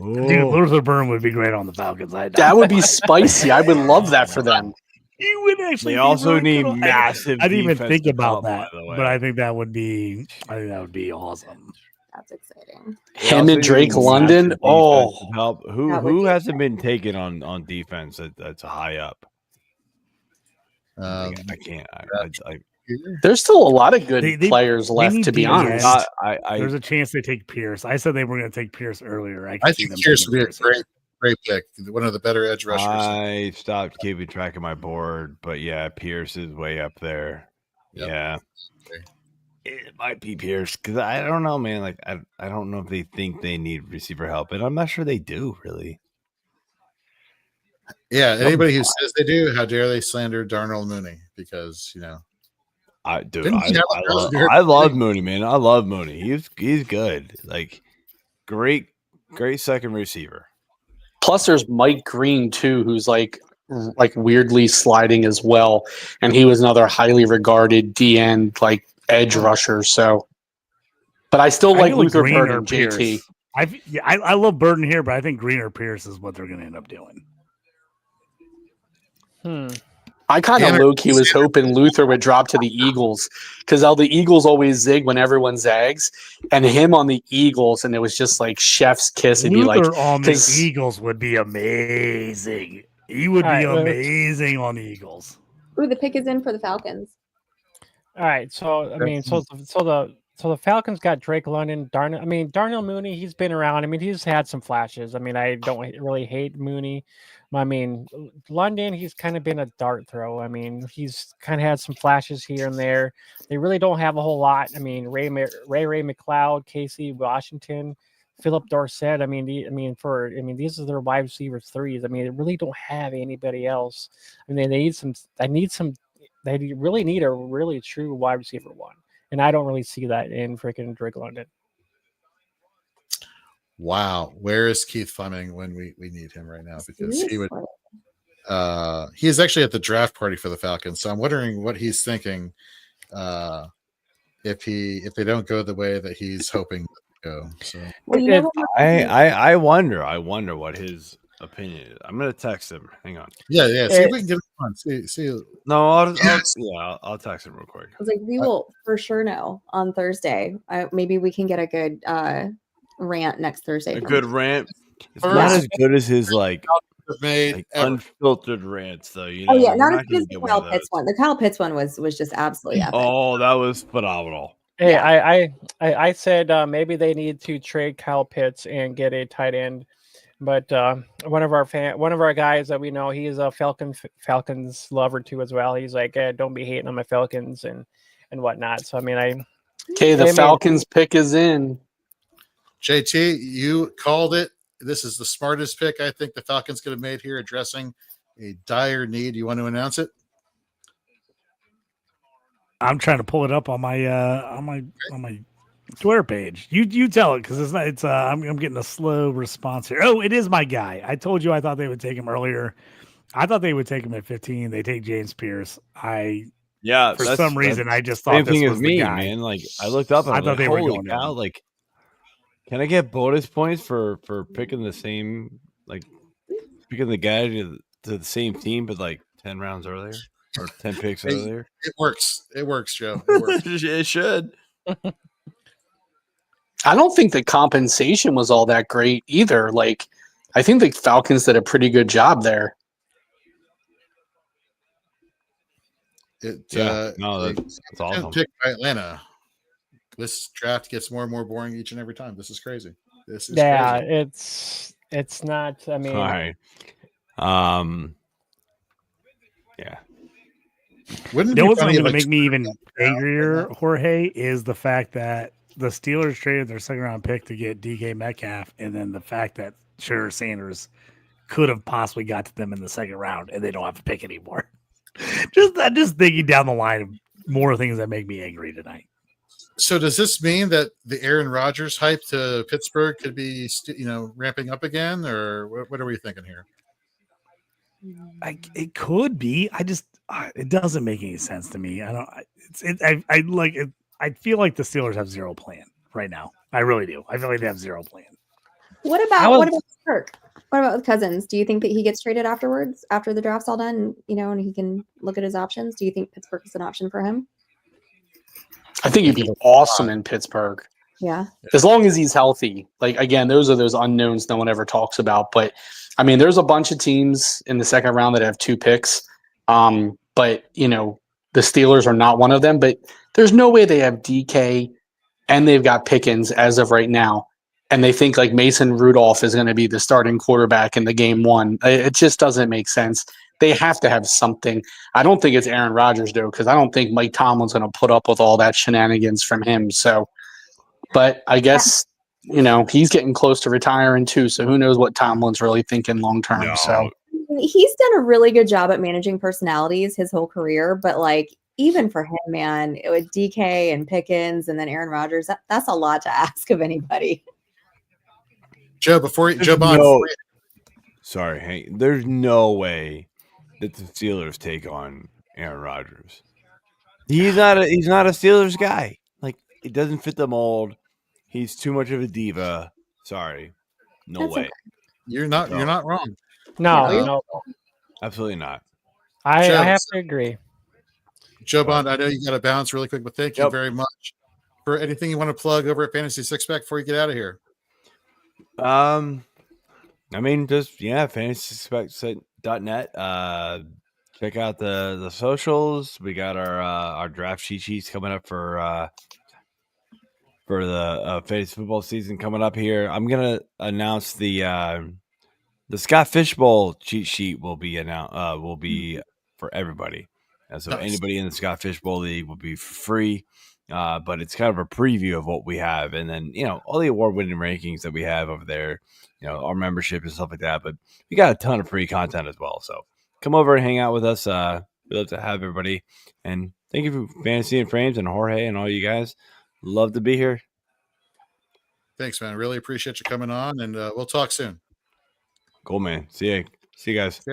Speaker 1: Dude, Luther Burden would be great on the Falcons.
Speaker 13: That would be spicy. I would love that for them.
Speaker 1: You would actually.
Speaker 12: They also need massive.
Speaker 1: I didn't even think about that, but I think that would be. Awesome.
Speaker 10: That's exciting.
Speaker 13: Him and Drake London. Oh,
Speaker 12: help! Who hasn't been taken on defense? That's a high up. I can't.
Speaker 13: There's still a lot of good players left, to be honest.
Speaker 1: There's a chance they take Pierce. I said they were going to take Pierce earlier.
Speaker 4: I think Pierce would be a great great pick. One of the better edge rushers.
Speaker 12: I stopped keeping track of my board, but yeah, Pierce is way up there.
Speaker 4: Yep.
Speaker 12: Yeah. It might be Pierce because I don't know, man. Like I don't know if they think they need receiver help, and I'm not sure they do really.
Speaker 4: Yeah, anybody who says they do, how dare they slander Darnell Mooney? Because
Speaker 12: I
Speaker 4: love
Speaker 12: Mooney, man. I love Mooney. He's good. Like great second receiver.
Speaker 13: Plus, there's Mike Green too, who's like weirdly sliding as well, and he was another highly regarded DN like edge rusher. So, but I still like Luther Burden, JT.
Speaker 1: I love Burden here, but I think Green or Pierce is what they're going to end up doing.
Speaker 13: I kind of low-key was hoping Luther would drop to the Eagles because the Eagles always zig when everyone zags, and him on the Eagles, and it was just like chef's kiss. It'd
Speaker 1: Luther
Speaker 13: be like
Speaker 1: on the Eagles would be amazing. He would be amazing on the Eagles.
Speaker 10: Ooh, the pick is in for the Falcons.
Speaker 6: All right, so I mean, so the Falcons got Drake London, Darnell Mooney. He's been around. I mean, he's had some flashes. I mean, I don't really hate Mooney. I mean, London, he's kind of been a dart throw. I mean, he's kind of had some flashes here and there. They really don't have a whole lot. I mean, Ray McLeod, Casey Washington, Philip Dorsett. I mean, these are their wide receiver threes. I mean, they really don't have anybody else. I mean, they really need a really true wide receiver one. And I don't really see that in freaking Drake London.
Speaker 4: Wow, where is Keith Fleming when we need him right now? Because he is actually at the draft party for the Falcons. So I'm wondering what he's thinking if they don't go the way that he's hoping to go. So
Speaker 12: I wonder what his opinion is. I'm gonna text him. Hang on.
Speaker 4: Yeah. See if we can get him on. See.
Speaker 12: No, I'll text him real quick.
Speaker 10: I was like, we will for sure know on Thursday. Maybe we can get a good rant next Thursday.
Speaker 12: A good rant. It's not as good as his unfiltered rants, though.
Speaker 10: Oh yeah, not as good as the Kyle Pitts one. The Kyle Pitts one was just absolutely epic.
Speaker 12: Oh, that was phenomenal.
Speaker 6: Hey, yeah. I said maybe they need to trade Kyle Pitts and get a tight end, but one of our guys that we know, he's a Falcons lover too as well. He's like, don't be hating on my Falcons and whatnot. So I mean,
Speaker 13: the Falcons pick is in.
Speaker 4: JT, you called it. This is the smartest pick I think the Falcons could have made here, addressing a dire need. You want to announce it?
Speaker 1: I'm trying to pull it up on my Twitter page. You tell it because it's not. It's I'm getting a slow response here. Oh, it is my guy. I told you I thought they would take him earlier. I thought they would take him at 15. They take James Pierce. For some reason I just thought
Speaker 12: same
Speaker 1: this
Speaker 12: thing
Speaker 1: was
Speaker 12: as me,
Speaker 1: the guy.
Speaker 12: man. Like I looked up and I thought they were going down. Like, can I get bonus points for picking the same, picking the guy to the same team, but 10 rounds earlier or 10 picks earlier?
Speaker 4: It works. It works, Joe. It works.
Speaker 12: It should.
Speaker 13: I don't think the compensation was all that great either. I think the Falcons did a pretty good job there.
Speaker 12: That's awesome.
Speaker 4: Picked by Atlanta. This draft gets more and more boring each and every time. This is crazy. This is crazy.
Speaker 6: It's not. I mean,
Speaker 12: all right. Yeah.
Speaker 1: What's going to make me even angrier, Jorge, is the fact that the Steelers traded their second round pick to get DK Metcalf, and then the fact that Sanders could have possibly got to them in the second round, and they don't have to pick anymore. just thinking down the line of more things that make me angry tonight.
Speaker 4: So does this mean that the Aaron Rodgers hype to Pittsburgh could be, ramping up again, or what are we thinking here?
Speaker 1: It could be. It doesn't make any sense to me. I don't. I feel like the Steelers have zero plan right now. I really do. I feel like they have zero plan.
Speaker 10: What about Kirk? What about with Cousins? Do you think that he gets traded afterwards, after the draft's all done, and he can look at his options? Do you think Pittsburgh is an option for him?
Speaker 13: I think he'd be awesome in Pittsburgh.
Speaker 10: Yeah.
Speaker 13: As long as he's healthy. Again, those are those unknowns no one ever talks about. But, there's a bunch of teams in the second round that have 2 picks. But, the Steelers are not one of them. But there's no way they have DK and they've got Pickens as of right now. and they think like Mason Rudolph is going to be the starting quarterback in the game one. It just doesn't make sense. They have to have something. I don't think it's Aaron Rodgers, though, because I don't think Mike Tomlin's going to put up with all that shenanigans from him. So, but I guess, he's getting close to retiring too. So who knows what Tomlin's really thinking long term.
Speaker 12: No.
Speaker 13: So
Speaker 10: he's done a really good job at managing personalities his whole career. But like, even for him, man, with DK and Pickens and then Aaron Rodgers, that's a lot to ask of anybody.
Speaker 4: Joe,
Speaker 12: sorry, Hank. There's no way that the Steelers take on Aaron Rodgers. He's not a Steelers guy. Like, it doesn't fit the mold. He's too much of a diva. Sorry, no way.
Speaker 10: Okay.
Speaker 4: You're not wrong.
Speaker 6: No,
Speaker 12: absolutely not.
Speaker 6: I have to agree.
Speaker 12: Joe
Speaker 4: Bond, I know you got to bounce really quick, but thank you very much for anything you want to plug over at Fantasy Six Pack before you get out of here.
Speaker 12: FantasySixPack.net. Check out the socials. We got our draft cheat sheets coming up for the fantasy football season coming up here. I'm gonna announce the Scott Fishbowl cheat sheet will be for everybody. So anybody in the Scott Fishbowl League will be for free. But it's kind of a preview of what we have, and then all the award-winning rankings that we have over there, our membership and stuff like that. But we got a ton of free content as well. So come over and hang out with us. We'd love to have everybody. And thank you for Fantasy and Frames and Jorge and all you guys. Love to be here.
Speaker 4: Thanks, man. Really appreciate you coming on, and we'll talk soon.
Speaker 12: Cool, man. See you guys.
Speaker 4: Yeah.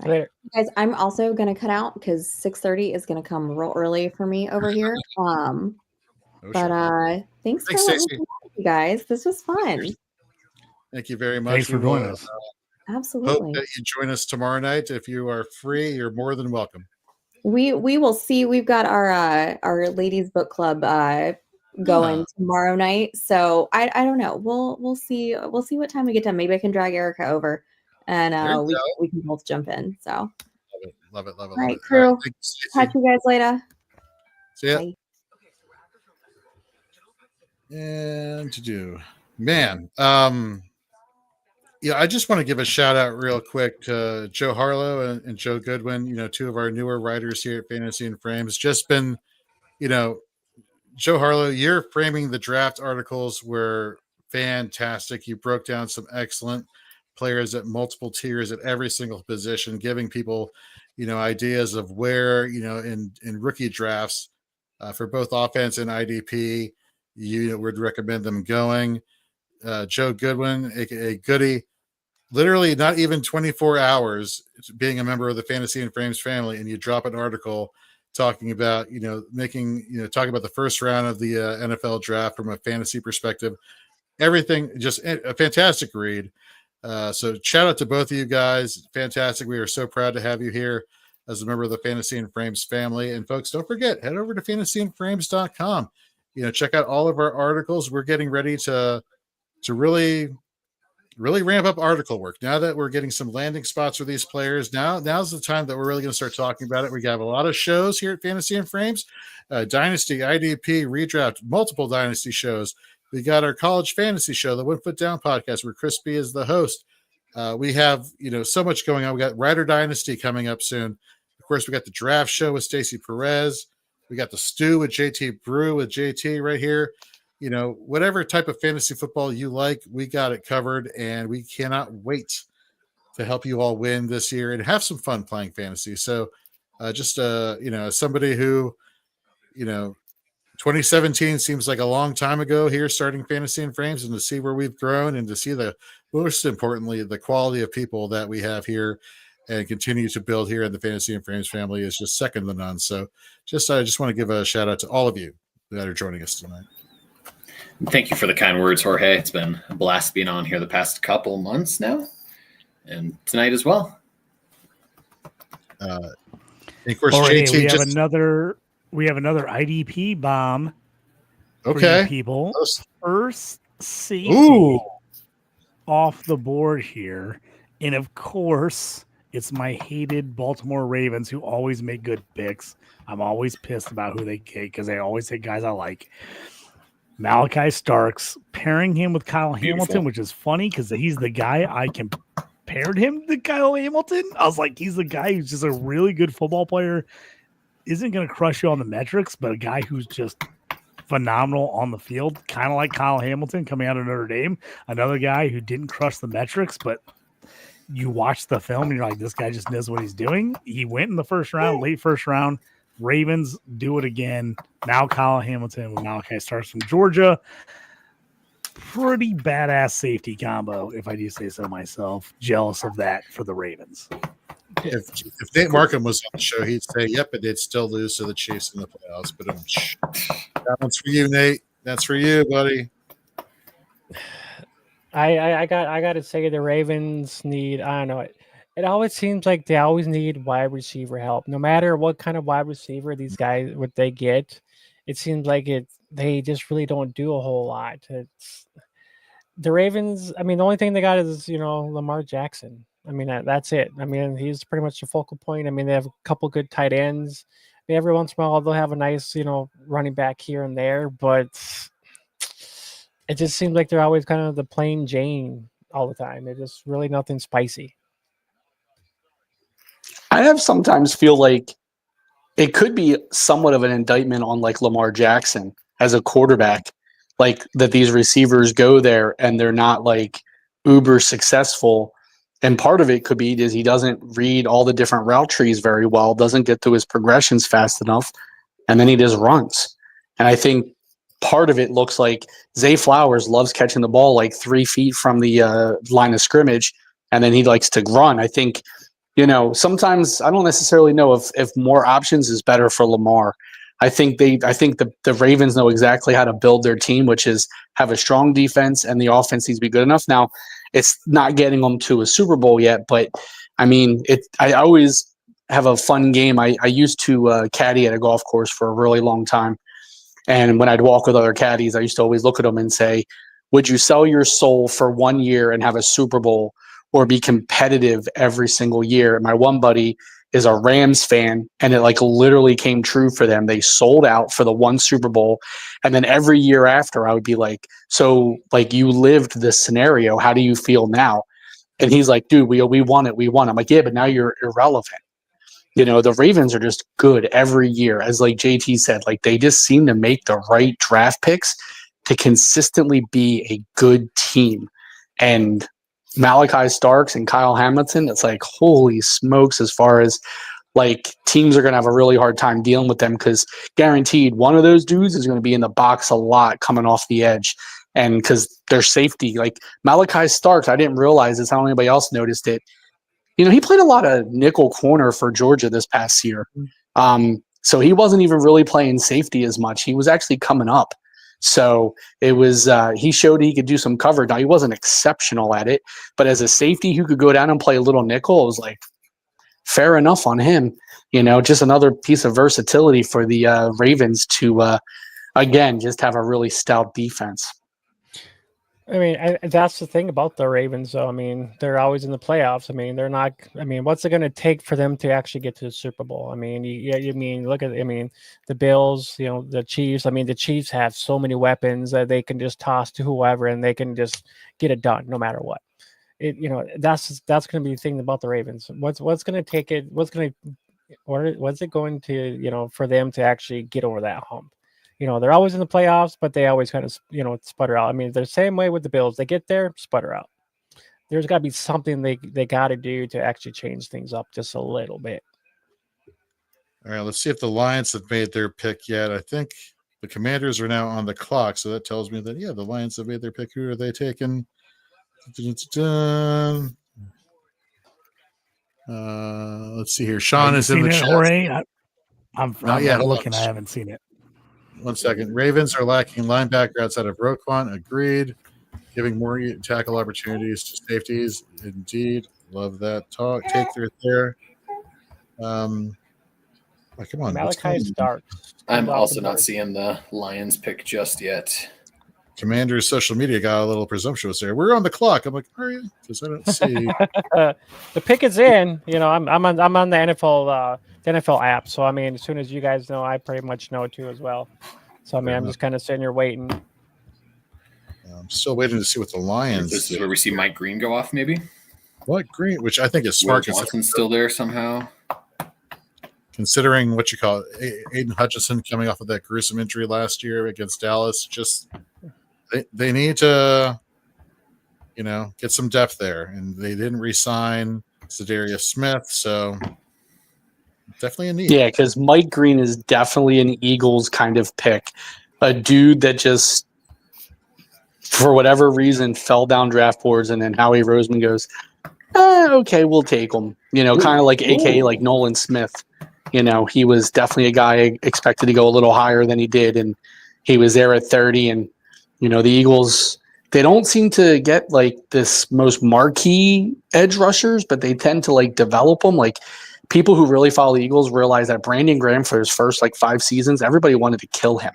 Speaker 10: Later. Guys, I'm also going to cut out because 6:30 is going to come real early for me over here. Thanks for letting me talk, you guys. This was fun.
Speaker 4: Thank you very much.
Speaker 1: Thanks for joining us.
Speaker 10: Absolutely.
Speaker 4: Hope that you join us tomorrow night. If you are free, you're more than welcome.
Speaker 10: We will see. We've got our ladies book club going tomorrow night. So I don't know. We'll see. We'll see what time we get done. Maybe I can drag Erica over, and we can both jump in. So
Speaker 4: love it.
Speaker 10: All right, crew. Talk to you guys later.
Speaker 4: See ya.
Speaker 10: Bye.
Speaker 4: And to do, man. I just want to give a shout out real quick to Joe Harlow and Joe Goodwin, two of our newer writers here at Fantasy and Frames. Just been, Joe Harlow, your framing the draft articles were fantastic. You broke down some excellent players at multiple tiers at every single position, giving people, ideas of where, in rookie drafts for both offense and IDP, you would recommend them going. Joe Goodwin, aka Goody, literally not even 24 hours being a member of the Fantasy and Frames family, and you drop an article talking about, talking about the first round of the NFL draft from a fantasy perspective. Everything, just a fantastic read. So shout out to both of you guys. Fantastic. We are so proud to have you here as a member of the Fantasy and Frames family. And folks, don't forget, head over to fantasyandframes.com. Check out all of our articles. We're getting ready to really ramp up article work now that we're getting some landing spots for these players. Now's the time that we're really going to start talking about it. We have a lot of shows here at Fantasy and Frames, Dynasty, IDP, Redraft, multiple Dynasty shows. We got our college fantasy show, the 1 Foot Down podcast, where Chris B is the host. We have, so much going on. We got Rider Dynasty coming up soon. Of course, we got the draft show with Stacey Perez. We got the stew with JT Brew with JT right here. Whatever type of fantasy football you like, we got it covered, and we cannot wait to help you all win this year and have some fun playing fantasy. So somebody who, 2017 seems like a long time ago here starting Fantasy and Frames, and to see where we've grown and to see most importantly, the quality of people that we have here and continue to build here in the Fantasy and Frames family is just second to none. So I just want to give a shout out to all of you that are joining us tonight.
Speaker 7: Thank you for the kind words, Jorge. It's been a blast being on here the past couple months now, and tonight as well.
Speaker 4: And of course,
Speaker 1: Alrighty,
Speaker 4: JT
Speaker 1: we have another IDP bomb.
Speaker 4: Okay,
Speaker 1: for people. First safety off the board here, and of course, it's my hated Baltimore Ravens who always make good picks. I'm always pissed about who they take because they always take guys I like. Malachi Starks, pairing him with Kyle
Speaker 7: Beautiful.
Speaker 1: Hamilton, which is funny because he's the guy I compared him to Kyle Hamilton. I was like, he's the guy who's just a really good football player, isn't going to crush you on the metrics, but a guy who's just phenomenal on the field, kind of like Kyle Hamilton coming out of Notre Dame. Another guy who didn't crush the metrics, but you watch the film and you're like, this guy just knows what he's doing. He went in the first round, late first round. Ravens do it again. Now Kyle Hamilton with Malachi Starks from Georgia. Pretty badass safety combo, if I do say so myself. Jealous of that for the Ravens.
Speaker 4: If Nate Markham was on the show, he'd say, "Yep, but they'd still lose to the Chiefs in the playoffs." But that one's for you, Nate. That's for you, buddy.
Speaker 6: I got to say the Ravens need. I don't know. It always seems like they always need wide receiver help, no matter what kind of wide receiver these guys what they get. It seems like they just really don't do a whole lot. The Ravens. I mean, the only thing they got is Lamar Jackson. I mean, that's it. I mean, he's pretty much the focal point. I mean, they have a couple good tight ends. I mean, every once in a while, they'll have a nice, running back here and there. But it just seems like they're always kind of the plain Jane all the time. They're just really nothing spicy.
Speaker 13: I have sometimes feel like it could be somewhat of an indictment on like Lamar Jackson as a quarterback, like that these receivers go there and they're not like uber successful. And part of it could be is he doesn't read all the different route trees very well, doesn't get through his progressions fast enough, and then he just runs. And I think part of it looks like Zay Flowers loves catching the ball like 3 feet from the line of scrimmage, and then he likes to run. I think, sometimes I don't necessarily know if more options is better for Lamar. I think the Ravens know exactly how to build their team, which is have a strong defense and the offense needs to be good enough. Now, it's not getting them to a Super Bowl yet, but I mean, I always have a fun game. I used to caddy at a golf course for a really long time. And when I'd walk with other caddies, I used to always look at them and say, would you sell your soul for 1 year and have a Super Bowl or be competitive every single year? And my one buddy is a Rams fan, and it like literally came true for them. They sold out for the one Super Bowl. And then every year after, I would be like, so like you lived this scenario. How do you feel now? And he's like, dude, we won it. We won. I'm like, yeah, but now you're irrelevant. The Ravens are just good every year. As like JT said, like they just seem to make the right draft picks to consistently be a good team. And Malachi Starks and Kyle Hamilton, it's like, holy smokes, as far as like teams are going to have a really hard time dealing with them because guaranteed one of those dudes is going to be in the box a lot coming off the edge. And because their safety, like Malachi Starks, I didn't realize this. I don't know if anybody else noticed it. He played a lot of nickel corner for Georgia this past year. So he wasn't even really playing safety as much. He was actually coming up. So it was he showed he could do some cover. Now, he wasn't exceptional at it, but as a safety who could go down and play a little nickel, it was like fair enough on him. Just another piece of versatility for the Ravens to, again, just have a really stout defense.
Speaker 6: I mean, that's the thing about the Ravens, though. I mean, they're always in the playoffs. I mean, they're not. I mean, what's it going to take for them to actually get to the Super Bowl? I mean, look at. I mean, the Bills. The Chiefs. I mean, the Chiefs have so many weapons that they can just toss to whoever, and they can just get it done no matter what. That's going to be the thing about the Ravens. What's going to take it? What's it going to for them to actually get over that hump? They're always in the playoffs, but they always kind of, sputter out. I mean, they're the same way with the Bills. They get there, sputter out. There's got to be something they got to do to actually change things up just a little bit.
Speaker 4: All right, let's see if the Lions have made their pick yet. I think the Commanders are now on the clock, so that tells me that, yeah, the Lions have made their pick. Who are they taking? Let's see here. Sean is in the chat.
Speaker 1: I'm looking. I haven't seen it.
Speaker 4: 1 second. Ravens are lacking linebacker outside of Roquan. Agreed. Giving more tackle opportunities to safeties. Indeed. Love that talk. Take there. Come on.
Speaker 6: Malachi Starks.
Speaker 7: I'm also not seeing the Lions pick just yet.
Speaker 4: Commander's social media got a little presumptuous there. We're on the clock. I'm like, are you? Because I don't see.
Speaker 6: The pick is in. I'm on the NFL app. So I mean, as soon as you guys know, I pretty much know too as well. So I mean, I'm just kind of sitting here waiting.
Speaker 4: I'm still waiting to see what the Lions.
Speaker 7: This is where we see Mike Green go off, maybe.
Speaker 4: What Green? Which I think is
Speaker 7: Will
Speaker 4: smart.
Speaker 7: Johnson's still there somehow.
Speaker 4: Considering what you call it, Aiden Hutchinson coming off of that gruesome injury last year against Dallas, just they need to, get some depth there, and they didn't re-sign Zadarius Smith, so definitely a need.
Speaker 13: Yeah, because Mike Green is definitely an Eagles kind of pick, a dude that just, for whatever reason, fell down draft boards, and then Howie Roseman goes, okay, we'll take him. Kind of like AKA like Nolan Smith. He was definitely a guy expected to go a little higher than he did, and he was there at 30. And, the Eagles, they don't seem to get like this most marquee edge rushers, but they tend to like develop them. Like people who really follow the Eagles realize that Brandon Graham for his first like 5 seasons, everybody wanted to kill him.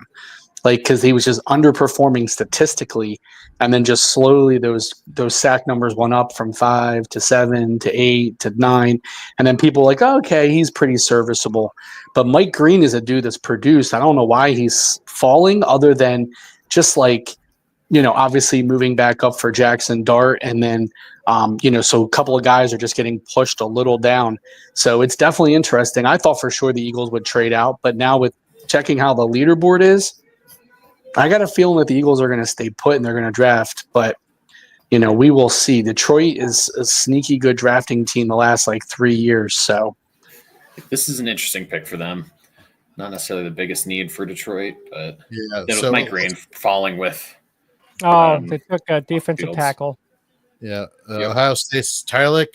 Speaker 13: Like, because he was just underperforming statistically, and then just slowly those sack numbers went up from 5 to 7 to 8 to 9, and then people were like, oh, okay, he's pretty serviceable. But Mike Green is a dude that's produced. I don't know why he's falling, other than just like, obviously moving back up for Jackson Dart, and then so a couple of guys are just getting pushed a little down. So it's definitely interesting. I thought for sure the Eagles would trade out, but now with checking how the leaderboard is, I got a feeling that the Eagles are going to stay put and they're going to draft, but we will see. Detroit is a sneaky good drafting team the last like 3 years. So
Speaker 7: this is an interesting pick for them. Not necessarily the biggest need for Detroit, but
Speaker 4: yeah.
Speaker 7: Then with Mike Green falling with.
Speaker 6: They took a defensive
Speaker 7: Fields.
Speaker 6: tackle.
Speaker 4: Yeah, Ohio State's Tyler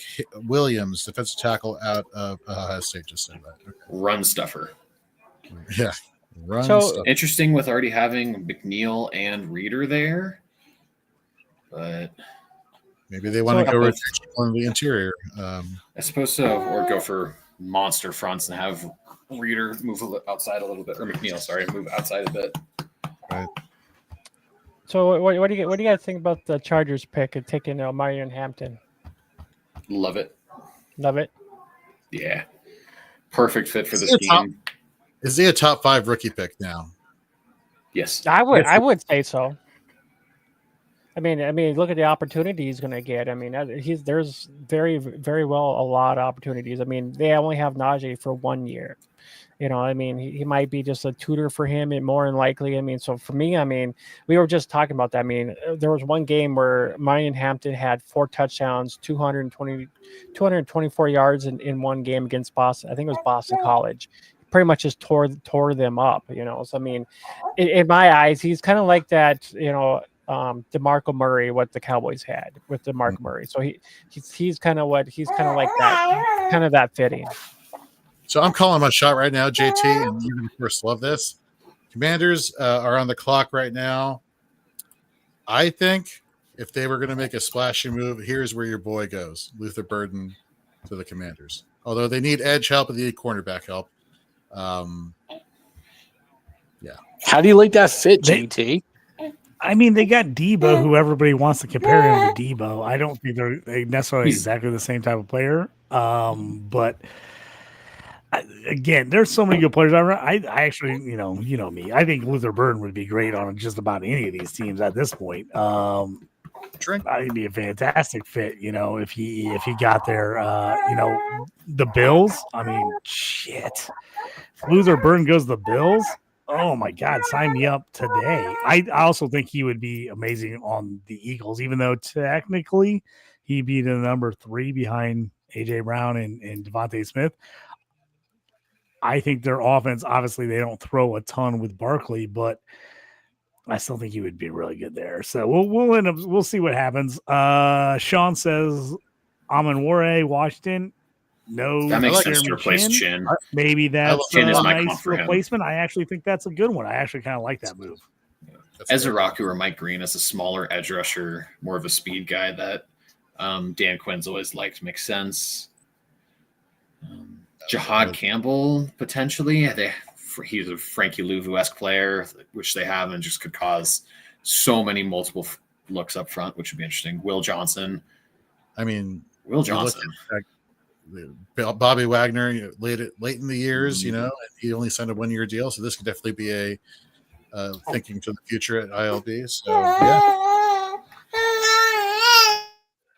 Speaker 4: Williams, defensive tackle out of Ohio State, just said that. Okay.
Speaker 7: Run stuffer.
Speaker 4: Yeah.
Speaker 7: Interesting with already having McNeil and Reader there, but
Speaker 4: maybe they want to go on the interior.
Speaker 7: I suppose so, or go for monster fronts and have Reader move outside a little bit, or McNeil, move outside a bit.
Speaker 4: Right.
Speaker 6: So what do you guys think about the Chargers pick and taking Marion Hampton?
Speaker 7: Love it.
Speaker 6: Love it.
Speaker 7: Yeah, perfect fit for this team.
Speaker 4: Is he a top 5 rookie pick now?
Speaker 7: Yes,
Speaker 6: I would say so. I mean, look at the opportunity he's going to get. I mean, there's very, very well a lot of opportunities. I mean, they only have Najee for 1 year. He might be just a tutor for him, and more than likely. So for me, we were just talking about that. There was one game where Marion Hampton had 4 touchdowns, 224 yards in one game against Boston. I think it was Boston College. Pretty much just tore them up, So in my eyes, he's kind of like that, DeMarco Murray, what the Cowboys had with DeMarco Murray. So he's kind of like that, kind of that fitting.
Speaker 4: So I'm calling my shot right now, JT, and you of course love this. Commanders are on the clock right now. I think if they were going to make a splashy move, here's where your boy goes, Luther Burden to the Commanders. Although they need edge help and they need cornerback help. Yeah.
Speaker 13: How do you like that fit, JT?
Speaker 1: They got Debo, who everybody wants to compare him to Debo. I don't think they're necessarily exactly the same type of player. But again, there's so many good players. I actually, you know me. I think Luther Burden would be great on just about any of these teams at this point. He'd be a fantastic fit, if he got there. The Bills. Shit. If Luther Burden goes to the Bills, oh my God, sign me up today. I also think he would be amazing on the Eagles, even though technically he'd be the number 3 behind AJ Brown and Devontae Smith. I think their offense, obviously, they don't throw a ton with Barkley, but I still think he would be really good there. So we'll see what happens. Sean says Amanwore, Washington. No,
Speaker 7: that makes sense to replace Chin.
Speaker 1: Maybe that's
Speaker 7: Chin
Speaker 1: a nice replacement. I actually think that's a good one. I actually kind of like that move.
Speaker 7: Ezra Raku or Mike Green as a smaller edge rusher, more of a speed guy that Dan Quinn's always liked, makes sense. Jahad Campbell, potentially. He's a Frankie Louvu-esque player, which they have, and just could cause so many multiple looks up front, which would be interesting. Will Johnson.
Speaker 4: Will Johnson. Bobby Wagner, late in the years, and he only signed a 1-year deal, so this could definitely be a thinking to the future at ILB. So yeah.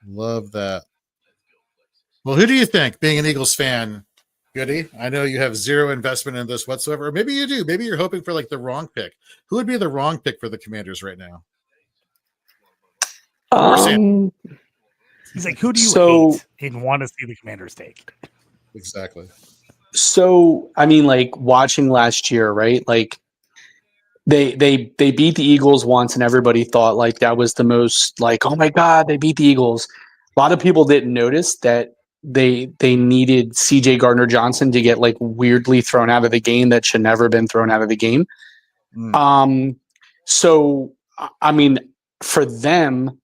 Speaker 4: Love that. Well, who do you think, being an Eagles fan, Goody? I know you have zero investment in this whatsoever. Or maybe you do. Maybe you're hoping for like the wrong pick. Who would be the wrong pick for the Commanders right now?
Speaker 1: He's like, who do you hate and want to see the Commanders take?
Speaker 4: Exactly.
Speaker 13: So, I mean, like watching last year, right? Like they beat the Eagles once, and everybody thought like that was the most like, oh my God, they beat the Eagles. A lot of people didn't notice that they needed CJ Gardner-Johnson to get like weirdly thrown out of the game that should never have been thrown out of the game. So I mean, for them,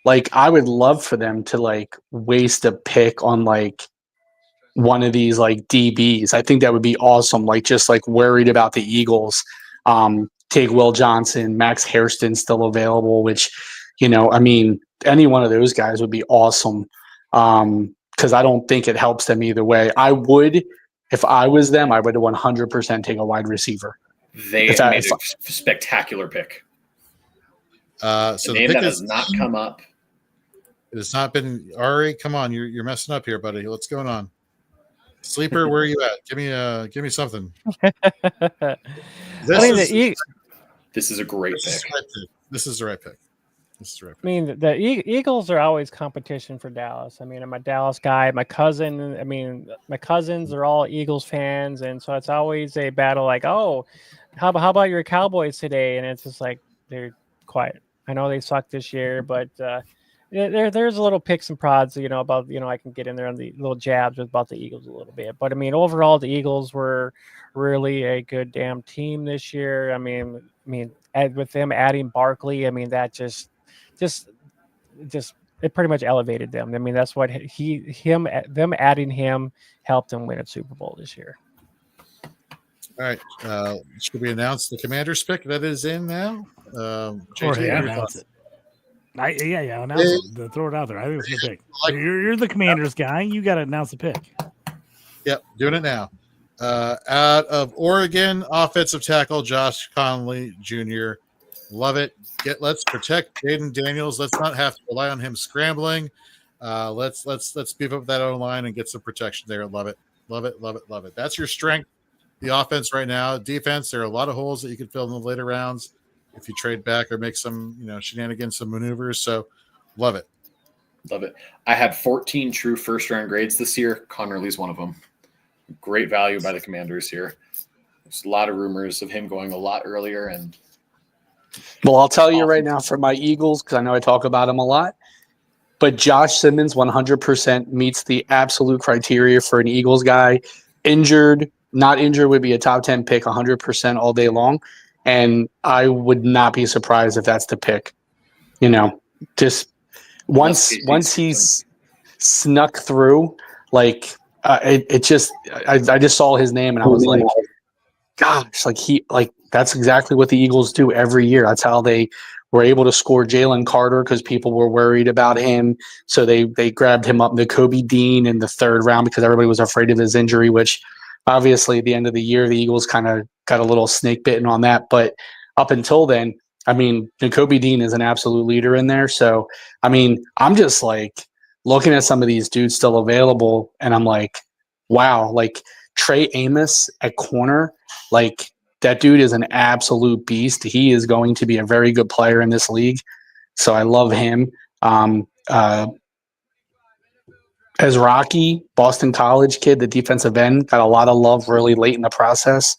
Speaker 13: like I would love for them to like waste a pick on like one of these like DBs. I think that would be awesome. Like just like worried about the Eagles. Take Will Johnson, Max Hairston still available, which, you know, I mean, any one of those guys would be awesome. Because I don't think it helps them either way. I would, if I was them, I would 100% take a wide receiver.
Speaker 7: They made a spectacular pick.
Speaker 4: So
Speaker 7: the name that has not come up.
Speaker 4: It has not been Ari. Come on, you're messing up here, buddy. What's going on? Sleeper, where are you at? Give me something.
Speaker 7: This is a great pick.
Speaker 4: This is the right pick.
Speaker 6: I mean, the Eagles are always competition for Dallas. I mean, I'm a Dallas guy. My cousins are all Eagles fans, and so it's always a battle. Like, oh, how about your Cowboys today? And it's just like they're quiet. I know they suck this year, but there's a little picks and prods, you know, about, you know, I can get in there on the little jabs about the Eagles a little bit. But I mean, overall, the Eagles were really a good damn team this year. I mean, with them adding Barkley, I mean, that just it pretty much elevated them. I mean, that's what them adding him helped them win a Super Bowl this year.
Speaker 4: All right. Should we announce the Commander's pick that is in now?
Speaker 1: Announce it. Announce it. Throw it out there. I think it's a good pick. You're the Commanders guy. You got to announce the pick.
Speaker 4: Yep, doing it now. Out of Oregon, offensive tackle Josh Conley Jr. Love it. Let's protect Jaden Daniels. Let's not have to rely on him scrambling. Let's beef up that O-line and get some protection there. Love it. Love it. Love it. Love it. That's your strength. The offense right now. Defense, there are a lot of holes that you can fill in the later rounds if you trade back or make some, shenanigans, some maneuvers. So love it.
Speaker 7: Love it. I had 14 true first-round grades this year. Connerly's one of them. Great value by the Commanders here. There's a lot of rumors of him going a lot earlier. And
Speaker 13: well, I'll tell you right now for my Eagles, because I know I talk about him a lot, but Josh Simmons 100% meets the absolute criteria for an Eagles guy. Injured, not injured would be a top 10 pick 100% all day long. And I would not be surprised if that's the pick. You know, just once he's snuck through, like I just saw his name and I was like, gosh, that's exactly what the Eagles do every year. That's how they were able to score Jalen Carter because people were worried about him. So they grabbed him up, Nakobe Dean, in the third round because everybody was afraid of his injury, which obviously at the end of the year, the Eagles kind of got a little snake bitten on that. But up until then, I mean, Nakobe Dean is an absolute leader in there. So, I mean, I'm just like looking at some of these dudes still available and I'm like, wow, like Trey Amos at corner, like that dude is an absolute beast. He is going to be a very good player in this league. So I love him. As Rocky, Boston College kid, the defensive end, got a lot of love really late in the process.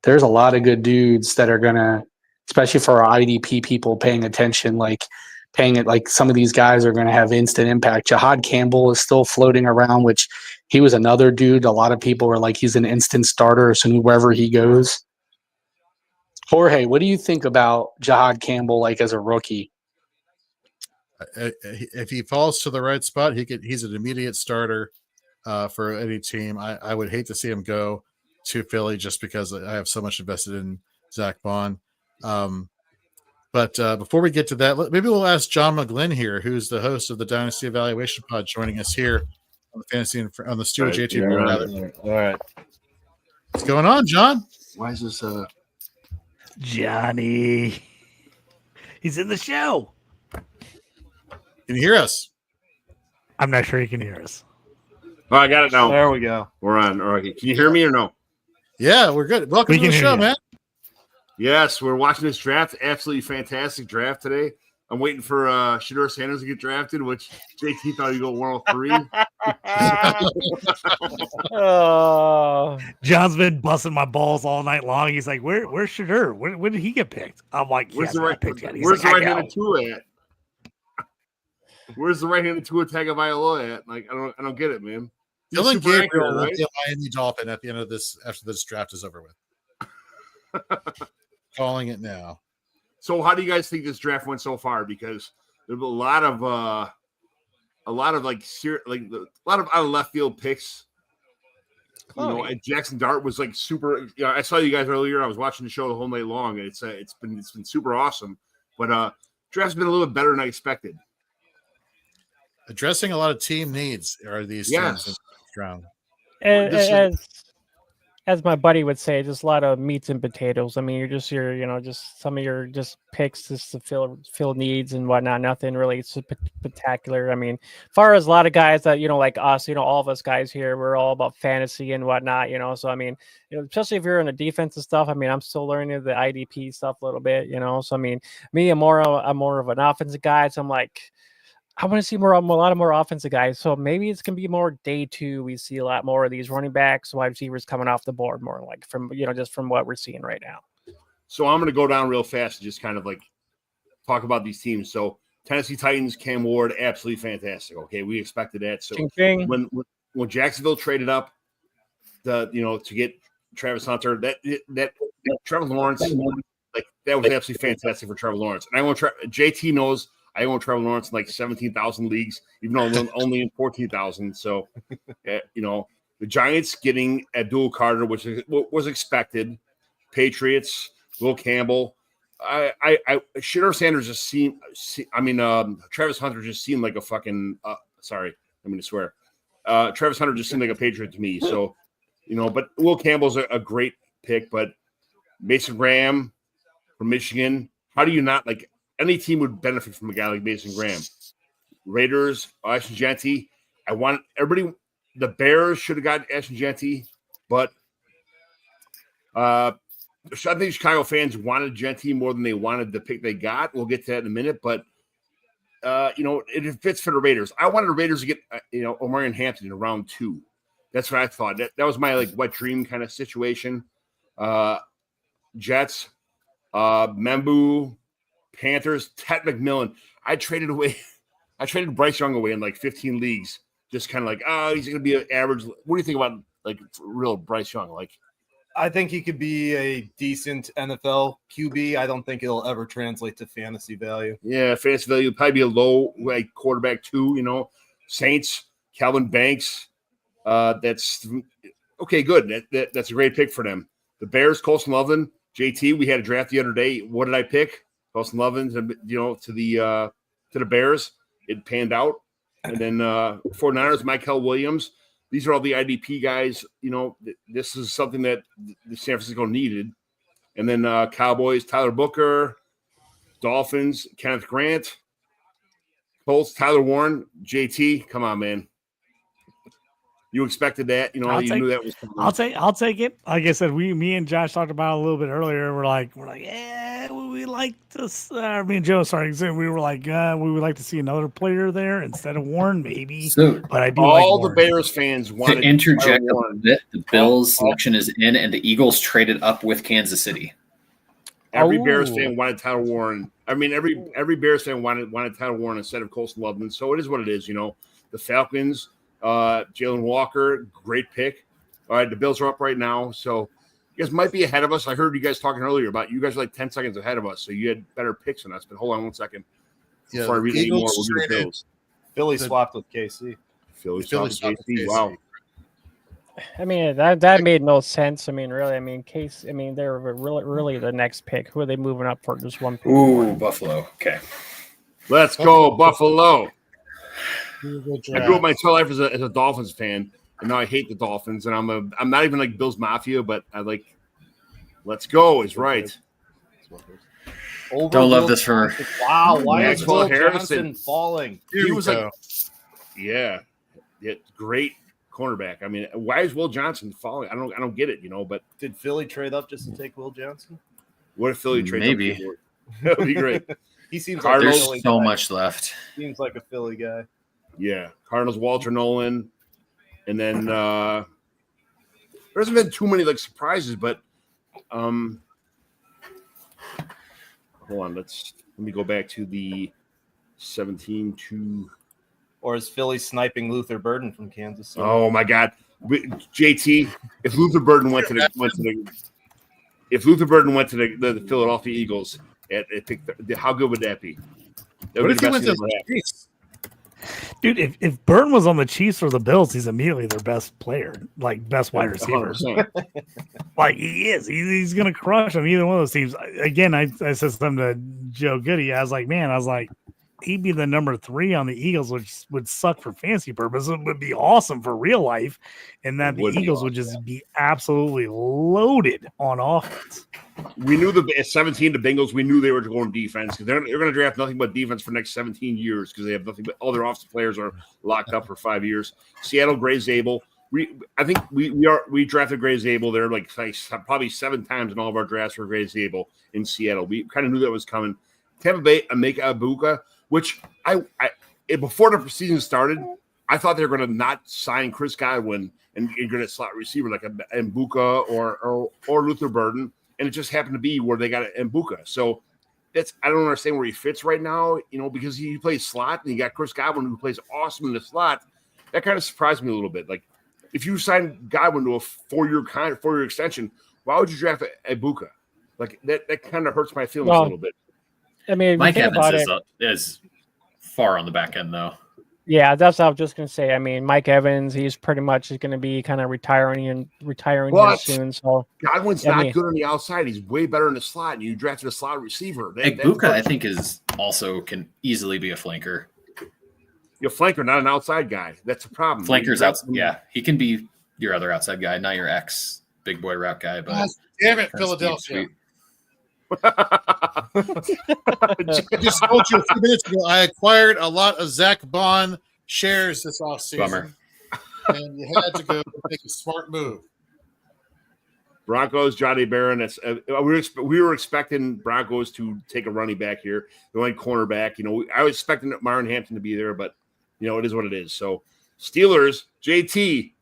Speaker 13: There's a lot of good dudes that are going to, especially for our IDP people paying attention, like some of these guys are going to have instant impact. Jahad Campbell is still floating around, which he was another dude. A lot of people were like, he's an instant starter as soon wherever he goes. Jorge, what do you think about Jahad Campbell, like as a rookie?
Speaker 4: If he falls to the right spot, he's an immediate starter for any team. I would hate to see him go to Philly just because I have so much invested in Zach Bond. But before we get to that, maybe we'll ask John McGlynn here, who's the host of the Dynasty Evaluation Pod, joining us here on the Fantasy on the Stu JT Brew.
Speaker 12: All right.
Speaker 4: What's going on, John?
Speaker 12: Why is this
Speaker 1: Johnny? He's in the show.
Speaker 4: Can you hear us?
Speaker 1: I'm not sure you can hear us.
Speaker 14: Oh, I got it now.
Speaker 15: There we go.
Speaker 14: We're on. All right. Can you hear me or no?
Speaker 4: Yeah, we're good. Welcome to the show, man.
Speaker 14: Yes, we're watching this draft. Absolutely fantastic draft today. I'm waiting for Shedeur Sanders to get drafted, which JT thought he'd go 103.
Speaker 1: John's been busting my balls all night long. He's like, where's Shedeur? When did he get picked? I'm like,
Speaker 14: where's the right-handed Tua at? Where's the right-handed Tua Tagovailoa at? Like, I don't get it, man.
Speaker 4: Dylan Gabriel will be a Miami Dolphin at the end of this after this draft is over with. Calling it now.
Speaker 14: So, how do you guys think this draft went so far? Because there's a lot of out of left field picks. You know, and Jackson Dart was like super. You know, I saw you guys earlier. I was watching the show the whole night long, and it's been super awesome. But draft's been a little bit better than I expected.
Speaker 4: Addressing a lot of team needs are these teams in the round.
Speaker 6: As my buddy would say, just a lot of meats and potatoes. I mean, just some of your just picks just to fill needs and whatnot. Nothing really spectacular. I mean, as far as a lot of guys that, like us, all of us guys here, we're all about fantasy and whatnot, So, I mean, especially if you're in the defensive stuff, I mean, I'm still learning the IDP stuff a little bit, So, I mean, I'm more of an offensive guy. So I'm like, I want to see a lot of more offensive guys. So maybe it's going to be more day 2. We see a lot more of these running backs, wide receivers coming off the board more like just from what we're seeing right now.
Speaker 14: So I'm going to go down real fast and just kind of like talk about these teams. So Tennessee Titans, Cam Ward, absolutely fantastic. Okay. We expected that. So when Jacksonville traded up to get Travis Hunter, that Trevor Lawrence, like that was absolutely fantastic for Trevor Lawrence. And JT knows I own Trevor Lawrence in like 17,000 leagues, even though I'm only in 14,000. So, the Giants getting Abdul Carter, which was expected. Patriots, Will Campbell. Shedeur Sanders just seemed. Travis Hunter just seemed like a fucking. Sorry, I'm going to swear. Travis Hunter just seemed like a Patriot to me. So, but Will Campbell's a great pick. But Mason Graham from Michigan. How do you not like? Any team would benefit from a guy like Mason Graham. Raiders, Ashton Jeanty. The Bears should have gotten Ashton Jeanty, but I think Chicago fans wanted Jeanty more than they wanted the pick they got. We'll get to that in a minute, but it fits for the Raiders. I wanted the Raiders to get Omarion Hampton in round 2. That's what I thought. That was my like wet dream kind of situation. Jets, Membu. Panthers, Ted McMillan. I traded Bryce Young away in like 15 leagues. Just kind of like, he's going to be an average. What do you think about like real Bryce Young? Like,
Speaker 15: I think he could be a decent NFL QB. I don't think it'll ever translate to fantasy value.
Speaker 14: Yeah, fantasy value would probably be a low like quarterback 2. Saints, Calvin Banks. That's okay. Good. That's a great pick for them. The Bears, Colson Loveland, JT. We had a draft the other day. What did I pick? Colson Loveland, to the Bears. It panned out. And then 49ers, Michael Williams. These are all the IDP guys. This is something that the San Francisco needed. And then Cowboys, Tyler Booker. Dolphins, Kenneth Grant. Colts, Tyler Warren. JT, come on, man. You expected that, knew that was coming.
Speaker 1: I'll take it. Like I said, me and Josh talked about it a little bit earlier. We're like, yeah, we like this. Me and Joe, sorry, we were like, we would like to see another player there instead of Warren, maybe.
Speaker 7: So,
Speaker 14: but I do all the Bears fans wanted
Speaker 7: to interject a bit. The Bills selection is in, and the Eagles traded up with Kansas City.
Speaker 14: Every Bears fan wanted Tyler Warren. I mean, every Bears fan wanted Tyler Warren instead of Colson Loveland. So it is what it is. The Falcons. Jalen Walker, great pick. All right, the Bills are up right now, so you guys might be ahead of us. I heard you guys talking earlier about you guys are like 10 seconds ahead of us, so you had better picks than us. But hold on 1 second. Before I read any more, we'll do the Bills.
Speaker 15: Philly swapped with KC.
Speaker 14: Philly swapped with KC. Wow.
Speaker 6: I mean, that made no sense. I mean, really. I mean, they're really the next pick. Who are they moving up for? Just one pick.
Speaker 7: Ooh, Buffalo. Okay.
Speaker 14: Let's go, Buffalo. I grew up my entire life as a Dolphins fan, and now I hate the Dolphins. And I'm not even like Bills Mafia, but I like. Let's go is right.
Speaker 7: Don't love this for.
Speaker 15: Wow, why is
Speaker 14: Maxwell
Speaker 15: Will Johnson falling?
Speaker 14: He was like, Yeah, great cornerback. I mean, why is Will Johnson falling? I don't get it, but
Speaker 15: did Philly trade up just to take Will Johnson?
Speaker 14: What if Philly trades
Speaker 7: Maybe.
Speaker 14: up for? That would be great.
Speaker 15: He seems
Speaker 14: Cardinals,
Speaker 15: like
Speaker 7: there's so much left.
Speaker 15: Seems like a Philly guy.
Speaker 14: Yeah, Cardinals, Walter Nolan, and then there hasn't been too many surprises, but hold on, let me go back to the 17 to.
Speaker 15: Or is Philly sniping Luther Burden from Kansas City?
Speaker 14: Oh my God, JT! If Luther Burden went to the Philadelphia Eagles, how good would that be?
Speaker 4: What if he went to the Chiefs?
Speaker 1: Dude, if Burton was on the Chiefs or the Bills, he's immediately their best player, best wide receiver. He is. He's going to crush them, either one of those teams. Again, I said something to Joe Goody. I was like, he'd be the number 3 on the Eagles, which would suck for fantasy purposes. It would be awesome for real life, and that the Eagles would just be absolutely loaded on offense.
Speaker 14: We knew at 17, the Bengals, we knew they were going defense because they're going to draft nothing but defense for the next 17 years because they have nothing but all their offensive players are locked up for 5 years. Seattle, Gray Zabel. I think we drafted Gray Zabel. They're probably 7 times in all of our drafts for Gray Zabel in Seattle. We kind of knew that was coming. Tampa Bay, Emeka Egbuka, which I before the season started, I thought they were going to not sign Chris Godwin and get a slot receiver like Egbuka or Luther Burden. And it just happened to be where they got Egbuka. So I don't understand where he fits right now, because he plays slot and you got Chris Godwin who plays awesome in the slot. That kind of surprised me a little bit. If you sign Godwin to a 4-year extension, why would you draft Egbuka? That kind of hurts my feelings a little bit.
Speaker 6: I mean,
Speaker 7: Mike Evans is far on the back end though.
Speaker 6: Yeah, that's what I was just going to say. I mean, Mike Evans, he's pretty much going to be kind of retiring here soon. So
Speaker 14: Godwin's not good on the outside. He's way better in the slot, and you drafted a slot receiver.
Speaker 7: Egbuka, I think, can easily be a flanker.
Speaker 14: You're a flanker, not an outside guy. That's a problem.
Speaker 7: Flanker's out. Yeah, he can be your other outside guy, not your ex big boy route guy. But
Speaker 4: damn it, Philadelphia. I just told you a few minutes ago I acquired a lot of Zach Bond shares this offseason.
Speaker 7: Bummer.
Speaker 4: And you had to go make a smart move.
Speaker 14: Broncos, Johnny Barron. We were expecting Broncos to take a running back here. They went cornerback. I was expecting Myron Hampton to be there, but it is what it is. So Steelers, JT.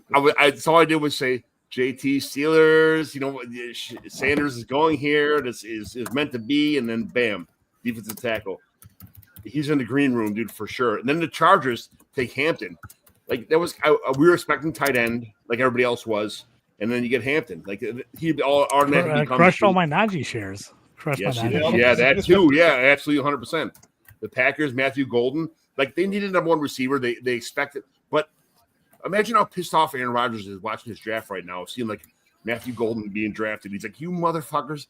Speaker 14: That's all I did was say JT Steelers, Sanders is going here. This is meant to be, and then bam, defensive tackle. He's in the green room, dude, for sure. And then the Chargers take Hampton. We were expecting tight end, like everybody else was, and then you get Hampton. He all automatically
Speaker 1: crushed all my Najee shares.
Speaker 14: Yeah, that too. Yeah, absolutely, 100%. The Packers, Matthew Golden, they needed number 1 receiver. They expected, but. Imagine how pissed off Aaron Rodgers is watching his draft right now, seeing Matthew Golden being drafted. He's like, you motherfuckers.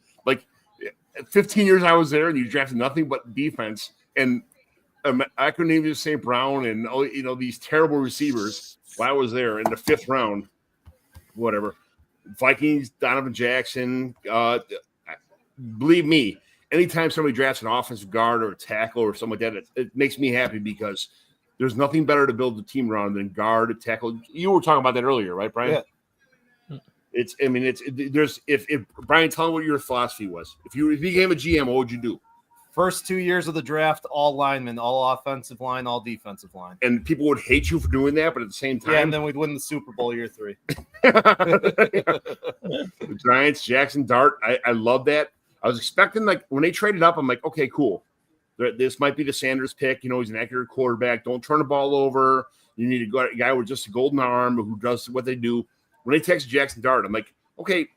Speaker 14: 15 years I was there and you drafted nothing but defense. And I couldn't even say Brown and, these terrible receivers while I was there in the 5th round. Whatever. Vikings, Donovan Jackson. Believe me, anytime somebody drafts an offensive guard or a tackle or something like that, it makes me happy because – there's nothing better to build the team around than guard, tackle. You were talking about that earlier, right, Brian? Yeah. If Brian, tell me what your philosophy was. If you became a GM, what would you do?
Speaker 15: First 2 years of the draft, all linemen, all offensive line, all defensive line.
Speaker 14: And people would hate you for doing that, but at the same time.
Speaker 15: Yeah, and then we'd win the Super Bowl year 3.
Speaker 14: The Giants, Jackson Dart, I love that. I was expecting, when they traded up, I'm like, okay, cool. This might be the Sanders pick. He's an accurate quarterback. Don't turn the ball over. You need a guy with just a golden arm who does what they do. When they text Jackson Dart, I'm like, okay,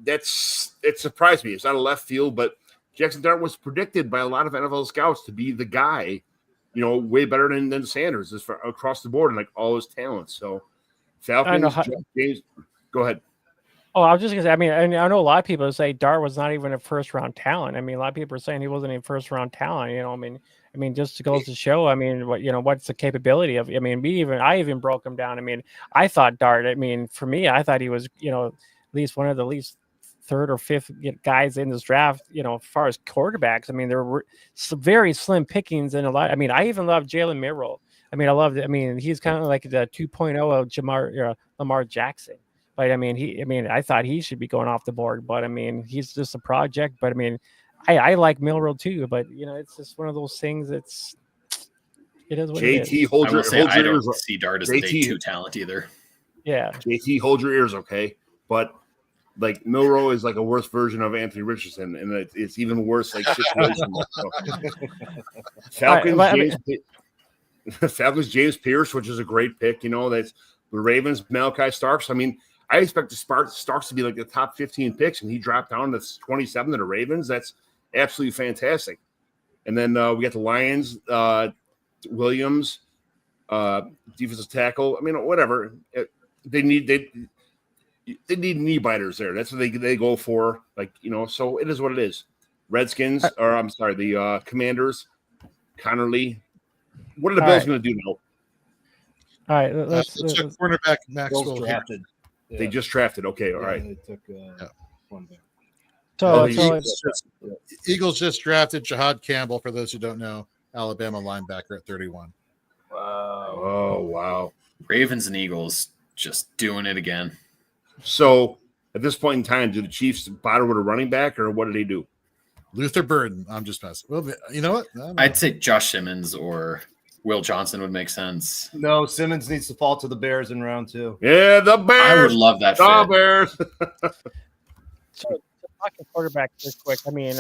Speaker 14: it surprised me. It's not a left field, but Jackson Dart was predicted by a lot of NFL scouts to be the guy, way better than Sanders across the board and all his talents. So Falcons, James, go ahead.
Speaker 6: Oh, I was just gonna say. I mean, I know a lot of people say Dart was not even a 1st-round talent. I mean, a lot of people are saying he wasn't a 1st-round talent. I mean, just goes to show. I mean, what's the capability of? I mean, I even broke him down. I mean, I thought Dart. I mean, for me, I thought he was, at least one of the least 3rd or 5th guys in this draft. As far as quarterbacks, I mean, there were some very slim pickings and a lot. I mean, I even love Jalen Milroe. I mean, I love it. I mean, he's kind of like the 2.0 of Lamar Jackson. But I mean, I thought he should be going off the board, but I mean, he's just a project. But I mean, I like Milroe too, but it's just one of those things. It is what it is.
Speaker 7: I will say I don't see Dart as a day 2 talent either.
Speaker 6: Yeah,
Speaker 14: JT, hold your ears, okay? But like Milroe is like a worse version of Anthony Richardson, and it's even worse like situation. Falcons, James Pierce, which is a great pick. That's the Ravens, Malachi Starks. I mean, I expect Starks to be like the top 15 picks, and he dropped down to 27 to the Ravens. That's absolutely fantastic. And then we got the Lions, Williams, defensive tackle. I mean, whatever. They need knee biters there. That's what they go for. So it is what it is. Redskins, or I'm sorry, the Commanders, Connerly. What are the Bills going to do now?
Speaker 6: All right, let's
Speaker 4: cornerback Maxwell
Speaker 14: drafted. Yeah. They just drafted. Okay, all right.
Speaker 15: They took one back.
Speaker 6: So
Speaker 4: Eagles just drafted Jahad Campbell. For those who don't know, Alabama linebacker at 31.
Speaker 14: Wow! Oh, wow!
Speaker 7: Ravens and Eagles just doing it again.
Speaker 14: So at this point in time, do the Chiefs bother with a running back, or what do they do?
Speaker 4: Luther Burden. I'm just messing. Well, you know what?
Speaker 7: I'd say Josh Simmons or Will Johnson would make sense.
Speaker 15: No, Simmons needs to fall to the Bears in round 2.
Speaker 14: Yeah, the Bears.
Speaker 7: I would love that.
Speaker 14: The Bears.
Speaker 6: So talking quarterback just quick. I mean,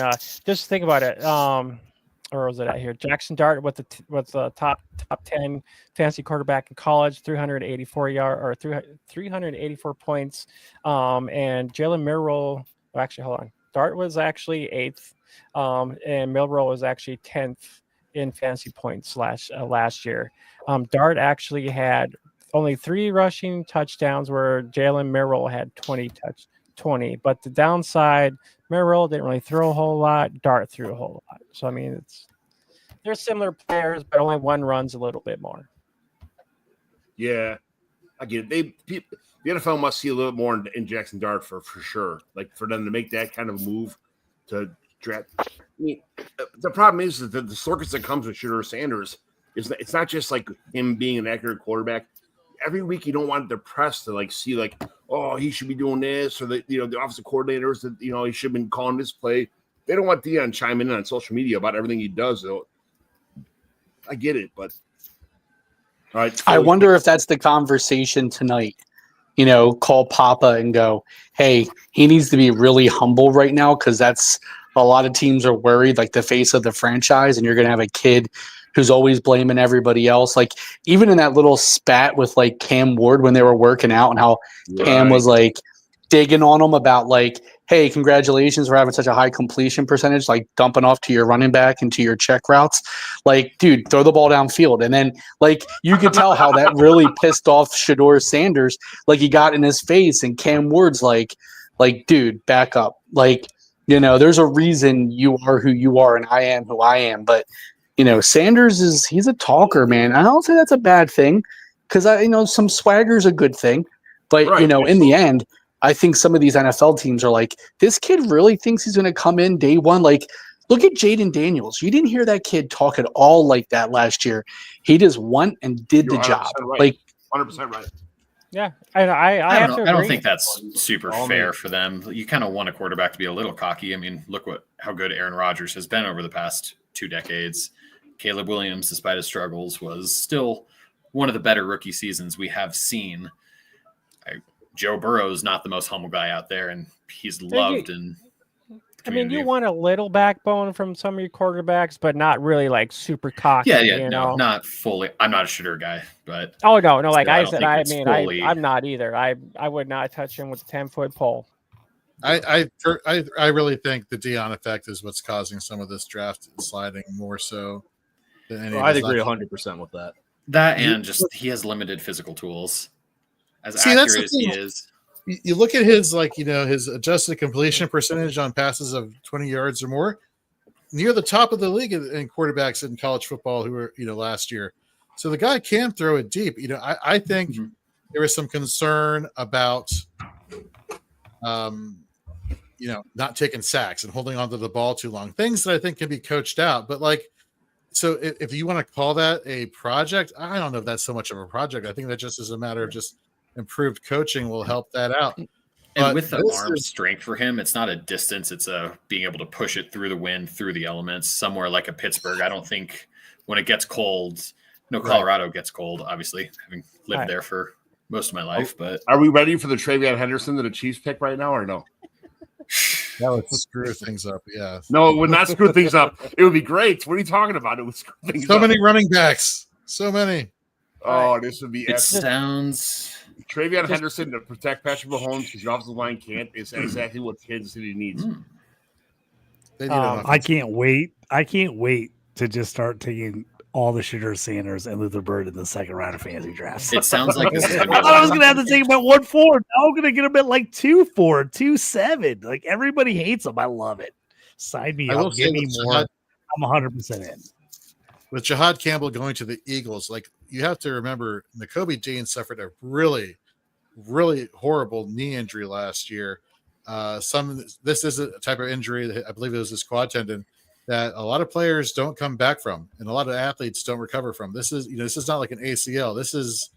Speaker 6: just think about it. Where was it at here? Jackson Dart with the top 10 fantasy quarterback in college, 384 points. And Jalen Milroe. Actually, hold on. Dart was actually 8th, and Milroe was actually 10th in fantasy points last year. Dart actually had only 3 rushing touchdowns, where Jalen Milroe had 20. But the downside, Milroe didn't really throw a whole lot. Dart threw a whole lot. So I mean, they're similar players, but only one runs a little bit more.
Speaker 14: Yeah, I get it. The NFL must see a little more in Jackson Dart for sure. Like for them to make that kind of move to draft. I mean, the problem is that the circus that comes with Shedeur Sanders is that it's not just like him being an accurate quarterback. Every week you don't want the press to see oh, he should be doing this, or the offensive coordinators that he should have been calling this play. They don't want Deion chiming in on social media about everything he does. Though I get it, but all right.
Speaker 13: I wonder if that's the conversation tonight. Call Papa and go, hey, he needs to be really humble right now, because that's a lot of teams are worried, like the face of the franchise, and you're going to have a kid who's always blaming everybody else. Like even in that little spat with like Cam Ward when they were working out, and how Cam was like digging on him about like, hey, congratulations for having such a high completion percentage, like dumping off to your running back and to your check routes. Like, dude, throw the ball downfield. And then like you could tell how that really pissed off Shedeur Sanders. Like he got in his face, and Cam Ward's like, dude, back up. Like, there's a reason you are who you are and I am who I am. But Sanders he's a talker, man. I don't say that's a bad thing, because some swagger's a good thing. But in the end, I think some of these NFL teams are like, this kid really thinks he's going to come in day one. Like, look at Jaden Daniels. You didn't hear that kid talk at all like that last year. He just went and did the job.
Speaker 14: Right.
Speaker 6: Like
Speaker 14: 100% right.
Speaker 6: Yeah, I
Speaker 7: don't think that's super fair for them. You kind of want a quarterback to be a little cocky. I mean, look how good Aaron Rodgers has been over the past 2 decades. Caleb Williams, despite his struggles, was still one of the better rookie seasons we have seen. Joe Burrow's not the most humble guy out there, and he's loved.
Speaker 6: I mean, you want a little backbone from some of your quarterbacks, but not really like super cocky.
Speaker 7: Yeah, no, not fully. I'm not a Shedeur guy, but
Speaker 6: no. Like I said, I'm not either. I would not touch him with a 10-foot pole.
Speaker 4: I really think the Deion effect is what's causing some of this draft sliding more so than any.
Speaker 15: I'd agree 100% with that.
Speaker 7: That and just he has limited physical tools. As accurate as he is.
Speaker 4: You look at his his adjusted completion percentage on passes of 20 yards or more, near the top of the league in quarterbacks in college football who were last year. So the guy can throw it deep. I think there was some concern about not taking sacks and holding onto the ball too long. Things that I think can be coached out. But So if you want to call that a project, I don't know if that's so much of a project. I think that just is a matter of just improved coaching will help that out.
Speaker 7: And
Speaker 4: But
Speaker 7: with the
Speaker 4: this
Speaker 7: arm
Speaker 4: is-
Speaker 7: strength for him, it's not a distance. It's a being able to push it through the wind, through the elements, somewhere like a Pittsburgh. I don't think when it gets cold, Colorado gets cold, obviously, having lived there for most of my life. But
Speaker 14: are we ready for the Travion Henderson that the Chiefs pick right now, or no?
Speaker 4: That would screw things up. Yeah.
Speaker 14: No, it would not screw things up. It would be great. What are you talking about? It would screw things
Speaker 4: So
Speaker 14: up.
Speaker 4: many running backs. So many.
Speaker 14: Oh, this would be.
Speaker 7: It sounds.
Speaker 14: Travion Henderson to protect Patrick Mahomes because the offensive line can't. Is exactly what Kansas City needs.
Speaker 1: I can't wait. I can't wait to just start taking all the Shadur Sanders and Luther Bird in the second round of fantasy drafts.
Speaker 7: It sounds like this is
Speaker 1: I thought I was going to have to take him at 1-4. Now I'm going to get him at like 2-4, 2-7. Like everybody hates him. I love it. Sign me up. Give me more. I'm 100% in.
Speaker 4: With Jahad Campbell going to the Eagles, like you have to remember, Nakobe Dean suffered a really, really horrible knee injury last year. This is a type of injury that I believe it was his quad tendon that a lot of players don't come back from, and a lot of athletes don't recover from. This is not like an ACL. This is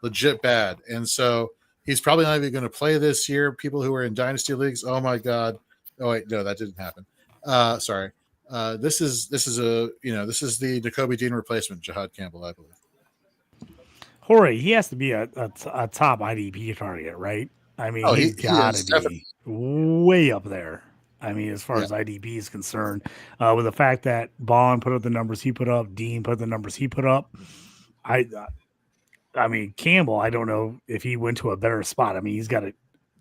Speaker 4: legit bad, and so he's probably not even going to play this year. People who are in dynasty leagues, oh my god! Oh wait, no, that didn't happen. Sorry. This is the Nakobe Dean replacement, Jahad Campbell, I believe.
Speaker 1: Jorge, he has to be a top IDP target, right? I mean, he's got to be way up there. I mean, as far as IDP is concerned, with the fact that Bond put up the numbers he put up, Dean put the numbers he put up. I mean, Campbell, I don't know if he went to a better spot. I mean, he's got a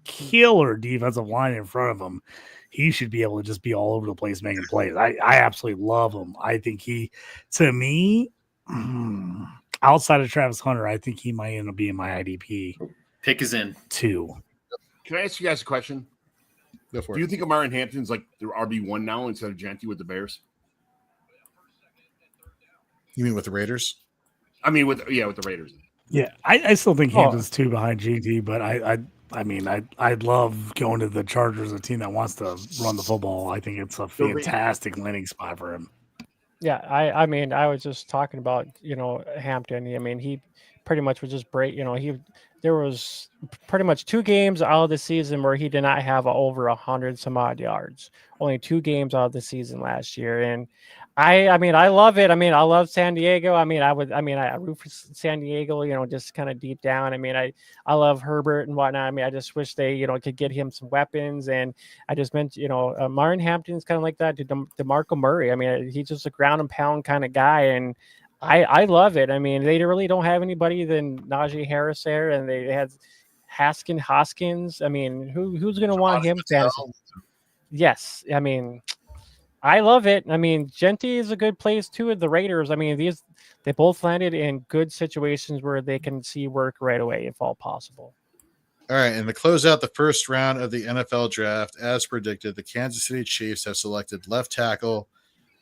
Speaker 1: killer defensive line in front of him. He should be able to just be all over the place making plays. I absolutely love him. I think to me, outside of Travis Hunter, I think he might end up being my IDP.
Speaker 7: Pick is in
Speaker 1: 2.
Speaker 14: Can I ask you guys a question?
Speaker 4: Go for
Speaker 14: Do you think Amari Hampton's like their RB1 now instead of Genty with the Bears?
Speaker 4: You mean with the Raiders?
Speaker 14: I mean, with the Raiders.
Speaker 1: Yeah, I still think Hampton's 2 behind GT, but I mean, I'd love going to the Chargers, a team that wants to run the football. I think it's a fantastic landing spot for him.
Speaker 6: Yeah, I mean, I was just talking about, Hampton. I mean, he pretty much was just there was pretty much 2 games out of the season where he did not have over 100 some odd yards. Only 2 games out of the season last year. And I mean, I love it. I mean, I love San Diego. I root for San Diego, just kind of deep down. I mean, I love Herbert and whatnot. I mean, I just wish they, could get him some weapons. And I just meant, Martin Hampton's kind of like that to DeMarco Murray. I mean, he's just a ground and pound kind of guy. And I love it. I mean, they really don't have anybody than Najee Harris there. And they had Hoskins. I mean, who's going to want him? Yes. I mean, I love it. I mean, Genty is a good place too at the Raiders. I mean, they both landed in good situations where they can see work right away if all possible.
Speaker 4: All right, and to close out the first round of the NFL draft, as predicted, the Kansas City Chiefs have selected left tackle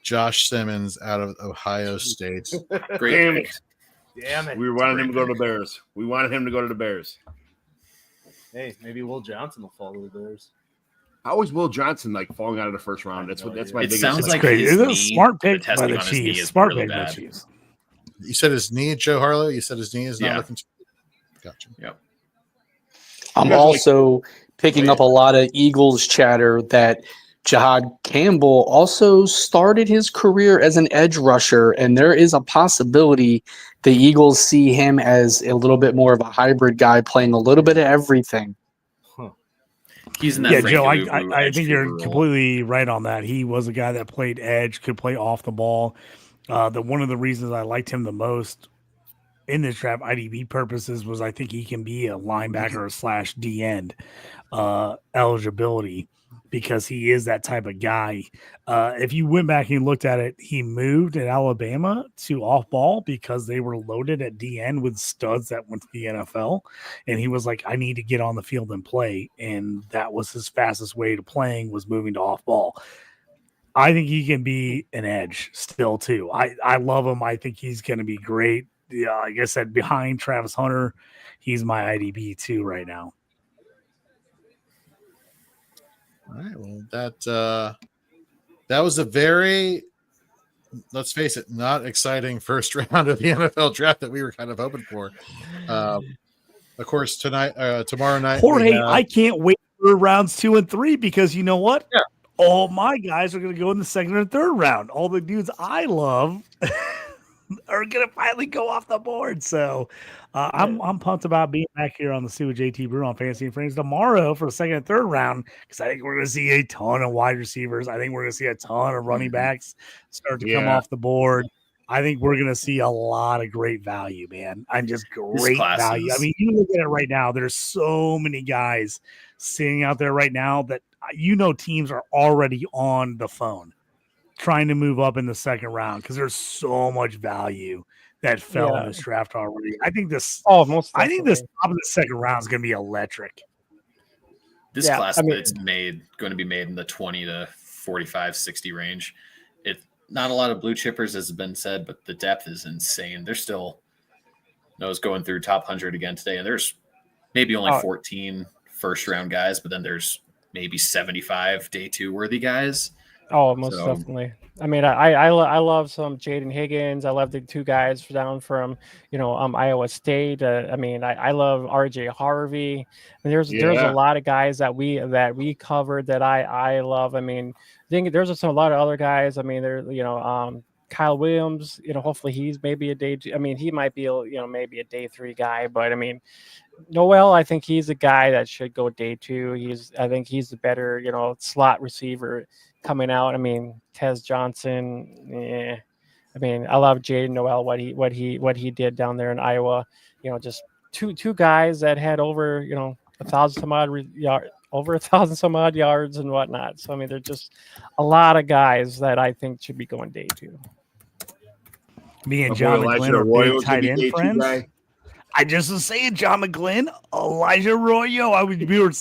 Speaker 4: Josh Simmons out of Ohio State.
Speaker 14: Great. Damn it. We wanted him to go to the Bears. We wanted him to go to the Bears.
Speaker 15: Hey, maybe Will Johnson will fall to the Bears.
Speaker 14: How is Will Johnson falling out of the first round? That's my biggest.
Speaker 7: Sounds like
Speaker 1: it's a smart pick by the Chiefs. Smart pick by the Chiefs.
Speaker 4: You said his knee, Joe Harlow. You said his knee is not looking. Gotcha.
Speaker 7: Yep.
Speaker 13: I'm also picking up a lot of Eagles chatter that Jahad Campbell also started his career as an edge rusher, and there is a possibility the Eagles see him as a little bit more of a hybrid guy playing a little bit of everything.
Speaker 7: He's in that
Speaker 1: Joe, I think you're completely right on that. He was a guy that played edge, could play off the ball. One of the reasons I liked him the most in this draft, IDP purposes, was I think he can be a linebacker / D end eligibility because he is that type of guy. If you went back and looked at it, he moved at Alabama to off ball because they were loaded at DN with studs that went to the NFL. And he was like, I need to get on the field and play. And that was his fastest way to playing, was moving to off ball. I think he can be an edge still too. I love him. I think he's going to be great. Yeah, like I said, behind Travis Hunter, he's my IDP too right now.
Speaker 4: All right. Well, that was a very let's face it, not exciting first round of the NFL draft that we were kind of hoping for. Of course, tomorrow night,
Speaker 1: Jorge, I can't wait for rounds 2 and 3 because you know what?
Speaker 4: Yeah.
Speaker 1: All my guys are going to go in the second or third round. All the dudes I love are going to finally go off the board. So I'm pumped about being back here on the Stew with JT Brew on Fantasy and Friends tomorrow for the second and third round because I think we're going to see a ton of wide receivers. I think we're going to see a ton of running backs start to come off the board. I think we're going to see a lot of great value, man. And just great value. I mean, you look at it right now. There's so many guys sitting out there right now that teams are already on the phone trying to move up in the second round because there's so much value that fell in this draft already. I think this top of the second round is going to be electric.
Speaker 7: This class that's going to be made in the 20 to 45, 60 range. Not a lot of blue chippers, as has been said, but the depth is insane. There's still going through top 100 again today, and there's maybe only 14 first-round guys, but then there's maybe 75 day 2 worthy guys.
Speaker 6: Oh, most definitely. I mean, I love some Jaden Higgins. I love the 2 guys down from Iowa State. I mean, I love RJ Harvey. And there's a lot of guys that we covered that I love. I mean, I think there's a lot of other guys. I mean, Kyle Williams. Hopefully he's maybe a day 2. I mean, he might be maybe a day 3 guy, but I mean, Noel, I think he's a guy that should go day 2. I think he's the better slot receiver coming out. I mean, Tez Johnson. I mean, I love Jaden Noel, what he did down there in Iowa. Just two guys that had over 1,000 some odd yards and whatnot. So I mean, there's just a lot of guys that I think should be going day 2.
Speaker 1: Me and John McGlynn are big tight end friends. I just was saying, John McGlynn, Elijah Arroyo. We were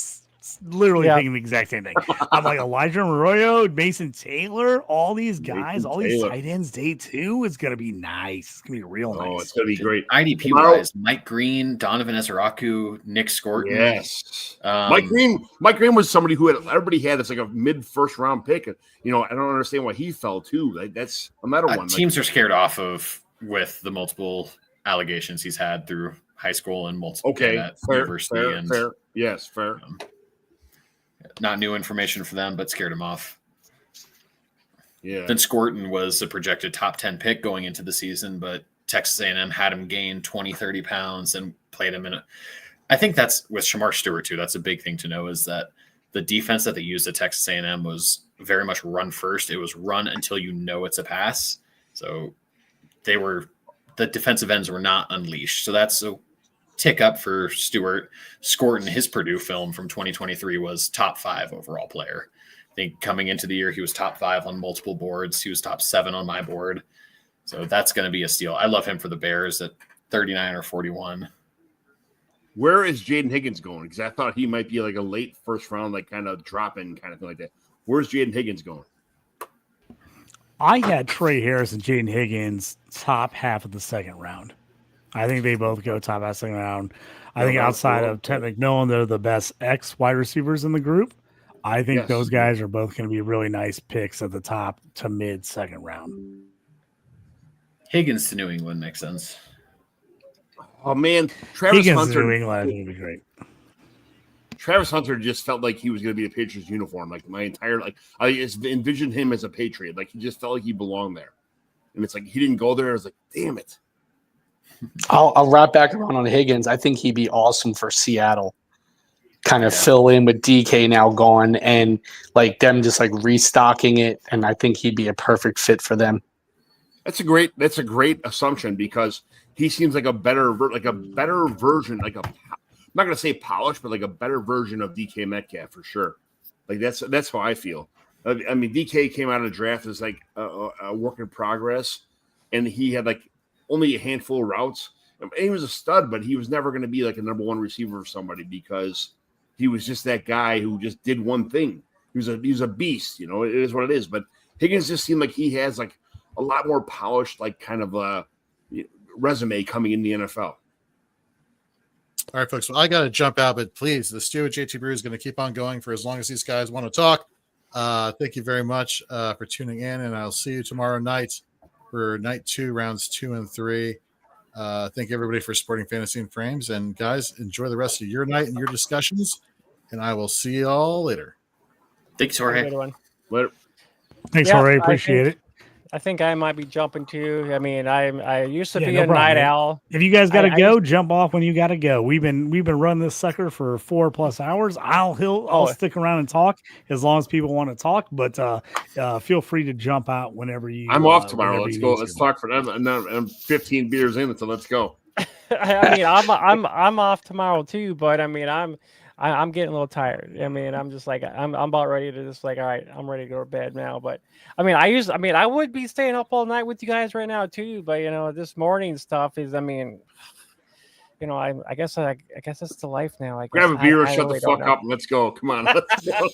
Speaker 1: literally thinking the exact same thing. I'm like, Elijah Arroyo, Mason Taylor, all these guys, these tight ends, day 2 is going to be nice. It's going to be real nice.
Speaker 14: Oh, it's going to be great.
Speaker 7: IDP wise, Mike Green, Donovan Ezeraku, Nick Scorton.
Speaker 14: Yes. Mike Green was somebody who everybody had as like a mid-first round pick. I don't understand why he fell too. That's another one.
Speaker 7: Teams are scared off of with the multiple allegations he's had through high school and multiple university.
Speaker 14: Fair. Yes, fair.
Speaker 7: Not new information for them, but scared him off.
Speaker 14: Yeah.
Speaker 7: Then Scorton was a projected top 10 pick going into the season, but Texas A&M had him gain 20, 30 pounds and played him I think that's with Shamar Stewart too. That's a big thing to know is that the defense that they used at Texas A&M was very much run first. It was run until it's a pass. So the defensive ends were not unleashed. So that's a tick up for Stewart. Scorton, his Purdue film from 2023 was top 5 overall player. I think coming into the year, he was top 5 on multiple boards. He was top 7 on my board. So that's going to be a steal. I love him for the Bears at 39 or 41.
Speaker 14: Where is Jaden Higgins going? Because I thought he might be like a late first round, like kind of drop-in kind of thing like that. Where's Jaden Higgins going?
Speaker 1: I had Trey Harris and Jaden Higgins top half of the second round. I think they both go top half of the second round. I think outside of Ted McMillan, they're the best wide receivers in the group. I think those guys are both going to be really nice picks at the top to mid second round.
Speaker 7: Higgins to New England makes sense.
Speaker 14: Oh man, Travis
Speaker 1: Higgins
Speaker 14: Hunter
Speaker 1: to New England, I think would be great.
Speaker 14: Travis Hunter just felt like he was going to be a Patriots uniform. Like my entire I just envisioned him as a Patriot. Like he just felt like he belonged there, and it's like he didn't go there. I was like, damn it.
Speaker 13: I'll wrap back around on Higgins. I think he'd be awesome for Seattle. Kind of fill in with DK now gone and like them just like restocking it, and I think he'd be a perfect fit for them.
Speaker 14: That's a great assumption because he seems like a better version, like I'm not going to say polished, but like a better version of DK Metcalf for sure. Like that's how I feel. I mean, DK came out of the draft as like a work in progress, and he had like only a handful of routes. And he was a stud, but he was never going to be like a number one receiver for somebody because he was just that guy who just did one thing. He was a beast, it is what it is. But Higgins just seemed like he has like a lot more polished, like kind of a resume coming in the NFL.
Speaker 4: All right, folks. Well, I got to jump out, but please, the Stew with JT Brew is going to keep on going for as long as these guys want to talk. Thank you very much for tuning in, and I'll see you tomorrow night for night 2, rounds 2 and 3. Thank everybody for supporting Fantasy and Frames. And guys, enjoy the rest of your night and your discussions. And I will see you all later.
Speaker 7: Thanks, Jorge.
Speaker 1: Thanks, Jorge. Appreciate it.
Speaker 6: I think I might be jumping too. I mean, I used to be
Speaker 1: no
Speaker 6: a
Speaker 1: problem,
Speaker 6: night
Speaker 1: man.
Speaker 6: owl.
Speaker 1: If you guys got to
Speaker 6: I
Speaker 1: go,
Speaker 6: used-
Speaker 1: jump off when you got to go. We've been running this sucker for 4+ hours. I'll stick around and talk as long as people want to talk. But feel free to jump out whenever you.
Speaker 14: I'm off tomorrow. Let's go.
Speaker 1: need
Speaker 14: Let's
Speaker 1: to.
Speaker 14: talk for them. And then I'm 15 beers in, so let's go.
Speaker 6: I mean, I'm off tomorrow too, but I mean, I'm getting a little tired. I mean, I'm just like I'm about ready to just like, all right, I'm ready to go to bed now. But I mean, I would be staying up all night with you guys right now too. But you know, this morning stuff is, I mean, you know, I guess it's the life now. I guess
Speaker 14: Grab a beer, shut
Speaker 6: really
Speaker 14: the fuck up, and let's go. Come on. Let's go.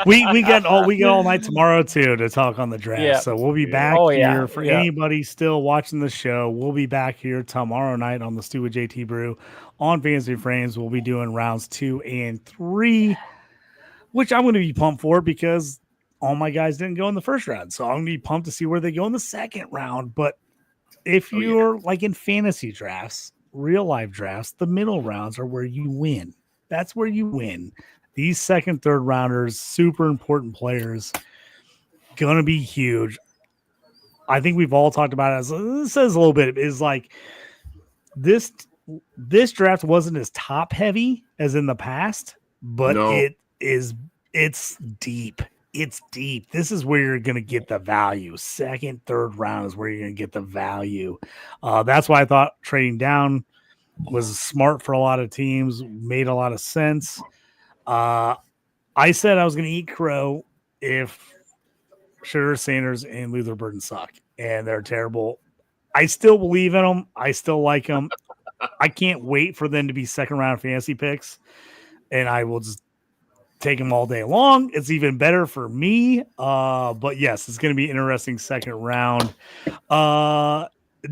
Speaker 1: we got all night tomorrow too to talk on the draft.
Speaker 6: Yeah.
Speaker 1: So we'll be back
Speaker 6: yeah.
Speaker 1: here for anybody still watching the show. We'll be back here tomorrow night on the Stew with JT Brew on Fantasy Frames. We'll be doing rounds 2 and 3, which I'm going to be pumped for because all my guys didn't go in the first round. So I'm going to be pumped to see where they go in the second round. But if you're like in fantasy drafts, real life drafts, the middle rounds are where you win. That's where you win. These second, third rounders, super important players, gonna be huge. I think we've all talked about it. As it says a little bit, is like this draft wasn't as top heavy as in the past, but it's deep. It's deep. This is where you're going to get the value. Second, third round is where you're going to get the value. That's why I thought trading down was smart for a lot of teams, made a lot of sense. I said I was going to eat crow if Sugar Sanders and Luther Burden suck, and they're terrible. I still believe in them. I still like them. I can't wait for them to be second round fantasy picks, and I will just take them all day long. It's even better for me. But yes, it's going to be interesting second round.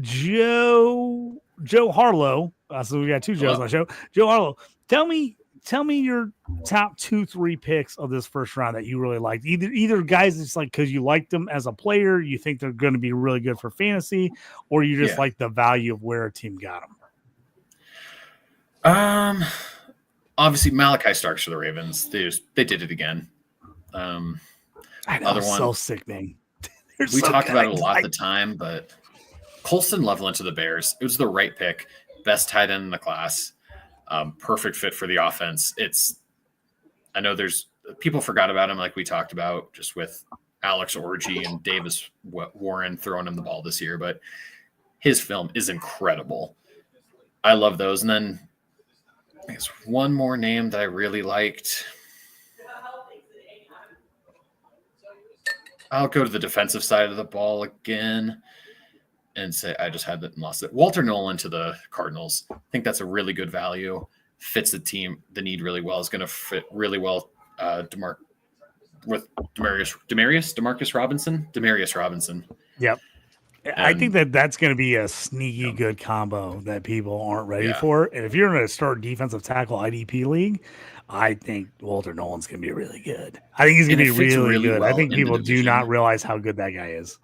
Speaker 1: Joe Harlow. So we got 2 Joes on the show. Joe Harlow, tell me your top 2-3 picks of this first round that you really liked. Either guys, it's like because you liked them as a player, you think they're going to be really good for fantasy, or you just like the value of where a team got them.
Speaker 7: Obviously, Malachi Starks for the Ravens. They did it again.
Speaker 1: I know,
Speaker 7: other one,
Speaker 1: so sickening.
Speaker 7: We talked about it a lot at the time, but Colston Loveland to the Bears. It was the right pick. Best tight end in the class. Perfect fit for the offense. I know there's people forgot about him, like we talked about, just with Alex Orgy and Davis Warren throwing him the ball this year, but his film is incredible. I love those. And then I guess one more name that I really liked. I'll go to the defensive side of the ball again and say I just had it and lost it. Walter Nolan to the Cardinals. I think that's a really good value. Fits the team, the need really well. Is going to fit really well with Demarius Robinson.
Speaker 1: Yep. I think that's going to be a sneaky good combo that people aren't ready for. And if you're going to start defensive tackle IDP league, I think Walter Nolan's going to be really good. I think he's going to be really good.
Speaker 7: Well,
Speaker 1: I think people do not realize how good that guy is.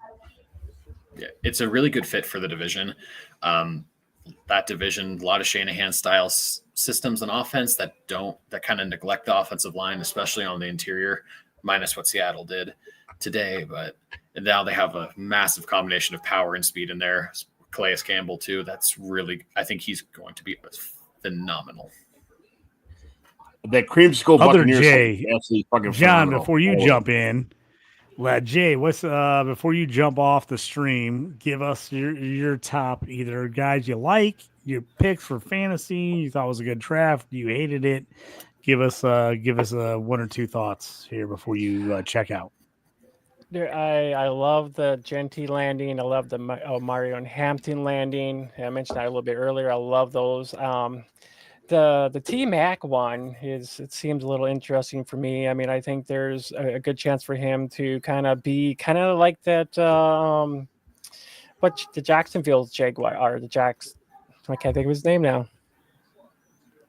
Speaker 7: Yeah, it's a really good fit for the division. That division, a lot of Shanahan style systems and offense that kind of neglect the offensive line, especially on the interior, minus what Seattle did today. But now they have a massive combination of power and speed in there. Calais Campbell too. That's really, I think he's going to be phenomenal.
Speaker 14: That creamsicle Buccaneers
Speaker 1: Jay,
Speaker 14: absolutely fucking
Speaker 1: John,
Speaker 14: phenomenal.
Speaker 1: before you jump in, Jay, what's before you jump off the stream, give us your top either guys you like, your picks for fantasy, you thought was a good draft, you hated it. Give us one or two thoughts here before you check out.
Speaker 6: I love the Genty landing. I love the Mario and Hampton landing. I mentioned that a little bit earlier. I love those. The T-Mac one it seems a little interesting for me. I mean, I think there's a good chance for him to kind of be like that. The Jacksonville Jaguar or the Jacks. I can't think of his name now.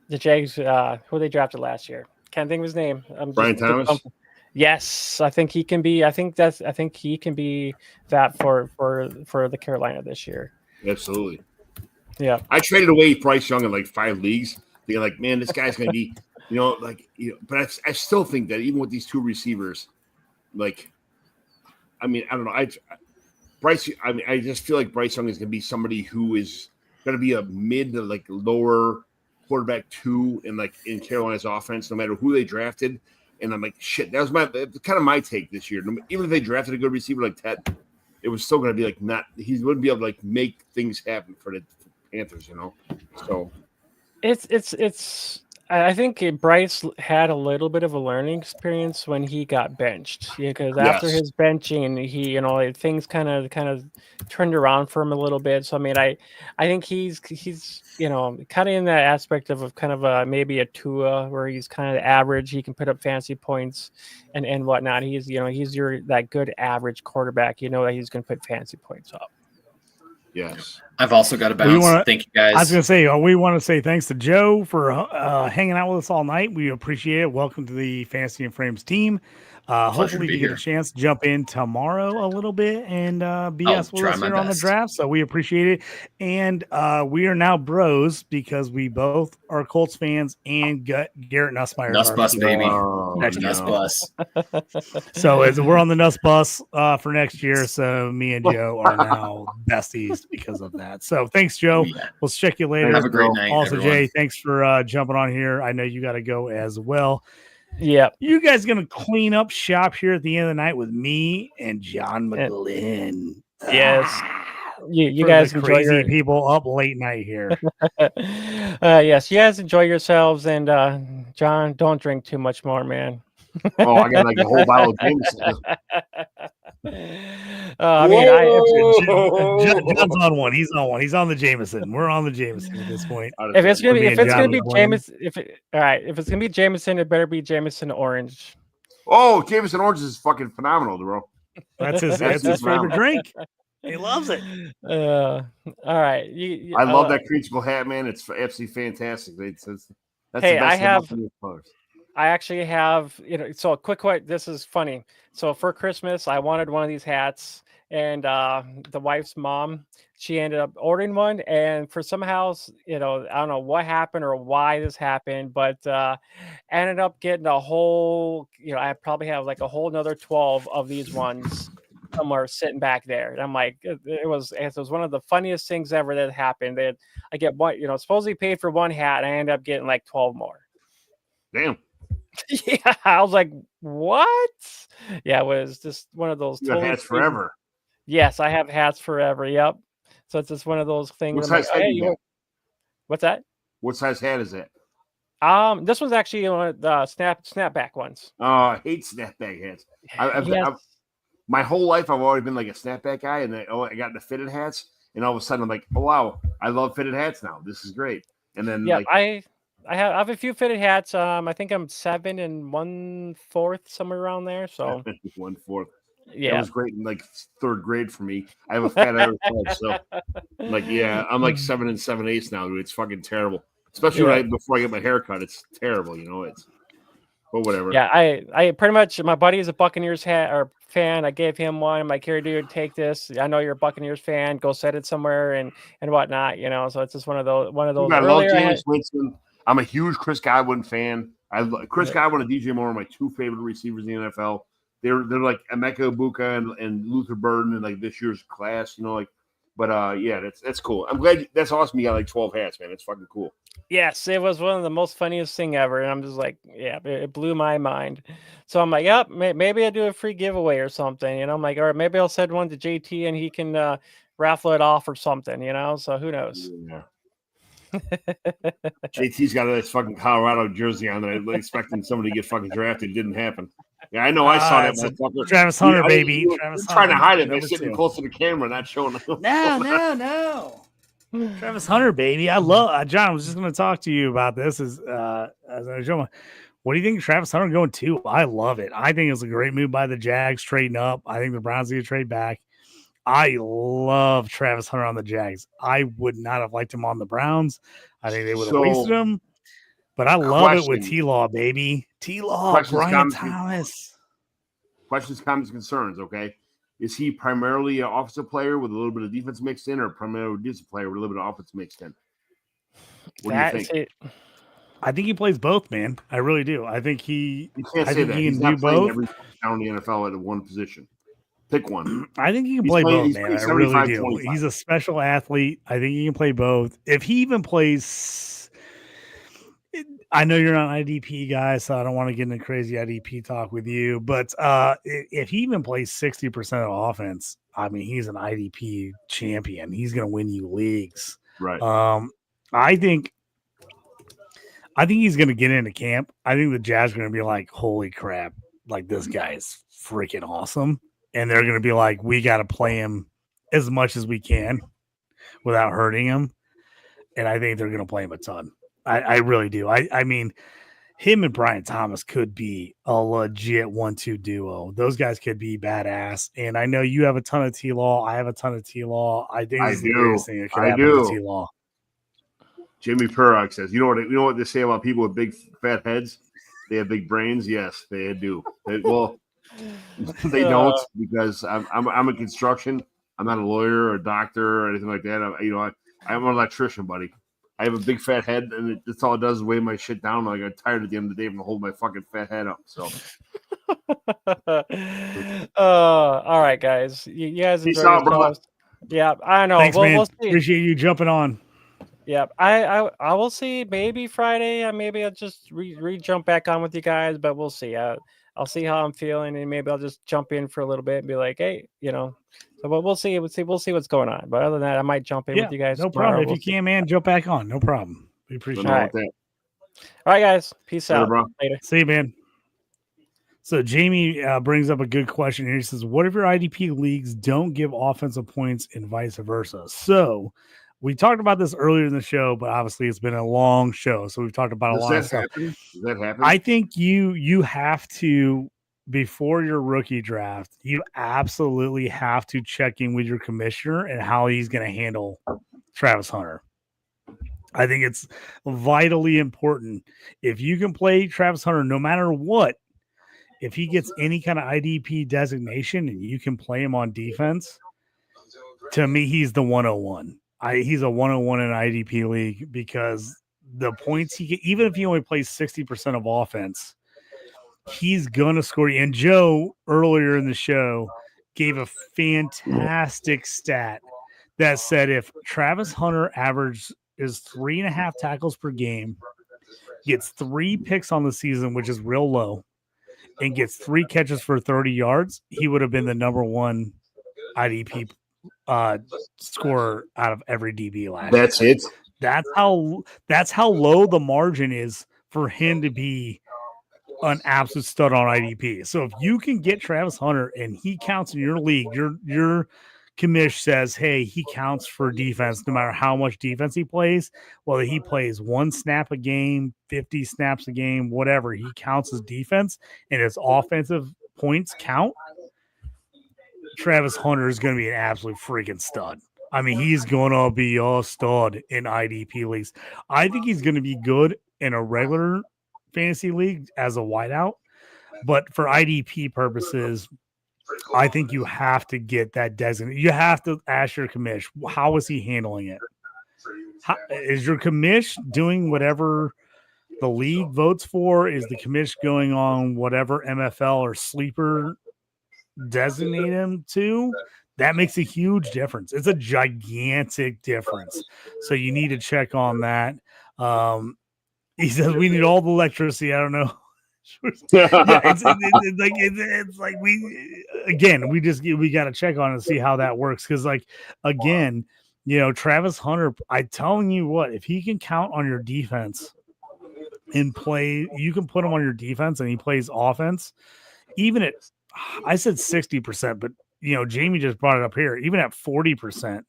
Speaker 6: The Jags, who they drafted last year. Can't think of his name.
Speaker 14: Brian Thomas.
Speaker 6: Yes, I think he can be. I think he can be that for the Carolina this year.
Speaker 14: Absolutely.
Speaker 6: Yeah.
Speaker 14: I traded away Bryce Young in like 5 leagues. Thinking like, man, this guy's going to be, but I still think that even with these 2 receivers, like, I mean, I don't know. I just feel like Bryce Young is going to be somebody who is going to be a mid to like lower quarterback 2 in Carolina's offense, no matter who they drafted. And I'm like, shit, that was kind of my take this year. Even if they drafted a good receiver like Ted, it was still going to be like he wouldn't be able to like make things happen for the Panthers, So
Speaker 6: it's. I think Bryce had a little bit of a learning experience when he got benched. Yeah, because after his benching, he things kind of turned around for him a little bit. So I mean, I think he's kind of in that aspect of kind of maybe a Tua where he's kind of average. He can put up fancy points and whatnot. He's that good average quarterback. That he's going to put fancy points up.
Speaker 14: Yes.
Speaker 7: I've also got to bounce. Thank you, guys.
Speaker 1: I was going to say, we want to say thanks to Joe for hanging out with us all night. We appreciate it. Welcome to the Fantasy and Frames team. Hopefully you get a chance to jump in tomorrow a little bit and BS with us here on the draft. So we appreciate it. And we are now bros because we both are Colts fans and Garrett Nussmeier.
Speaker 7: Nuss bus, baby. Nuss bus.
Speaker 1: So we're on the Nuss bus for next year. So me and Joe are now besties because of that. So thanks, Joe. Yeah. We'll check you later.
Speaker 7: Have a great night.
Speaker 1: Also,
Speaker 7: everyone.
Speaker 1: Jay, thanks for jumping on here. I know you got to go as well.
Speaker 6: Yeah.
Speaker 1: You guys going to clean up shop here at the end of the night with me and John McGlynn.
Speaker 6: Yes. You guys enjoy
Speaker 1: crazy people up late night here.
Speaker 6: Yes, you guys enjoy yourselves. And John, don't drink too much more, man.
Speaker 14: Oh, I got like a whole bottle of Jameson.
Speaker 1: John's on one. He's on one. He's on the Jameson. We're on the Jameson at this point.
Speaker 6: If it's gonna be Jameson, if it's gonna be Jameson, it better be Jameson Orange.
Speaker 14: Oh, Jameson Orange is fucking phenomenal, bro.
Speaker 1: That's his favorite drink. He loves it.
Speaker 6: All right.
Speaker 14: I love that creature hat, man. It's absolutely fantastic. That's the best
Speaker 6: I actually have, so a quick question. This is funny. So for Christmas, I wanted one of these hats, and the wife's mom, she ended up ordering one. And for somehow, I don't know what happened or why this happened, but ended up getting a whole, I probably have like a whole another 12 of these ones somewhere sitting back there. And I'm like, it was one of the funniest things ever that happened. I get one, supposedly paid for one hat, and I end up getting like 12 more.
Speaker 14: Damn.
Speaker 6: Yeah, I was like, what? Yeah, it was just one of those.
Speaker 14: You have hats forever.
Speaker 6: Yes, I have hats forever. Yep. So it's just one of those things.
Speaker 14: What size hat
Speaker 6: what's that?
Speaker 14: What size hat is that?
Speaker 6: This one's actually the snapback ones.
Speaker 14: Oh, I hate snapback hats. My whole life, I've always been like a snapback guy, and I got into fitted hats, and all of a sudden, I'm like, oh wow, I love fitted hats now. This is great. And then,
Speaker 6: I have a few fitted hats. I think I'm 7 1/4 somewhere around there. So
Speaker 14: 1/4.
Speaker 6: Yeah,
Speaker 14: that was great in like 3rd grade for me. I have a fat Irish blood, so I'm like 7 7/8 now, dude. It's fucking terrible, especially before I get my hair cut. It's terrible, but whatever.
Speaker 6: Yeah, I pretty much, my buddy is a Buccaneers fan. I gave him one. I'm like, here, dude, take this. I know you're a Buccaneers fan. Go set it somewhere and whatnot. So it's just one of those.
Speaker 14: I love Jameis Winston. I'm a huge Chris Godwin fan. Chris Godwin and DJ Moore are my 2 favorite receivers in the NFL. They're like Emeka Egbuka and Luther Burden in like this year's class, But that's cool. I'm glad. That's awesome. You got like 12 hats, man. It's fucking cool.
Speaker 6: Yes, it was one of the most funniest thing ever, and I'm just like, yeah, it blew my mind. So I'm like, yep, maybe I do a free giveaway or something. I'm like, all right, maybe I'll send one to JT and he can raffle it off or something. So who knows?
Speaker 14: Yeah. JT's got this fucking Colorado jersey on there, expecting somebody to get fucking drafted. It didn't happen. Yeah, I know. I saw that motherfucker.
Speaker 1: Travis Hunter, baby.
Speaker 14: Travis trying to hide it by sitting close to the camera, not showing it.
Speaker 1: No. Travis Hunter, baby. I love John. I was just going to talk to you about this. What do you think of Travis Hunter going 2? I love it. I think it's a great move by the Jags trading up. I think the Browns need to trade back. I love Travis Hunter on the Jags. I would not have liked him on the Browns. I think they would have wasted him. But I love it with T-Law, baby. T-Law, Brian Thomas.
Speaker 14: Questions, comments, concerns. Okay, is he primarily an offensive player with a little bit of defense mixed in, or primarily a defensive player with a little bit of offense mixed in? What do you think?
Speaker 1: I think he plays both, man. I really do. I think he.
Speaker 14: You can't
Speaker 1: I
Speaker 14: say
Speaker 1: think
Speaker 14: that.
Speaker 1: he
Speaker 14: He's
Speaker 1: can do
Speaker 14: not playing
Speaker 1: both.
Speaker 14: every down in the NFL at one position. Pick one.
Speaker 1: I think he can
Speaker 14: He's
Speaker 1: play
Speaker 14: playing-
Speaker 1: both,
Speaker 14: he's
Speaker 1: man.
Speaker 14: playing
Speaker 1: I really
Speaker 14: 75,
Speaker 1: do.
Speaker 14: 25.
Speaker 1: He's a special athlete. I think he can play both. If he even plays, I know you're not an IDP guy, so I don't want to get into crazy IDP talk with you. But if he even plays 60% of offense, I mean, he's an IDP champion. He's going to win you leagues.
Speaker 14: Right.
Speaker 1: I think he's going to get into camp. I think the Jazz are going to be like, holy crap, like this guy is freaking awesome. And they're going to be like, we got to play him as much as we can without hurting him. And I think they're going to play him a ton. I really do. I mean, him and Brian Thomas could be a legit 1-2 duo. Those guys could be badass. And I know you have a ton of T-Law. I have a ton of T-Law. I think this is the greatest thing that could happen to T-Law.
Speaker 14: Jimmy Perrock says, you know what they say about people with big fat heads? They have big brains. Yes, they do. They don't because I'm in construction. I'm not a lawyer or a doctor or anything like that. I'm an electrician, buddy. I have a big fat head, and that's all it does is weigh my shit down. I got tired at the end of the day from holding my fucking fat head up. So,
Speaker 6: all right, guys. You guys
Speaker 14: Peace
Speaker 6: enjoy
Speaker 14: out,
Speaker 6: yourselves. Yeah, I know.
Speaker 1: Thanks, man.
Speaker 6: We'll see.
Speaker 1: Appreciate you jumping on.
Speaker 6: Yeah, I will see. Maybe Friday. Maybe I'll just jump back on with you guys, but we'll see. I'll see how I'm feeling, and maybe I'll just jump in for a little bit and be like, hey, So, but we'll see. We'll see what's going on. But other than that, I might jump in with you guys.
Speaker 1: No problem. If you can, man, jump back on. No problem. We appreciate it.
Speaker 6: All right, guys. Peace out.
Speaker 1: Later. See you, man. So Jamie brings up a good question here. He says, what if your IDP leagues don't give offensive points and vice versa? So we talked about this earlier in the show, but obviously it's been a long show. So we've talked about a lot of stuff.
Speaker 14: Does that happen?
Speaker 1: I think you have to, before your rookie draft, you absolutely have to check in with your commissioner and how he's going to handle Travis Hunter. I think it's vitally important. If you can play Travis Hunter no matter what, if he gets any kind of IDP designation and you can play him on defense, to me, he's the 101. He's a 101 in an IDP league because the points he get, even if he only plays 60% of offense, he's going to score. And Joe, earlier in the show, gave a fantastic stat that said if Travis Hunter average is 3.5 tackles per game, gets 3 picks on the season, which is real low, and gets 3 catches for 30 yards, he would have been the number 1 IDP scorer out of every DB last year.
Speaker 14: That's it.
Speaker 1: That's how low the margin is for him to be an absolute stud on IDP. So if you can get Travis Hunter and he counts in your league, your commish says, hey, he counts for defense no matter how much defense he plays, whether he plays 1 snap a game, 50 snaps a game, whatever, he counts as defense and his offensive points count. Travis Hunter is going to be an absolute freaking stud. I mean, he's going to be a stud in IDP leagues. I think he's going to be good in a regular fantasy league as a wideout, but for IDP purposes, I think you have to get that designate. You have to ask your commish, how is he handling it? Is your commish doing whatever the league votes for? Is the commish going on whatever MFL or sleeper designate him to? That makes a huge difference. It's a gigantic difference. So you need to check on that. He says we need all the electricity. I don't know. It's like we got to check on it and see how that works. Because again, Travis Hunter, I'm telling you what, if he can count on your defense and play, you can put him on your defense and he plays offense. Even at, I said 60%, but Jamie just brought it up here. Even at 40%,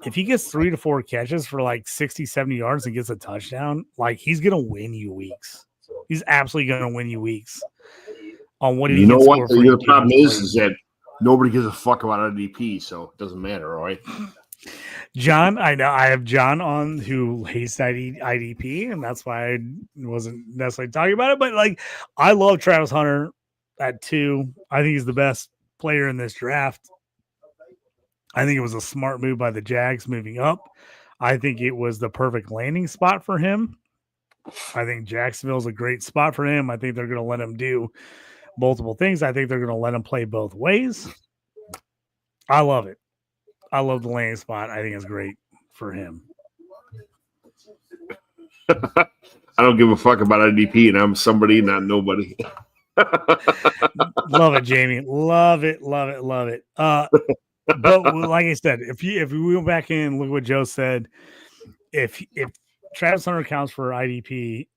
Speaker 1: if he gets 3 to 4 catches for like 60, 70 yards and gets a touchdown, he's going to win you weeks. He's absolutely going to win you weeks on what he
Speaker 14: know what the problem is that nobody gives a fuck about IDP, so it doesn't matter, right?
Speaker 1: John, I know I have John on who hates IDP, and that's why I wasn't necessarily talking about it. But I love Travis Hunter. at 2. I think he's the best player in this draft. I think it was a smart move by the Jags moving up. I think it was the perfect landing spot for him. I think Jacksonville's a great spot for him. I think they're going to let him do multiple things. I think they're going to let him play both ways. I love it. I love the landing spot. I think it's great for him.
Speaker 14: I don't give a fuck about IDP, and I'm somebody, not nobody.
Speaker 1: Love it, Jamie. Love it. But like I said, if we go back in and look what Joe said, if Travis Hunter counts for IDP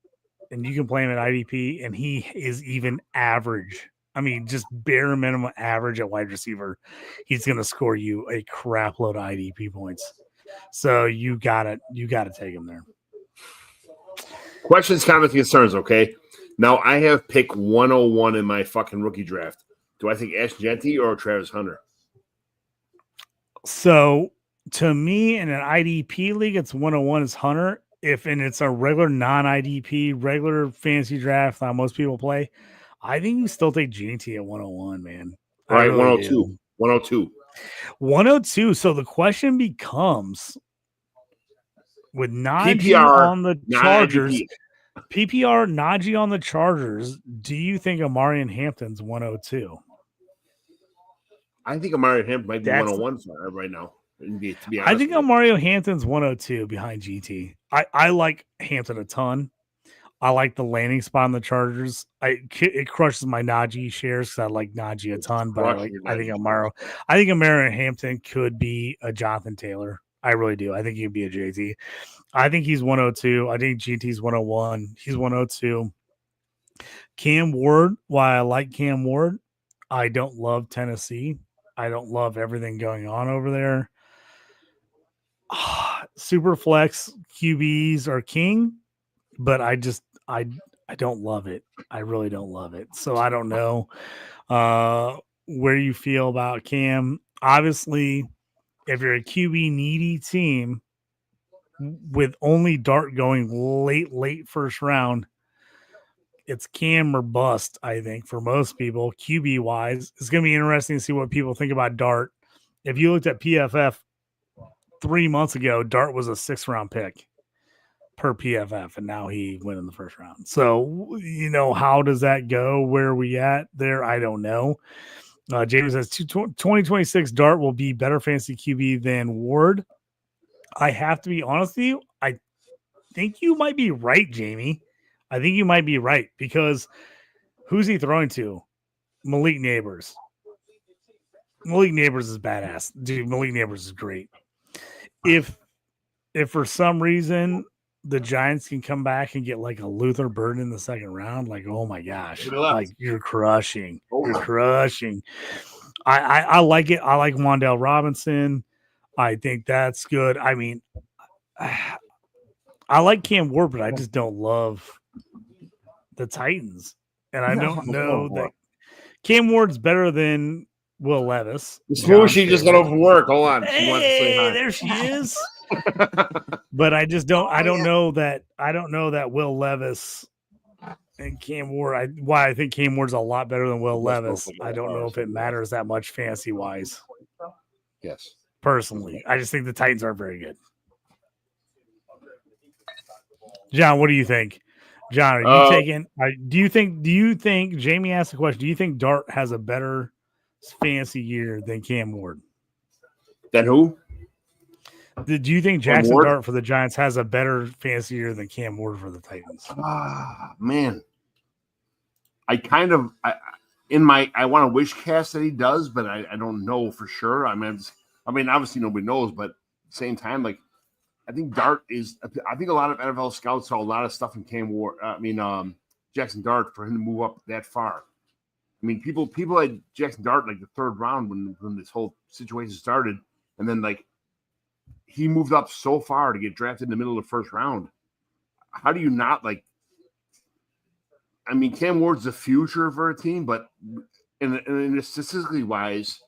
Speaker 1: and you can play him at IDP and he is even average, I mean, just bare minimum average at wide receiver, he's going to score you a crap load of IDP points. So you gotta take him there.
Speaker 14: Questions, comments, concerns. Okay. Now I have pick 101 in my fucking rookie draft. Do I think Ash Genty or Travis Hunter?
Speaker 1: So to me, in an IDP league, it's 101 is Hunter. And it's a regular non-IDP, regular fantasy draft that most people play, I think you still take GT at 101, man.
Speaker 14: All right, 102. 102.
Speaker 1: 102. So the question becomes, with Najee
Speaker 14: PPR,
Speaker 1: on the Chargers, PPR Najee on the Chargers, do you think Amari and Hampton's 102?
Speaker 14: I think Amari Hampton might be 101 for right now. To be honest,
Speaker 1: I think Mario Hampton's 102 behind GT. I like Hampton a ton. I like the landing spot on the Chargers. It crushes my Najee shares because I like Najee a ton. But I think Amari Hampton could be a Jonathan Taylor. I really do. I think he'd be a JT. I think he's 102. I think GT's 101. He's 102. Cam Ward, while I like Cam Ward, I don't love Tennessee. I don't love everything going on over there. Super flex QBs are king, but I don't love it. I really don't love it. So I don't know where you feel about Cam. Obviously, if you're a QB needy team with only Dart going late first round, it's Cam or bust, I think, for most people, QB wise. It's going to be interesting to see what people think about Dart. If you looked at PFF 3 months ago, Dart was a 6th round pick per PFF, and now he went in the first round. So, how does that go? Where are we at there? I don't know. James says 2026 Dart will be better fantasy QB than Ward. I have to be honest with you. I think you might be right, Jamie. I think you might be right because who's he throwing to? Malik Neighbors. Malik Neighbors is badass. Dude, Malik Neighbors is great. If for some reason the Giants can come back and get like a Luther Burden in the second round, like, oh my gosh, like you're crushing. You're crushing. I like it. I like Wan'Dale Robinson. I think that's good. I mean, I like Cam Ward, but I just don't love the Titans. And I don't know that Cam Ward's better than Will Levis.
Speaker 14: Swooshy just got over work. Hold on.
Speaker 1: Hey, there she is. But I don't know that Will Levis and Cam Ward. Why I think Cam Ward's a lot better than Will Levis. I don't know if it matters that much fantasy wise.
Speaker 14: Yes.
Speaker 1: Personally, I just think the Titans aren't very good. John, what do you think? John, are you taking? Do you think Jamie asked the question? Do you think Dart has a better fantasy year than Cam Ward?
Speaker 14: Than who?
Speaker 1: Do you think Jackson Dart for the Giants has a better fantasy year than Cam Ward for the Titans?
Speaker 14: Man, I want to wish cast that he does, but I don't know for sure. I mean, obviously nobody knows, but at the same time, like, I think Dart is. I think a lot of NFL scouts saw a lot of stuff in Cam Ward. Jackson Dart for him to move up that far. I mean, people had Jackson Dart like the 3rd round when this whole situation started, and then like he moved up so far to get drafted in the middle of the 1st round. How do you not like? I mean, Cam Ward's the future for a team, but in statistically wise,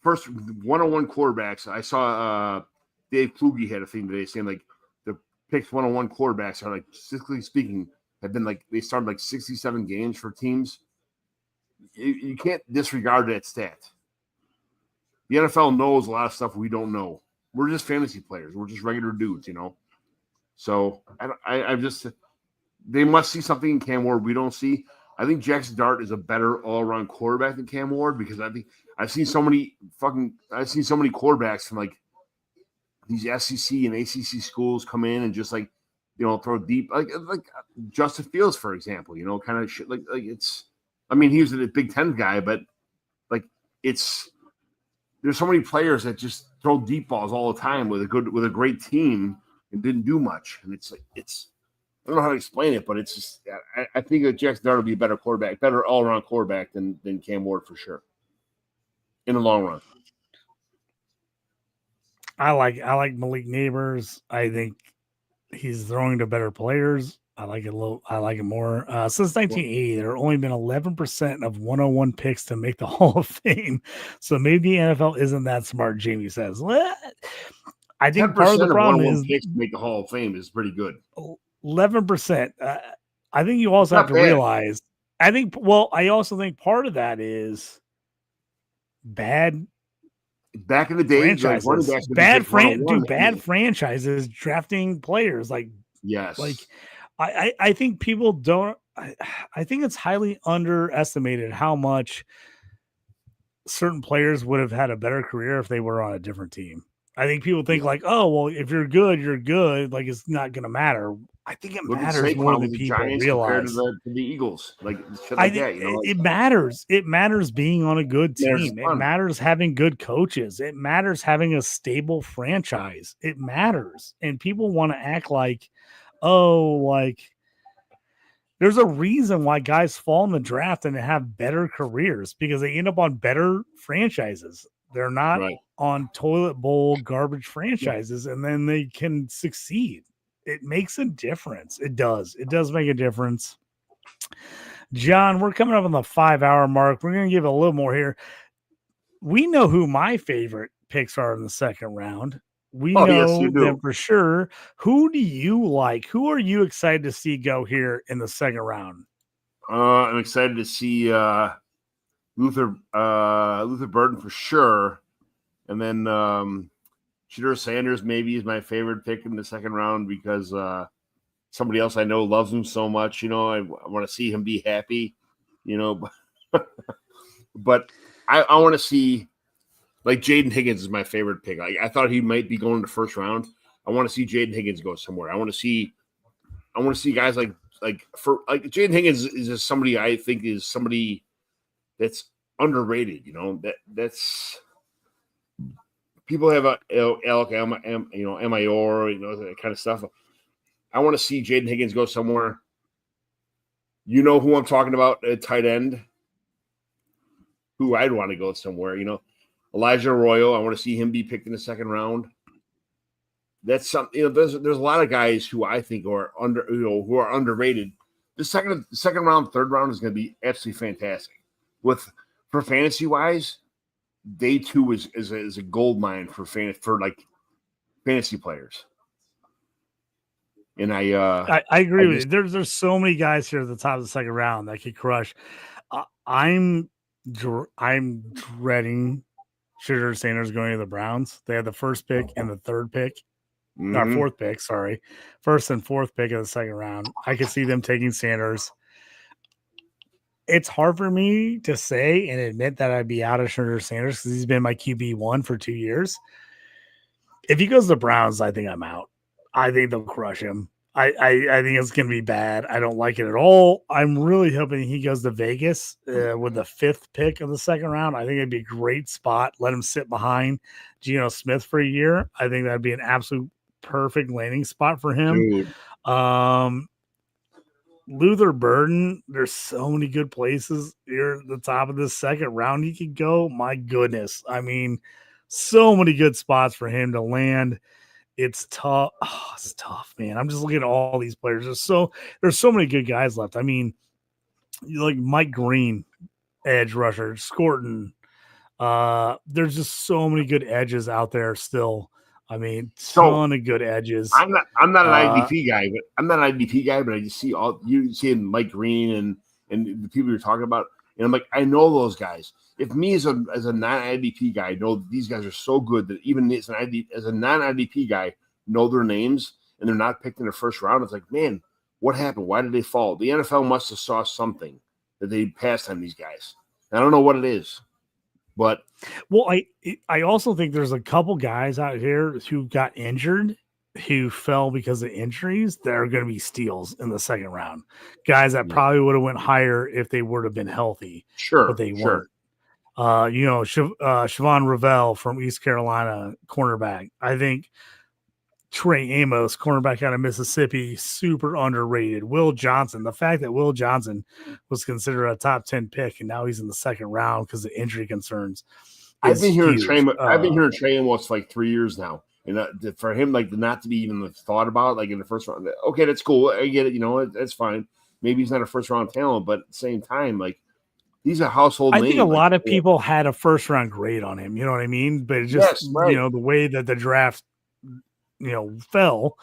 Speaker 14: first 101 quarterbacks. I saw Dave Kluge had a thing today saying like the picks 101 quarterbacks are like, statistically speaking, have been like they started like 67 games for teams you can't disregard that stat. The NFL knows a lot of stuff we don't know. We're just fantasy players. We're just regular dudes, you know. So they must see something in Cam Ward we don't see. I think Jackson Dart is a better all-around quarterback than Cam Ward because I think I've seen so many quarterbacks from like these SEC and ACC schools come in and just like, you know, throw deep like Justin Fields, for example, you know, kind of shit like it's. I mean, he was a Big Ten guy, but like there's so many players that just throw deep balls all the time with a great team and didn't do much, and it's I don't know how to explain it, but it's just I think that Jackson Dart will be a better quarterback, better all around quarterback than Cam Ward for sure in the long run.
Speaker 1: I like Malik Neighbors. I think he's throwing to better players. I like it more. Since 1980, there have only been 11% of 101 picks to make the Hall of Fame. So maybe the NFL isn't that smart, Jamie says. What? I think part of the problem is
Speaker 14: picks to make the Hall of Fame is pretty good.
Speaker 1: 11%. I think you also have to realize. I also think part of that is bad.
Speaker 14: Back in the day,
Speaker 1: franchises, bad franchises drafting players like
Speaker 14: yes,
Speaker 1: like I think people don't. I think it's highly underestimated how much certain players would have had a better career if they were on a different team. I think people think like, oh well, if you're good, you're good. Like it's not going to matter. I think it matters more than people realize.
Speaker 14: To the Eagles, like shit like that, you know,
Speaker 1: it matters. It matters being on a good team. It matters having good coaches. It matters having a stable franchise. It matters, and people want to act like, oh, like there's a reason why guys fall in the draft and have better careers because they end up on better franchises. They're not on toilet bowl garbage franchises, and then they can succeed. It makes a difference. It does. It does make a difference. John, we're coming up on the 5-hour mark. We're going to give a little more here. We know who my favorite picks are in the second round. We know them for sure. Who do you like? Who are you excited to see go here in the second round?
Speaker 14: I'm excited to see Luther Burden for sure. And then Shedeur Sanders maybe is my favorite pick in the second round because somebody else I know loves him so much. You know, I want to see him be happy, you know. But I want to see, like, Jaden Higgins is my favorite pick. I thought he might be going in the first round. I want to see Jaden Higgins go somewhere. I want to see guys like Jaden Higgins is just somebody I think is somebody that's underrated. You know, that's. People have Alec, Mayor, you know, that kind of stuff. I want to see Jaden Higgins go somewhere. You know who I'm talking about at tight end? Who I'd want to go somewhere, you know. Elijah Arroyo, I want to see him be picked in the second round. That's something, you know, there's a lot of guys who I think are who are underrated. The second round, third round is going to be absolutely fantastic. For fantasy wise, day two is a gold mine for fantasy players. And I
Speaker 1: agree with you. There's so many guys here at the top of the second round that could crush. I'm dreading Shedeur Sanders going to the Browns. They had the first pick and the third pick. Not fourth pick, sorry. First and fourth pick of the second round. I could see them taking Sanders. It's hard for me to say and admit that I'd be out of Shedeur Sanders because he's been my QB1 for 2 years. If he goes to the Browns, I think I'm out. I think they'll crush him. I think it's going to be bad. I don't like it at all. I'm really hoping he goes to Vegas with the fifth pick of the second round. I think it'd be a great spot. Let him sit behind Geno Smith for a year. I think that'd be an absolute perfect landing spot for him. Luther Burden, there's so many good places here at the top of this second round he could go. My goodness. I mean, so many good spots for him to land. It's tough. Oh, it's tough, man. I'm just looking at all these players. There's so many good guys left. I mean, like Mike Green, edge rusher, Scorton. There's just so many good edges out there still. I mean, ton of good edges.
Speaker 14: I'm not an IDP guy, but I just see seeing Mike Green and the people you're talking about. And I'm like, I know those guys. If me as a non-IDP guy know these guys are so good that even as a non-IDP guy know their names and they're not picked in the first round, it's like, man, what happened? Why did they fall? The NFL must have saw something that they passed on these guys. I don't know what it is, but
Speaker 1: I also think there's a couple guys out here who got injured, who fell because of injuries that are going to be steals in the second round. Guys that probably would have went higher if they would have been healthy.
Speaker 14: Sure,
Speaker 1: but they weren't. Siobhan Ravel from East Carolina, cornerback. I think Trey Amos, cornerback out of Mississippi, super underrated. Will Johnson, the fact that Will Johnson was considered a top 10 pick and now he's in the second round because of injury concerns.
Speaker 14: I've been hearing Trey Amos for like 3 years now. And for him, like, not to be even thought about, like, in the first round, okay, that's cool. I get it. That's fine. Maybe he's not a first round talent, but at the same time, like, he's a household name.
Speaker 1: I think a lot of people had a first round grade on him. You know what I mean? But it just, the way that the draft, fell,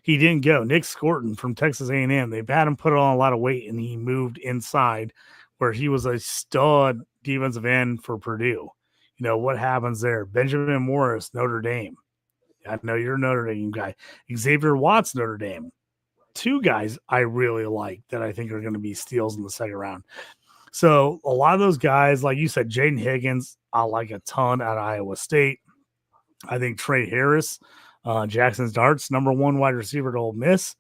Speaker 1: he didn't go. Nick Scorton from Texas A&M, they've had him put on a lot of weight, and he moved inside where he was a stud defensive end for Purdue. What happens there? Benjamin Morris, Notre Dame. I know you're a Notre Dame guy. Xavier Watts, Notre Dame. Two guys I really like that I think are going to be steals in the second round. So a lot of those guys, like you said, Jaden Higgins, I like a ton out of Iowa State. I think Trey Harris, Jackson's Darts, number 1 wide receiver at Ole Miss,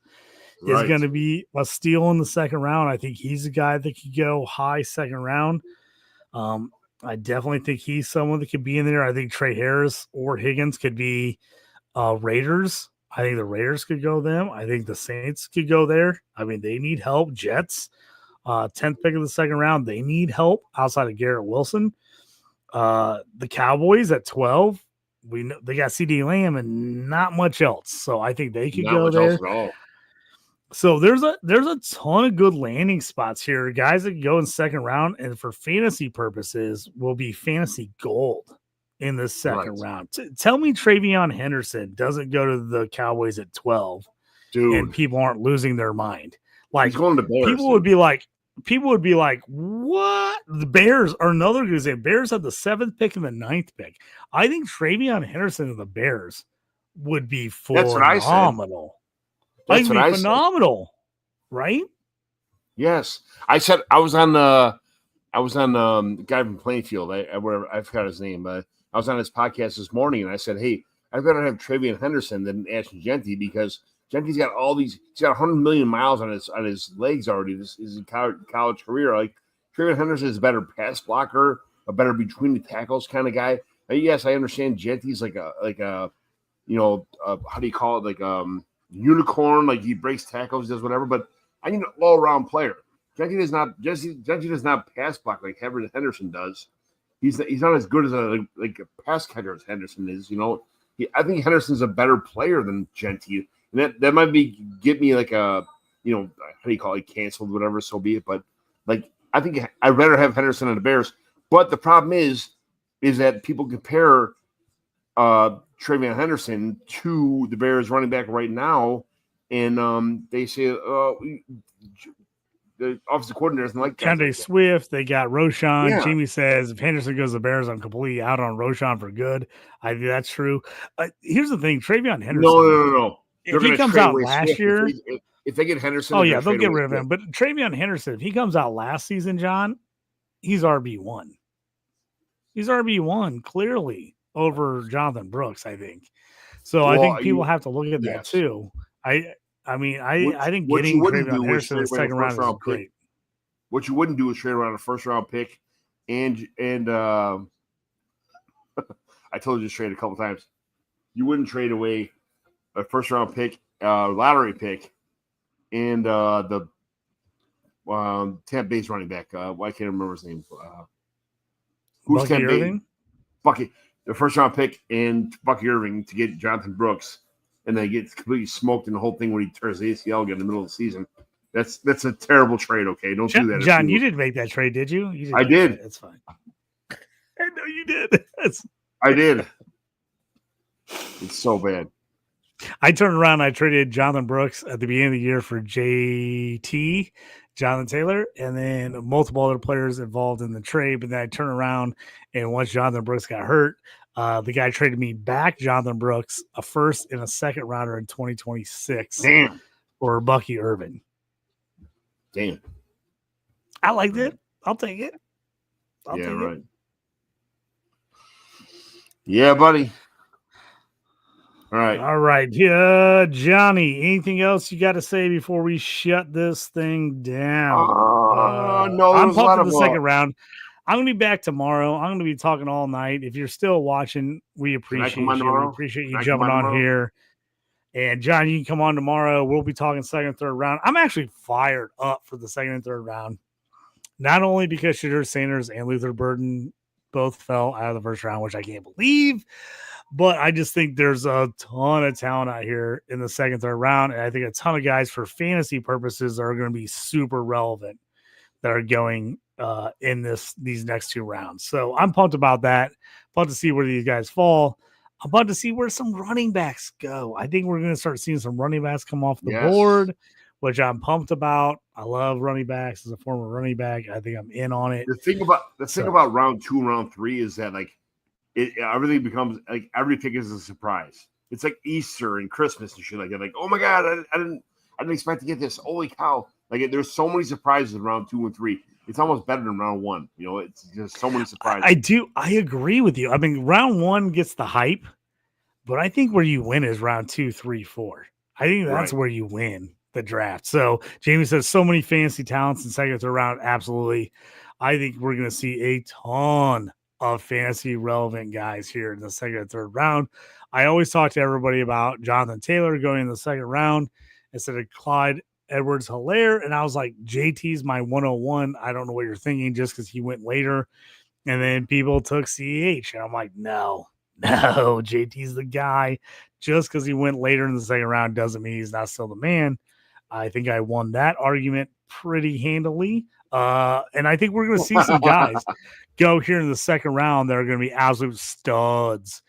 Speaker 1: is going to be a steal in the second round. I think he's a guy that could go high second round. I definitely think he's someone that could be in there. I think Trey Harris or Higgins could be Raiders. I think the Raiders could go them. I think the Saints could go there. I mean, they need help. Jets, 10th pick of the second round, they need help outside of Garrett Wilson. The Cowboys at 12, we know they got CD Lamb and not much else. So I think they could go there. So there's a ton of good landing spots here. Guys that can go in second round and for fantasy purposes will be fantasy gold in the second round. Tell me Travion Henderson doesn't go to the Cowboys at 12, dude, and people aren't losing their mind. Like, he's going to Bears, people would be like, what? The Bears are another good example. Bears have the 7th pick and the 9th pick. I think Travion Henderson and the Bears would be phenomenal. That's what I said. Phenomenal, right?
Speaker 14: Yes, I said I was on the guy from Plainfield. I forgot his name, but I was on his podcast this morning, and I said, "Hey, I'd rather have Travion Henderson than Ashton Genty because Genty's got he's got 100 million miles on his legs already. This is a college career. Like, Travion Henderson is a better pass blocker, a better between the tackles kind of guy. Yes, I understand Genty's like a how do you call it, like unicorn, like he breaks tackles, does whatever, but I need an all-around player. Genty does not pass block like Henderson does. He's not as good as a pass catcher as Henderson is. I think Henderson's a better player than Genty, and that might get me like a how do you call it, canceled, whatever, so be it. But like, I think I'd rather have Henderson and the Bears. But the problem is that people compare Travion Henderson to the Bears running back right now, and they say, the offensive coordinator doesn't like
Speaker 1: Kendra Swift. They got Roshan. Yeah. Jamie says if Henderson goes to the Bears, I'm completely out on Roshan for good. I think that's true. Here's the thing: Travion Henderson.
Speaker 14: No.
Speaker 1: If he comes out last year,
Speaker 14: if they get Henderson,
Speaker 1: they'll get rid of him. But Travion Henderson, if he comes out last season, John, he's RB1. He's RB1 clearly over Jonathan Brooks, I think. So I think people have to look at that too. I think getting Travion Henderson in the second round is great.
Speaker 14: What you wouldn't do is trade around a first round pick, and I told you to trade a couple times. You wouldn't trade away a first round pick, lottery pick, and the Tampa Bay's running back. I can't remember his name. Who's
Speaker 1: Bucky Irving?
Speaker 14: Bucky, the first round pick, and Bucky Irving to get Jonathan Brooks. And then gets completely smoked in the whole thing when he tears the ACL again in the middle of the season. That's a terrible trade. Okay, don't do that.
Speaker 1: John, you didn't make that trade, did you?
Speaker 14: I did.
Speaker 1: That's fine. I know you did.
Speaker 14: I did. It's so bad.
Speaker 1: I turned around. I traded Jonathan Brooks at the beginning of the year for JT Jonathan Taylor, and then multiple other players involved in the trade. But then I turn around, and once Jonathan Brooks got hurt, the guy traded me back Jonathan Brooks, a first and a second rounder in 2026.
Speaker 14: Damn.
Speaker 1: For Bucky Irvin.
Speaker 14: Damn.
Speaker 1: I liked it. I'll take it. I'll take
Speaker 14: right.
Speaker 1: it.
Speaker 14: Yeah, buddy. All right.
Speaker 1: All right. Yeah, Johnny, anything else you got to say before we shut this thing down?
Speaker 14: No,
Speaker 1: I'm pumped in the second round. I'm going to be back tomorrow. I'm going to be talking all night. If you're still watching, we appreciate you. We appreciate you jumping on here. And John, you can come on tomorrow. We'll be talking second and third round. I'm actually fired up for the second and third round. Not only because Shadur Sanders and Luther Burden both fell out of the first round, which I can't believe, but I just think there's a ton of talent out here in the second, third round. And I think a ton of guys for fantasy purposes are going to be super relevant that are going in these next two rounds. So I'm pumped about that. Pumped to see where these guys fall. I'm about to see where some running backs go. I think we're going to start seeing some running backs come off the board, which I'm pumped about. I love running backs as a former running back. I think I'm in on it.
Speaker 14: The thing about round 2 and round 3 is that everything becomes like every pick is a surprise. It's like Easter and Christmas and shit like that. Like, oh my god, I didn't expect to get this. Holy cow! Like, there's so many surprises in round 2 and 3. It's almost better than round 1. You know, it's just so many surprises.
Speaker 1: I agree with you. I mean, round 1 gets the hype, but I think where you win is round 2, 3, 4. I think that's where you win the draft. So Jamie says so many fantasy talents in second to round. Absolutely. I think we're going to see a ton of fantasy relevant guys here in the second and third round. I always talk to everybody about Jonathan Taylor going in the second round instead of Clyde Edwards-Helaire, and I was like, JT's my 101. I don't know what you're thinking just because he went later. And then people took CEH, and I'm like, no, JT's the guy. Just because he went later in the second round doesn't mean he's not still the man. I think I won that argument pretty handily. And I think we're going to see some guys go here in the second round that are going to be absolute studs.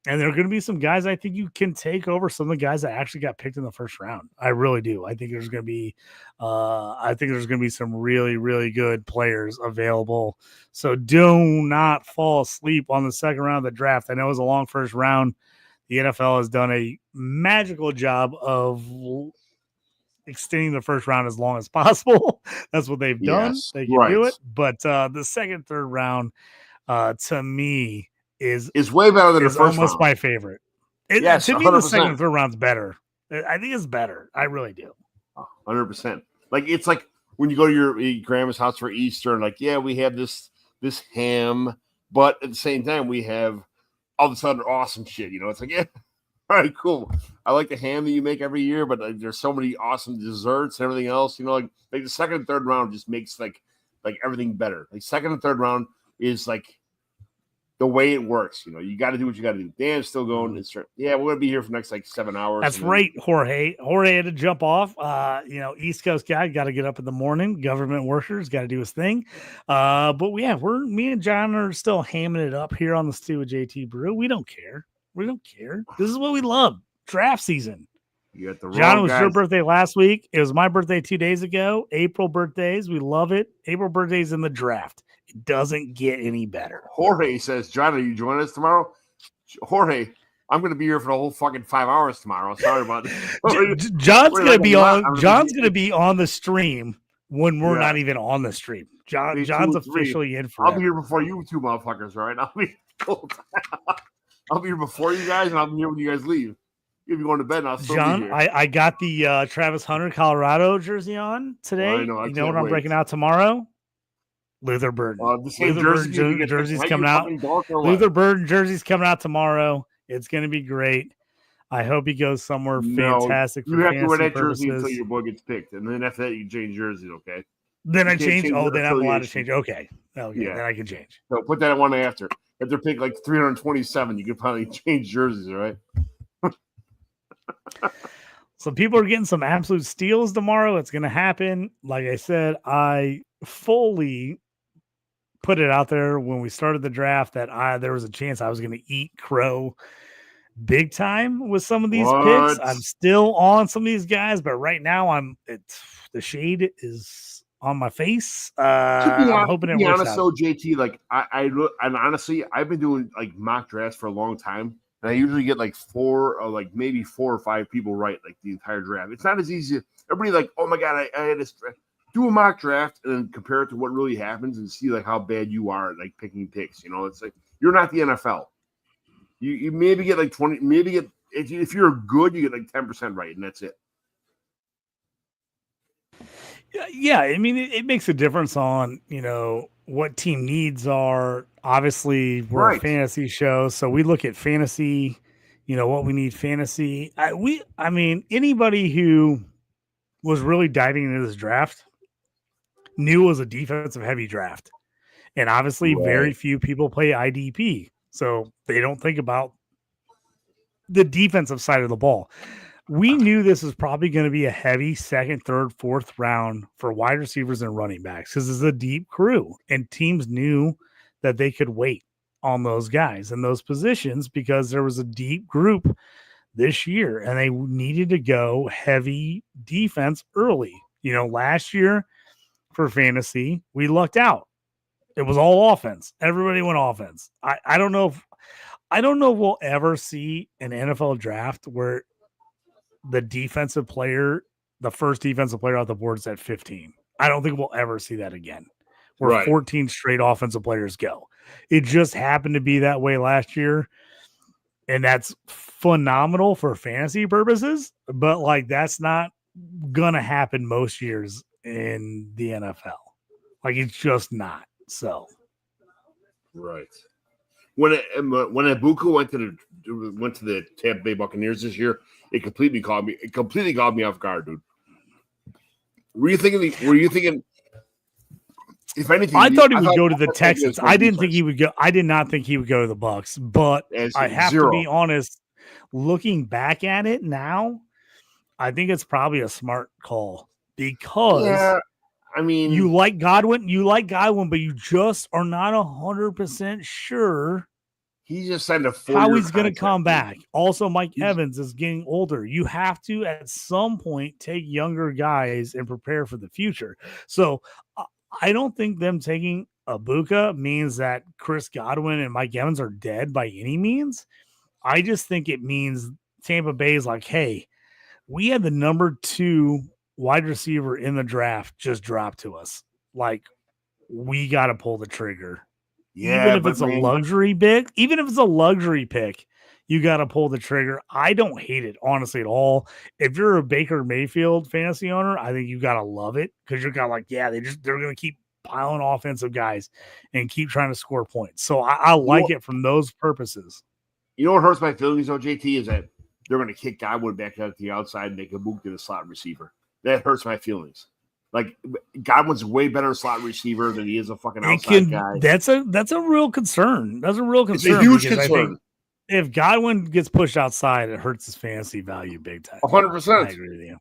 Speaker 1: And there are going to be some guys I think you can take over some of the guys that actually got picked in the first round. I really do. I think there's going to be some really, really good players available. So do not fall asleep on the second round of the draft. I know it was a long first round. The NFL has done a magical job of extending the first round as long as possible. That's what they've done. They can do it. But the second, third round, to me, is
Speaker 14: way better than the first round.
Speaker 1: Almost my favorite. To me,
Speaker 14: 100%.
Speaker 1: the second and third round's better. I think it's better. I really do.
Speaker 14: 100%. Like, it's like when you go to your grandma's house for Easter, and like, yeah, we have this ham, but at the same time, we have all this other awesome shit. You know, it's like, yeah, all right, cool. I like the ham that you make every year, but there's so many awesome desserts and everything else. You know, like the second and third round just makes like everything better. Like, second and third round is like the way it works. You know, you got to do what you got to do. Dan's still going. Yeah, we're gonna be here for the next like 7 hours.
Speaker 1: That's right, Jorge. Jorge had to jump off. East Coast guy got to get up in the morning. Government workers got to do his thing. But yeah, me and John are still hamming it up here on the Stew with JT Brew. We don't care. This is what we love. Draft season.
Speaker 14: You got the
Speaker 1: John, it was your birthday last week. It was my birthday 2 days ago. April birthdays. We love it. April birthdays in the draft. It doesn't get any better.
Speaker 14: Jorge says, John, are you joining us tomorrow? Jorge, I'm going to be here for the whole fucking 5 hours tomorrow. Sorry about that.
Speaker 1: John's going to be on. John's going to be on the stream when we're not even on the stream. John's officially in for.
Speaker 14: I'll be here before you two motherfuckers. All right, I'll be here before you guys, and I'll be here when you guys leave. You'll be going to bed, and I'll still
Speaker 1: John,
Speaker 14: be here.
Speaker 1: I got the Travis Hunter Colorado jersey on today.
Speaker 14: I know.
Speaker 1: You know what I'm breaking out tomorrow? Luther Burden. Jersey's coming out. Luther Burden jersey's coming out tomorrow. It's going to be great. I hope he goes somewhere fantastic.
Speaker 14: You have to wear that jersey until your boy gets picked, and then after that, you change jerseys. Okay.
Speaker 1: Then I change. Oh, then I'm allowed to change. Okay. Yeah. Then I can change.
Speaker 14: So put that at one after. If they're picked like 327, you can probably change jerseys. All right.
Speaker 1: So people are getting some absolute steals tomorrow. It's going to happen. Like I said, I fully put it out there when we started the draft that there was a chance I was going to eat crow big time with some of these picks. I'm still on some of these guys, but right now the shade is on my face.
Speaker 14: I'm
Speaker 1: hoping
Speaker 14: to
Speaker 1: it
Speaker 14: be
Speaker 1: works
Speaker 14: honest,
Speaker 1: out.
Speaker 14: though, JT, like and honestly, I've been doing like mock drafts for a long time, and I usually get like maybe 4 or 5 people right like the entire draft. It's not as easy. Everybody like, oh my god, I had this. Do a mock draft and then compare it to what really happens and see like how bad you are at like picking picks. You know, it's like you're not the NFL. You maybe get like 20, maybe get if you're good, you get like 10% right, and that's it.
Speaker 1: Yeah, I mean, it makes a difference on, what team needs are. Obviously, we're a fantasy show, so we look at fantasy, what we need fantasy. I mean, anybody who was really diving into this draft knew it was a defensive heavy draft. And obviously, very few people play IDP, so they don't think about the defensive side of the ball. We knew this was probably going to be a heavy second, third, fourth round for wide receivers and running backs because it's a deep crew, and teams knew that they could wait on those guys in those positions because there was a deep group this year, and they needed to go heavy defense early. Last year for fantasy, we lucked out. It was all offense. Everybody went offense. I don't know if we'll ever see an NFL draft where the first defensive player off the board is at 15. I don't think we'll ever see that again, where 14 straight offensive players go. It just happened to be that way last year, and that's phenomenal for fantasy purposes, but like that's not gonna happen most years in the NFL. Like it's just not. So,
Speaker 14: right. When Ibuka went to the Tampa Bay Buccaneers this year, it completely caught me off guard, dude. Were you thinking? If anything,
Speaker 1: I thought he would go to the Texans. I did not think he would go to the Bucs. But I have to be honest. Looking back at it now, I think it's probably a smart call because.
Speaker 14: I mean,
Speaker 1: you like Godwin, but you just are not 100% sure
Speaker 14: he just signed
Speaker 1: how he's going to come back. Also, Mike Evans is getting older. You have to, at some point, take younger guys and prepare for the future. So I don't think them taking Ibuka means that Chris Godwin and Mike Evans are dead by any means. I just think it means Tampa Bay is like, hey, we had the number 2 wide receiver in the draft just dropped to us. Like, we got to pull the trigger.
Speaker 14: Yeah,
Speaker 1: even if it's a luxury pick, you got to pull the trigger. I don't hate it, honestly, at all. If you're a Baker Mayfield fantasy owner, I think you got to love it because you're kind of like, yeah, they're going to keep piling offensive guys and keep trying to score points. So I like it from those purposes.
Speaker 14: You know what hurts my feelings, though, JT, is that they're going to kick Godwin back out to the outside and make a move to the slot receiver. That hurts my feelings. Like Godwin's way better slot receiver than he is a fucking outside guy.
Speaker 1: That's a real concern. That's a real concern.
Speaker 14: It's a huge concern. I think
Speaker 1: if Godwin gets pushed outside, it hurts his fantasy value big time.
Speaker 14: 100%.
Speaker 1: I agree with you.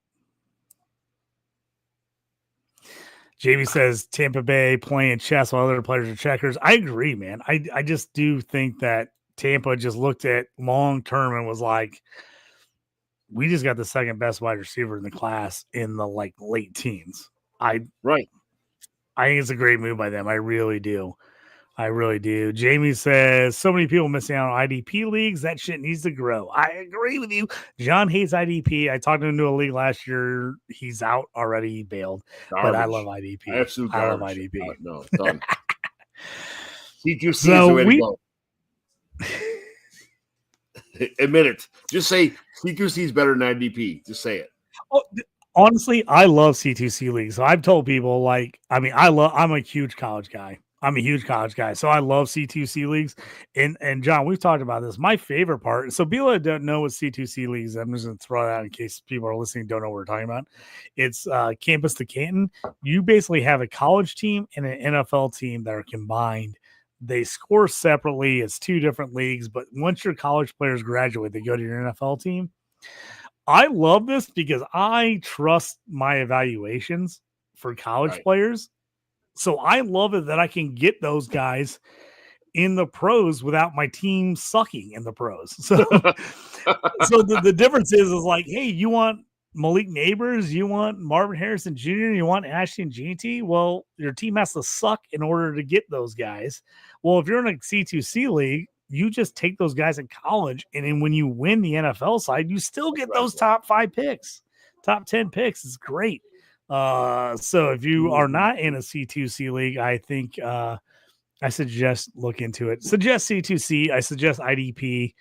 Speaker 1: JB says Tampa Bay playing chess while other players are checkers. I agree, man. I just do think that Tampa just looked at long term and was like, we just got the second best wide receiver in the class in the late teens. I think it's a great move by them. I really do. Jamie says so many people missing out on IDP leagues. That shit needs to grow. I agree with you. John hates IDP. I talked to him to a league last year. He's out already. He bailed. Garbage. But I love IDP.
Speaker 14: Absolute
Speaker 1: I love
Speaker 14: garbage.
Speaker 1: IDP.
Speaker 14: No, done. C2C is the way to go. Admit it. Just say C2C is better than IDP. Just say it.
Speaker 1: Honestly, I love C2C leagues. So I've told people I'm a huge college guy. So I love C2C leagues. And John, we've talked about this. My favorite part. So people that don't know what C2C leagues, I'm just going to throw it out in case people are listening, don't know what we're talking about. It's campus to Canton. You basically have a college team and an NFL team that are combined. They score separately. It's 2 different leagues, but once your college players graduate, they go to your NFL team. I love this because I trust my evaluations for college players. So I love it that I can get those guys in the pros without my team sucking in the pros. So, the difference is like, hey, you want Malik Neighbors, you want Marvin Harrison Jr., you want Ashton GT. Well, your team has to suck in order to get those guys. Well, if you're in a C2C league, you just take those guys in college, and then when you win the NFL side, you still get those top 5 picks, top 10 picks. It's great. So if you are not in a C2C league, I think I suggest look into it. Suggest C2C. I suggest IDP.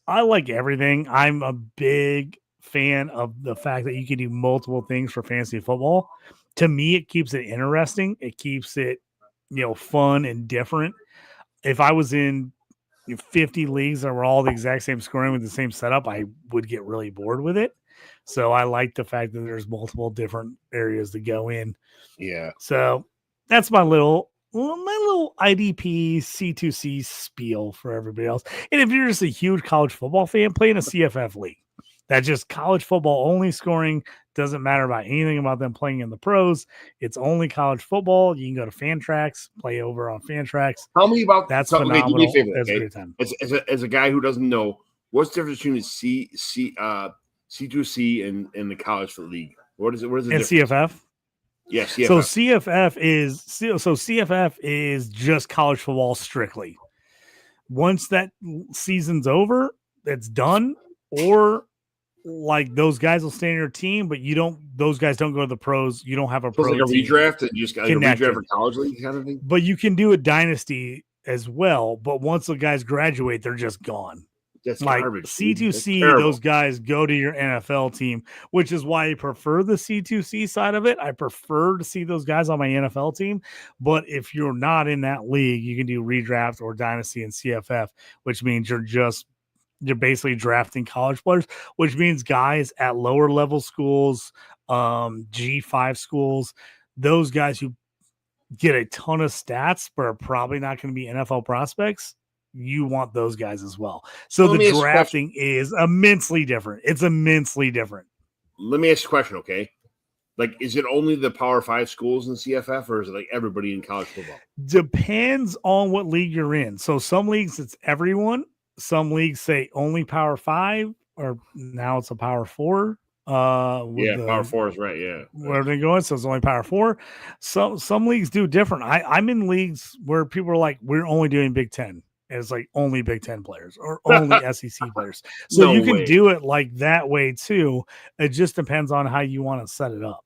Speaker 1: I like everything. I'm a big fan of the fact that you can do multiple things for fantasy football. To me, it keeps it interesting. It keeps it, fun and different. If I was in 50 leagues that were all the exact same scoring with the same setup, I would get really bored with it. So I like the fact that there's multiple different areas to go in.
Speaker 14: Yeah.
Speaker 1: So that's my little IDP C2C spiel for everybody else. And if you're just a huge college football fan, play in a CFF league. That's just college football only scoring. Doesn't matter about anything about them playing in the pros. It's only college football. You can go to Fantrax, play over on Fantrax.
Speaker 14: Tell me about
Speaker 1: that's
Speaker 14: okay,
Speaker 1: phenomenal.
Speaker 14: do me a favor,
Speaker 1: That's
Speaker 14: okay?
Speaker 1: a great time.
Speaker 14: As a guy who doesn't know, what's the difference between C2C and the college league? What is it? What is it?
Speaker 1: And CFF?
Speaker 14: Yeah, CFF.
Speaker 1: So CFF is just college football strictly. Once that season's over, it's done. Or like those guys will stay in your team, but those guys don't go to the pros. You don't have a pro.
Speaker 14: Like a redraft, and you just got like a redraft for college league kind of thing.
Speaker 1: But you can do a dynasty as well. But once the guys graduate, they're just gone.
Speaker 14: That's
Speaker 1: like
Speaker 14: garbage.
Speaker 1: C2C, those guys go to your NFL team, which is why I prefer the C2C side of it. I prefer to see those guys on my NFL team. But if you're not in that league, you can do redraft or dynasty and CFF, which means you're basically drafting college players, which means guys at lower level schools, G5 schools, those guys who get a ton of stats but are probably not going to be NFL prospects. You want those guys as well. So the drafting is immensely different. It's immensely different.
Speaker 14: Let me ask you a question, okay? Like, is it only the Power 5 schools in CFF, or is it like everybody in college football?
Speaker 1: Depends on what league you're in. So some leagues, it's everyone. Some leagues say only Power 5, or now it's a Power 4.
Speaker 14: Power 4 is right. Yeah,
Speaker 1: where they going? So it's only Power 4. Some leagues do different. I'm in leagues where people are like, we're only doing Big 10. And it's like only Big 10 players or only SEC players. So
Speaker 14: No
Speaker 1: you can
Speaker 14: way.
Speaker 1: do it like that way too. It just depends on how you want to set it up.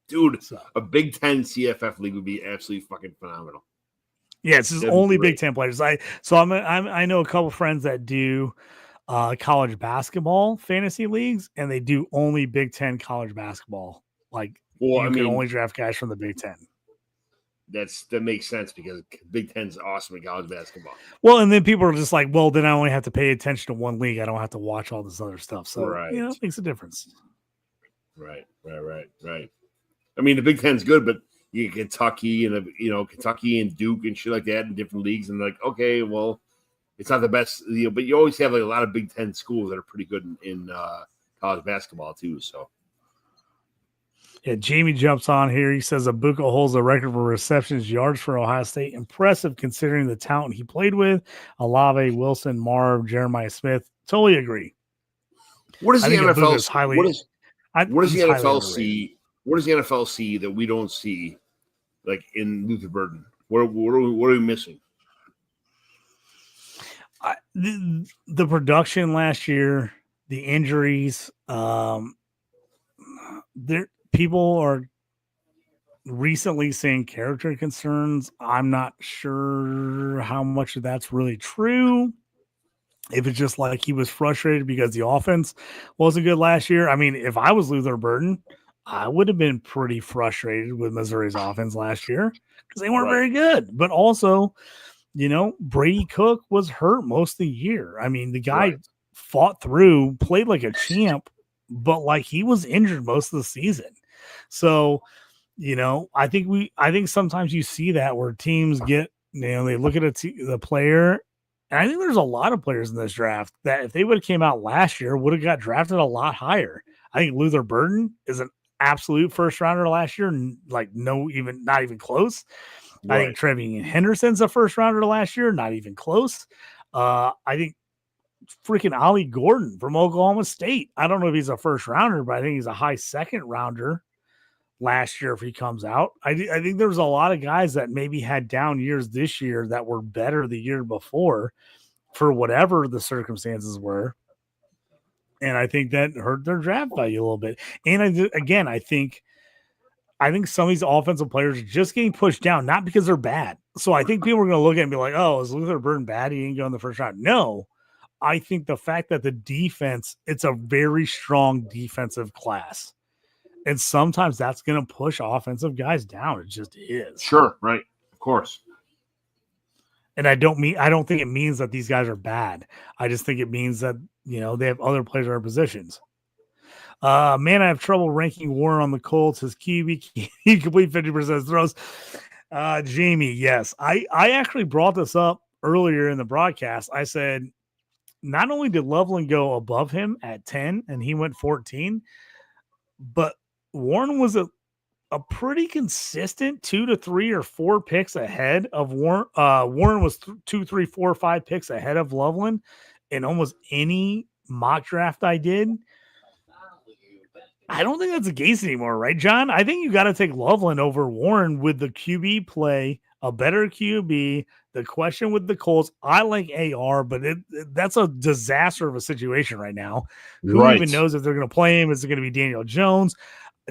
Speaker 14: Dude, a Big 10 CFF league would be absolutely fucking phenomenal.
Speaker 1: Yeah, it's just only Big 10 players. I know a couple friends that do college basketball fantasy leagues, and they do only Big 10 college basketball. Like, you can only draft guys from the Big 10.
Speaker 14: That makes sense because Big 10 is awesome in college basketball.
Speaker 1: Well, and then people are just like, well, then I only have to pay attention to one league. I don't have to watch all this other stuff. So, it makes a difference.
Speaker 14: Right. I mean, the Big 10's good, but you get Kentucky and Kentucky and Duke and shit like that in different leagues, and like, okay, well, it's not the best, but you always have like a lot of Big 10 schools that are pretty good in college basketball too. So.
Speaker 1: Yeah, Jamie jumps on here. He says Abuka holds a record for receptions yards for Ohio State. Impressive considering the talent he played with. Olave, Wilson, Marv, Jeremiah Smith. Totally agree.
Speaker 14: What does the NFL
Speaker 1: highly?
Speaker 14: What does the NFL see? What does the NFL see that we don't see, like in Luther Burden? What are we missing?
Speaker 1: The production last year, the injuries. People are recently saying character concerns. I'm not sure how much of that's really true. If it's just like he was frustrated because the offense wasn't good last year. I mean, if I was Luther Burden, I would have been pretty frustrated with Missouri's offense last year because they weren't very good. But also, Brady Cook was hurt most of the year. I mean, the guy fought through, played like a champ, but like he was injured most of the season. So, I think sometimes you see that where teams get, they look at the player, and I think there's a lot of players in this draft that if they would have came out last year, would have got drafted a lot higher. I think Luther Burden is an absolute first rounder last year, like not even close. Right. I think Trevian Henderson's a first rounder last year, not even close. I think freaking Ollie Gordon from Oklahoma State. I don't know if he's a first rounder, but I think he's a high second rounder last year if he comes out. I think there's a lot of guys that maybe had down years this year that were better the year before for whatever the circumstances were. And I think that hurt their draft value a little bit. And I think some of these offensive players are just getting pushed down, not because they're bad. So I think people are going to look at it and be like, oh, is Luther Burden bad? He didn't go in the first round. No, I think the fact that the defense, it's a very strong defensive class. And sometimes that's going to push offensive guys down. It just is.
Speaker 14: Sure. Right. Of course.
Speaker 1: And I don't think it means that these guys are bad. I just think it means that, they have other players in their positions. Man, I have trouble ranking Warren on the Colts. His QB, he complete 50% of throws. Jamie, yes. I actually brought this up earlier in the broadcast. I said, not only did Loveland go above him at 10 and he went 14, but Warren was a pretty consistent 2 to 3 or 4 picks ahead of Warren. Warren was 2, 3, 4, 5 picks ahead of Loveland in almost any mock draft I did. I don't think that's the case anymore, right, John? I think you got to take Loveland over Warren with the QB play, a better QB. The question with the Colts, I like AR, but that's a disaster of a situation right now. Who even knows if they're going to play him? Is it going to be Daniel Jones?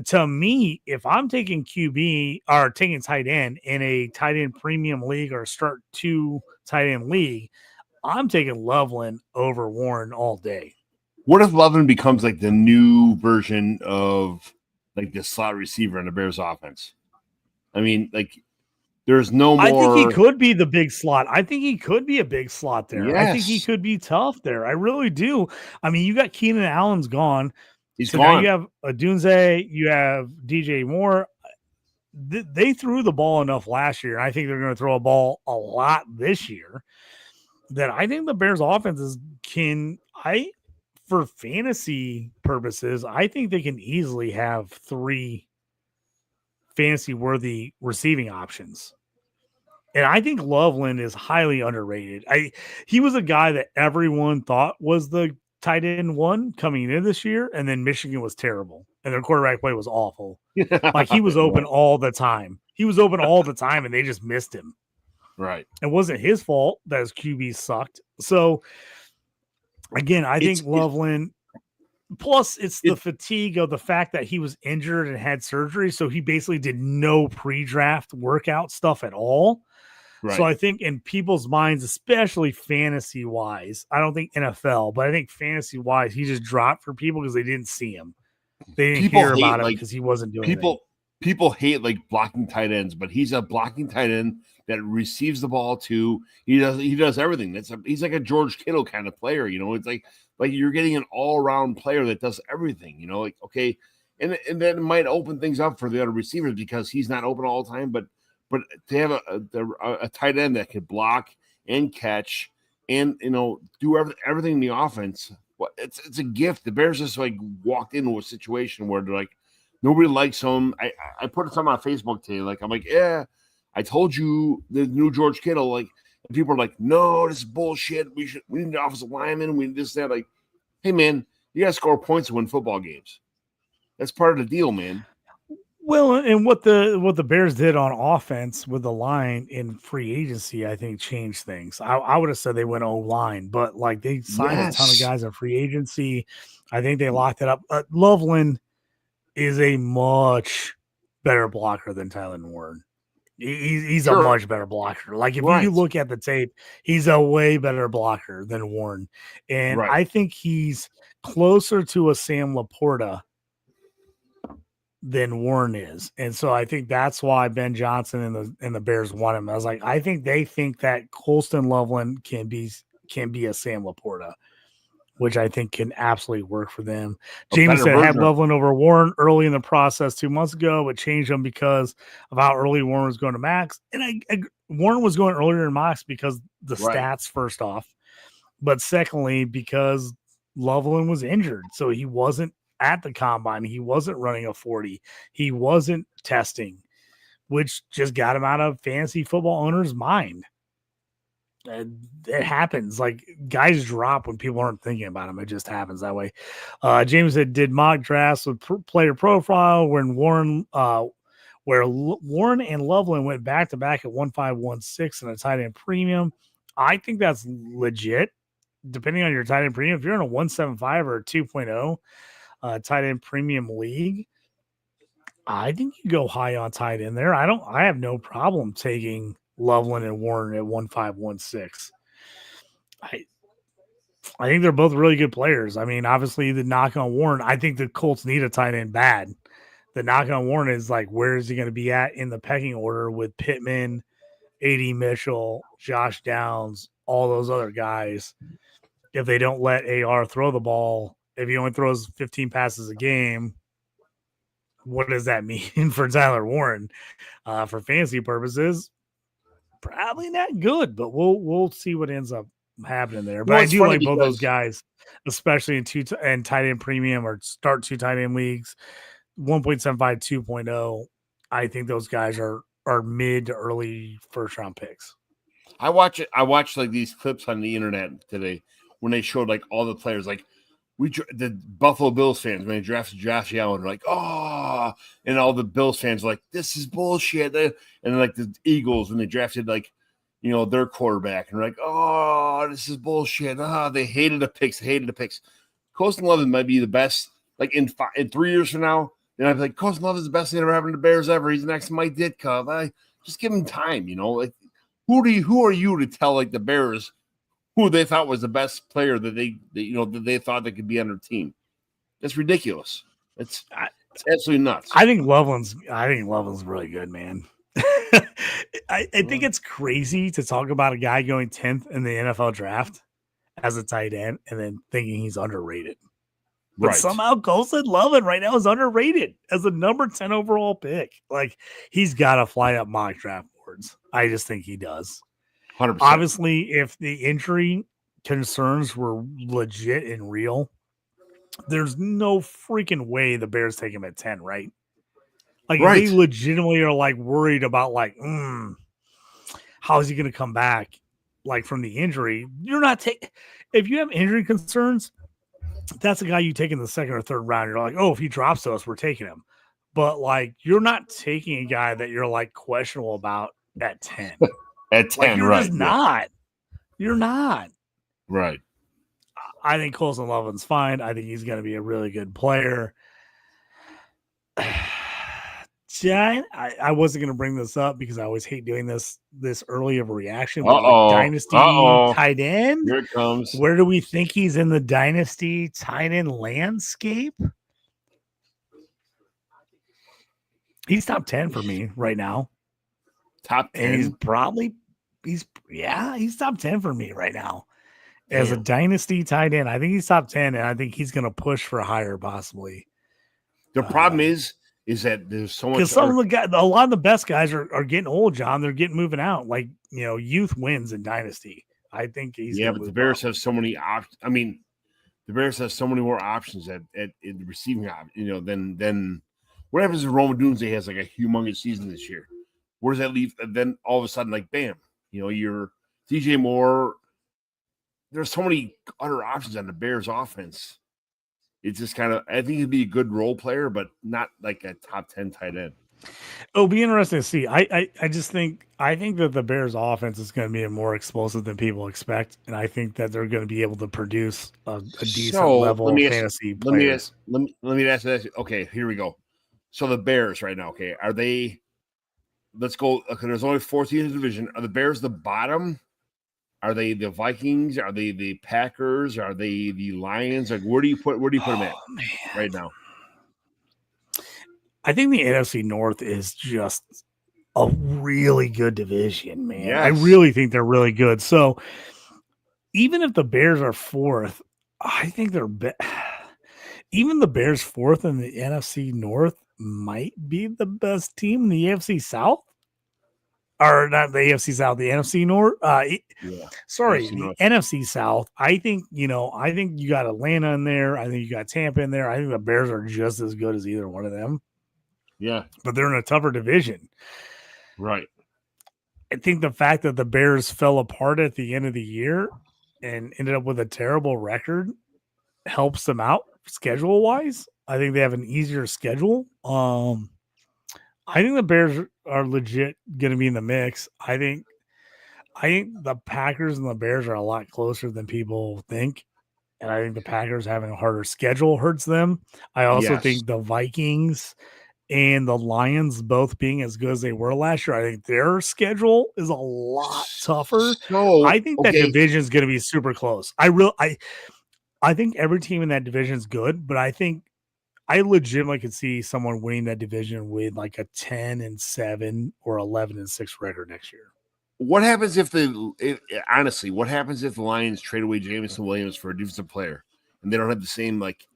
Speaker 1: To me, if I'm taking QB or taking tight end in a tight end premium league or start 2 tight end league, I'm taking Loveland over Warren all day.
Speaker 14: What if Loveland becomes like the new version of like the slot receiver in the Bears offense? I mean, like there's no more.
Speaker 1: I think he could be the big slot. I think he could be a big slot there.
Speaker 14: Yes.
Speaker 1: I think he could be tough there. I really do. I mean, you got Keenan Allen's gone.
Speaker 14: He's
Speaker 1: so
Speaker 14: gone.
Speaker 1: Now you have Adunze, you have DJ Moore. They threw the ball enough last year. I think they're going to throw a ball a lot this year. That I think the Bears offenses for fantasy purposes, I think they can easily have 3 fantasy-worthy receiving options. And I think Loveland is highly underrated. He was a guy that everyone thought was the tight end 1 coming in this year, and then Michigan was terrible, and their quarterback play was awful. Like he was open all the time. And they just missed him.
Speaker 14: Right.
Speaker 1: It wasn't his fault that his QB sucked. So, again, I think Loveland, plus it's the fatigue of the fact that he was injured and had surgery. So he basically did no pre-draft workout stuff at all. Right. So I think in people's minds, especially fantasy-wise, I don't think NFL, but I think fantasy-wise, he just dropped for people because they didn't see him. They didn't hear about him because he wasn't doing anything.
Speaker 14: People hate like blocking tight ends, but he's a blocking tight end that receives the ball too. He does everything. He's like a George Kittle kind of player, It's like you're getting an all-around player that does everything, Like okay, and then it might open things up for the other receivers because he's not open all the time. But to have a tight end that could block and catch and do everything in the offense, it's a gift. The Bears just like walked into a situation where they're like nobody likes him. I put something on Facebook today. Like I'm like, yeah. I told you the new George Kittle, like, and people are like, no, this is bullshit. We need an offensive lineman. We need this, that. Like, hey, man, you got to score points to win football games. That's part of the deal, man.
Speaker 1: Well, and what the Bears did on offense with the line in free agency, I think changed things. I would have said they went O-line, but like they signed a ton of guys in free agency. I think they locked it up. Loveland is a much better blocker than Tyler Warren. He's a much better blocker. Like if you look at the tape, he's a way better blocker than Warren. And I think he's closer to a Sam Laporta than Warren is. And so I think that's why Ben Johnson and the Bears want him. I was like, I think they think that Colston Loveland can be a Sam Laporta, which I think can absolutely work for them. Jamie said had Loveland over Warren early in the process 2 months ago, but changed them because of how early Warren was going to max. And Warren was going earlier in max because the stats, first off, but secondly, because Loveland was injured. So he wasn't at the combine. He wasn't running a 40. He wasn't testing, which just got him out of fantasy football owners' mind. It happens. Like guys drop when people aren't thinking about them. It just happens that way. James said, did mock drafts with player profile when Warren and Loveland went back to back at 1.516 and a tight end premium. I think that's legit. Depending on your tight end premium, if you're in a 1.75 or a 2.0 tight end premium league, I think you go high on tight end there. I have no problem taking Loveland and Warren at 1.516. I think they're both really good players. I mean, obviously the knock on Warren, I think the Colts need a tight end bad. The knock on Warren is like, where is he going to be at in the pecking order with Pittman, A.D. Mitchell, Josh Downs, all those other guys? If they don't let AR throw the ball, if he only throws 15 passes a game, what does that mean for Tyler Warren? For fantasy purposes, probably not good, but we'll see what ends up happening there. But I do like both those guys, especially in tight end premium or start 2 tight end leagues. 1.75, 2.0. I think those guys are mid to early first round picks.
Speaker 14: I watched like these clips on the internet today when they showed like all the players, like the Buffalo Bills fans when they drafted Josh Allen, like, oh, and all the Bills fans like, this is bullshit. And then like the Eagles when they drafted like, their quarterback and like, oh, this is bullshit. They hated the picks. Colston Love might be the best. Like in 3 years from now, and I'd be like, Colston Love is the best thing that ever happened to the Bears ever. He's the next Mike Ditka. Just give him time, like who are you to tell like the Bears who they thought was the best player that they thought that could be on their team? That's ridiculous. It's absolutely nuts.
Speaker 1: I think Loveland's really good, man. I think it's crazy to talk about a guy going 10th in the NFL draft as a tight end and then thinking he's underrated. But somehow Colston Loveland right now is underrated as a number 10 overall pick. Like, he's got to fly up mock draft boards. I just think he does.
Speaker 14: 100%.
Speaker 1: Obviously, if the injury concerns were legit and real, there's no freaking way the Bears take him at 10, right? Like, if they legitimately are, like, worried about, like, how is he going to come back, like, from the injury? You're not taking – if you have injury concerns – that's a guy you take in the second or third round. You're like, oh, if he drops to us, we're taking him. But like, you're not taking a guy that you're like questionable about at 10.
Speaker 14: At 10,
Speaker 1: like, you're
Speaker 14: right?
Speaker 1: Just not. You're not.
Speaker 14: Right.
Speaker 1: I think Colston Loveland's fine. I think he's going to be a really good player. I wasn't going to bring this up because I always hate doing this early of a reaction. Like Dynasty tight end.
Speaker 14: Here it comes.
Speaker 1: Where do we think he's in the Dynasty tight end landscape? He's top 10 for me right now.
Speaker 14: Top 10.
Speaker 1: And he's top 10 for me right now. As a Dynasty tight end, I think he's top 10, and I think he's going to push for higher possibly.
Speaker 14: The problem is that there's so much.
Speaker 1: Because some of the guys, a lot of the best guys are getting old, John. They're getting moving out. Like, youth wins in Dynasty. I think he's
Speaker 14: but the Bears have so many options. I mean, the Bears have so many more options at the receiving option, than what happens if Roma Dunze has like a humongous season this year? Where does that leave? And then all of a sudden, like, bam, you're DJ Moore. There's so many other options on the Bears offense. It's just kind of, I think he'd be a good role player, but not like a top 10 tight end.
Speaker 1: It'll be interesting to see. I think that the Bears offense is going to be more explosive than people expect. And I think that they're going to be able to produce a decent level of fantasy players.
Speaker 14: Let me ask that. Okay, here we go. So the Bears right now, okay, are they, let's go. Okay, there's only 4 teams in the division. Are the Bears the bottom? Are they the Vikings? Are they the Packers? Are they the Lions? Like, where do you put them at right now?
Speaker 1: I think the NFC North is just a really good division, man.
Speaker 14: Yes.
Speaker 1: I really think they're really good. So even if the Bears are 4th, I think they're even the Bears 4th in the NFC North might be the best team in the AFC South. Or not the AFC South, the NFC North. Sorry,
Speaker 14: NFC
Speaker 1: the
Speaker 14: North.
Speaker 1: NFC South. I think you got Atlanta in there. I think you got Tampa in there. I think the Bears are just as good as either one of them.
Speaker 14: Yeah.
Speaker 1: But they're in a tougher division.
Speaker 14: Right.
Speaker 1: I think the fact that the Bears fell apart at the end of the year and ended up with a terrible record helps them out schedule wise. I think they have an easier schedule. I think the Bears are legit going to be in the mix. I think the Packers and the Bears are a lot closer than people think. And I think the Packers having a harder schedule hurts them. I also think the Vikings and the Lions both being as good as they were last year, I think their schedule is a lot tougher.
Speaker 14: So,
Speaker 1: I think that division is going to be super close. I think every team in that division is good, but I think I legitimately could see someone winning that division with like a 10-7 or 11-6 record next year.
Speaker 14: What happens if honestly, what happens if the Lions trade away Jameson Williams for a defensive player and they don't have the same like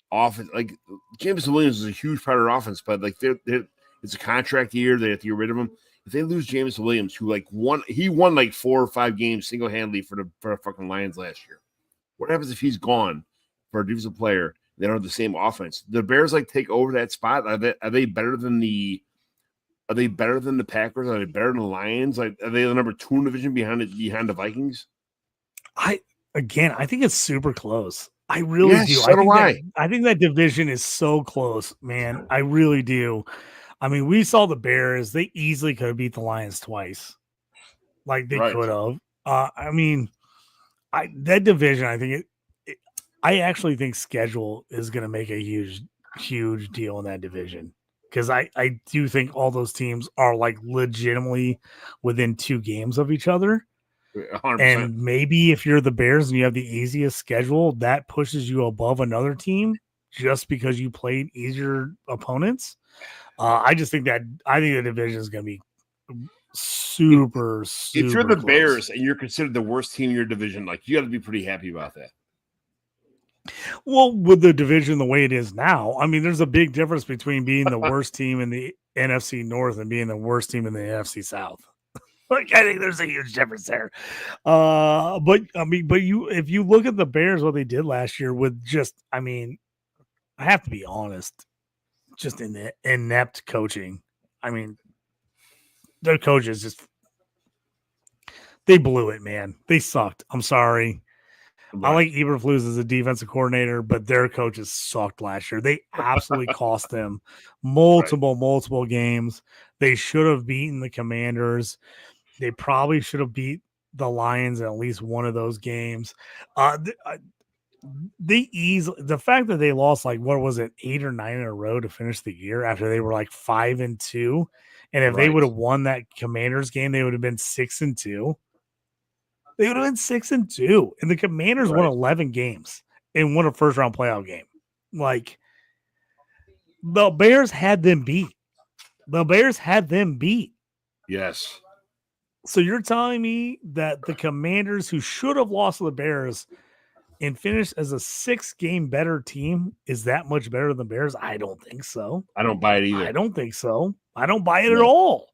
Speaker 14: offense? Like Jameson Williams is a huge part of their offense, but like it's a contract year, they have to get rid of him. If they lose Jameson Williams, who won like 4 or 5 games single handedly for the fucking Lions last year, what happens if he's gone for a defensive player? They don't have the same offense. The Bears take over that spot. Are they better than the? Are they better than the Packers? Are they better than the Lions? Are they the number 2 in the division behind the Vikings?
Speaker 1: I think it's super close. I really do.
Speaker 14: So do I.
Speaker 1: I think that division is so close, man. I really do. I mean, we saw the Bears. They easily could have beat the Lions twice. Like they could have. I mean, that division, I think I actually think schedule is going to make a huge deal in that division. Because I do think all those teams are like legitimately within 2 games of each other.
Speaker 14: 100%.
Speaker 1: And maybe if you're the Bears and you have the easiest schedule, that pushes you above another team just because you played easier opponents. I think the division is going to be super
Speaker 14: if you're the
Speaker 1: close.
Speaker 14: Bears and you're considered the worst team in your division, like you got to be pretty happy about that.
Speaker 1: Well, with the division the way it is now, I mean, there's a big difference between being the worst team in the NFC North and being the worst team in the NFC South. Like, I think there's a huge difference there. But if you look at the Bears, what they did last year with I have to be honest, just in the inept coaching. I mean, their coaches they blew it, man. They sucked. I'm sorry. I like Eberflus as a defensive coordinator, but their coaches sucked last year. They absolutely cost them multiple games. They should have beaten the Commanders. They probably should have beat the Lions in at least one of those games. The fact that they lost 8 or 9 in a row to finish the year after they were 5-2, and if they would have won that Commanders game, they would have been 6-2. They would have been 6-2, and the Commanders won 11 games and won a first-round playoff game. Like, the Bears had them beat.
Speaker 14: Yes.
Speaker 1: So you're telling me that the Commanders, who should have lost to the Bears and finished as a 6-game better team, is that much better than the Bears? I don't think so.
Speaker 14: I don't buy it either.
Speaker 1: I don't think so. I don't buy it at all.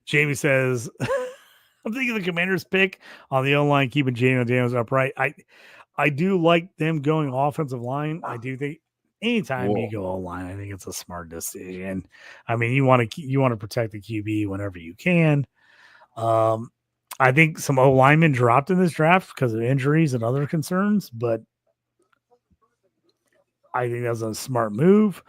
Speaker 1: Jamie says, I'm thinking the Commanders pick on the O-line, keeping Jano Daniels upright. I do like them going offensive line. I do think anytime you go O-line, I think it's a smart decision. I mean, you want to protect the QB whenever you can. I think some O-linemen dropped in this draft because of injuries and other concerns, but I think that's a smart move.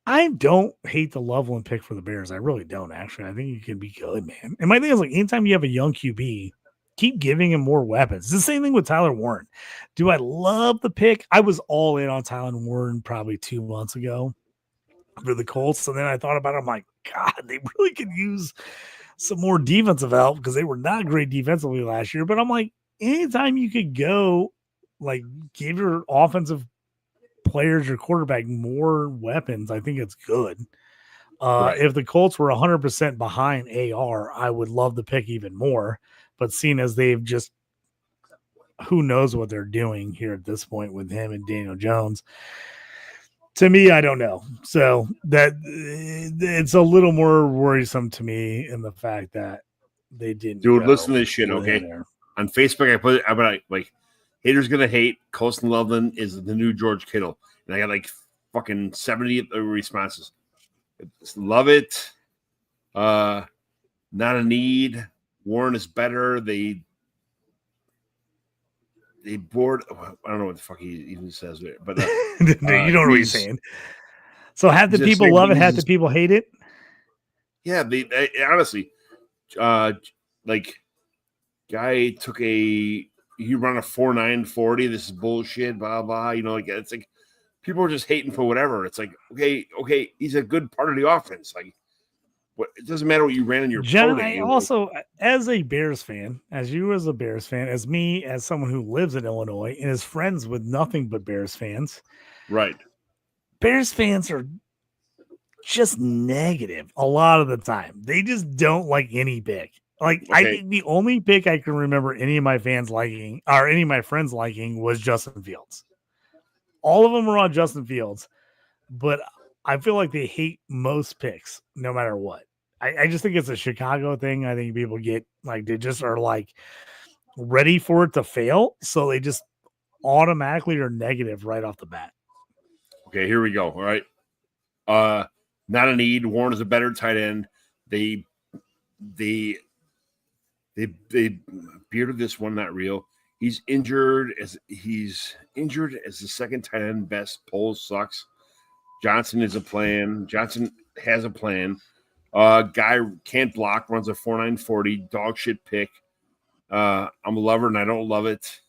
Speaker 1: I don't hate the Loveland pick for the Bears. I really don't, actually. I think you can be good, man. And my thing is, anytime you have a young QB, keep giving him more weapons. It's the same thing with Tyler Warren. Do I love the pick? I was all in on Tyler Warren probably 2 months ago for the Colts. And then I thought about it. I'm like, God, they really could use some more defensive help because they were not great defensively last year. But I'm like, anytime you could go, give your offensive players, your quarterback, more weapons, I think it's good. If the Colts were 100% behind AR, I would love the pick even more. But seeing as they've just, who knows what they're doing here at this point with him and Daniel Jones, to me, I don't know. So that it's a little more worrisome to me in the fact that they didn't.
Speaker 14: Dude, listen to this shit, okay? On Facebook, I'm like, haters gonna hate. Colston Loveland is the new George Kittle, and I got fucking 70 responses. Love it. Not a need. Warren is better. They board. I don't know what the fuck he even says there, but
Speaker 1: you don't know what he's saying. So half the people love it, half the people hate it.
Speaker 14: Yeah, they honestly, like, guy took he run a 4.940. This is bullshit. Blah blah. You know, like it's like people are just hating for whatever. It's like okay, he's a good part of the offense. Like, what? It doesn't matter what you ran in your.
Speaker 1: John, I also, as a Bears fan, as you as a Bears fan, as me as someone who lives in Illinois and is friends with nothing but Bears fans,
Speaker 14: right?
Speaker 1: Bears fans are just negative a lot of the time. They just don't like any pick. Like, I think the only pick I can remember any of my fans liking or any of my friends liking was Justin Fields. All of them were on Justin Fields, but I feel like they hate most picks no matter what. I just think it's a Chicago thing. I think people get like, they just are like ready for it to fail. So they just automatically are negative right off the bat.
Speaker 14: Okay, here we go. All right. Not a need. Warren is a better tight end. They bearded this one, not real. He's injured as the second tight end best. Poles sucks. Johnson is a plan. Johnson has a plan. Guy can't block, runs a 4.940, dog shit pick. I'm a lover and I don't love it.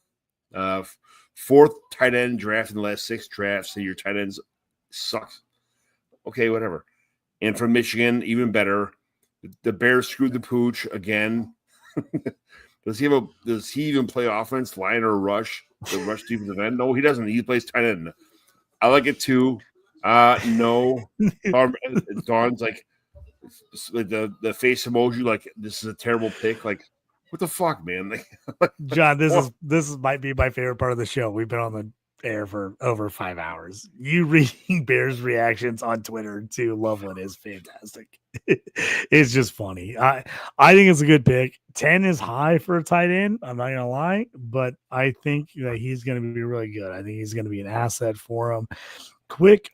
Speaker 14: Fourth tight end draft in the last 6 drafts, so your tight ends sucks. Okay, whatever. And from Michigan, even better. The Bears screwed the pooch again. Does he even play offense, line or rush? The rush defensive end? No, he doesn't. He plays tight end. I like it too. No. Dawn's like the face emoji, like this is a terrible pick. Like, what the fuck, man?
Speaker 1: John, this might be my favorite part of the show. We've been on the air for over 5 hours. You reading Bears reactions on Twitter to Loveland is fantastic. It's just funny. I think it's a good pick. 10 is high for a tight end. I'm not gonna lie, but I think that he's gonna be really good. I think he's gonna be an asset for him. Quick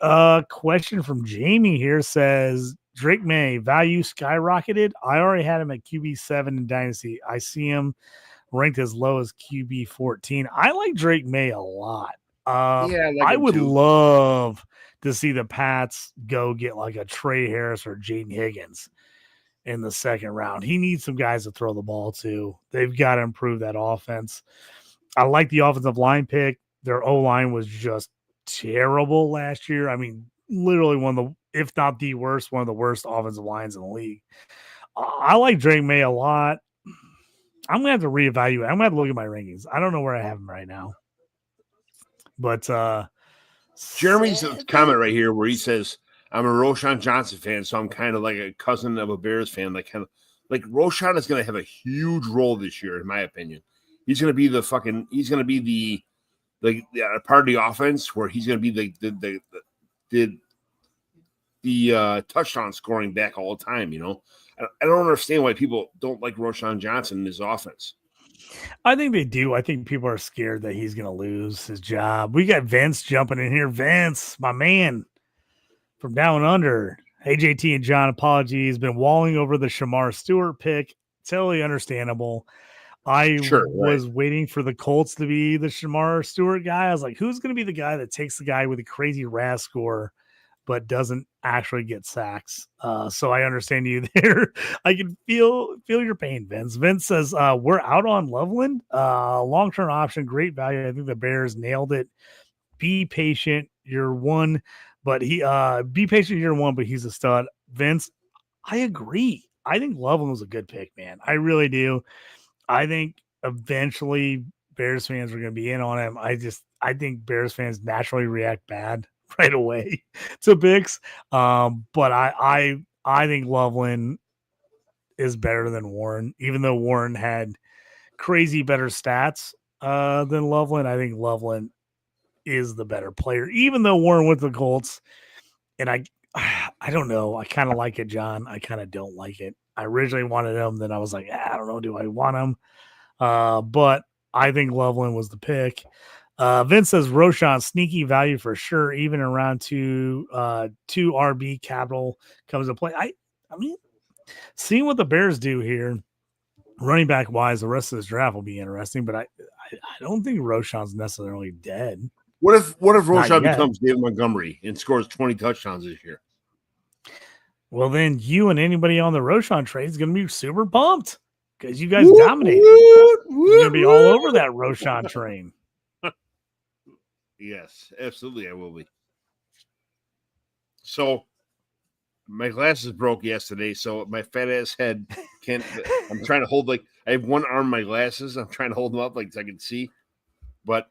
Speaker 1: question from Jamie here says Drake May value skyrocketed. I already had him at QB7 in Dynasty. I see him ranked as low as QB 14. I like Drake May a lot. I would love to see the Pats go get like a Trey Harris or Jaden Higgins in the second round. He needs some guys to throw the ball to. They've got to improve that offense. I like the offensive line pick. Their O-line was just terrible last year. I mean, literally one of the, if not the worst, one of the worst offensive lines in the league. I like Drake May a lot. I'm going to have to reevaluate. I'm going to have to look at my rankings. I don't know where I have him right now. But
Speaker 14: Jeremy's comment right here where he says, I'm a Roshan Johnson fan, so I'm kind of like a cousin of a Bears fan. Like, kind of like Roshan is going to have a huge role this year, in my opinion. He's going to be the part of the offense where he's going to be the touchdown scoring back all the time. You know, I don't understand why people don't like Roshan Johnson in his offense.
Speaker 1: I think they do. I think people are scared that he's going to lose his job. We got Vince jumping in here. Vince, my man from down under. Hey, JT and John, apologies. Been walling over the Shamar Stewart pick. Totally understandable. I was waiting for the Colts to be the Shamar Stewart guy. I was like, who's going to be the guy that takes the guy with a crazy RAS score but doesn't actually get sacks? So I understand you there. I can feel your pain, Vince. Vince says, we're out on Loveland. Long-term option, great value. I think the Bears nailed it. Be patient. You're one, but be patient year one, but he's a stud. Vince, I agree. I think Loveland was a good pick, man. I really do. I think eventually Bears fans are going to be in on him. I think Bears fans naturally react bad right away to picks. But I think Loveland is better than Warren, even though Warren had crazy better stats than Loveland. I think Loveland is the better player, even though Warren went to the Colts. And I don't know. I kind of like it, John. I kind of don't like it. I originally wanted him. Then I was like, I don't know. Do I want him? But I think Loveland was the pick. Vince says Roshan, sneaky value for sure, even around two RB capital comes to play. I mean, seeing what the Bears do here, running back wise, the rest of this draft will be interesting, but I don't think Roshan's necessarily dead.
Speaker 14: What if Roshan becomes David Montgomery and scores 20 touchdowns this year?
Speaker 1: Well, then you and anybody on the Roshan trade is going to be super pumped because you guys dominated. You're going to be all over that Roshan train.
Speaker 14: Yes, absolutely, I will be. So, my glasses broke yesterday, so my fat ass head can't. I'm trying to hold I have one arm in my glasses. I'm trying to hold them up so I can see, but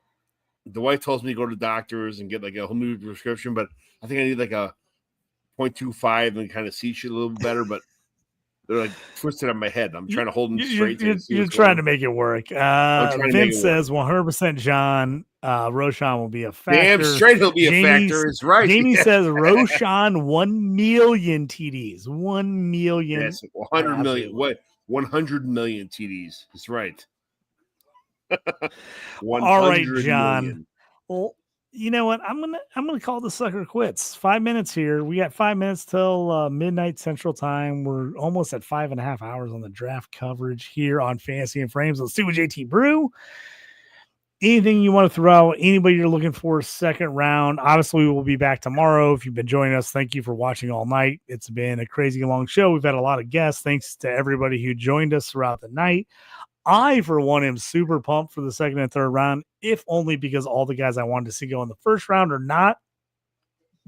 Speaker 14: the wife tells me to go to doctors and get a whole new prescription. But I think I need a 0.25 and kind of see shit a little better. But they're twisted on my head. I'm trying to hold them straight.
Speaker 1: You're trying to make it work. Vince says 100% John. Roshan will be a factor.
Speaker 14: Damn straight he'll be a factor. It's right.
Speaker 1: Jamie says Roshan 1 million TDs. 1 million.
Speaker 14: Yes, 100 million. What? 100 million TDs. That's right.
Speaker 1: All right, John. Million. Well, you know what? I'm gonna call the sucker quits. 5 minutes here. We got 5 minutes till midnight Central Time. We're almost at 5.5 hours on the draft coverage here on Fantasy and Frames. Let's do with JT Brew. Anything you want to throw out? Anybody you're looking for second round? Obviously, we'll be back tomorrow. If you've been joining us, thank you for watching all night. It's been a crazy long show. We've had a lot of guests. Thanks to everybody who joined us throughout the night. I, for one, am super pumped for the second and third round, if only because all the guys I wanted to see go in the first round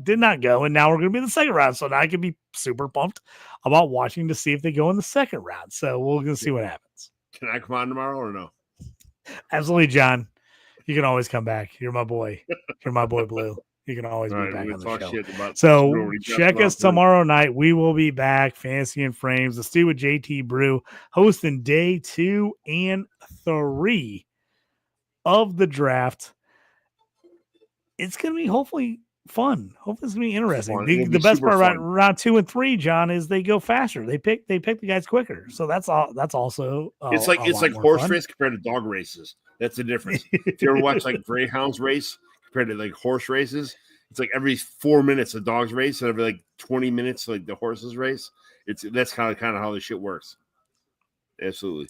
Speaker 1: did not go, and now we're going to be in the second round. So now I can be super pumped about watching to see if they go in the second round. So we're going to see what happens.
Speaker 14: Can I come on tomorrow or no?
Speaker 1: Absolutely, John. You can always come back. You're my boy. You're my boy, Blue. You can always be back on the show. So check us tomorrow night. We will be back. Fantasy and Frames. Let's do with JT Brew hosting day 2 and 3 of the draft. It's going to be hopefully fun. Hopefully it's going to be interesting. The best part about round 2 and 3, John, is they go faster. They pick the guys quicker. So that's also
Speaker 14: it's like horse race compared to dog races. That's the difference. If you ever watch greyhounds race compared to horse races, it's every 4 minutes the dogs race and every 20 minutes the horses race. That's kind of how the shit works. Absolutely.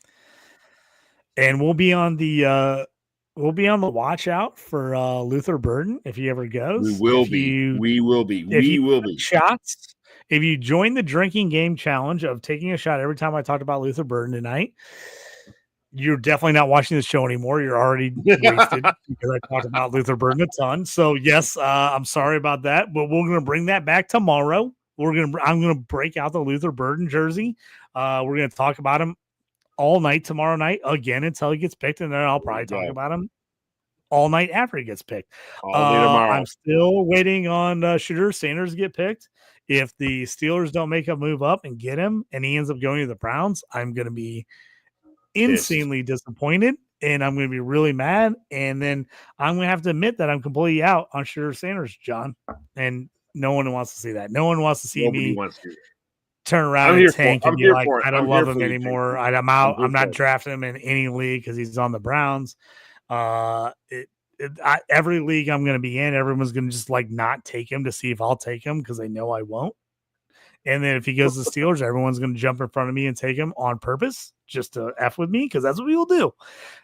Speaker 1: And we'll be on the watch out for Luther Burden if he ever goes.
Speaker 14: We will be.
Speaker 1: Shots. If you join the drinking game challenge of taking a shot every time I talked about Luther Burden tonight, you're definitely not watching this show anymore. You're already wasted because I talked about Luther Burden a ton. So yes, I'm sorry about that, but we're going to bring that back tomorrow. I'm going to break out the Luther Burden jersey. We're going to talk about him all night tomorrow night again until he gets picked, and then I'll probably talk about him all night after he gets picked. I'm still waiting on Shadur Sanders to get picked. If the Steelers don't make a move up and get him, and he ends up going to the Browns, I'm going to be insanely disappointed, and I'm going to be really mad, and then I'm going to have to admit that I'm completely out on Shadur Sanders, John, and no one wants to see that. No one wants to see me turn around and tank and be like, I don't love him anymore. I'm out. I'm not drafting him in any league because he's on the Browns. Every league I'm going to be in, everyone's going to just not take him to see if I'll take him because they know I won't. And then if he goes to the Steelers, everyone's going to jump in front of me and take him on purpose just to F with me because that's what people do.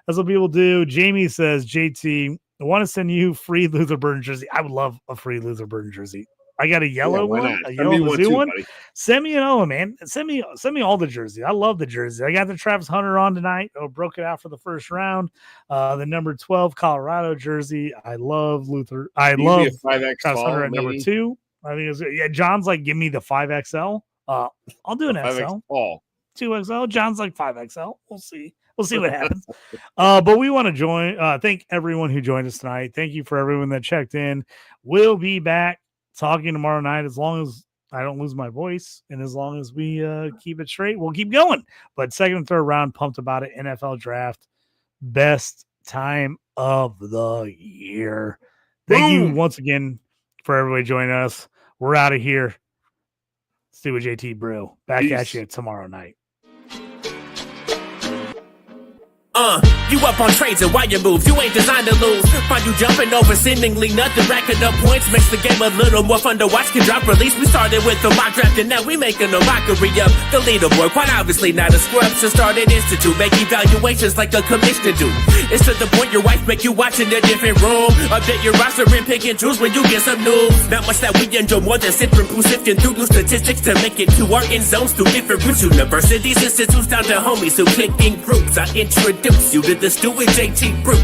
Speaker 1: That's what people do. Jamie says, JT, I want to send you free Luther Burden jersey. I would love a free Luther Burden jersey. I got a yellow one, a yellow Mizzou one. Send me another, man. Send me all the jerseys. I love the jerseys. I got the Travis Hunter on tonight. Broke it out for the first round. The number 12 Colorado jersey. I love Luther. I love Travis Hunter at number 2. I think John's give me the 5XL. I'll do an XL. 2XL. John's 5XL. We'll see. We'll see what happens. But we want to thank everyone who joined us tonight. Thank you for everyone that checked in. We'll be back talking tomorrow night as long as I don't lose my voice and as long as we keep it straight. We'll keep going. But second and third round, pumped about it. NFL draft, best time of the year. Thank you once again for everybody joining us. We're out of here. Let's do a JT Brew. Back at you tomorrow night.
Speaker 2: You up on trades and wire moves, you ain't designed to lose. Find you jumping over seemingly nothing, racking up points, makes the game a little more fun to watch. Can drop release, we started with the mock draft and now we making a mockery of the leaderboard. Quite obviously not a scrub, so start an institute, make evaluations like a commissioner do. It's to the point your wife make you watch in a different room. Update your roster and pick and choose when you get some news. Not much that we enjoy more than sifting through through new statistics to make it to our end zones through different routes. Universities, institutes, down to homies who click in groups. I introduce you to the Stu and JT Brew.